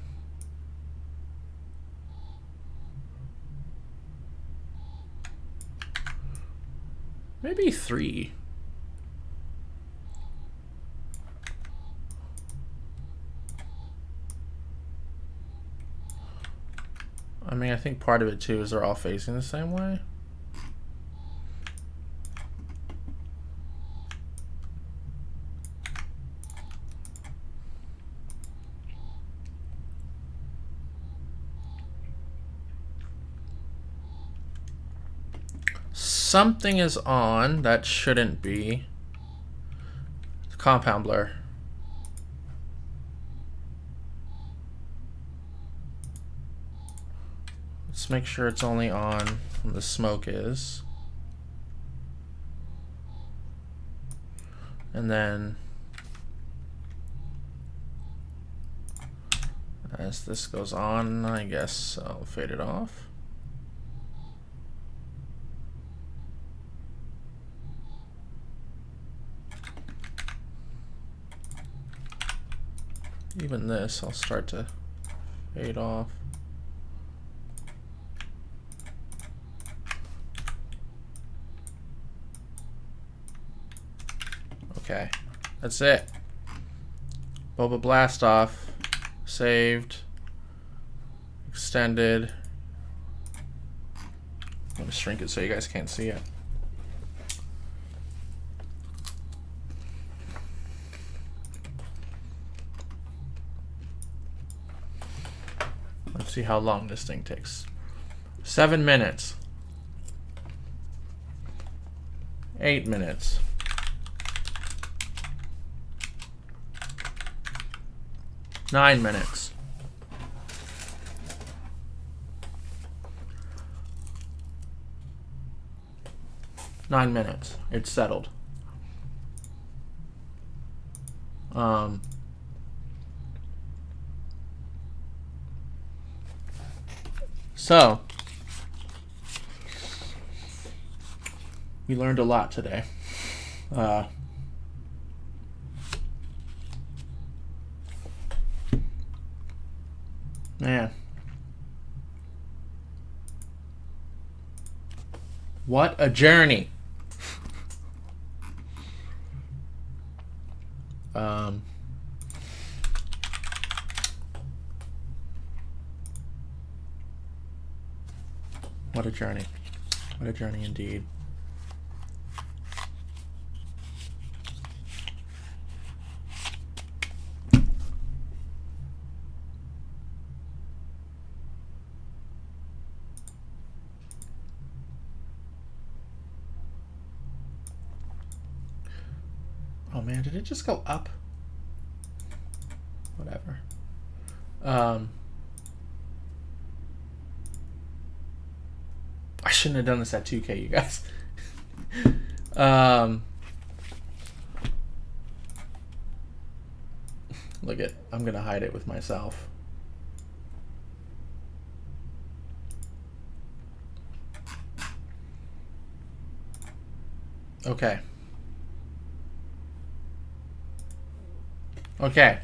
Maybe 3. I mean, I think part of it too is they're all facing the same way. Something is on that shouldn't be. Compound blur. Let's make sure it's only on when the smoke is. And then as this goes on, I guess I'll fade it off. Even this, I'll start to fade off. Okay. That's it. Boba Blast Off. Saved. Extended. Let me shrink it so you guys can't see it. Let's see how long this thing takes. 7 minutes. 8 minutes. 9 minutes. 9 minutes. It's settled. So we learned a lot today. Man. What a journey. What a journey. What a journey indeed. Oh man, did it just go up? Whatever. I shouldn't have done this at 2K, you guys. Look at, I'm gonna hide it with myself. Okay. Okay.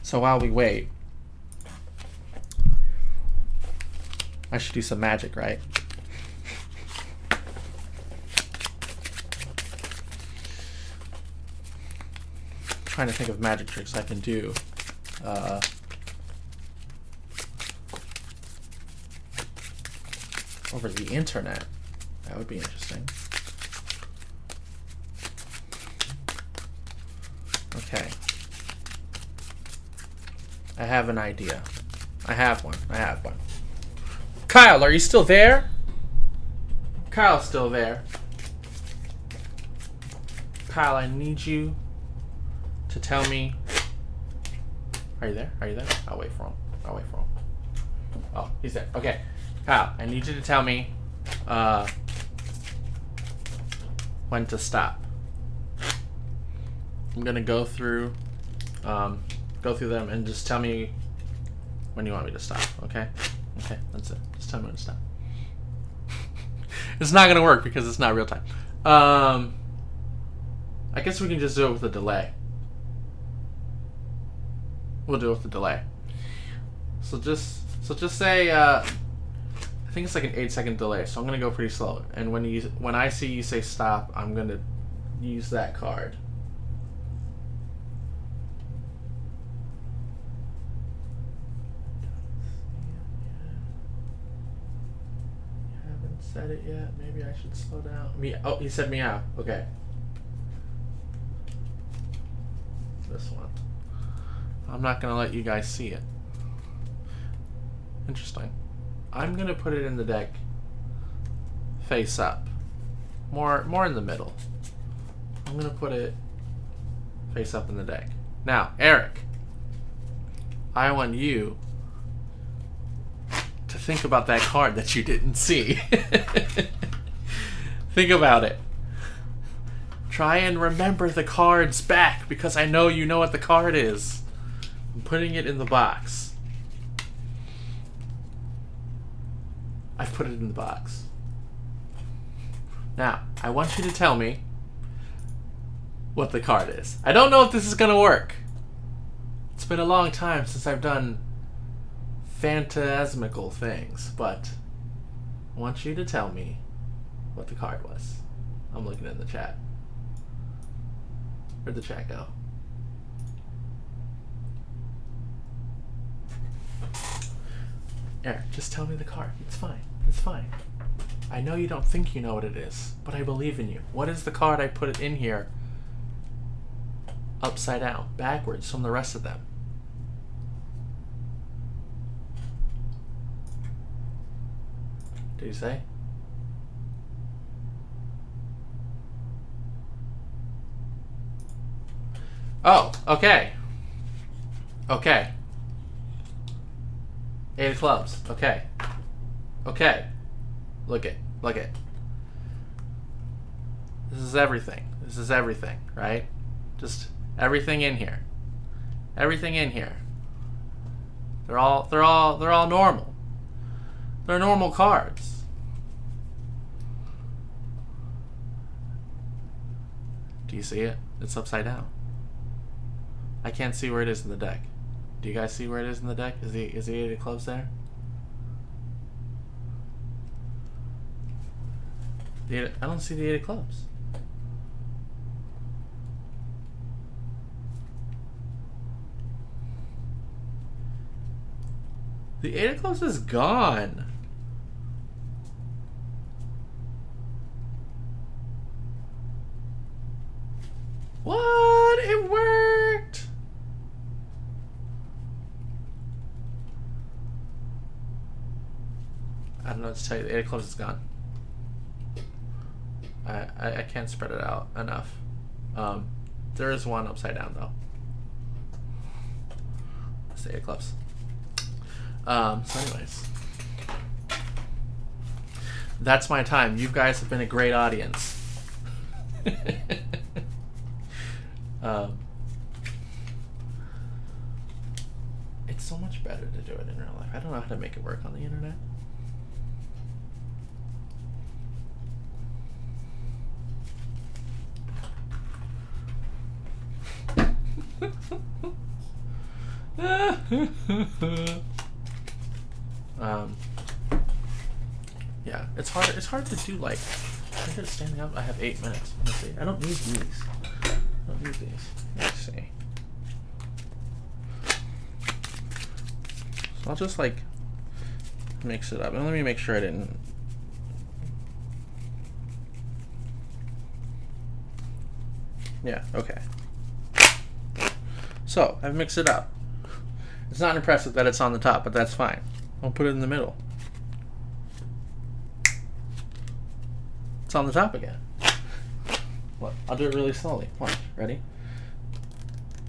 So while we wait, I should do some magic, right? Trying to think of magic tricks I can do. Over the internet. That would be interesting. Okay. I have an idea. I have one. Kyle, are you still there? Kyle's still there. Kyle, I need you to tell me. Are you there? I'll wait for him. Oh, he's there. Okay. Kyle, I need you to tell me when to stop. I'm gonna go through them and just tell me when you want me to stop, okay? Okay, that's it. Just tell me when to stop. It's not gonna work because it's not real time. I guess we can just do it with a delay. We'll do it with a delay. So just say I think it's like an 8-second delay, so I'm gonna go pretty slow. And when I see you say stop, I'm gonna use that card. Said it yet? Maybe I should slow down. Oh, he said meow. Okay. This one. I'm not gonna let you guys see it. Interesting. I'm gonna put it in the deck face up. More in the middle. I'm gonna put it face up in the deck. Now, Eric, I want you to think about that card that you didn't see. Think about it. Try and remember the cards back, because I know you know what the card is. I'm putting it in the box. I've put it in the box. Now, I want you to tell me what the card is. I don't know if this is gonna work. It's been a long time since I've done phantasmical things, but I want you to tell me what the card was. I'm looking in the chat. Where'd the chat go? Eric, just tell me the card. It's fine. It's fine. I know you don't think you know what it is, but I believe in you. What is the card I put it in here upside down, backwards from the rest of them? Did you say? Oh, okay. Okay. 8 of clubs. Okay. Okay. Look it. Look it. This is everything. This is everything, right? Just everything in here. Everything in here. They're all normal. They're normal cards. Do you see it? It's upside down. I can't see where it is in the deck. Do you guys see where it is in the deck? Is the 8 of clubs there? I don't see the 8 of clubs. The 8 of clubs is gone. What? It worked. I don't know what to tell you. The 8 of clubs is gone. I can't spread it out enough. There is one upside down though. It's the 8 of clubs. So anyways, that's my time. You guys have been a great audience. It's so much better to do it in real life. I don't know how to make it work on the internet. Yeah, it's hard to do, like, I get standing up. I have 8 minutes. Let's see. I don't need these. Let's see. So I'll just, like, mix it up. And let me make sure I didn't. Yeah, okay. So, I've mixed it up. It's not impressive that it's on the top, but that's fine. I'll put it in the middle. It's on the top again. What? I'll do it really slowly. Watch. Ready?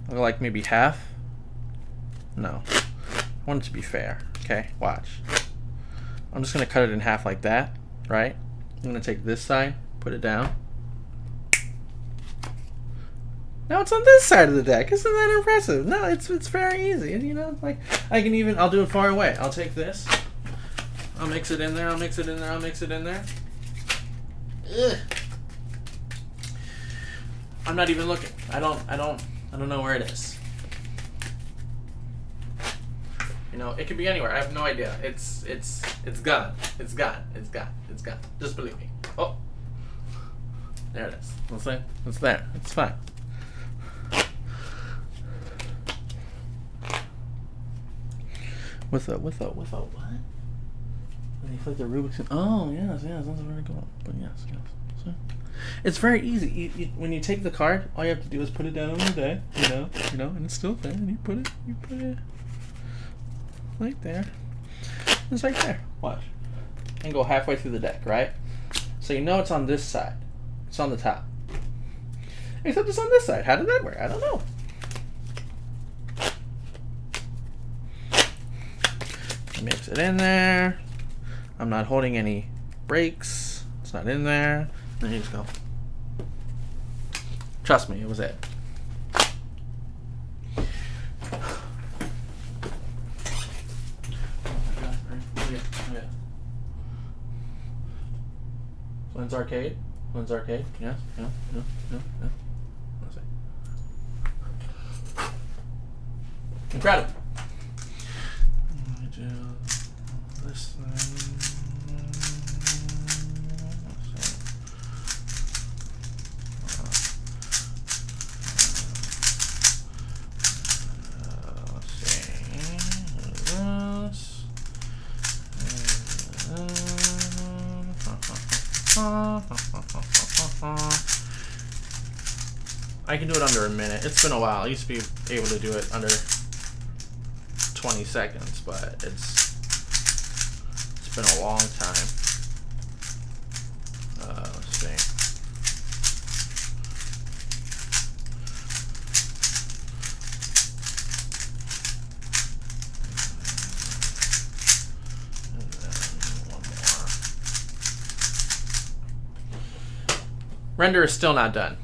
I'll go like maybe half. No. I want it to be fair. Okay, watch. I'm just going to cut it in half like that, right? I'm going to take this side, put it down. Now it's on this side of the deck. Isn't that impressive? No, it's very easy. You know, like I'll do it far away. I'll take this. I'll mix it in there. I'll mix it in there. I'll mix it in there. Ugh. I'm not even looking. I don't know where it is. You know, it could be anywhere. I have no idea. It's gone. It's gone. It's gone. It's gone. Just believe me. Oh, there it is. Let's say it's there. It's fine. With a what? When you flip the Rubik's Cube. Oh yes, that's where to go. But yes. So, it's very easy. When you take the card, all you have to do is put it down on the deck. You know, and it's still there. And you put it right there. It's right there. Watch. And go halfway through the deck, right? So you know it's on this side. It's on the top. Except it's on this side. How did that work? I don't know. Mix it in there. I'm not holding any brakes. It's not in there. There you just go. Trust me, it was it. Flynn's Arcade. Yes. Let's see. Incredible. This thing. I can do it under a minute. It's been a while. I used to be able to do it under 20 seconds, but it's been a long time. Let's see. And then one more. Render is still not done.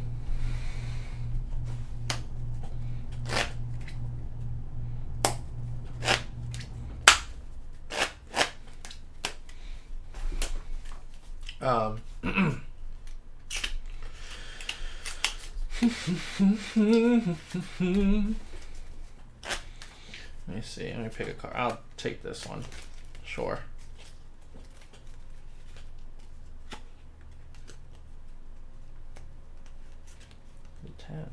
Let me see. Let me pick a card. I'll take this one. Sure. The 10.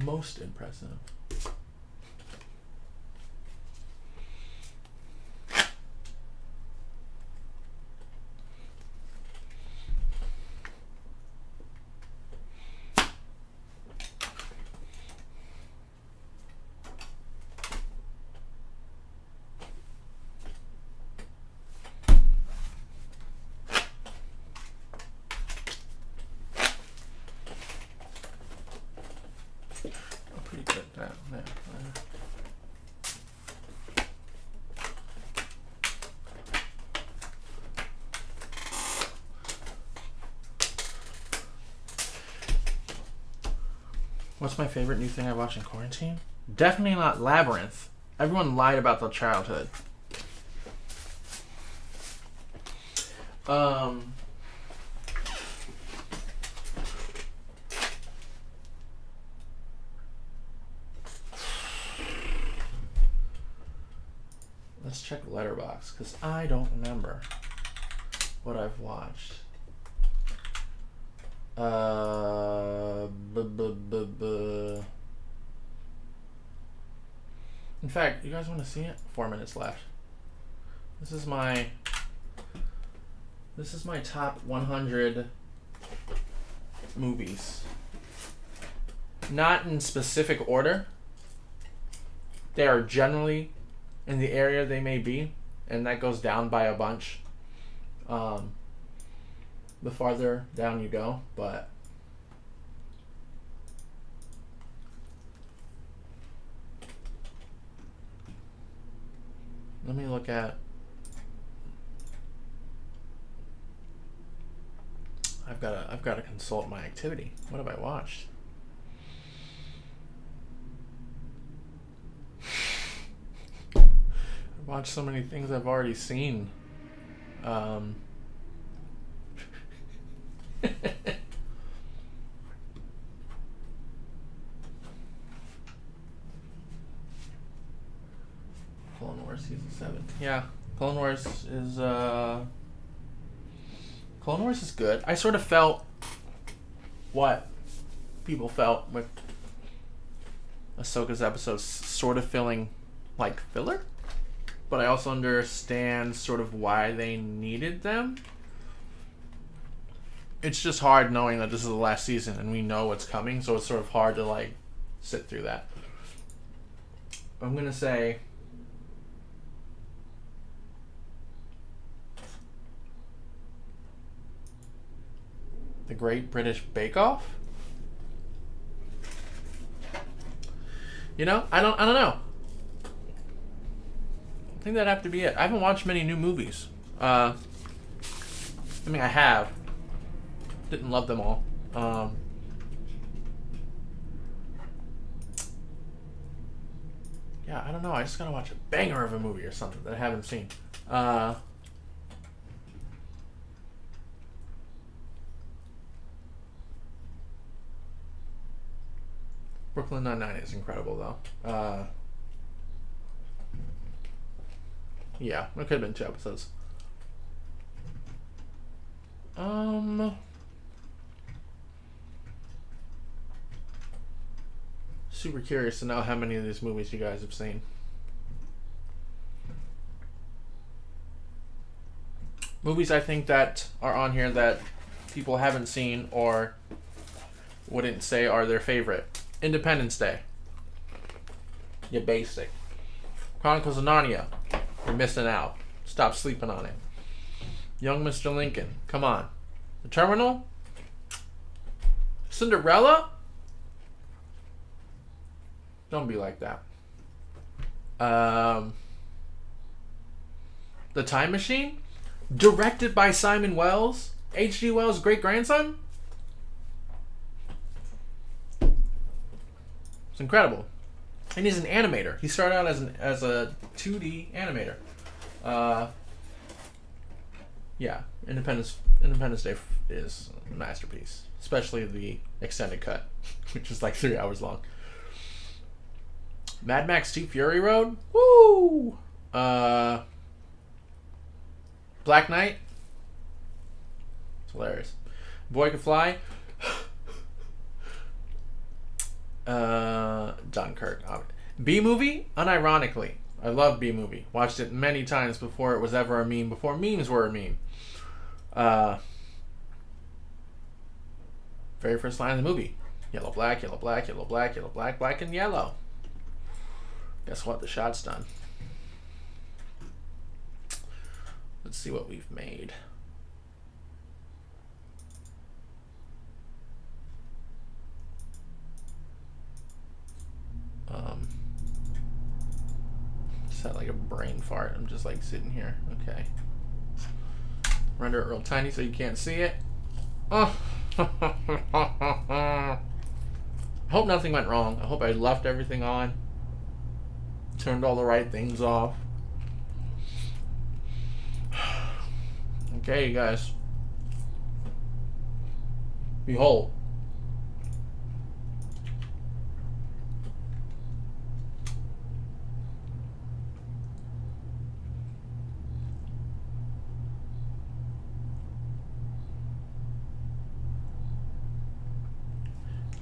Most impressive. Pretty good at that. There. What's my favorite new thing I watched in quarantine? Definitely not Labyrinth. Everyone lied about their childhood. Let's check Letterboxd, because I don't remember what I've watched. In fact, you guys want to see it? 4 minutes left. This is my top 100 movies. Not in specific order. They are generally in the area they may be, and that goes down by a bunch the farther down you go, but let me look at I've got to consult my activity. What have I watched? I've watched so many things I've already seen. Clone Wars season 7. Yeah, Clone Wars is good. I sort of felt what people felt with Ahsoka's episodes, sort of feeling like filler, but I also understand sort of why they needed them. It's just hard knowing that this is the last season and we know what's coming, so it's sort of hard to like sit through that. I'm gonna say The Great British Bake Off. You know, I don't know. I think that'd have to be it. I haven't watched many new movies. I mean, I have. Didn't love them all. Yeah, I don't know. I just gotta watch a banger of a movie or something that I haven't seen. Brooklyn Nine-Nine is incredible, though. Yeah, it could have been 2 episodes. Super curious to know how many of these movies you guys have seen. movies I think that are on here that people haven't seen or wouldn't say are their favorite. Independence Day. You're basic. Chronicles of Narnia. You're missing out. Stop sleeping on it. Young Mr. Lincoln. Come on. The Terminal? Cinderella? Don't be like that. The Time Machine? Directed by Simon Wells? H.G. Wells' great-grandson? It's incredible. And he's an animator. He started out as a 2D animator. Yeah, Independence Day is a masterpiece, especially the extended cut, which is like 3 hours long. Mad Max 2 Fury Road, woo! Black Knight, it's hilarious. Boy Could Fly. Dunkirk. B-movie, unironically, I love B-movie. Watched it many times before it was ever a meme, before memes were a meme. Very first line of the movie. Yellow, black, yellow, black, yellow, black, yellow, black, black, and yellow. Guess what? The shot's done. Let's see what we've made. Just had like a brain fart. I'm just like sitting here. Okay. Render it real tiny so you can't see it. Oh. I hope nothing went wrong. I hope I left everything on. Turned all the right things off. Okay, you guys. Behold.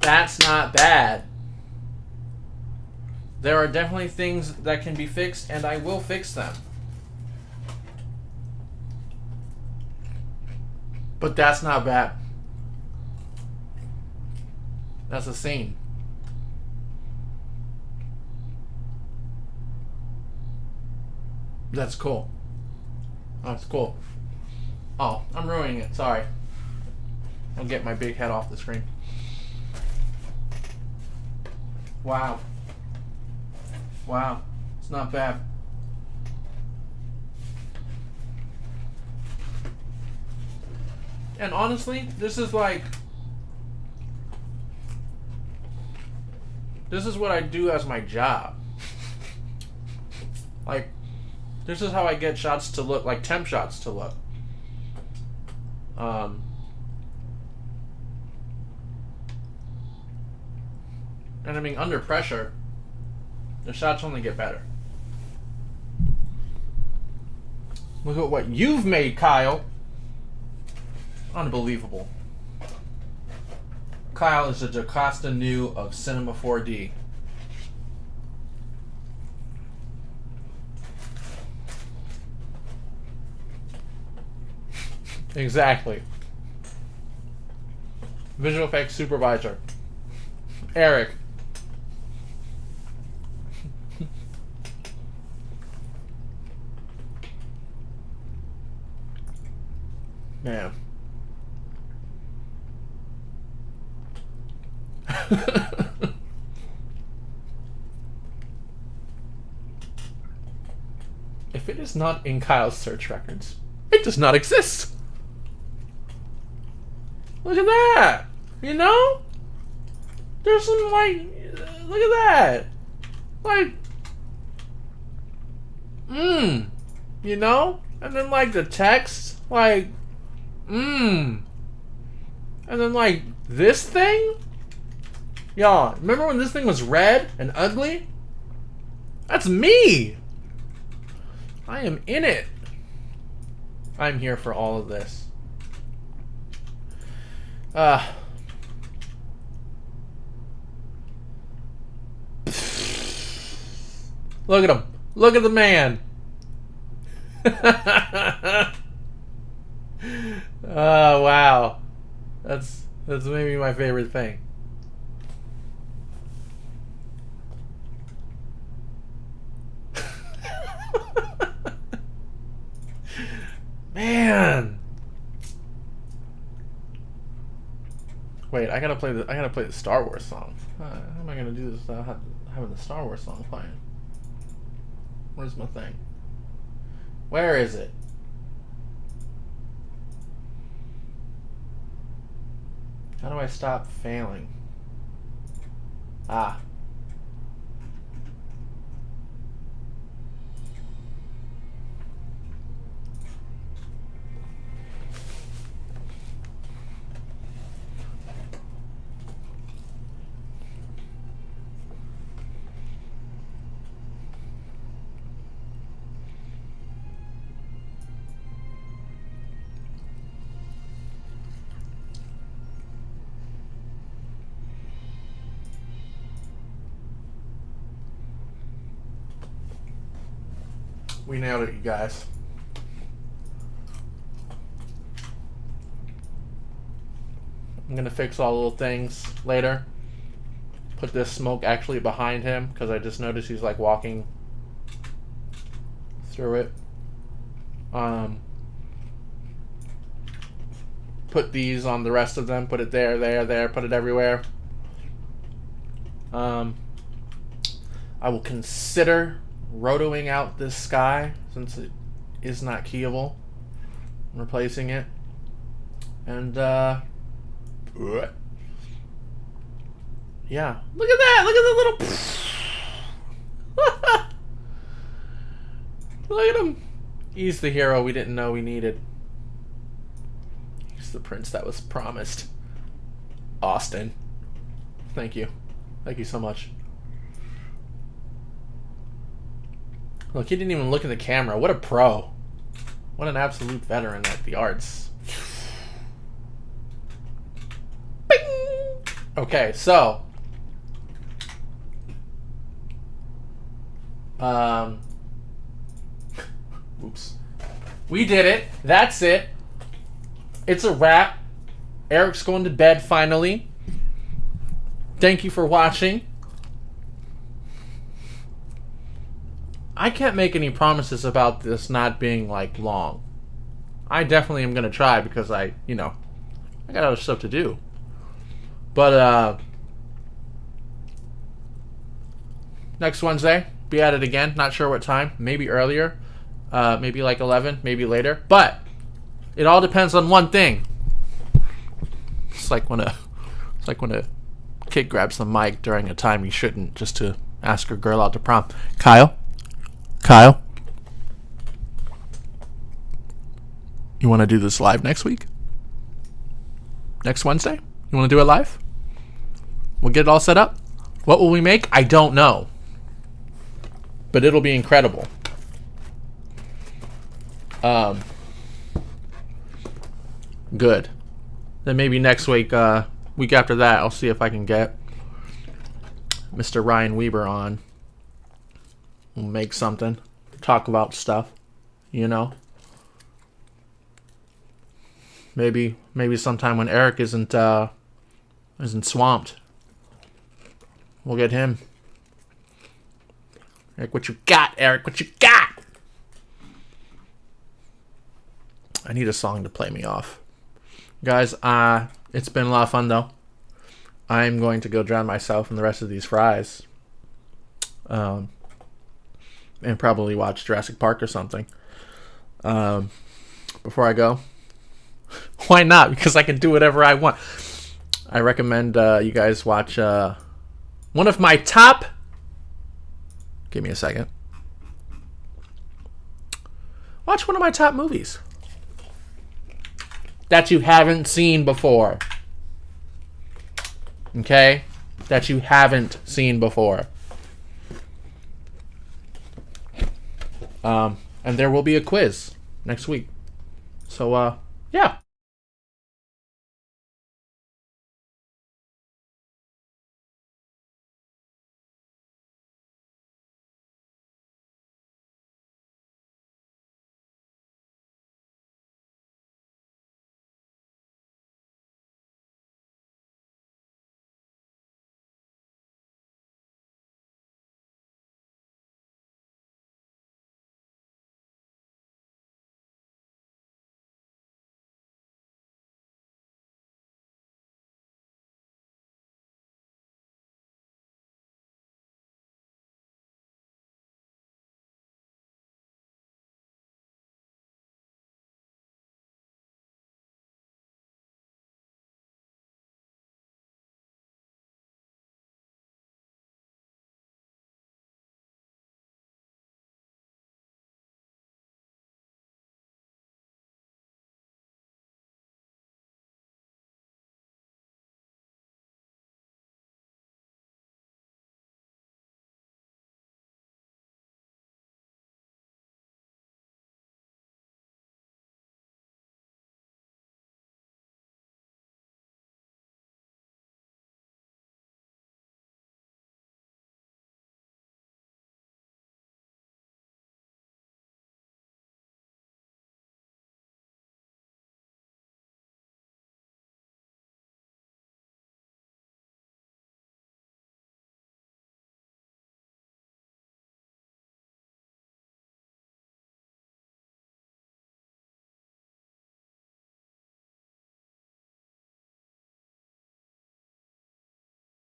That's not bad. There are definitely things that can be fixed, and I will fix them. But that's not bad. That's a scene. That's cool. Oh, it's cool. Oh, I'm ruining it. Sorry. I'll get my big head off the screen. Wow. Wow. It's not bad. And honestly, this is what I do as my job. Like, this is how I get shots to look, like temp shots to look. And I mean, under pressure, the shots only get better. Look at what you've made, Kyle. Unbelievable. Kyle is the Jocasta Nu of Cinema 4D. Exactly. Visual effects supervisor. Eric. Man. If it is not in Kyle's search records, it does not exist. Look at that. You know? There's some, like, look at that. Like, you know? And then, like, the text, like, and then, like, this thing? Y'all, remember when this thing was red and ugly? That's me! I am in it. I'm here for all of this. Look at him. Look at the man. Oh wow, that's maybe my favorite thing. Man. Wait, I gotta play the Star Wars song. How am I gonna do this without having the Star Wars song playing? Where's my thing? Where is it? How do I stop failing? Ah. We nailed it, you guys. I'm gonna fix all the little things later. Put this smoke actually behind him because I just noticed he's like walking through it. Put these on the rest of them. Put it there, there. Put it everywhere. I will consider rotoing out this sky since it is not keyable. I'm replacing it. And yeah. Look at that! Look at the little look at him. He's the hero we didn't know we needed. He's the prince that was promised. Austin. Thank you. Thank you so much. Look, he didn't even look in the camera. What a pro. What an absolute veteran at the arts. Bing! Okay, so. Oops. We did it. That's it. It's a wrap. Eric's going to bed finally. Thank you for watching. I can't make any promises about this not being like long. I definitely am gonna try because I got other stuff to do. But next Wednesday, be at it again. Not sure what time. Maybe earlier. Maybe like 11. Maybe later. But it all depends on one thing. It's like when a kid grabs the mic during a time he shouldn't, just to ask her girl out to prom. Kyle, you want to do this live next week? Next Wednesday? You want to do it live? We'll get it all set up. What will we make? I don't know. But it'll be incredible. Good. Then maybe next week, week after that, I'll see if I can get Mr. Ryan Weber on. We'll make something. Talk about stuff. Maybe sometime when Eric isn't swamped, we'll get him. Eric, what you got? Eric, what you got? I need a song to play me off. Guys, it's been a lot of fun though. I'm going to go drown myself in the rest of these fries. And probably watch Jurassic Park or something. Before I go. Why not? Because I can do whatever I want. I recommend you guys watch one of my top... Give me a second. Watch one of my top movies that you haven't seen before. Okay? That you haven't seen before. And there will be a quiz next week. So, yeah.